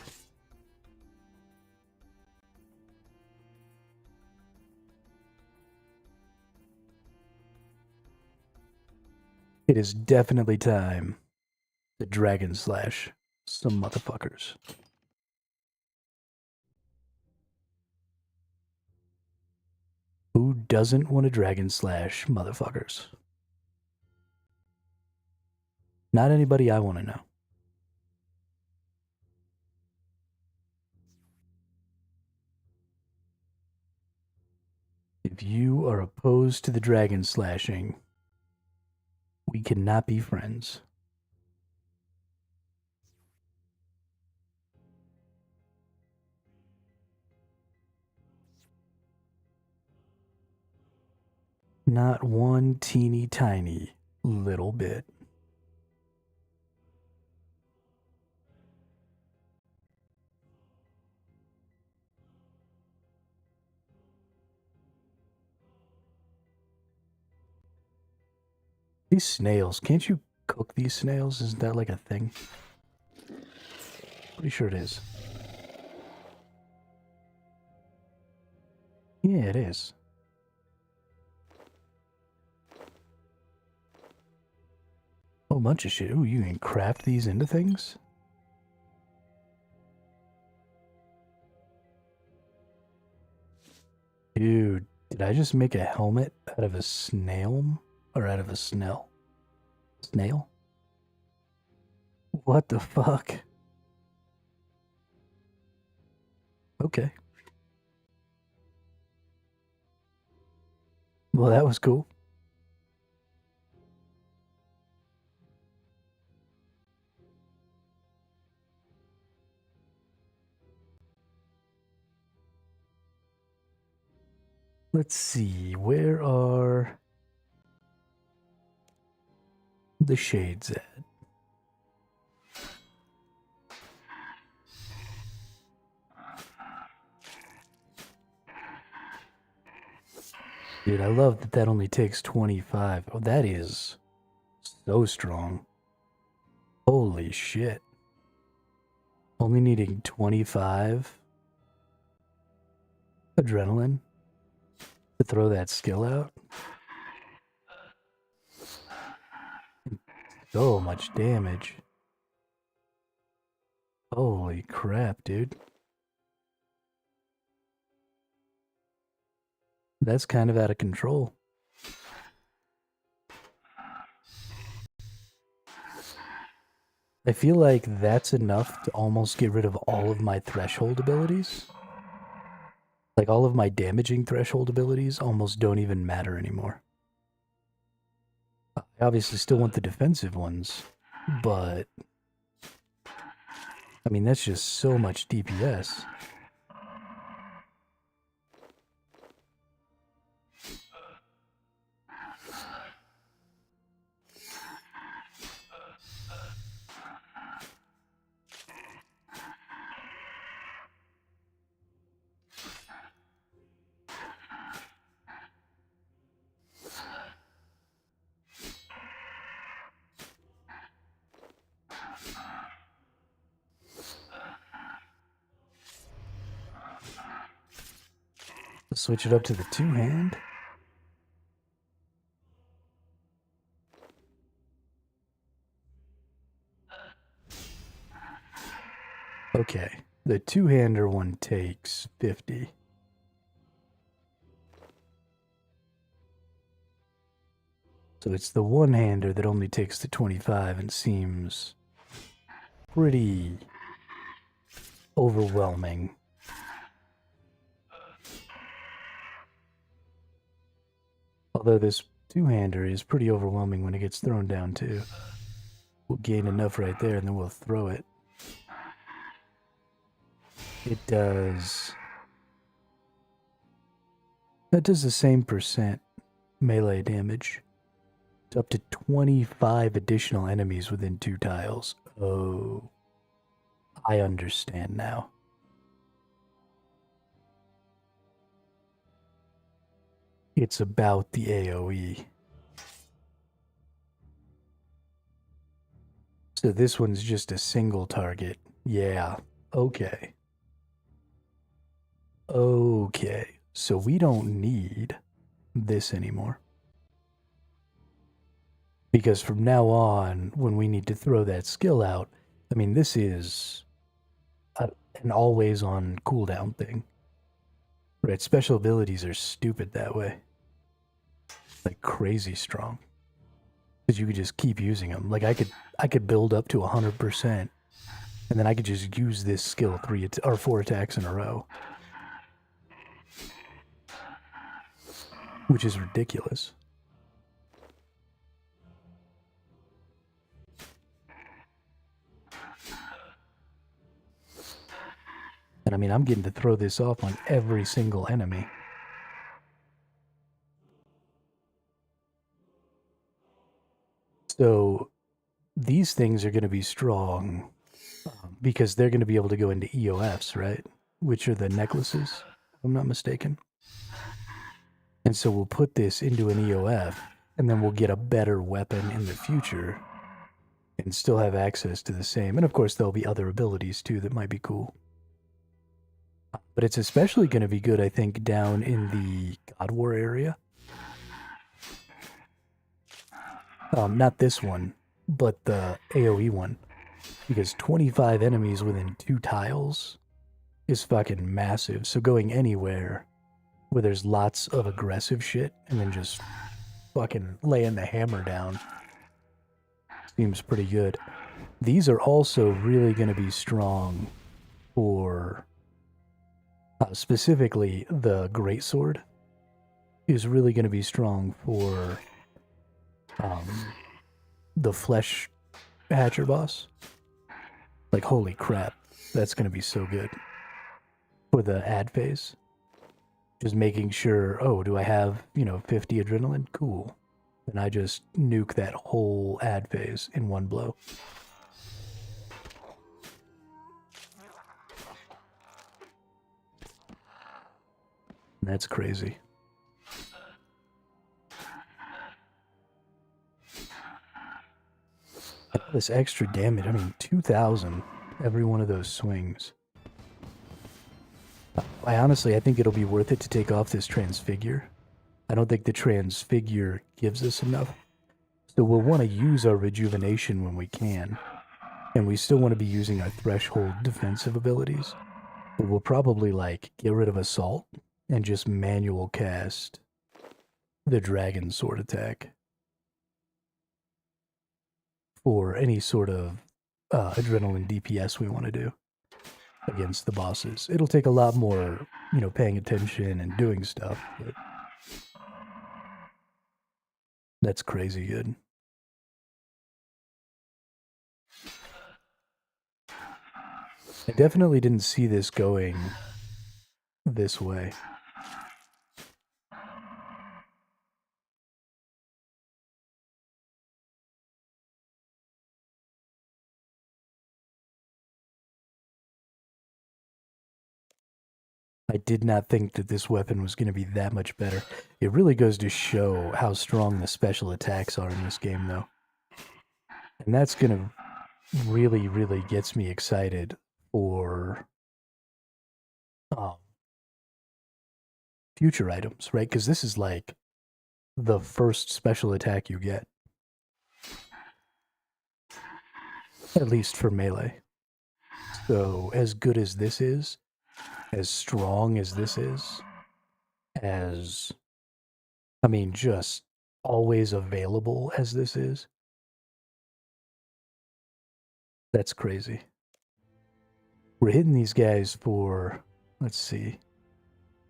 It is definitely time to dragon slash some motherfuckers. Who doesn't want to dragon slash motherfuckers? Not anybody I want to know. If you are opposed to the dragon slashing, we cannot be friends. Not one teeny tiny little bit. These snails, can't you cook these snails? Isn't that like a thing? Pretty sure it is. Yeah, it is. A whole bunch of shit. Ooh, you can craft these into things? Dude, did I just make a helmet out of a snail? Or out of a snail? Snail? What the fuck? Okay. Well, that was cool. Let's see, where are the shades at? Dude, I love that that only takes 25. Oh, that is so strong. Holy shit. Only needing 25 adrenaline to throw that skill out. So much damage. Holy crap, dude. That's kind of out of control. I feel like that's enough to almost get rid of all of my threshold abilities. Like all of my damaging threshold abilities almost don't even matter anymore. I obviously still want the defensive ones, but I mean, that's just so much DPS. Let's switch it up to the two-hand. Okay, the two-hander one takes 50. So it's the one-hander that only takes the 25 and seems pretty overwhelming. Although this two-hander is pretty overwhelming when it gets thrown down too. We'll gain enough right there and then we'll throw it. It does... That does the same percent melee damage. It's up to 25 additional enemies within 2 tiles. Oh, I understand now. It's about the AoE. So this one's just a single target. Yeah, okay. Okay, so we don't need this anymore. Because from now on, when we need to throw that skill out, I mean, this is an always-on cooldown thing. Right, special abilities are stupid that way. Like, crazy strong. Because you could just keep using them. Like, I could build up to 100%, and then I could just use this skill 4 attacks in a row. Which is ridiculous. And I mean, I'm getting to throw this off on every single enemy. So these things are going to be strong because they're going to be able to go into EOFs, right? Which are the necklaces, if I'm not mistaken. And so we'll put this into an EOF, and then we'll get a better weapon in the future and still have access to the same. And of course, there'll be other abilities too that might be cool. But it's especially going to be good, I think, down in the God War area. Not this one, but the AoE one. Because 25 enemies within 2 tiles is fucking massive. So going anywhere where there's lots of aggressive shit and then just fucking laying the hammer down seems pretty good. These are also really going to be strong for... specifically, the Greatsword is really going to be strong for the Flesh Hatcher boss. Like, holy crap, that's going to be so good. For the ad phase. Just making sure, oh, do I have, 50 adrenaline? Cool. Then I just nuke that whole ad phase in one blow. That's crazy. This extra damage, I mean, 2,000 every one of those swings. I think it'll be worth it to take off this Transfigure. I don't think the Transfigure gives us enough. So we'll want to use our Rejuvenation when we can. And we still want to be using our Threshold defensive abilities. But we'll probably, get rid of Assault and just manual cast the Dragon Sword attack for any sort of adrenaline DPS we want to do against the bosses. It'll take a lot more, paying attention and doing stuff, but that's crazy good. I definitely didn't see this going this way. I did not think that this weapon was going to be that much better. It really goes to show how strong the special attacks are in this game, though. And that's going to really, really gets me excited for future items, right? Because this is like the first special attack you get. At least for melee. So, as good as this is, as strong as this is, just always available as this is, that's crazy. We're hitting these guys for, let's see,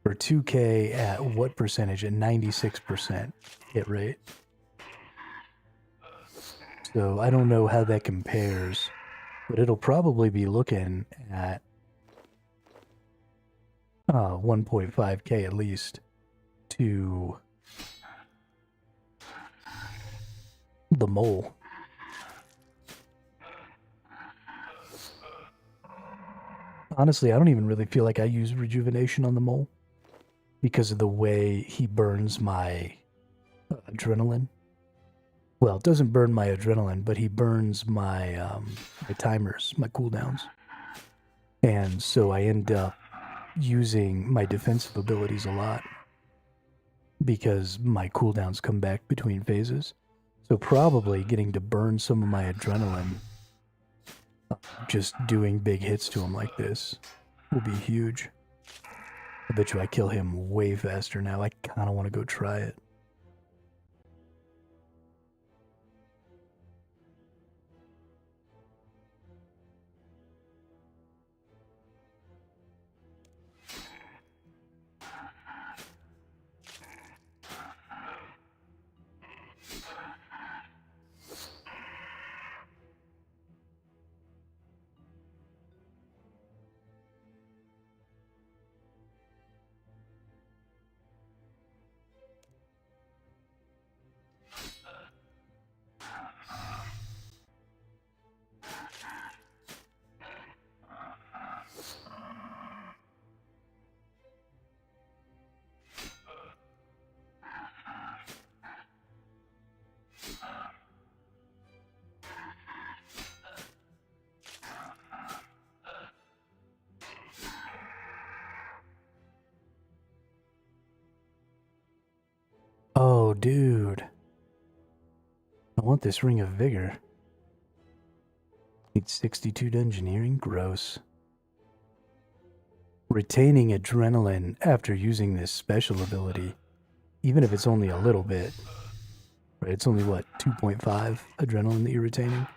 for 2K at what percentage? At 96% hit rate. So I don't know how that compares, but it'll probably be looking at 1.5K at least to the mole. Honestly, I don't even really feel like I use rejuvenation on the mole because of the way he burns my adrenaline. Well, it doesn't burn my adrenaline, but he burns my my timers, my cooldowns. And so I end up using my defensive abilities a lot because my cooldowns come back between phases. So probably getting to burn some of my adrenaline just doing big hits to him like this will be huge. I bet you I kill him way faster now. I kind of want to go try it. dude. I want this Ring of Vigor. Need 62 to engineering. Gross. Retaining adrenaline after using this special ability, even if it's only a little bit. Right, it's only what, 2.5 adrenaline that you're retaining?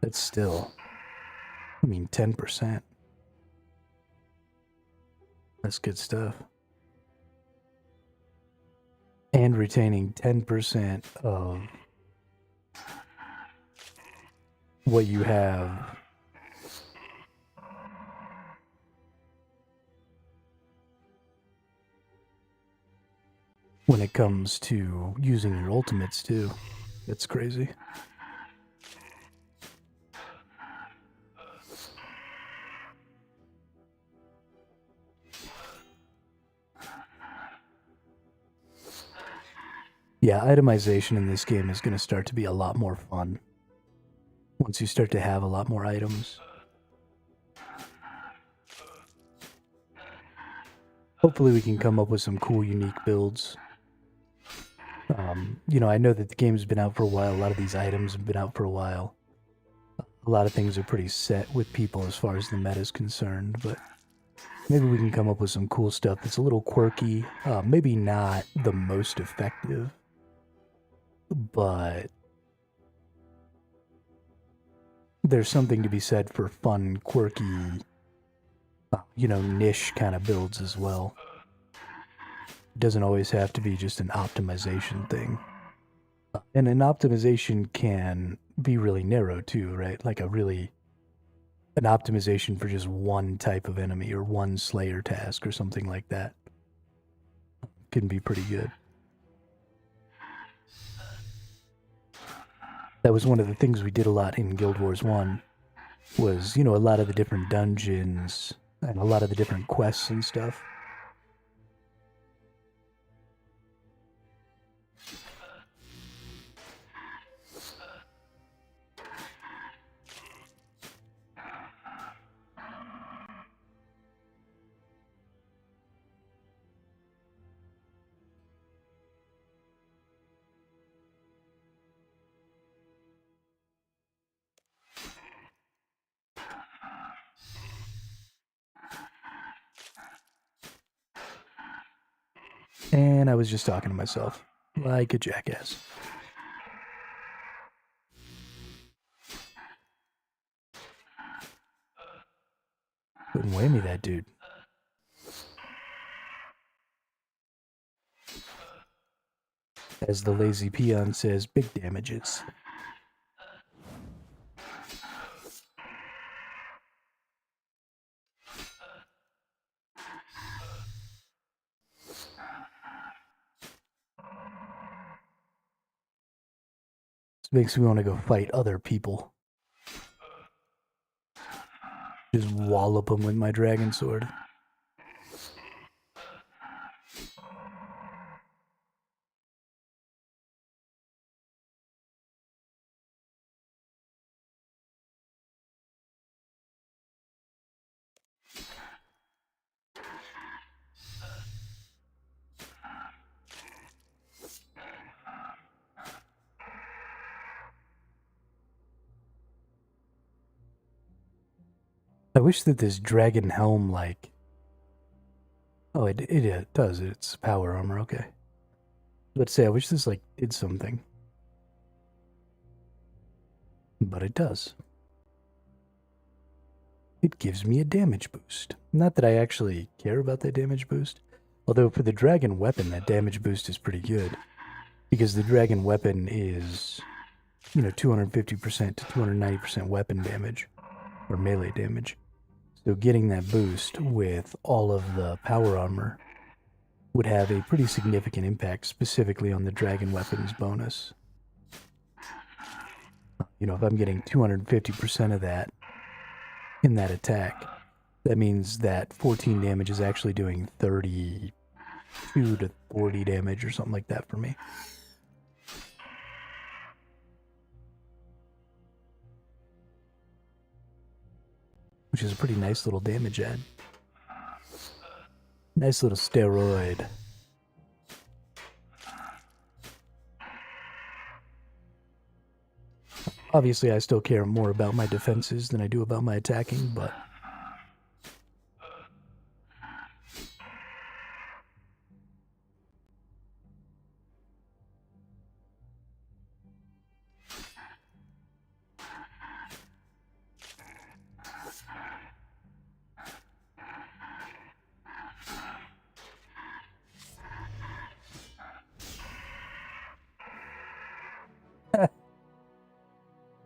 That's still, I mean, 10%. That's good stuff. And retaining 10% of what you have when it comes to using your ultimates too. That's crazy. Yeah, itemization in this game is going to start to be a lot more fun once you start to have a lot more items. Hopefully we can come up with some cool, unique builds. You know, I know that the game's been out for a while. A lot of these items have been out for a while. A lot of things are pretty set with people as far as the meta is concerned, but maybe we can come up with some cool stuff that's a little quirky. Maybe not the most effective, but there's something to be said for fun, quirky, you know, niche kind of builds as well. It doesn't always have to be just an optimization thing. And an optimization can be really narrow too, right? Like an optimization for just one type of enemy or one slayer task or something like that can be pretty good. That was one of the things we did a lot in Guild Wars 1 was, you know, a lot of the different dungeons and a lot of the different quests and stuff. And I was just talking to myself like a jackass. Couldn't weigh me, that dude. As the lazy peon says, big damages. This makes me want to go fight other people. Just wallop them with my dragon sword. I wish that this dragon helm, like... Oh, it does. It's power armor, okay. Let's say, I wish this, like, did something. But it does. It gives me a damage boost. Not that I actually care about that damage boost. Although for the dragon weapon, that damage boost is pretty good. Because the dragon weapon is, you know, 250% to 290% weapon damage. Or melee damage. So getting that boost with all of the power armor would have a pretty significant impact, specifically on the dragon weapons bonus. You know, if I'm getting 250% of that in that attack, that means that 14 damage is actually doing 32 to 40 damage or something like that for me. Which is a pretty nice little damage add. Nice little steroid. Obviously, I still care more about my defenses than I do about my attacking, but...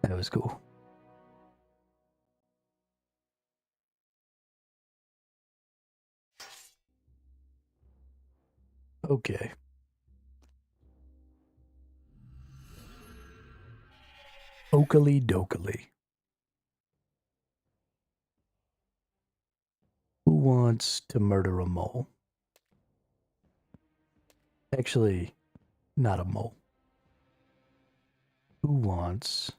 that was cool. Okay. Oakley dokley. Who wants to murder a mole? Actually, not a mole. Who wants...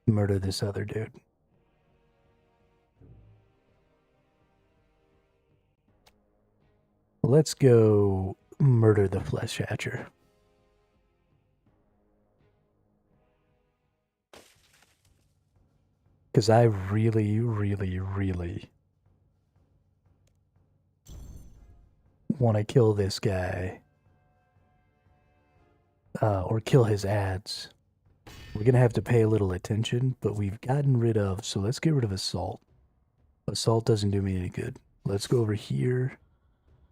murder this other dude? Let's go murder the flesh hatcher. Because I really, really, really want to kill this guy. Or kill his ads. We're going to have to pay a little attention, but we've gotten rid of... So let's get rid of assault. Assault doesn't do me any good. Let's go over here.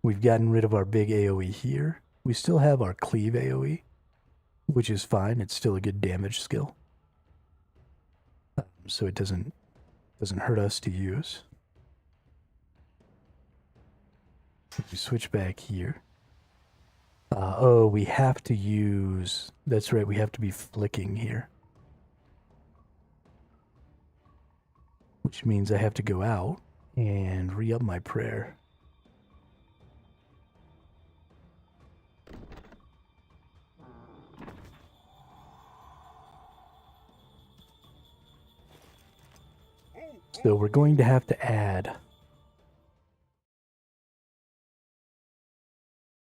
We've gotten rid of our big AoE here. We still have our cleave AoE, which is fine. It's still a good damage skill. So it doesn't hurt us to use. We switch back here. Oh, we have to use... That's right, we have to be flicking here. Which means I have to go out and re-up my prayer. So we're going to have to add...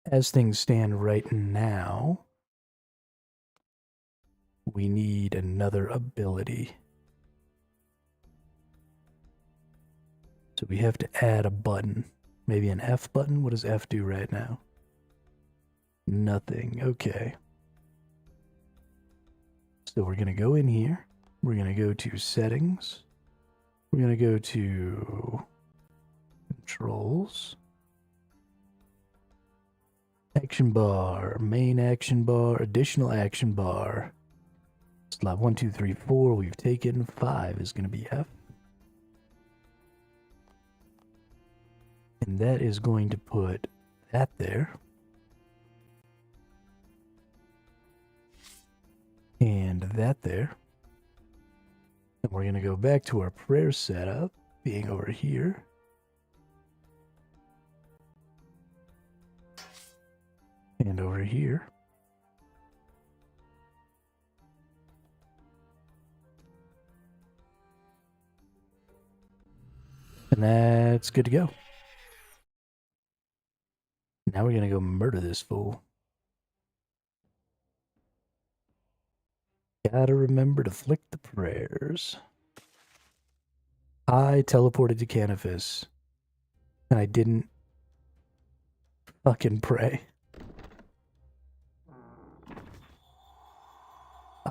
As things stand right now, we need another ability. So we have to add a button. Maybe an F button? What does F do right now? Nothing. Okay. So we're going to go in here. We're going to go to settings. We're going to go to controls. Action bar, main action bar, additional action bar. Slot 1, 2, 3, 4. We've taken 5 is going to be F. And that is going to put that there. And that there. And we're going to go back to our prayer setup, being over here. And over here. And that's good to go. Now we're going to go murder this fool. Gotta remember to flick the prayers. I teleported to Canifis. And I didn't fucking pray.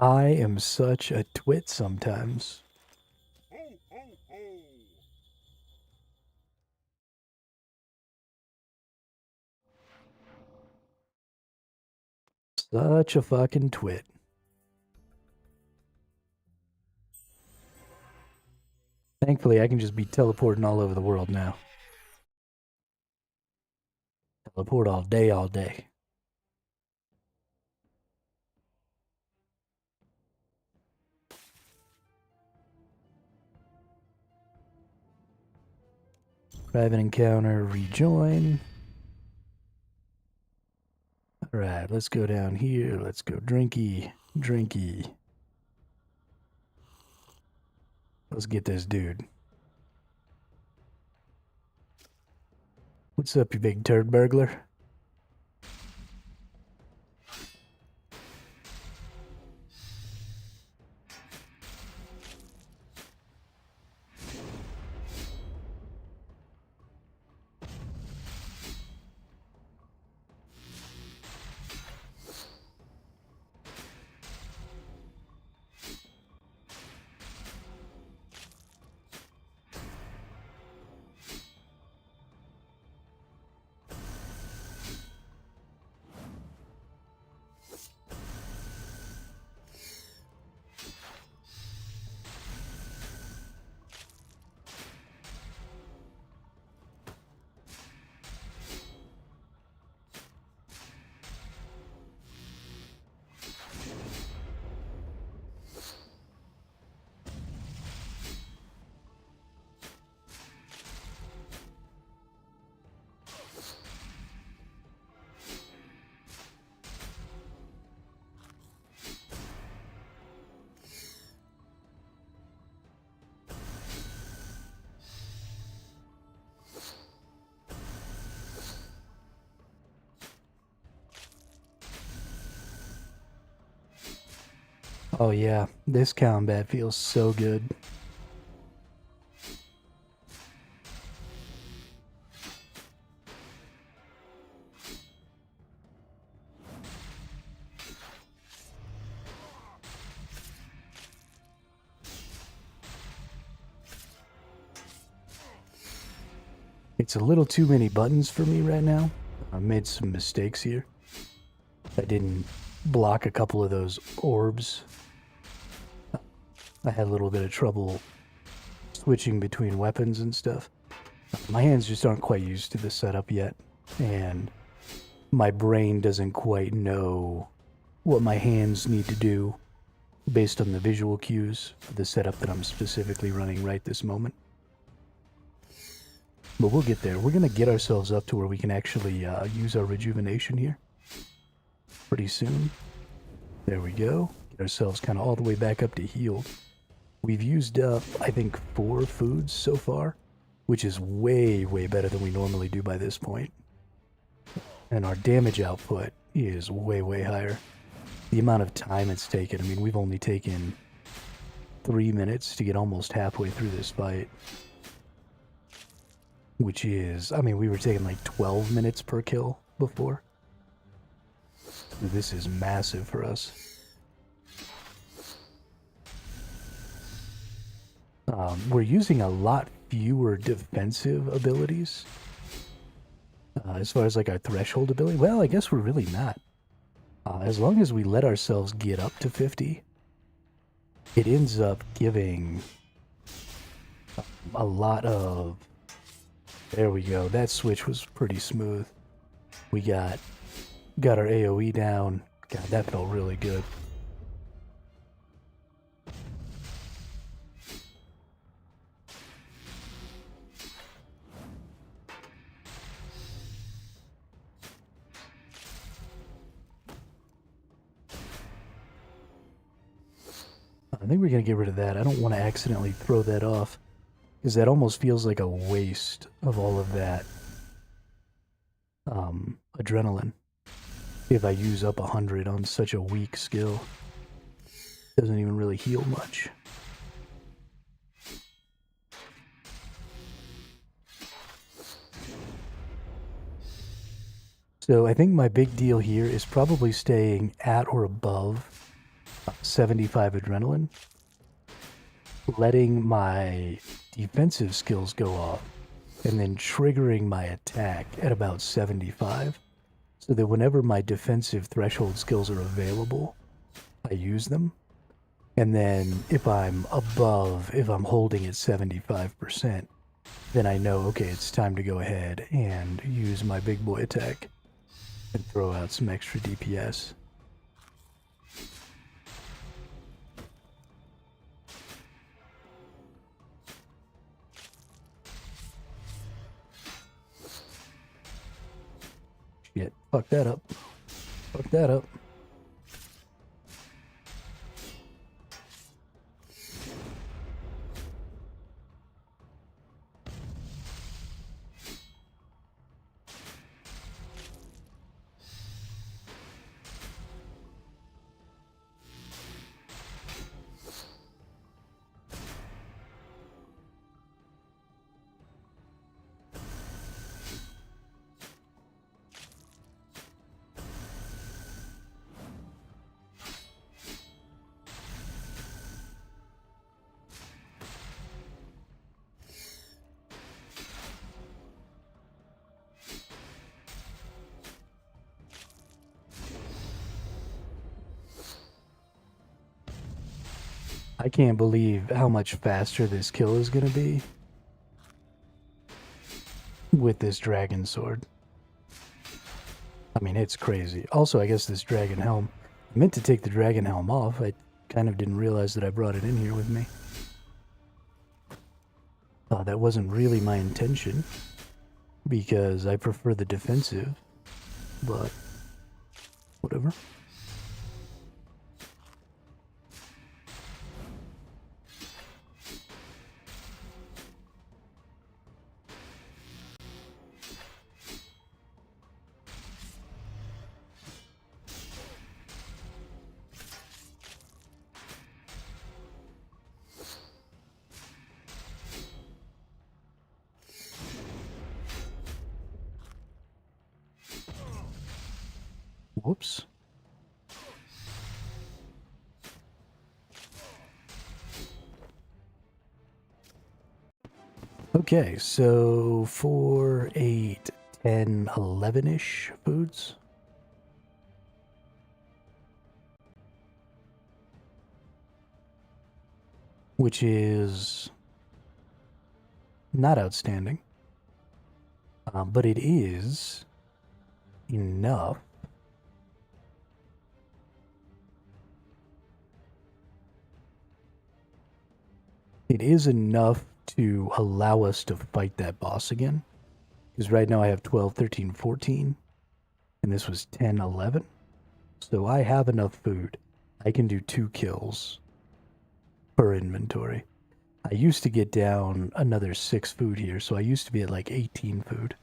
I am such a twit sometimes. Ho, ho, ho. Such a fucking twit. Thankfully, I can just be teleporting all over the world now. Teleport all day, all day. Private encounter, rejoin. Alright, let's go down here. Let's go drinky, drinky. Let's get this dude. What's up, you big turd burglar? Oh yeah, this combat feels so good. It's a little too many buttons for me right now. I made some mistakes here. I didn't block a couple of those orbs. I had a little bit of trouble switching between weapons and stuff. My hands just aren't quite used to the setup yet, and my brain doesn't quite know what my hands need to do based on the visual cues for the setup that I'm specifically running right this moment. But we'll get there. We're going to get ourselves up to where we can actually use our rejuvenation here pretty soon. There we go. Get ourselves kind of all the way back up to healed. We've used up, I think, 4 foods so far, which is way, way better than we normally do by this point. And our damage output is way, way higher. The amount of time it's taken, I mean, we've only taken 3 minutes to get almost halfway through this fight. Which is, I mean, we were taking like 12 minutes per kill before. This is massive for us. We're using a lot fewer defensive abilities. As far as like our threshold ability, well, I guess we're really not. As long as we let ourselves get up to 50, it ends up giving a lot of... There we go. That switch was pretty smooth. We got our AoE down. God, that felt really good. I think we're going to get rid of that. I don't want to accidentally throw that off, because that almost feels like a waste of all of that adrenaline. If I use up 100 on such a weak skill, doesn't even really heal much. So I think my big deal here is probably staying at or above 75 adrenaline, letting my defensive skills go off, and then triggering my attack at about 75, so that whenever my defensive threshold skills are available, I use them. And then if I'm holding at 75%, then I know, okay, it's time to go ahead and use my big boy attack and throw out some extra DPS. Shit, fuck that up. Fuck that up. I can't believe how much faster this kill is going to be with this dragon sword. I mean, it's crazy. Also, I guess this dragon helm. I meant to take the dragon helm off. I kind of didn't realize that I brought it in here with me. That wasn't really my intention, because I prefer the defensive, but whatever. Whoops. Okay, so 4, 8, 10, 11-ish foods. Which is not outstanding. But it is enough. It is enough to allow us to fight that boss again. Because right now I have 12, 13, 14. And this was 10, 11. So I have enough food. I can do 2 kills per inventory. I used to get down another 6 food here, so I used to be at like 18 food.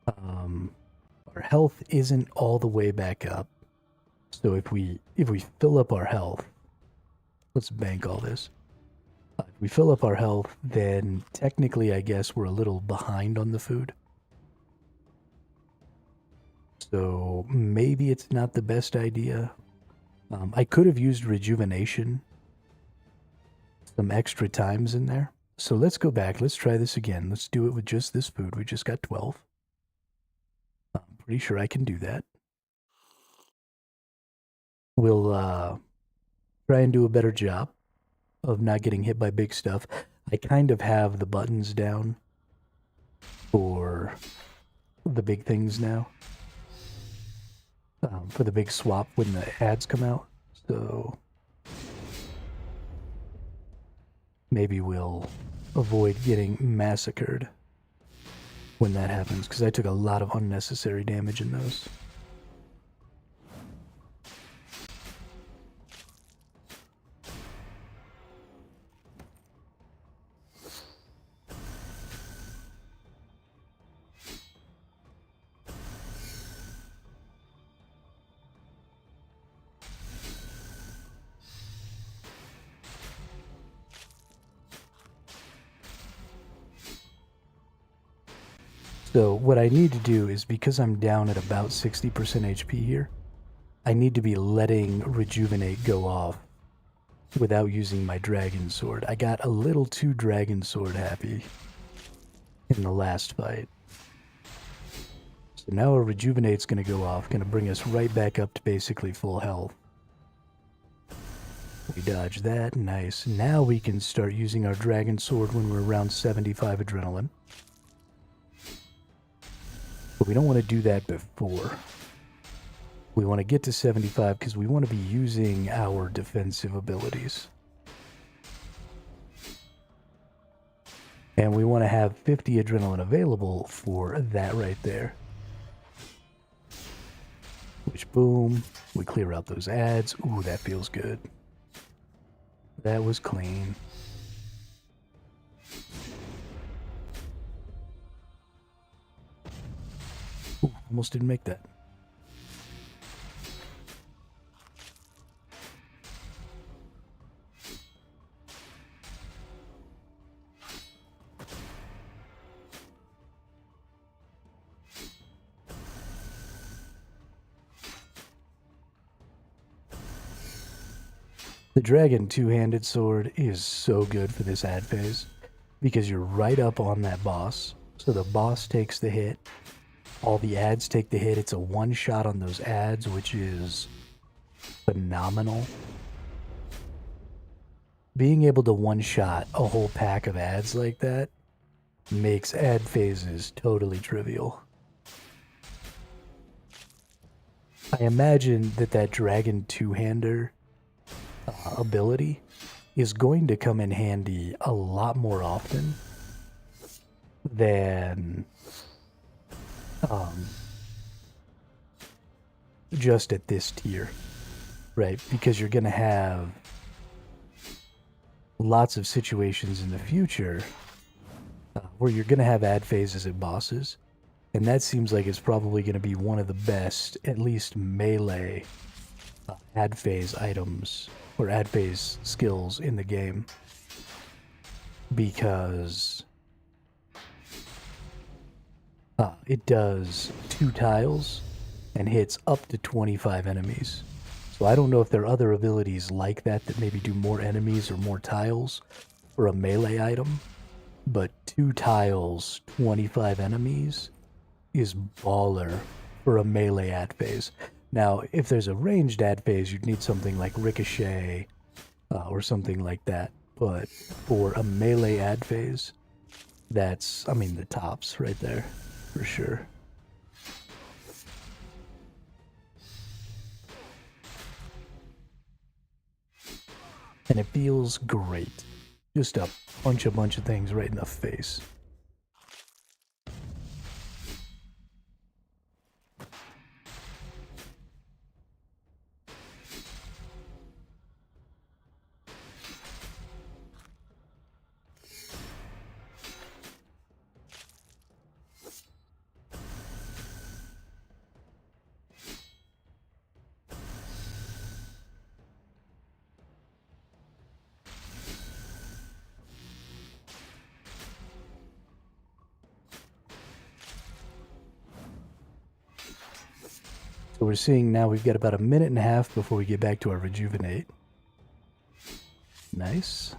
Our health isn't all the way back up. So if we fill up our health, let's bank all this. If we fill up our health, then technically I guess we're a little behind on the food. So maybe it's not the best idea. I could have used rejuvenation some extra times in there. So let's go back. Let's try this again. Let's do it with just this food. We just got 12. I'm pretty sure I can do that. We'll try and do a better job of not getting hit by big stuff. I kind of have the buttons down for the big things now. For the big swap when the ads come out. So maybe we'll avoid getting massacred when that happens, because I took a lot of unnecessary damage in those. So what I need to do is, because I'm down at about 60% HP here, I need to be letting Rejuvenate go off without using my Dragon Sword. I got a little too Dragon Sword happy in the last fight. So now our Rejuvenate's going to go off, going to bring us right back up to basically full health. We dodge that, nice. Now we can start using our Dragon Sword when we're around 75 adrenaline. But we don't want to do that before. We want to get to 75 because we want to be using our defensive abilities. And we want to have 50 adrenaline available for that right there. Which, boom, we clear out those ads. Ooh, that feels good. That was clean. Ooh, almost didn't make that. The Dragon Two-Handed Sword is so good for this ad phase because you're right up on that boss. So the boss takes the hit. All the ads take the hit. It's a one-shot on those ads, which is phenomenal. Being able to one-shot a whole pack of ads like that makes ad phases totally trivial. I imagine that dragon two-hander ability is going to come in handy a lot more often than just at this tier, right? Because you're going to have lots of situations in the future where you're going to have ad phases and bosses, and that seems like it's probably going to be one of the best, at least melee ad phase items or ad phase skills in the game, because it does 2 tiles and hits up to 25 enemies. So I don't know if there are other abilities like that that maybe do more enemies or more tiles for a melee item, but 2 tiles, 25 enemies is baller for a melee ad phase. Now, if there's a ranged ad phase, you'd need something like Ricochet or something like that. But for a melee ad phase, that's, I mean, the tops right there, for sure. And it feels great. Just a bunch of things right in the face. So we're seeing now we've got about a minute and a half before we get back to our rejuvenate. Nice.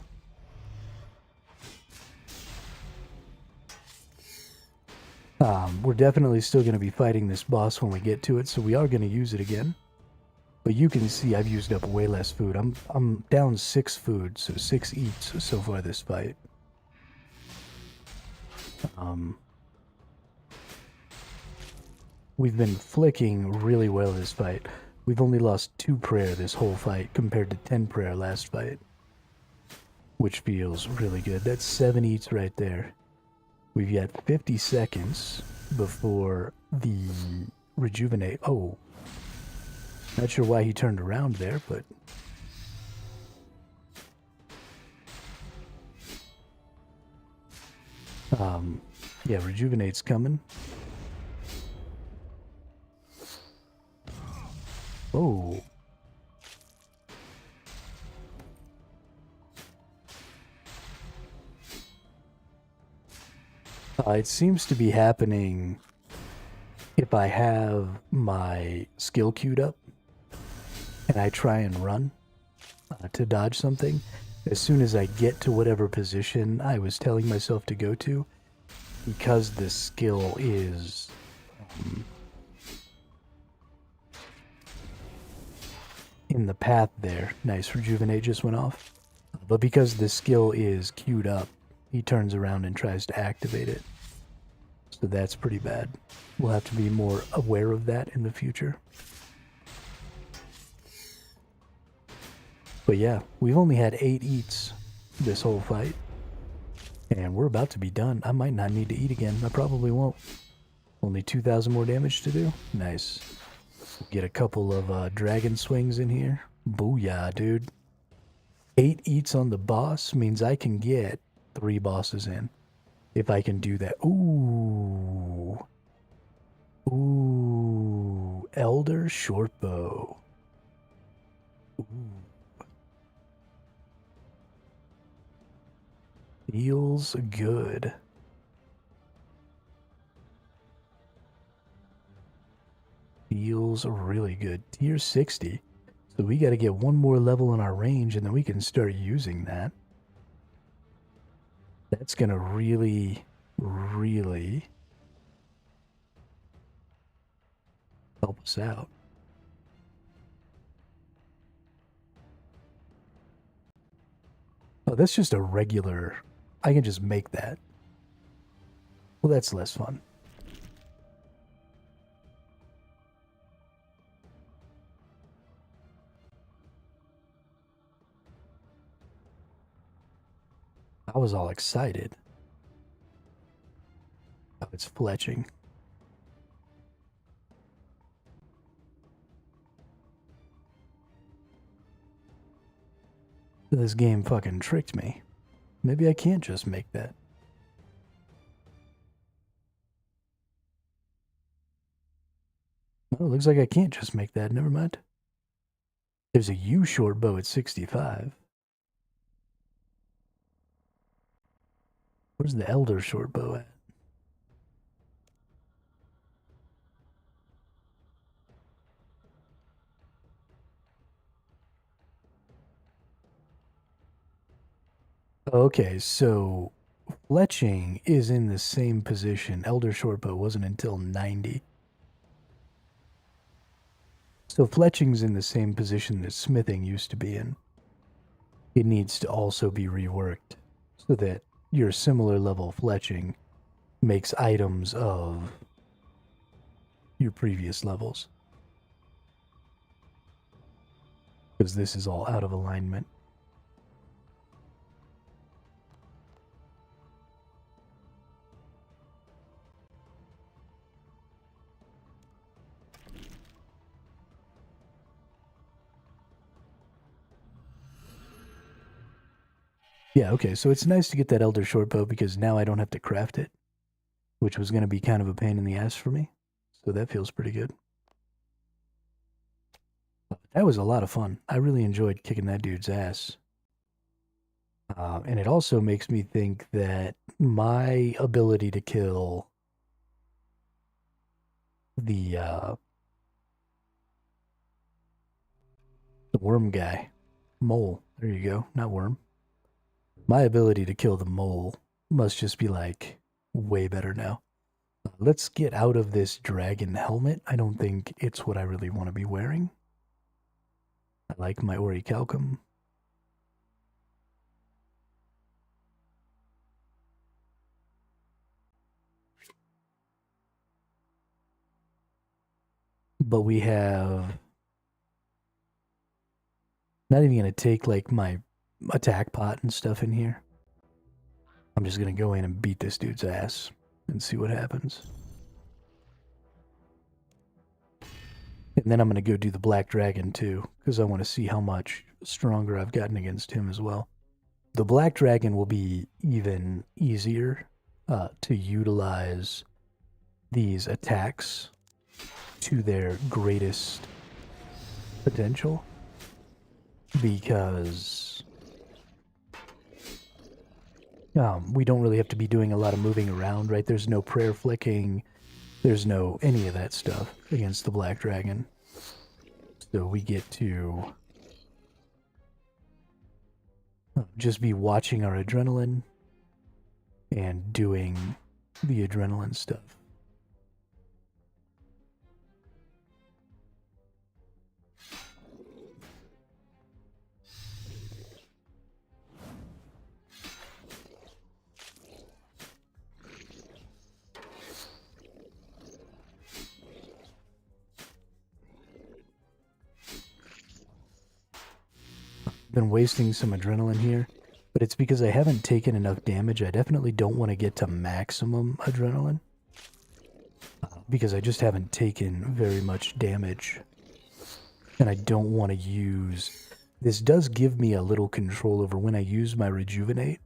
We're definitely still going to be fighting this boss when we get to it, so we are going to use it again. But you can see I've used up way less food. I'm down 6 food, so 6 eats so far this fight. We've been flicking really well this fight. We've only lost 2 prayer this whole fight compared to 10 prayer last fight, which feels really good. That's 7 eats right there. We've got 50 seconds before the rejuvenate. Oh, not sure why he turned around there, but yeah, rejuvenate's coming. Oh. It seems to be happening if I have my skill queued up and I try and run to dodge something. As soon as I get to whatever position I was telling myself to go to, because the skill is in the path there. Nice, rejuvenate just went off. But because the skill is queued up, he turns around and tries to activate it. So that's pretty bad. We'll have to be more aware of that in the future. But yeah, we've only had 8 eats this whole fight. And we're about to be done. I might not need to eat again. I probably won't. Only 2,000 more damage to do. Nice. Get a couple of dragon swings in here. Booyah, dude. 8 eats on the boss means I can get 3 bosses in. If I can do that. Ooh. Ooh. Elder Shortbow. Ooh. Feels good. Feels really good. Tier 60. So we got to get one more level in our range and then we can start using that. That's going to really, really help us out. Oh, that's just a regular... I can just make that. Well, that's less fun. I was all excited. Oh, it's fletching. This game fucking tricked me. Maybe I can't just make that. Oh, it looks like I can't just make that. Never mind. There's a U short bow at 65. Where's the Elder short bow at? Okay, so fletching is in the same position. Elder short bow wasn't until 90. So fletching's in the same position that smithing used to be in. It needs to also be reworked so that your similar level fletching makes items of your previous levels. Because this is all out of alignment. Yeah, okay, so it's nice to get that Elder Shortbow because now I don't have to craft it, which was going to be kind of a pain in the ass for me. So that feels pretty good. That was a lot of fun. I really enjoyed kicking that dude's ass. And it also makes me think that my ability to kill the worm guy, mole, there you go, not worm. My ability to kill the mole must just be like way better now. Let's get out of this dragon helmet. I don't think it's what I really want to be wearing. I like my orichalcum. But we have... Not even going to take like my attack pot and stuff in here. I'm just going to go in and beat this dude's ass and see what happens. And then I'm going to go do the black dragon too, because I want to see how much stronger I've gotten against him as well. The black dragon will be even easier to utilize these attacks to their greatest potential, because we don't really have to be doing a lot of moving around, right? There's no prayer flicking. There's no any of that stuff against the black dragon. So we get to just be watching our adrenaline and doing the adrenaline stuff. Been wasting some adrenaline here, but it's because I haven't taken enough damage. I definitely don't want to get to maximum adrenaline because I just haven't taken very much damage, and I don't want to use... This does give me a little control over when I use my rejuvenate.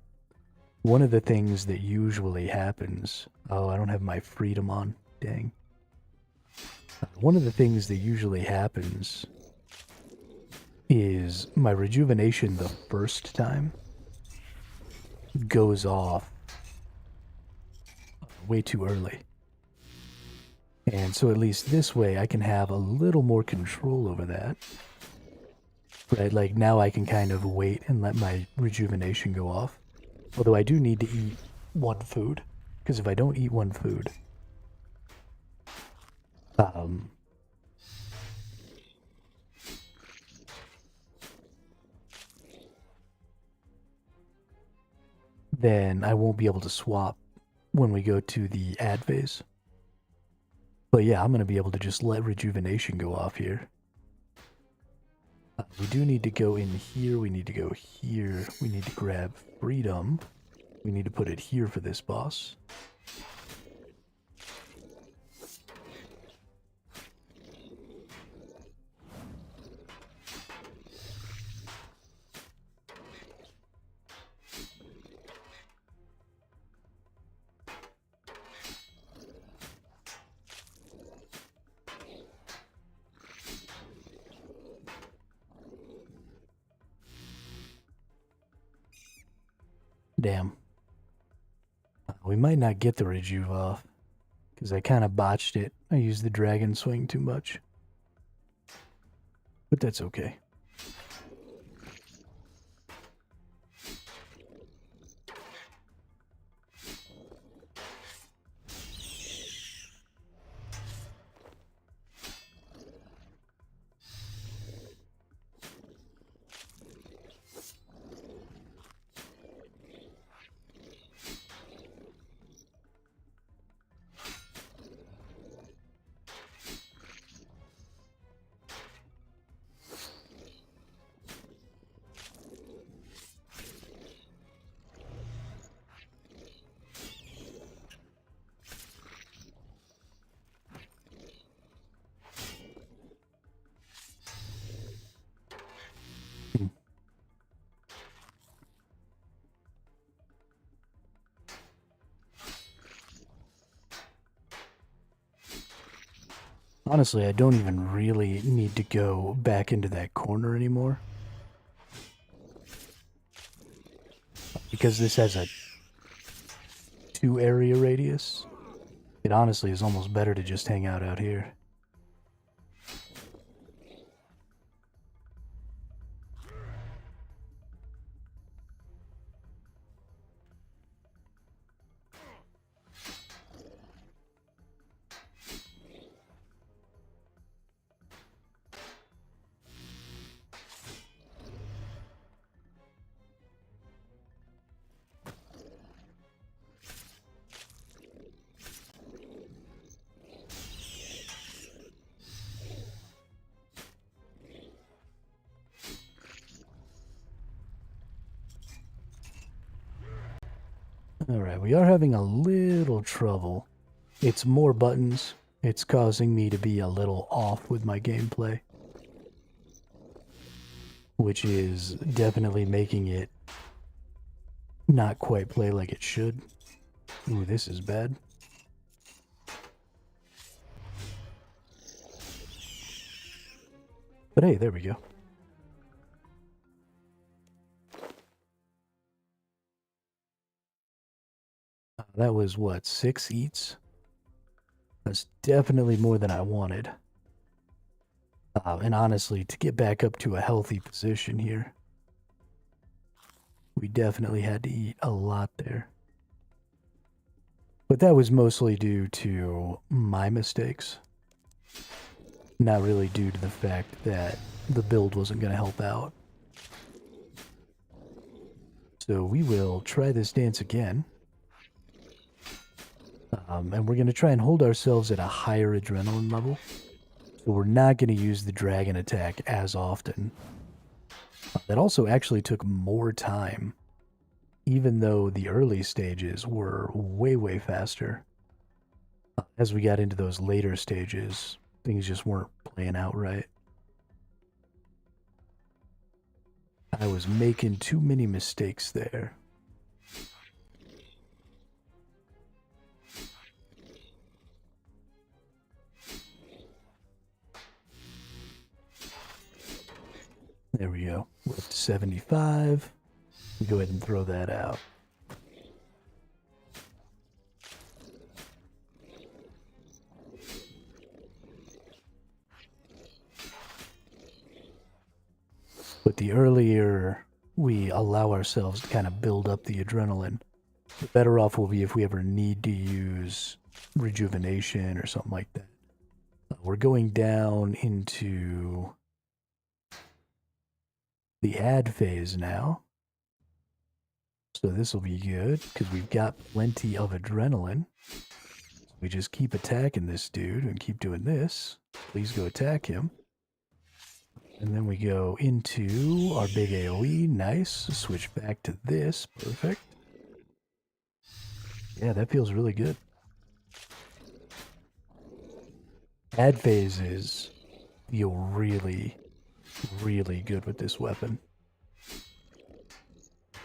One of the things that usually happens... Oh, I don't have my freedom on. Dang. One of the things that usually happens is my rejuvenation the first time goes off way too early. And so at least this way I can have a little more control over that. Right, like now I can kind of wait and let my rejuvenation go off. Although I do need to eat one food, because if I don't eat one food, then I won't be able to swap when we go to the ad phase. But yeah, I'm going to be able to just let rejuvenation go off here. We do need to go in here. We need to go here. We need to grab freedom. We need to put it here for this boss. Damn. We might not get the rejuve off, because I kind of botched it. I used the dragon swing too much. But that's okay. Honestly, I don't even really need to go back into that corner anymore. Because this has a 2 area radius. It honestly is almost better to just hang out here. Alright, we are having a little trouble. It's more buttons. It's causing me to be a little off with my gameplay. Which is definitely making it not quite play like it should. Ooh, this is bad. But hey, there we go. That was what, 6 eats? That's definitely more than I wanted. And honestly, to get back up to a healthy position here, we definitely had to eat a lot there. But that was mostly due to my mistakes. Not really due to the fact that the build wasn't going to help out. So we will try this dance again. And we're going to try and hold ourselves at a higher adrenaline level. So we're not going to use the dragon attack as often. That also actually took more time, even though the early stages were way, way faster. As we got into those later stages, things just weren't playing out right. I was making too many mistakes there. There we go. We're up to 75. We go ahead and throw that out. But the earlier we allow ourselves to kind of build up the adrenaline, the better off we'll be if we ever need to use rejuvenation or something like that. We're going down into the ad phase now. So this will be good, because we've got plenty of adrenaline. We just keep attacking this dude and keep doing this. Please go attack him. And then we go into our big AoE. Nice. Switch back to this. Perfect. Yeah, that feels really good. Ad phases feel really, really good with this weapon.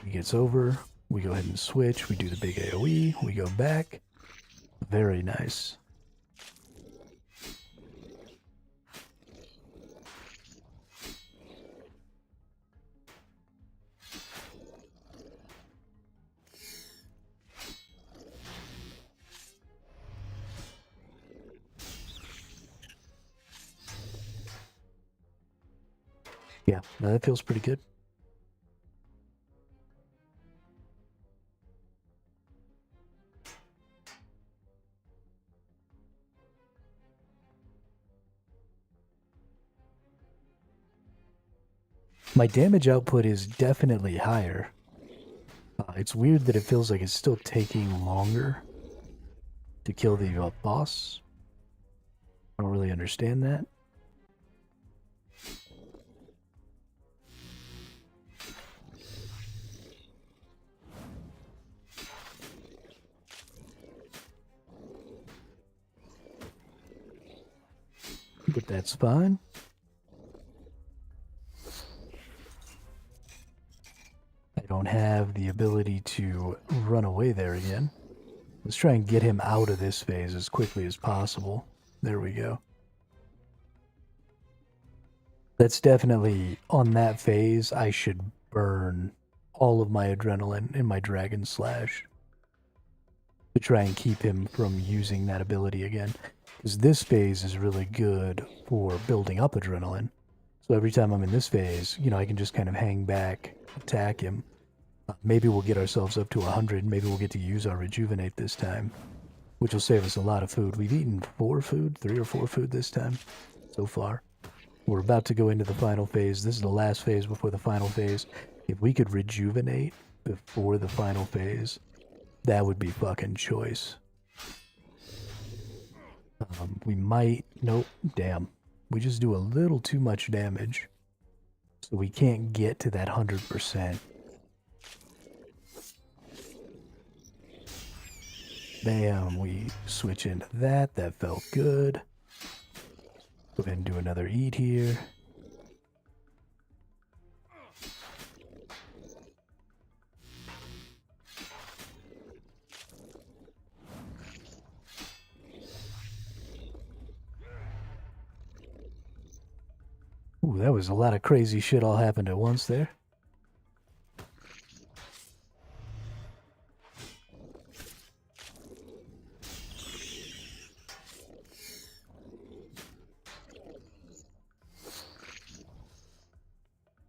He gets over. We go ahead and switch. We do the big AoE. We go back. Very nice. Yeah, no, that feels pretty good. My damage output is definitely higher. It's weird that it feels like it's still taking longer to kill the boss. I don't really understand that. But that's fine. I don't have the ability to run away there again. Let's try and get him out of this phase as quickly as possible. There we go. That's definitely, on that phase, I should burn all of my adrenaline in my Dragon Slash to try and keep him from using that ability again. Because this phase is really good for building up adrenaline. So every time I'm in this phase, you know, I can just kind of hang back, attack him. Maybe we'll get ourselves up to 100. Maybe we'll get to use our Rejuvenate this time, which will save us a lot of food. We've eaten 3 or 4 food this time so far. We're about to go into the final phase. This is the last phase before the final phase. If we could rejuvenate before the final phase, that would be fucking choice. We might... Nope. Damn. We just do a little too much damage. So we can't get to that 100%. Bam. We switch into that. That felt good. Go ahead and do another eat here. Ooh, that was a lot of crazy shit all happened at once there.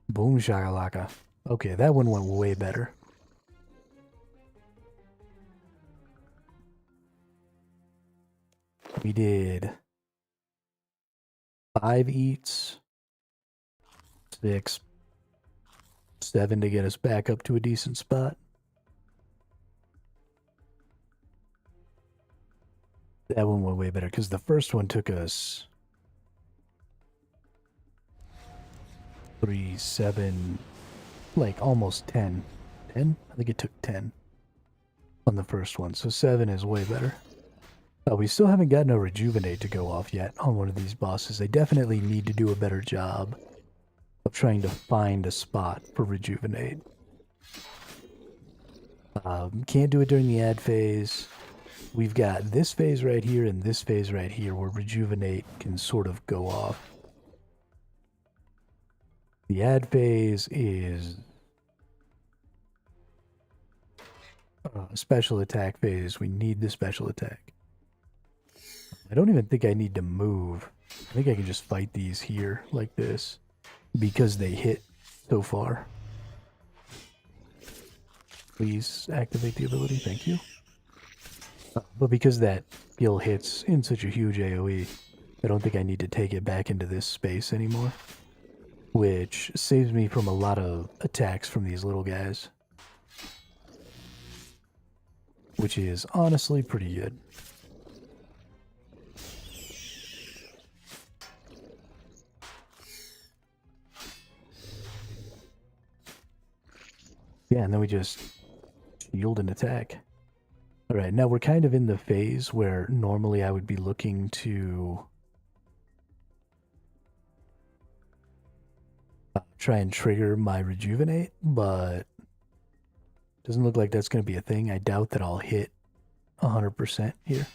Boom shakalaka. Okay, that one went way better. We did 5 eats, 6, 7 to get us back up to a decent spot. That one went way better because the first one took us 3, 7, like almost 10. 10? I think it took 10 on the first one, so 7 is way better. We still haven't gotten a Rejuvenate to go off yet on one of these bosses. They definitely need to do a better job of trying to find a spot for Rejuvenate. Can't do it during the ad phase. We've got this phase right here and this phase right here where Rejuvenate can sort of go off. The ad phase is a special attack phase. We need the special attack. I don't even think I need to move. I think I can just fight these here like this because they hit so far. Please activate the ability. Thank you. But because that skill hits in such a huge AoE, I don't think I need to take it back into this space anymore. Which saves me from a lot of attacks from these little guys. which is honestly pretty good. Yeah, and then we just shield and attack. All right, now we're kind of in the phase where normally I would be looking to try and trigger my rejuvenate, but doesn't look like that's going to be a thing. I doubt that I'll hit 100% here.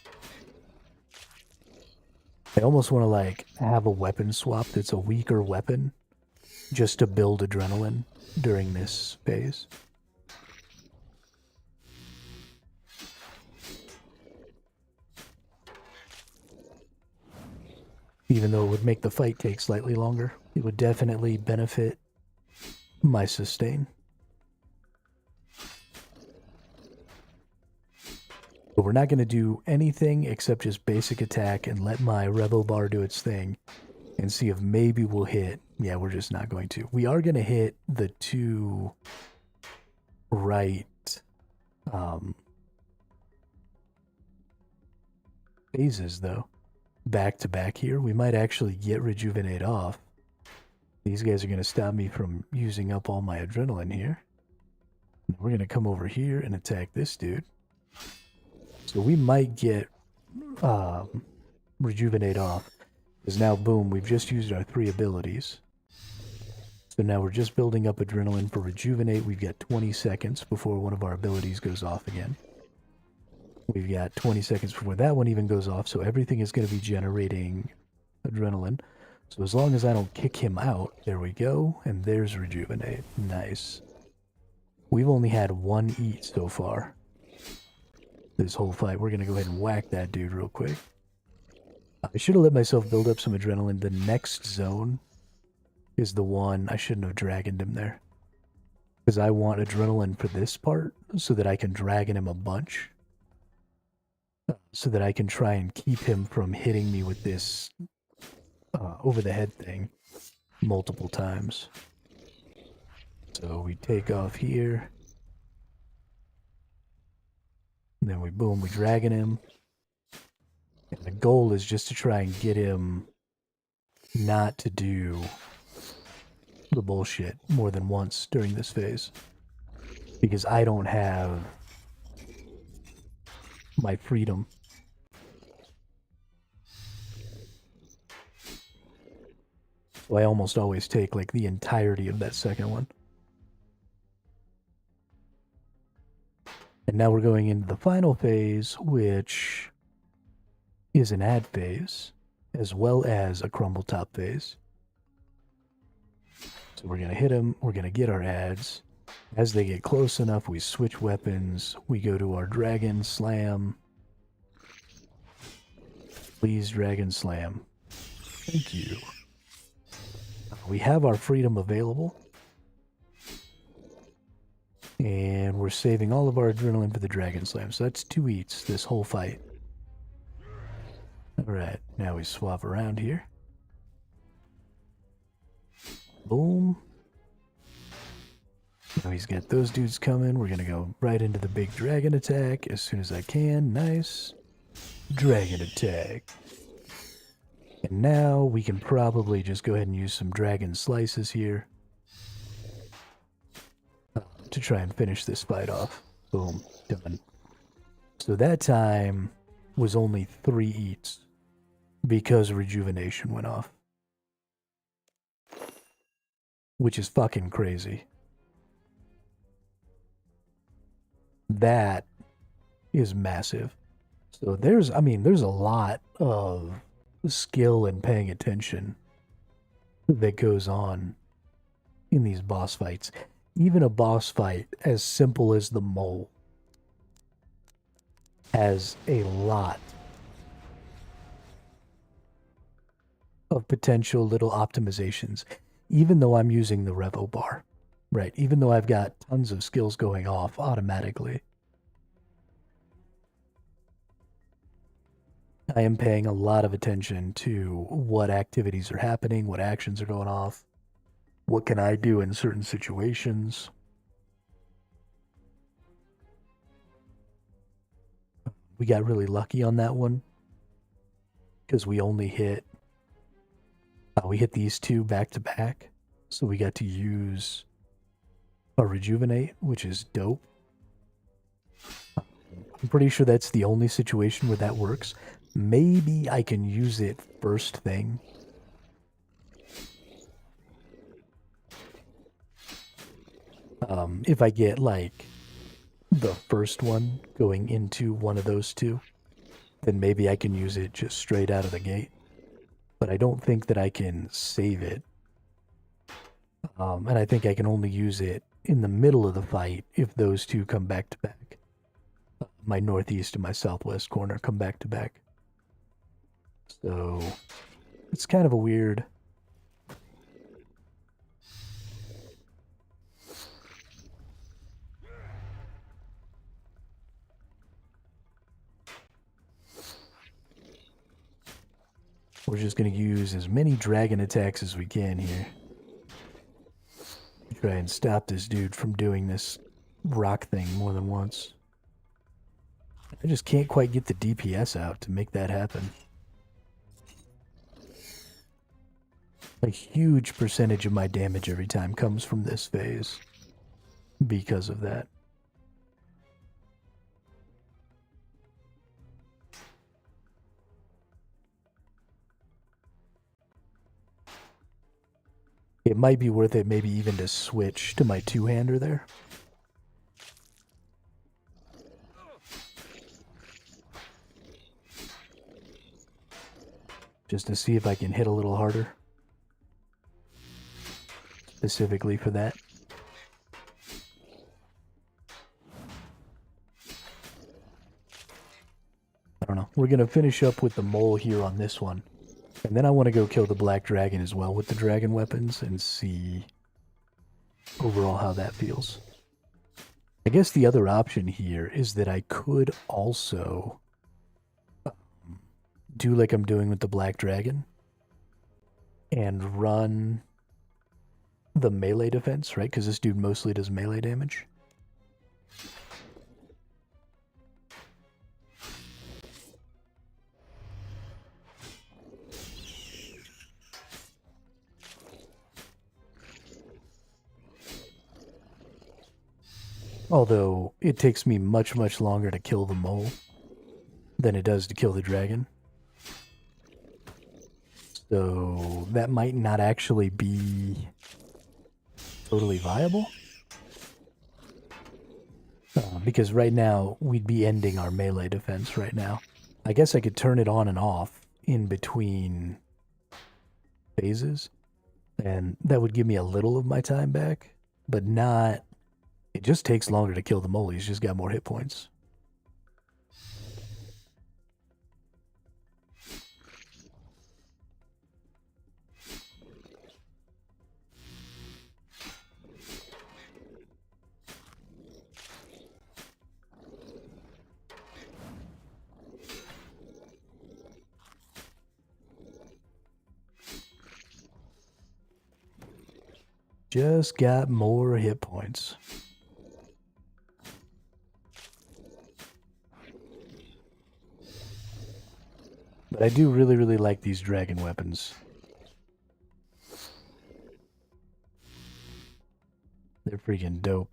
I almost want to like have a weapon swap that's a weaker weapon just to build adrenaline during this phase. Even though it would make the fight take slightly longer, it would definitely benefit my sustain. But we're not going to do anything except just basic attack and let my Revo bar do its thing and see if maybe we'll hit. Yeah, we're just not going to. We are going to hit the two right phases, though. Back to back here. We might actually get Rejuvenate off. These guys are going to stop me from using up all my adrenaline here. We're going to come over here and attack this dude. So we might get Rejuvenate off. Because now, boom, we've just used our 3 abilities. So now we're just building up adrenaline for Rejuvenate. We've got 20 seconds before one of our abilities goes off again. We've got 20 seconds before that one even goes off, so everything is going to be generating adrenaline. So as long as I don't kick him out, there we go, and there's Rejuvenate. Nice. We've only had 1 eat so far. This whole fight. We're going to go ahead and whack that dude real quick. I should have let myself build up some adrenaline. The next zone is the one I shouldn't have dragoned him there. Because I want adrenaline for this part so that I can dragon him a bunch. So that I can try and keep him from hitting me with this over the head thing multiple times. So we take off here. And then we boom, we dragon him. And the goal is just to try and get him not to do the bullshit more than once during this phase. Because I don't have my freedom. So I almost always take like the entirety of that second one. And now we're going into the final phase, which is an ad phase, as well as a crumble top phase. So we're going to hit him, we're going to get our ads. As they get close enough, we switch weapons, we go to our Dragon Slam. Please, Dragon Slam. Thank you. We have our freedom available. And we're saving all of our adrenaline for the Dragon Slam. So that's 2 eats this whole fight. Alright, now we swap around here. Boom. Now he's got those dudes coming. We're going to go right into the big dragon attack as soon as I can. Nice. Dragon attack. And now we can probably just go ahead and use some dragon slices here to try and finish this fight off. Boom. Done. So that time was only 3 eats because rejuvenation went off. Which is fucking crazy. That is massive. So there's a lot of skill and paying attention that goes on in these boss fights. Even a boss fight as simple as the mole has a lot of potential little optimizations, even though I'm using the Revo bar, right? Even though I've got tons of skills going off automatically. I am paying a lot of attention to what activities are happening, what actions are going off, what can I do in certain situations. we got really lucky on that one because we only hit we hit these two back to back, so we got to use a rejuvenate, which is dope. I'm pretty sure that's the only situation where that works. Maybe I can use it first thing. If I get like the first one going into one of those two, then maybe I can use it just straight out of the gate. But I don't think that I can save it. And I think I can only use it in the middle of the fight if those two come back to back. My northeast and my southwest corner come back to back. So it's kind of a weird. We're just going to use as many dragon attacks as we can here. Try and stop this dude from doing this rock thing more than once. I just can't quite get the DPS out to make that happen. A huge percentage of my damage every time comes from this phase because of that. It might be worth it maybe even to switch to my two-hander there. Just to see if I can hit a little harder. Specifically for that. I don't know. We're going to finish up with the mole here on this one. And then I want to go kill the black dragon as well with the dragon weapons and see overall how that feels. I guess the other option here is that I could also do like I'm doing with the black dragon and run the melee defense, right? Because this dude mostly does melee damage. Although it takes me much, much longer to kill the mole than it does to kill the dragon. So that might not actually be totally viable. Because right now, we'd be ending our melee defense right now. I guess I could turn it on and off in between phases. And that would give me a little of my time back. But not... It just takes longer to kill the mole. He's just got more hit points. Just got more hit points. But I do really, really like these dragon weapons. They're freaking dope.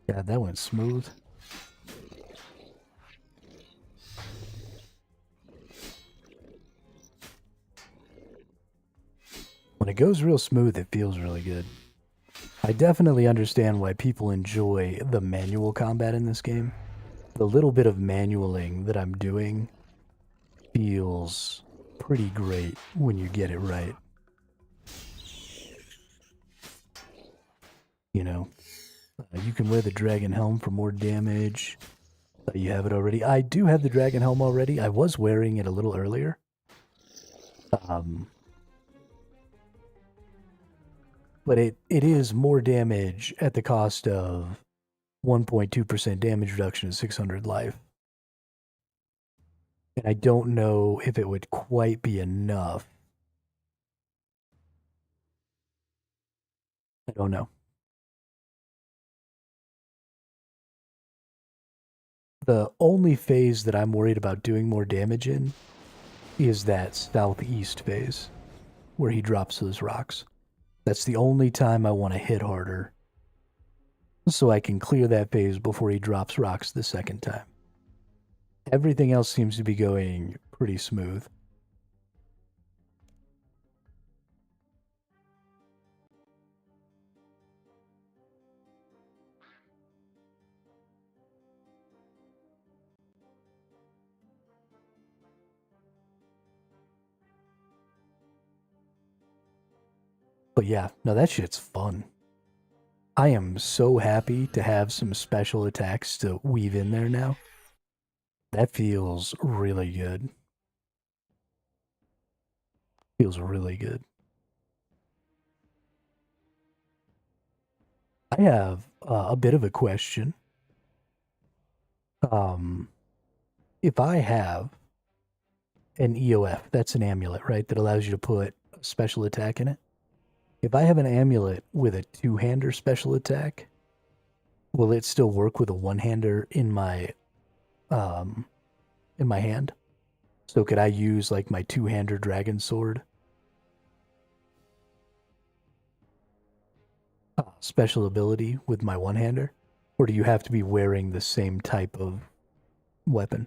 God, that went smooth. When it goes real smooth, it feels really good. I definitely understand why people enjoy the manual combat in this game. The little bit of manualing that I'm doing feels pretty great when you get it right. You know, you can wear the dragon helm for more damage. You have it already. I do have the dragon helm already. I was wearing it a little earlier. But it is more damage at the cost of 1.2% damage reduction is 600 life. And I don't know if it would quite be enough. I don't know. The only phase that I'm worried about doing more damage in is that southeast phase where he drops those rocks. That's the only time I want to hit harder so I can clear that phase before he drops rocks the second time. Everything else seems to be going pretty smooth. But yeah, no, that shit's fun. I am so happy to have some special attacks to weave in there now. That feels really good. Feels really good. I have a bit of a question. If I have an EOF, that's an amulet, right? That allows you to put a special attack in it. If I have an amulet with a two-hander special attack, will it still work with a one-hander in my hand? So could I use like my two-hander dragon sword special ability with my one-hander? Or do you have to be wearing the same type of weapon?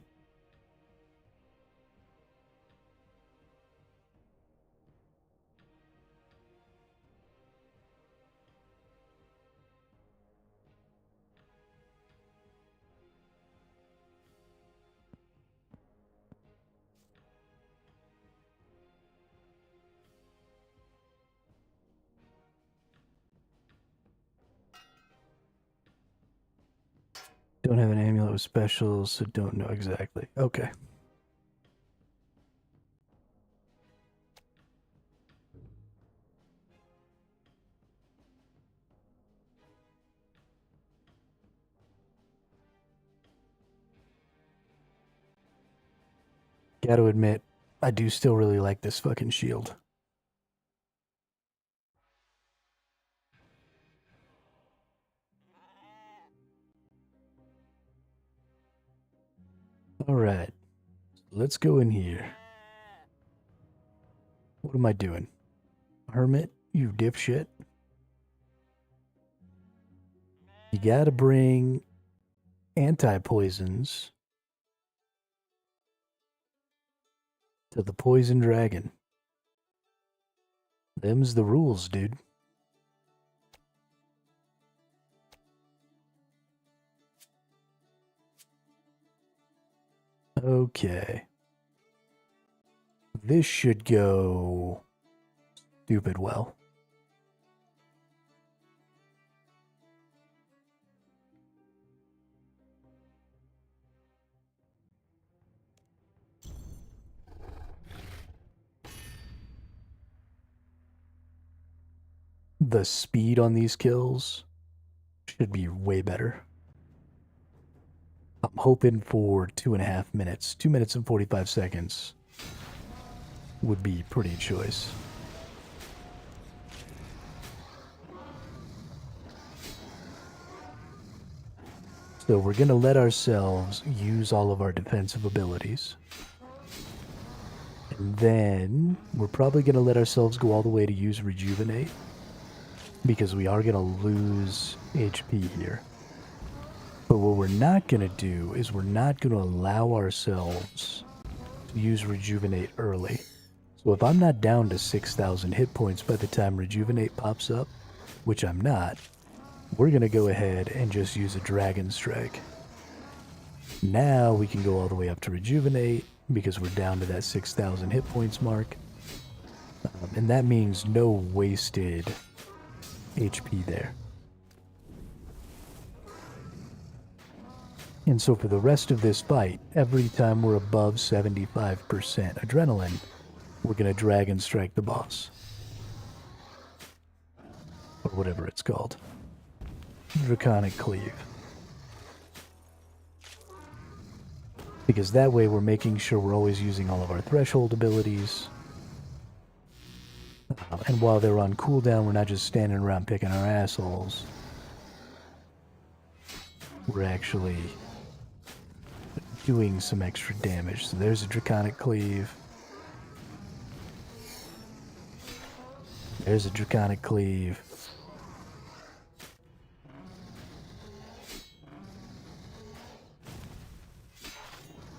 Don't have an amulet with specials, so don't know exactly. Okay. Gotta admit, I do still really like this fucking shield. Alright. Let's go in here. What am I doing? Hermit, you dipshit. You gotta bring anti-poisons to the poison dragon. Them's the rules, dude. Okay. This should go stupid well. The speed on these kills should be way better. I'm hoping for 2.5 minutes. 2 minutes and 45 seconds would be pretty choice. So we're going to let ourselves use all of our defensive abilities. And then we're probably going to let ourselves go all the way to use Rejuvenate, because we are going to lose HP here. But what we're not going to do is we're not going to allow ourselves to use Rejuvenate early. So if I'm not down to 6,000 hit points by the time Rejuvenate pops up, which I'm not, we're going to go ahead and just use a Dragon Strike. Now we can go all the way up to Rejuvenate because we're down to that 6,000 hit points mark. And that means no wasted HP there. And so for the rest of this fight, every time we're above 75% adrenaline, we're going to Dragon Strike the boss. Or whatever it's called. Draconic Cleave. Because that way we're making sure we're always using all of our threshold abilities. And while they're on cooldown, we're not just standing around picking our assholes. We're actually doing some extra damage. So there's a Draconic Cleave. There's a Draconic Cleave.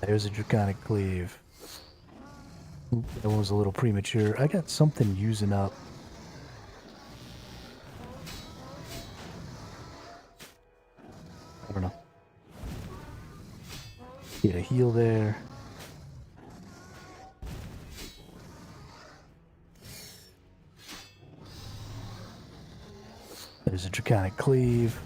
There's a Draconic Cleave. Oop, that one was a little premature. I got something using up. I don't know. Get a heal there. There's a Draconic Cleave.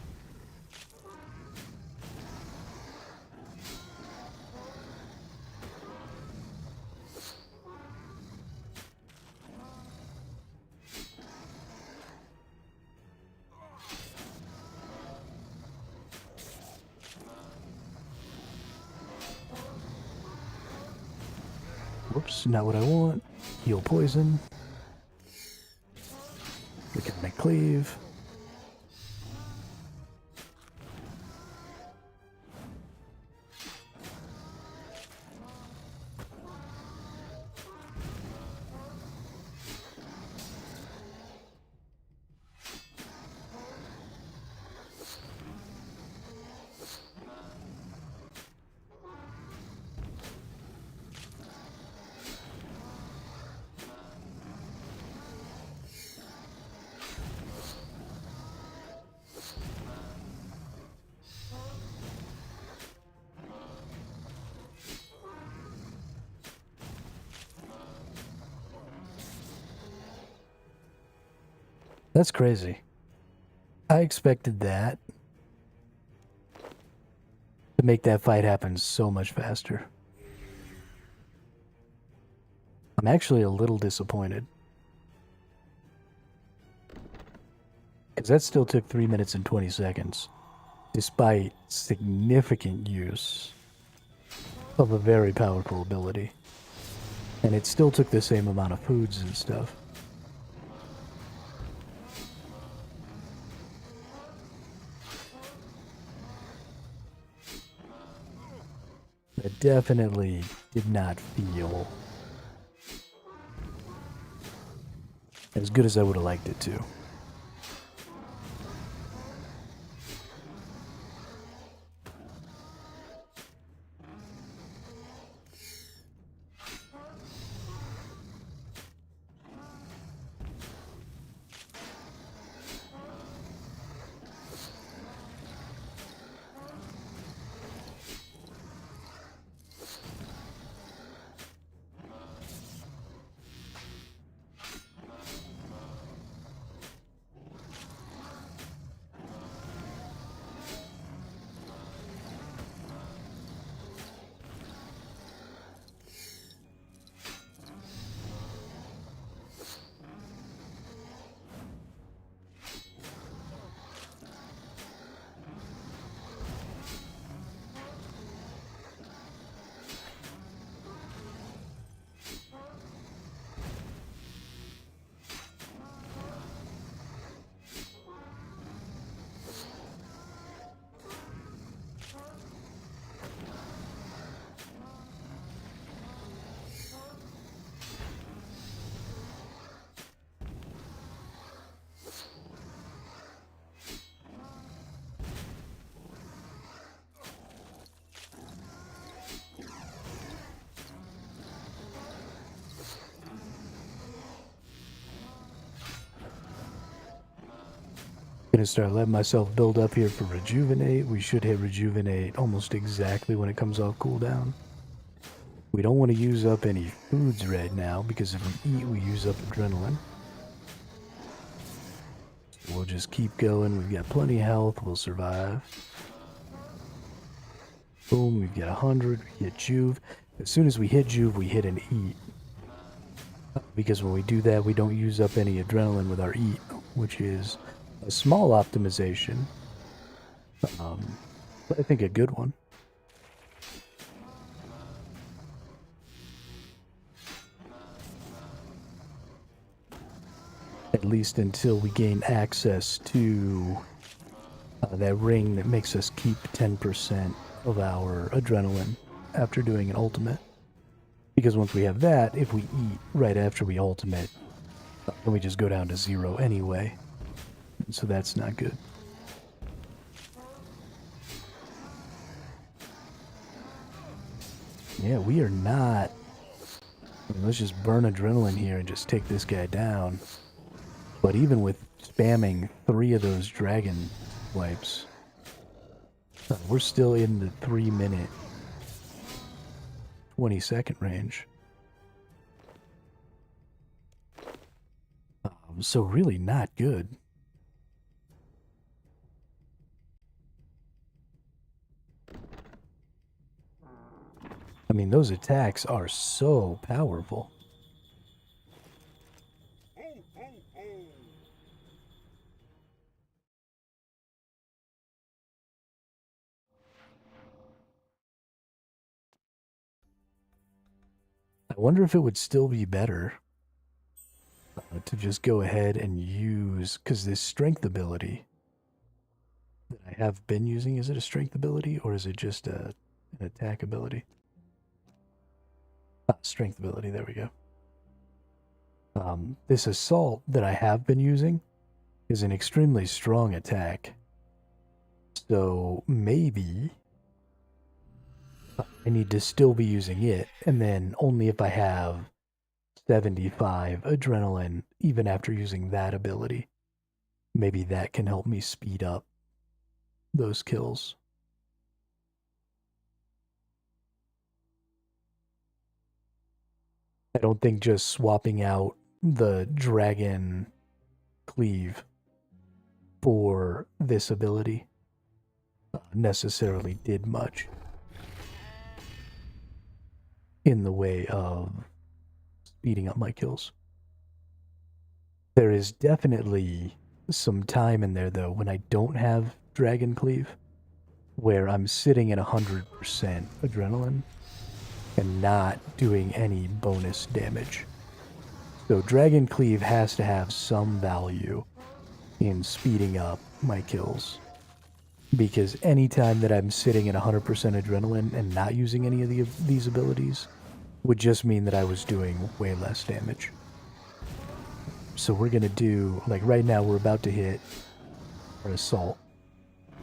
Whoops, not what I want. Heal poison. Draconic Cleave. That's crazy. I expected that to make that fight happen so much faster. I'm actually a little disappointed. Because that still took 3 minutes and 20 seconds, despite significant use of a very powerful ability. And it still took the same amount of foods and stuff. It definitely did not feel as good as I would have liked it to. Gonna start letting myself build up here for Rejuvenate. We should hit Rejuvenate almost exactly when it comes off cooldown. We don't want to use up any foods right now, because if we eat, we use up adrenaline. So we'll just keep going. We've got plenty of health. We'll survive. Boom, we've got 100. We hit Juve. As soon as we hit Juve, we hit an eat. Because when we do that, we don't use up any adrenaline with our eat, which is a small optimization, but I think a good one. at least until we gain access to that ring that makes us keep 10% of our adrenaline after doing an ultimate. Because once we have that, if we eat right after we ultimate, then we just go down to 0 anyway. So that's not good. Yeah, we are not... Let's just burn adrenaline here and just take this guy down. But even with spamming 3 of those dragon wipes, we're still in the 3-minute, 20-second range. So really not good. I mean, those attacks are so powerful. I wonder if it would still be better to just go ahead and use, because this strength ability that I have been using, is it a strength ability or is it just an attack ability? Strength ability, there we go. This assault that I have been using is an extremely strong attack. So maybe I need to still be using it, and then only if I have 75 adrenaline, even after using that ability. Maybe that can help me speed up those kills. I don't think just swapping out the dragon cleave for this ability necessarily did much in the way of speeding up my kills. There is definitely some time in there, though, when I don't have dragon cleave, where I'm sitting at 100% adrenaline and not doing any bonus damage. So Dragon Cleave has to have some value in speeding up my kills. Because anytime that I'm sitting at 100% adrenaline and not using any of these abilities would just mean that I was doing way less damage. So we're going to do, like right now we're about to hit our assault.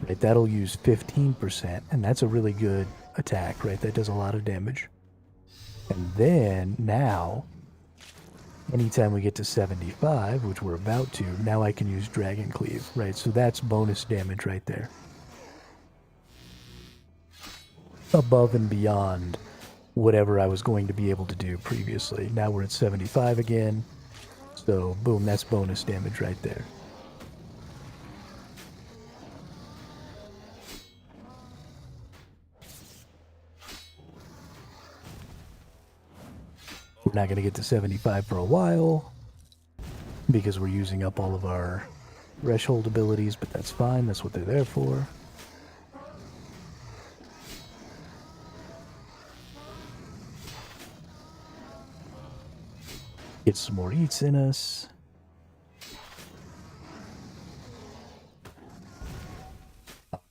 Right, that'll use 15%, and that's a really good attack, right? That does a lot of damage. And then, now, anytime we get to 75, which we're about to, now I can use Dragon Cleave, right? So that's bonus damage right there. Above and beyond whatever I was going to be able to do previously. Now we're at 75 again. So, boom, that's bonus damage right there. We're not going to get to 75 for a while because we're using up all of our threshold abilities, but that's fine. That's what they're there for. Get some more eats in us.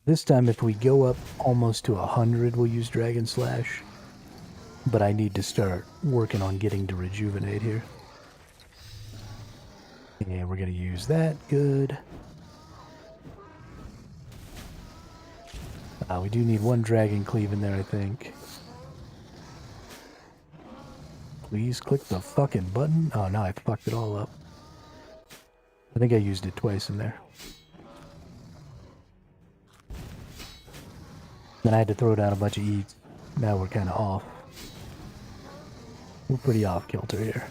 This time, if we go up almost to 100, we'll use Dragon Slash. But I need to start working on getting to rejuvenate here. And we're going to use that. Good. We do need one Dragon Cleave in there, I think. Please click the fucking button. Oh, no, I fucked it all up. I think I used it twice in there. Then I had to throw down a bunch of eats. Now we're kind of off. We're pretty off kilter here.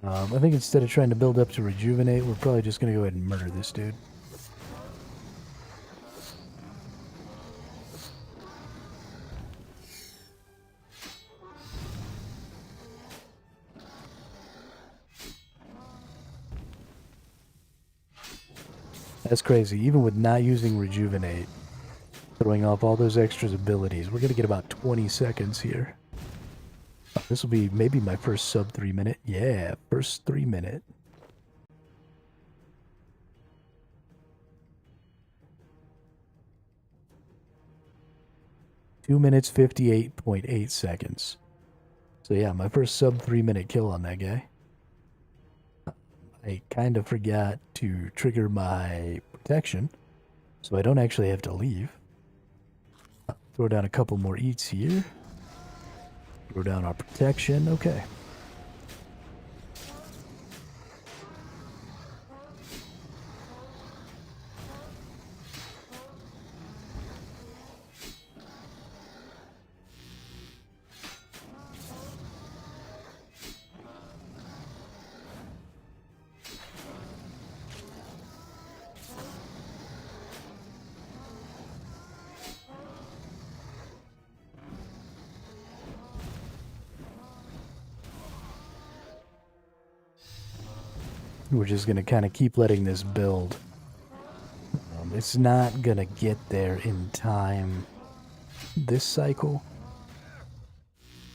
I think instead of trying to build up to rejuvenate, we're probably just going to go ahead and murder this dude. That's crazy. Even with not using Rejuvenate, throwing off all those extra abilities, we're going to get about 20 seconds here. This will be maybe my first sub 3 minute. Yeah, first 3 minute. Two minutes 58.8 seconds. So yeah, my first sub 3 minute kill on that guy. I kind of forgot to trigger my protection, so I don't actually have to leave. Throw down a couple more eats here. Throw down our protection. Okay. We're just going to kind of keep letting this build. It's not going to get there in time this cycle,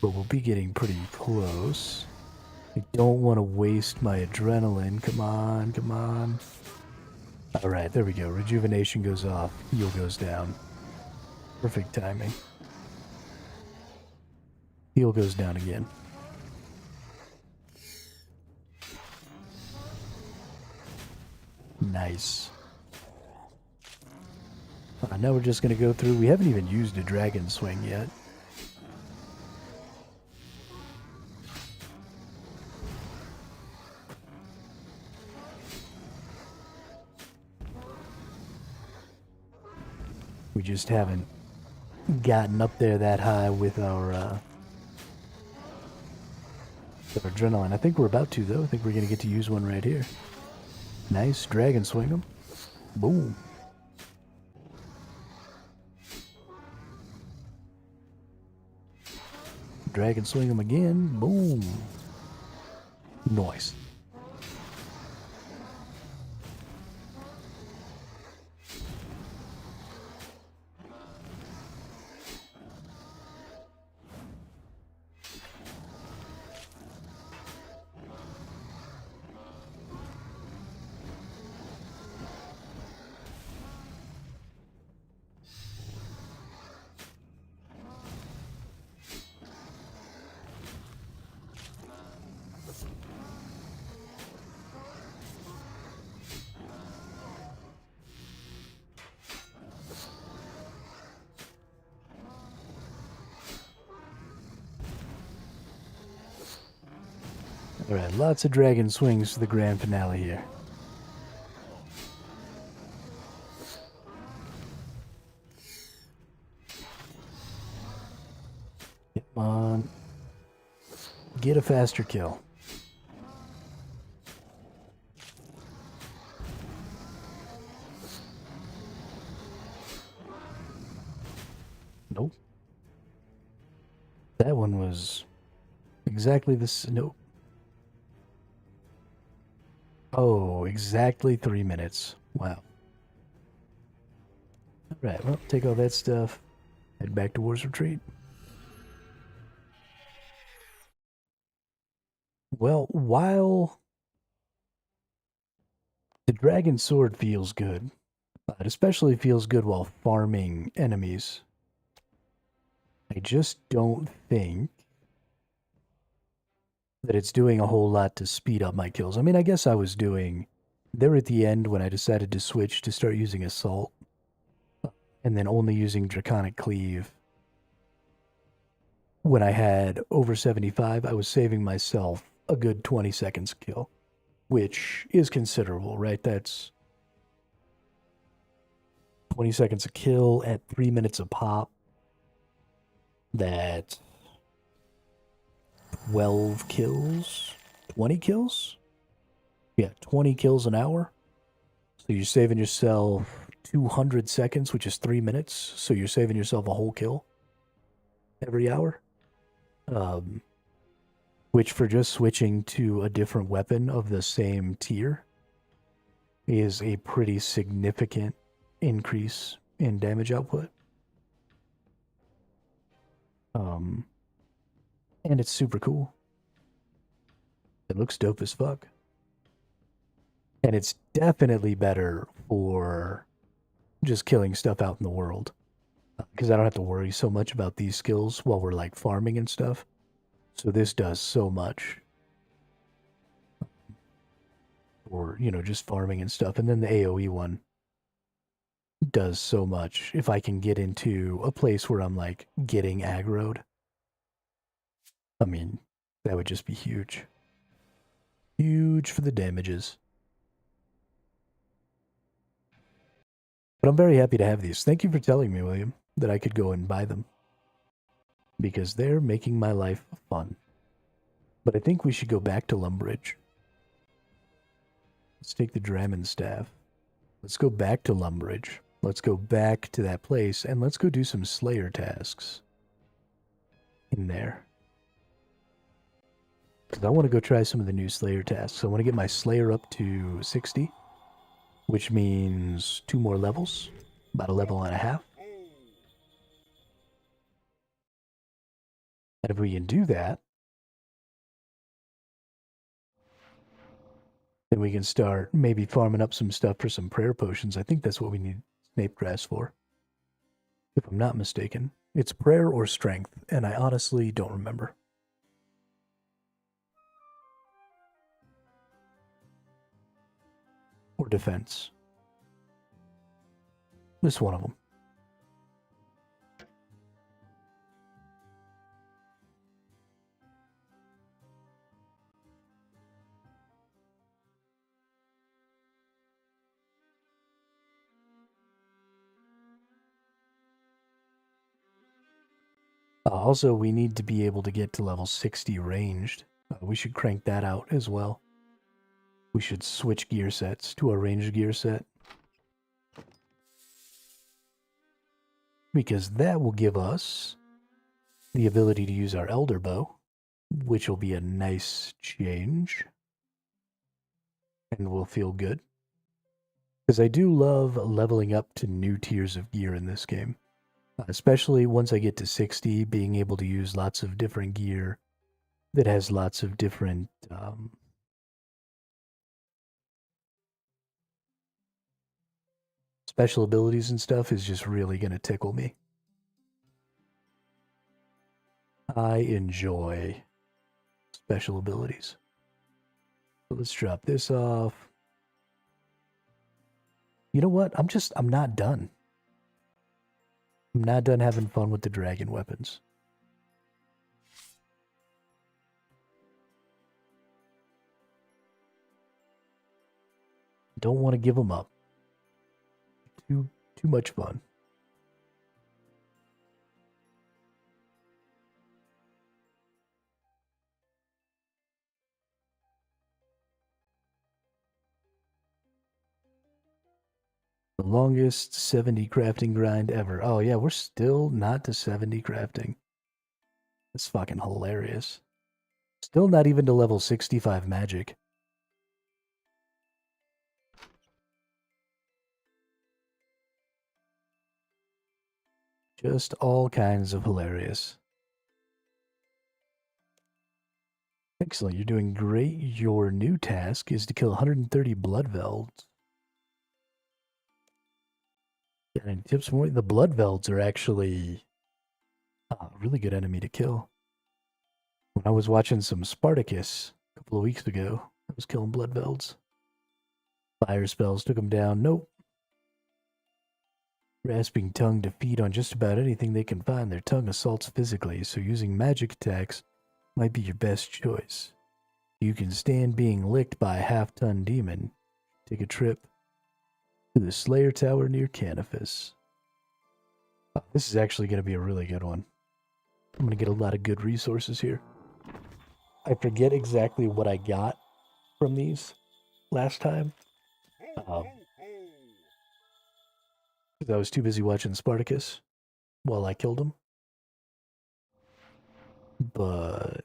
but we'll be getting pretty close. I don't want to waste my adrenaline. Come on, come on. Alright, there we go. Rejuvenation goes off. Heal goes down. Perfect timing. Heal goes down again. Nice. Now we're just going to go through. We haven't even used a dragon swing yet. We just haven't gotten up there that high with our adrenaline. I think we're about to, though. I think we're going to get to use one right here. Nice. Dragon swing him. Boom. Dragon swing him again. Boom. Nice. Alright, lots of dragon swings for the grand finale here. Come on. Get a faster kill. Nope. That one was exactly this. Nope. Oh, exactly 3 minutes. Wow. Alright, well, take all that stuff. Head back towards retreat. Well, while the dragon sword feels good, it especially feels good while farming enemies, I just don't think that it's doing a whole lot to speed up my kills. I mean, I guess I was doing there at the end when I decided to switch to start using Assault and then only using Draconic Cleave. When I had over 75, I was saving myself a good 20 seconds kill, which is considerable, right? That's 20 seconds a kill at 3 minutes a pop. That's 12 kills, 20 kills? Yeah, 20 kills an hour. So you're saving yourself 200 seconds, which is 3 minutes. So you're saving yourself a whole kill every hour. Which for just switching to a different weapon of the same tier is a pretty significant increase in damage output. And it's super cool. It looks dope as fuck. And it's definitely better for just killing stuff out in the world. Because I don't have to worry so much about these skills while we're like farming and stuff. So this does so much for, just farming and stuff. And then the AoE one does so much if I can get into a place where I'm like getting aggroed. I mean, that would just be huge. Huge for the damages. But I'm very happy to have these. Thank you for telling me, William, that I could go and buy them. Because they're making my life fun. But I think we should go back to Lumbridge. Let's take the Dramon Staff. Let's go back to Lumbridge. Let's go back to that place, and let's go do some Slayer tasks in there. Because I want to go try some of the new Slayer tasks. I want to get my Slayer up to 60, which means 2 more levels, about a level and a half. And if we can do that, then we can start maybe farming up some stuff for some prayer potions. I think that's what we need Snape Grass for. If I'm not mistaken. It's prayer or strength, and I honestly don't remember. Or defense. This one of them. Also, we need to be able to get to level 60 ranged. We should crank that out as well. We should switch gear sets to a ranged gear set. Because that will give us the ability to use our Elder Bow, which will be a nice change. And will feel good. Because I do love leveling up to new tiers of gear in this game. Especially once I get to 60, being able to use lots of different gear that has lots of different special abilities and stuff is just really going to tickle me. I enjoy special abilities. So let's drop this off. You know what? I'm not done. I'm not done having fun with the dragon weapons. Don't want to give them up. Too much fun. The longest 70 crafting grind ever. Oh yeah, we're still not to 70 crafting. That's fucking hilarious. Still not even to level 65 magic. Just all kinds of hilarious. Excellent, you're doing great. Your new task is to kill 130 Bloodvelds. Yeah, and tips more. The Bloodvelds are actually a really good enemy to kill. When I was watching some Spartacus a couple of weeks ago, I was killing Bloodvelds. Fire spells took them down. Nope. Grasping tongue to feed on just about anything they can find. Their tongue assaults physically, so using magic attacks might be your best choice. You can stand being licked by a half-ton demon. Take a trip to the Slayer Tower near Canifis. Oh, this is actually going to be a really good one. I'm going to get a lot of good resources here. I forget exactly what I got from these last time. Because I was too busy watching Spartacus while I killed him. But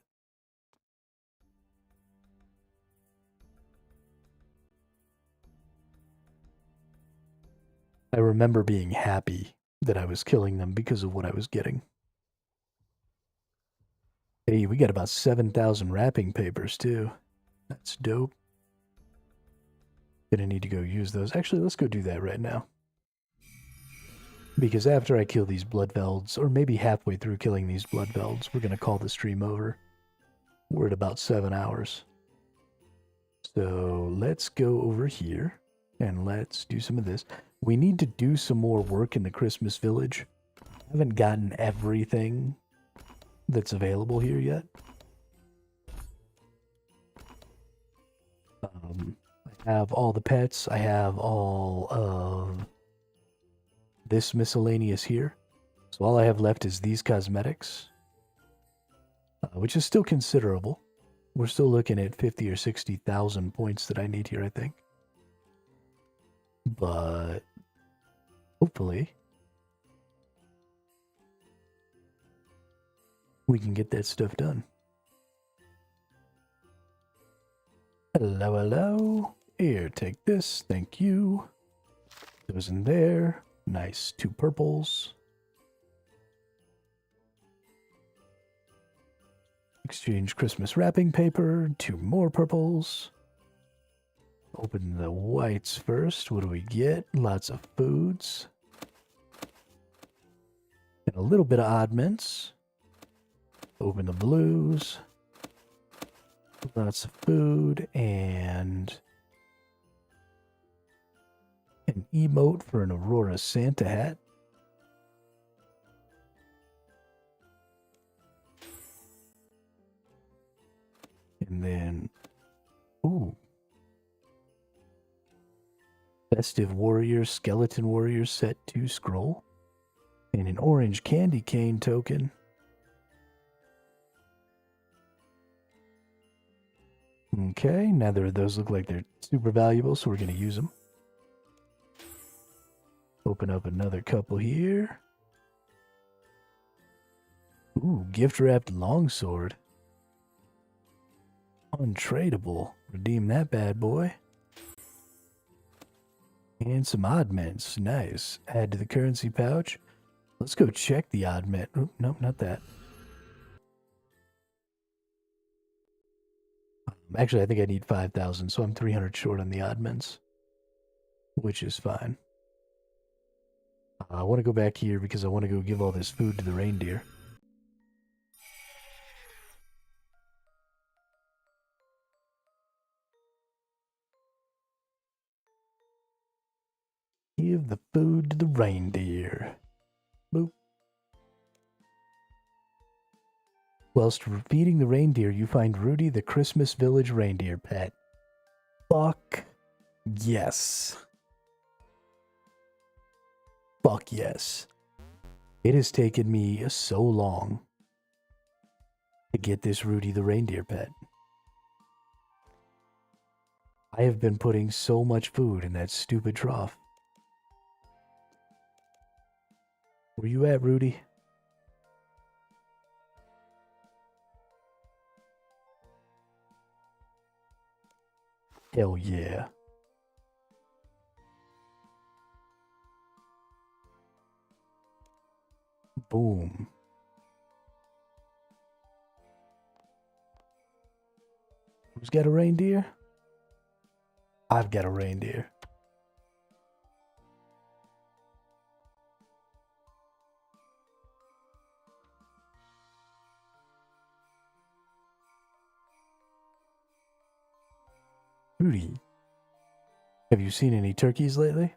I remember being happy that I was killing them because of what I was getting. Hey, we got about 7,000 wrapping papers too. That's dope. Gonna need to go use those. Actually, let's go do that right now. Because after I kill these bloodvelds, or maybe halfway through killing these bloodvelds, we're gonna call the stream over. We're at about 7 hours. So let's go over here and let's do some of this. We need to do some more work in the Christmas village. I haven't gotten everything that's available here yet. I have all the pets. I have all of this miscellaneous here. So all I have left is these cosmetics, which is still considerable. We're still looking at 50 or 60,000 points that I need here, I think. But hopefully we can get that stuff done. Hello, hello. Here, take this. Thank you. Those in there. Nice. 2 purples. Exchange Christmas wrapping paper. 2 more purples. Open the whites first. What do we get? Lots of foods. And a little bit of oddments. Open the blues. Lots of food and an emote for an Aurora Santa hat. And then, ooh. Festive Warrior, Skeleton Warrior set 2 scroll. And an orange candy cane token. Okay, neither of those look like they're super valuable, so we're going to use them. Open up another couple here. Ooh, gift-wrapped longsword. Untradeable. Redeem that bad boy. And some oddments. Nice. Add to the currency pouch. Let's go check the oddment. Oh, nope, not that. Actually, I think I need 5,000, so I'm 300 short on the oddments, which is fine. I want to go back here because I want to go give all this food to the reindeer. Give the food to the reindeer. Boop. Whilst feeding the reindeer, you find Rudy the Christmas Village reindeer pet. Fuck yes. Fuck yes. It has taken me so long to get this Rudy the reindeer pet. I have been putting so much food in that stupid trough. Where you at, Rudy? Hell yeah. Boom. Who's got a reindeer? I've got a reindeer. Rudy, have you seen any turkeys lately?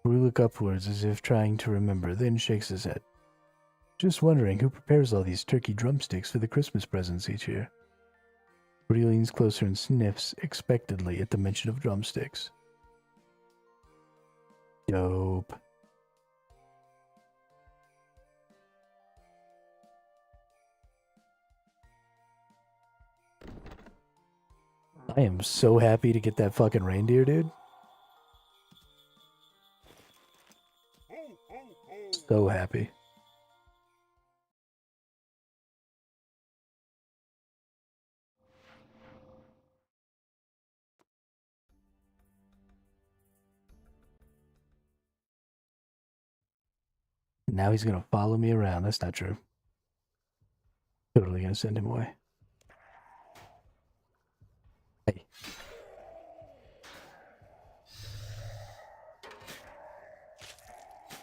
Rudy looks upwards as if trying to remember, then shakes his head. Just wondering who prepares all these turkey drumsticks for the Christmas presents each year. Rudy leans closer and sniffs expectantly at the mention of drumsticks. Dope. I am so happy to get that fucking reindeer, dude. So happy. Now he's gonna follow me around. That's not true. Totally gonna send him away. Hey.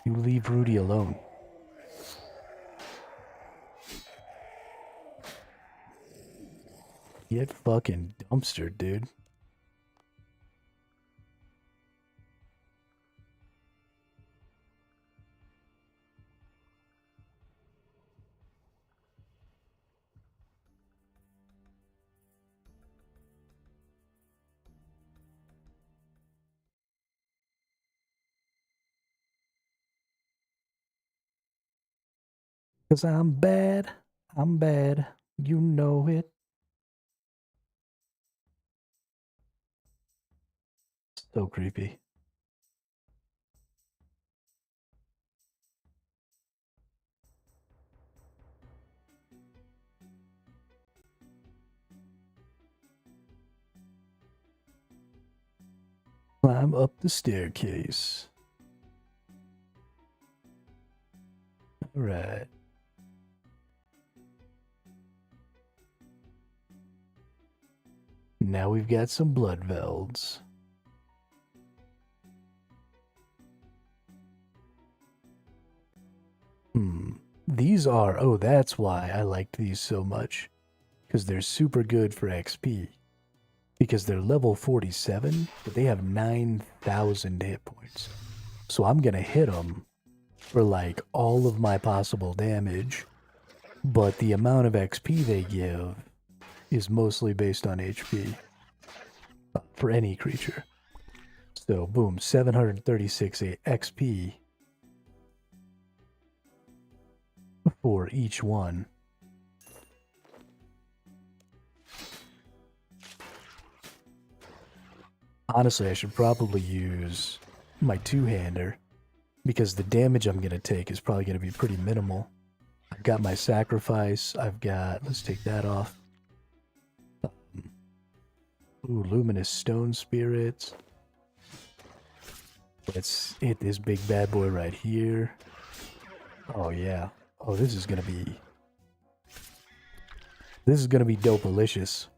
You leave Rudy alone. Get fucking dumpstered, dude. Cause I'm bad. I'm bad. You know it. So creepy. Climb up the staircase. Alright. Now we've got some blood velds. These are... Oh, that's why I liked these so much. Because they're super good for XP. Because they're level 47, but they have 9,000 hit points. So I'm gonna hit them for like all of my possible damage. But the amount of XP they give is mostly based on HP. For any creature. So, boom, 736 XP for each one. Honestly, I should probably use my two-hander because the damage I'm going to take is probably going to be pretty minimal. I've got my sacrifice. I've got... Let's take that off. Ooh, luminous stone spirits. Let's hit this big bad boy right here. Oh, yeah. Oh, this is going to be... This is going to be dope-alicious.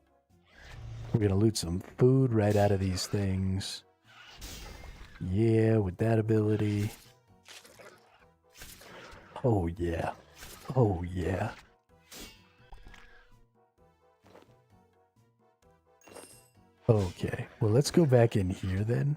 We're going to loot some food right out of these things. Yeah, with that ability. Oh, yeah. Oh, yeah. Okay, well, let's go back in here then.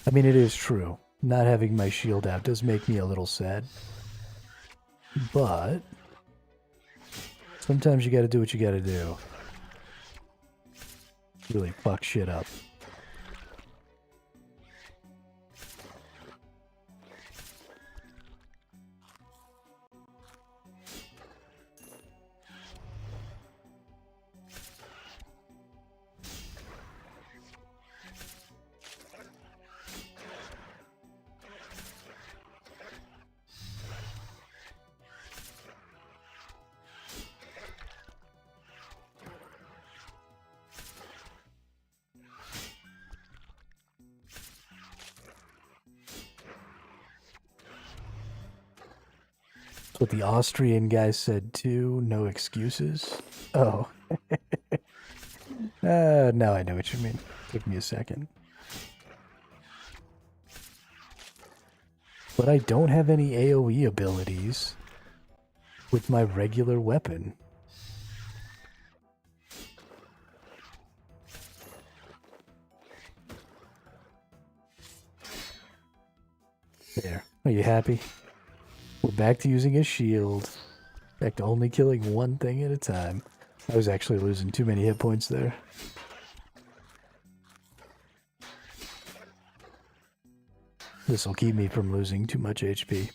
I mean, it is true. Not having my shield out does make me a little sad. But sometimes you gotta do what you gotta do. Really fuck shit up. That's what the Austrian guy said too. No excuses. Oh. Now I know what you mean. Took me a second. But I don't have any AoE abilities with my regular weapon. There. Are you happy? We're back to using a shield. Back to only killing one thing at a time. I was actually losing too many hit points there. This will keep me from losing too much HP.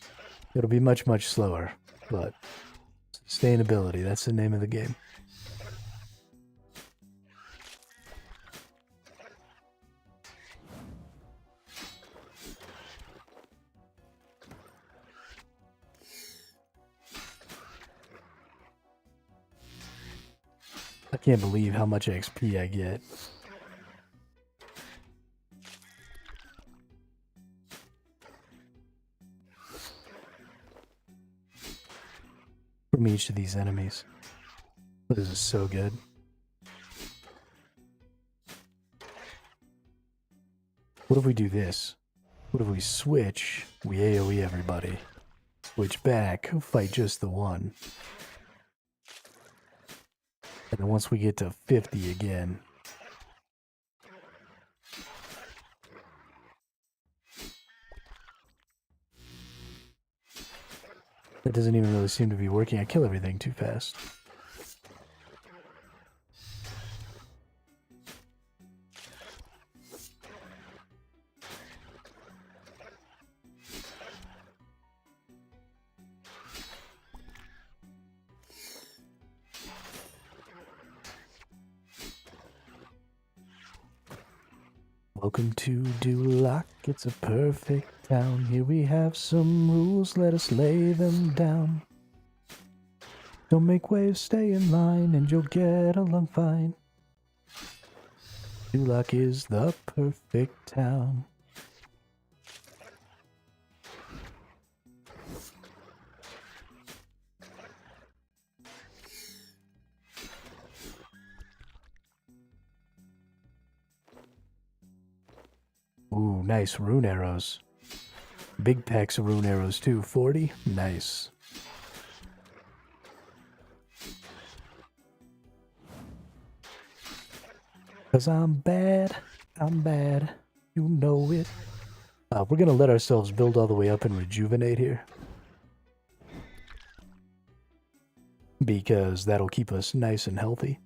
It'll be much, much slower, but sustainability, that's the name of the game. I can't believe how much XP I get. From each of these enemies. This is so good. What if we do this? What if we switch? We AoE everybody. Switch back, fight just the one. And then once we get to 50 again. That doesn't even really seem to be working. I kill everything too fast. Welcome to Duloc, it's a perfect town. Here we have some rules, let us lay them down. Don't make waves, stay in line, and you'll get along fine. Duloc is the perfect town. Ooh, nice rune arrows. Big packs of rune arrows too. 40? Nice. Cause I'm bad, you know it. We're gonna let ourselves build all the way up and rejuvenate here. Because that'll keep us nice and healthy.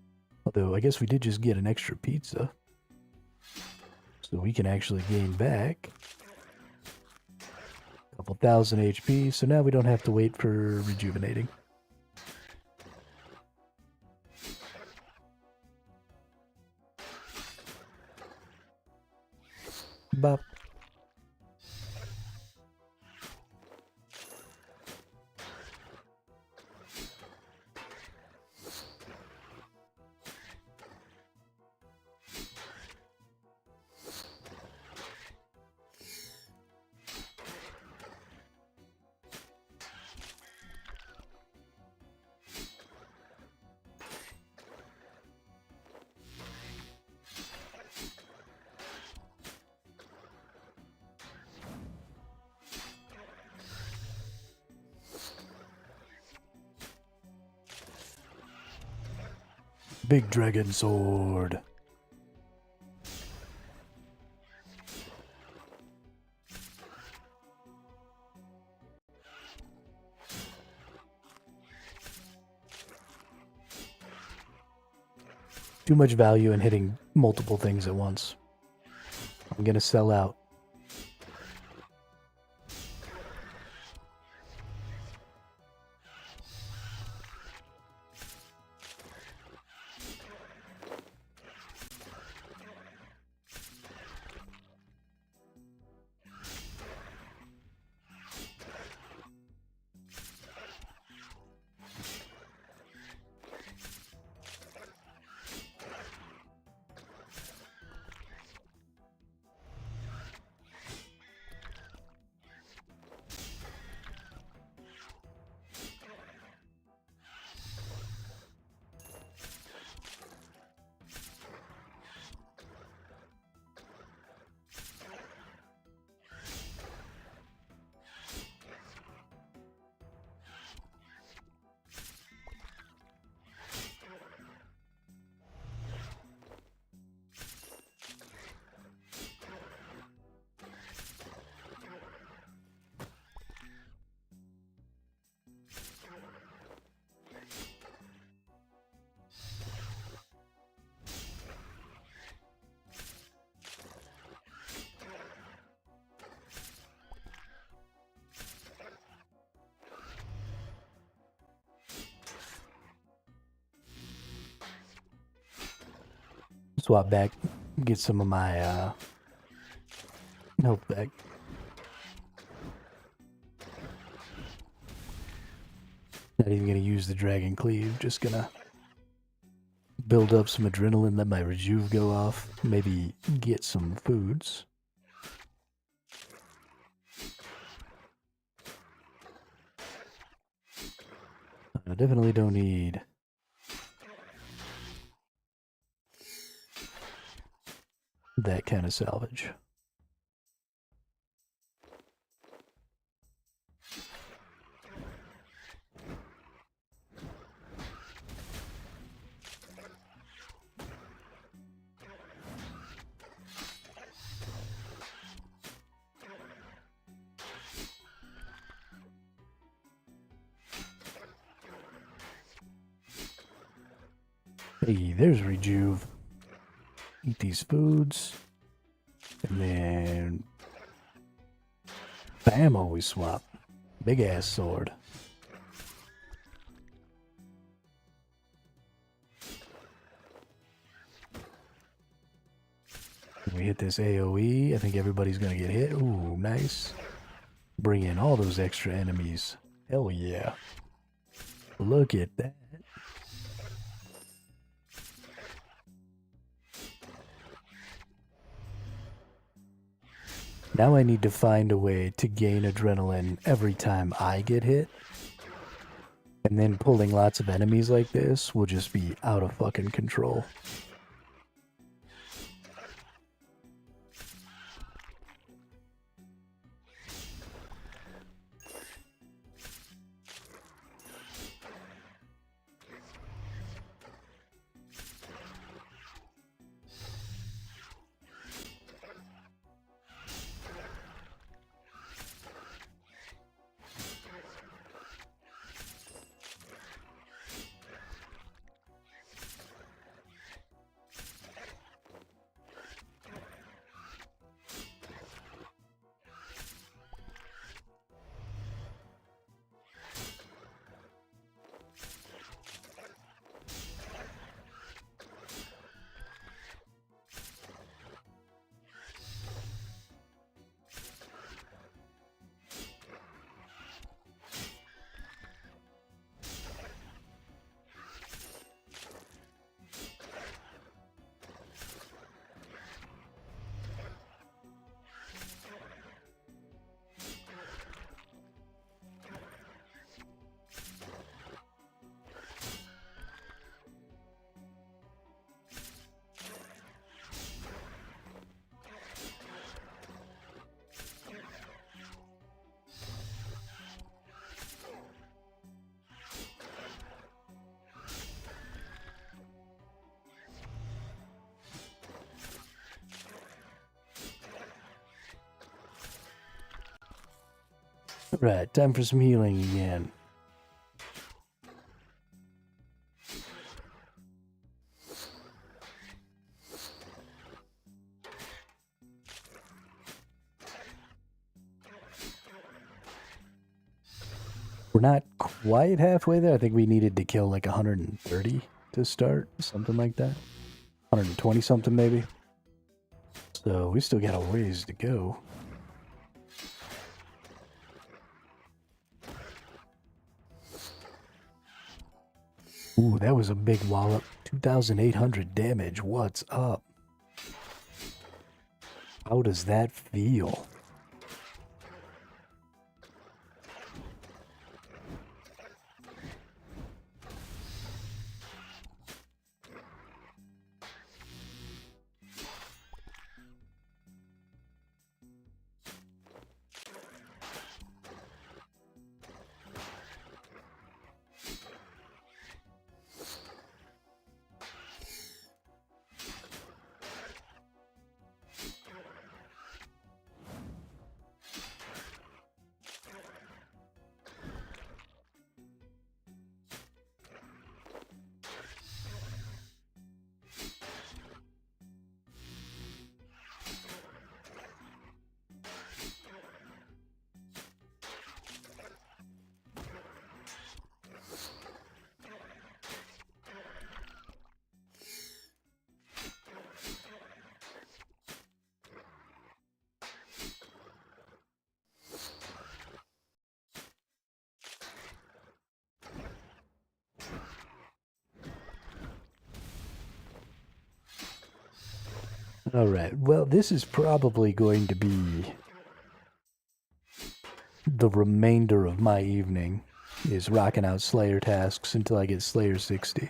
Although, I guess we did just get an extra pizza. So we can actually gain back a couple thousand HP, so now we don't have to wait for rejuvenating. Bop. Big dragon sword. Too much value in hitting multiple things at once. I'm gonna sell out. Swap back, get some of my health back. Not even gonna use the dragon cleave, just gonna build up some adrenaline, let my rejuve go off, maybe get some foods. I definitely don't need that kind of salvage. Hey, there's rejuve. Eat these foods. And then... bam, always swap. Big ass sword. We hit this AoE. I think everybody's gonna get hit. Ooh, nice. Bring in all those extra enemies. Hell yeah. Look at that. Now I need to find a way to gain adrenaline every time I get hit. And then pulling lots of enemies like this will just be out of fucking control. Right, time for some healing again. We're not quite halfway there. I think we needed to kill like 130 to start, something like that. 120 something maybe. So we still got a ways to go. Ooh, that was a big wallop. 2,800 damage. What's up? How does that feel? All right. Well, this is probably going to be the remainder of my evening, is rocking out Slayer tasks until I get Slayer 60.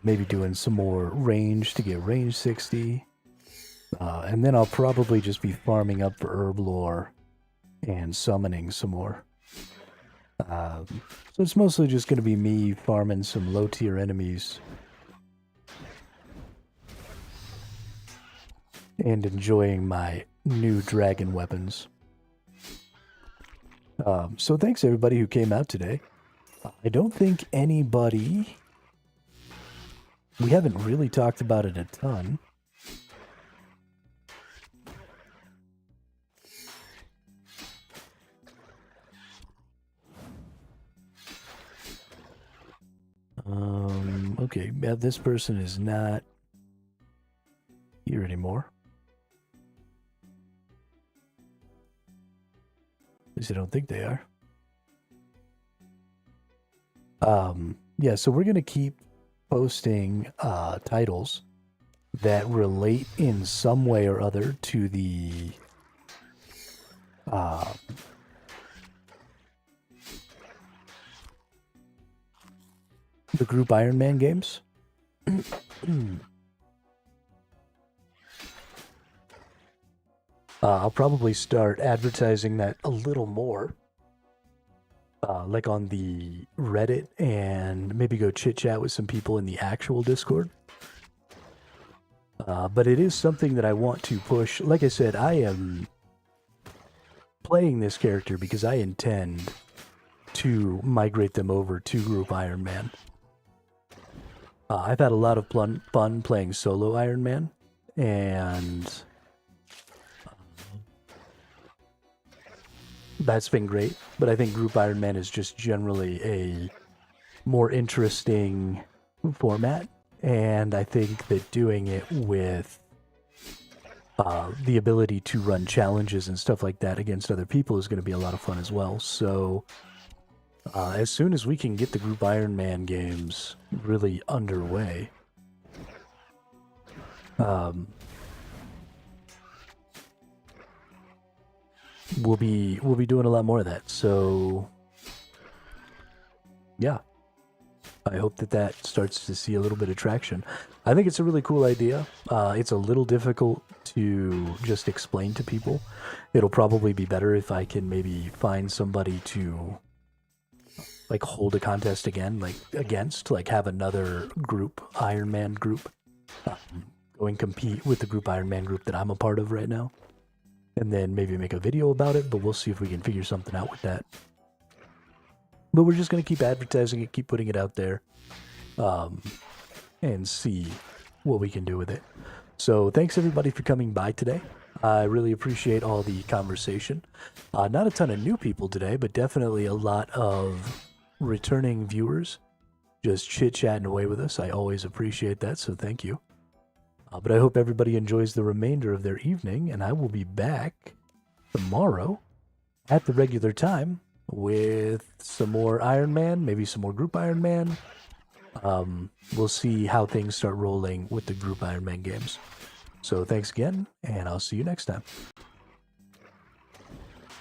Maybe doing some more range to get range 60. And then I'll probably just be farming up for herb lore and summoning some more. So it's mostly just going to be me farming some low tier enemies and enjoying my new dragon weapons. So thanks everybody who came out today. I don't think anybody... We haven't really talked about it a ton. Okay, yeah, this person is not here anymore. At least I don't think they are. Yeah, so we're gonna keep posting titles that relate in some way or other to the group Iron Man games. I'll probably start advertising that a little more, like on the Reddit, and maybe go chit chat with some people in the actual Discord. But it is something that I want to push. Like I said, I am playing this character because I intend to migrate them over to Group Iron Man. I've had a lot of fun playing solo Iron Man, and that's been great. But I think Group Iron Man is just generally a more interesting format, and I think that doing it with the ability to run challenges and stuff like that against other people is going to be a lot of fun as well. So as soon as we can get the Group Iron Man games really underway, we'll be doing a lot more of that. So yeah, I hope that starts to see a little bit of traction. I think it's a really cool idea. It's a little difficult to just explain to people. It'll probably be better if I can maybe find somebody to like hold a contest again, like against, like have another group, Iron Man group, go and compete with the Group Iron Man group that I'm a part of right now. And then maybe make a video about it, but we'll see if we can figure something out with that. But we're just going to keep advertising it, keep putting it out there, and see what we can do with it. So thanks everybody for coming by today. I really appreciate all the conversation. Not a ton of new people today, but definitely a lot of returning viewers just chit-chatting away with us. I always appreciate that, so thank you. But I hope everybody enjoys the remainder of their evening, and I will be back tomorrow at the regular time with some more Iron Man, maybe some more Group Iron Man. We'll see how things start rolling with the Group Iron Man games. So thanks again, and I'll see you next time.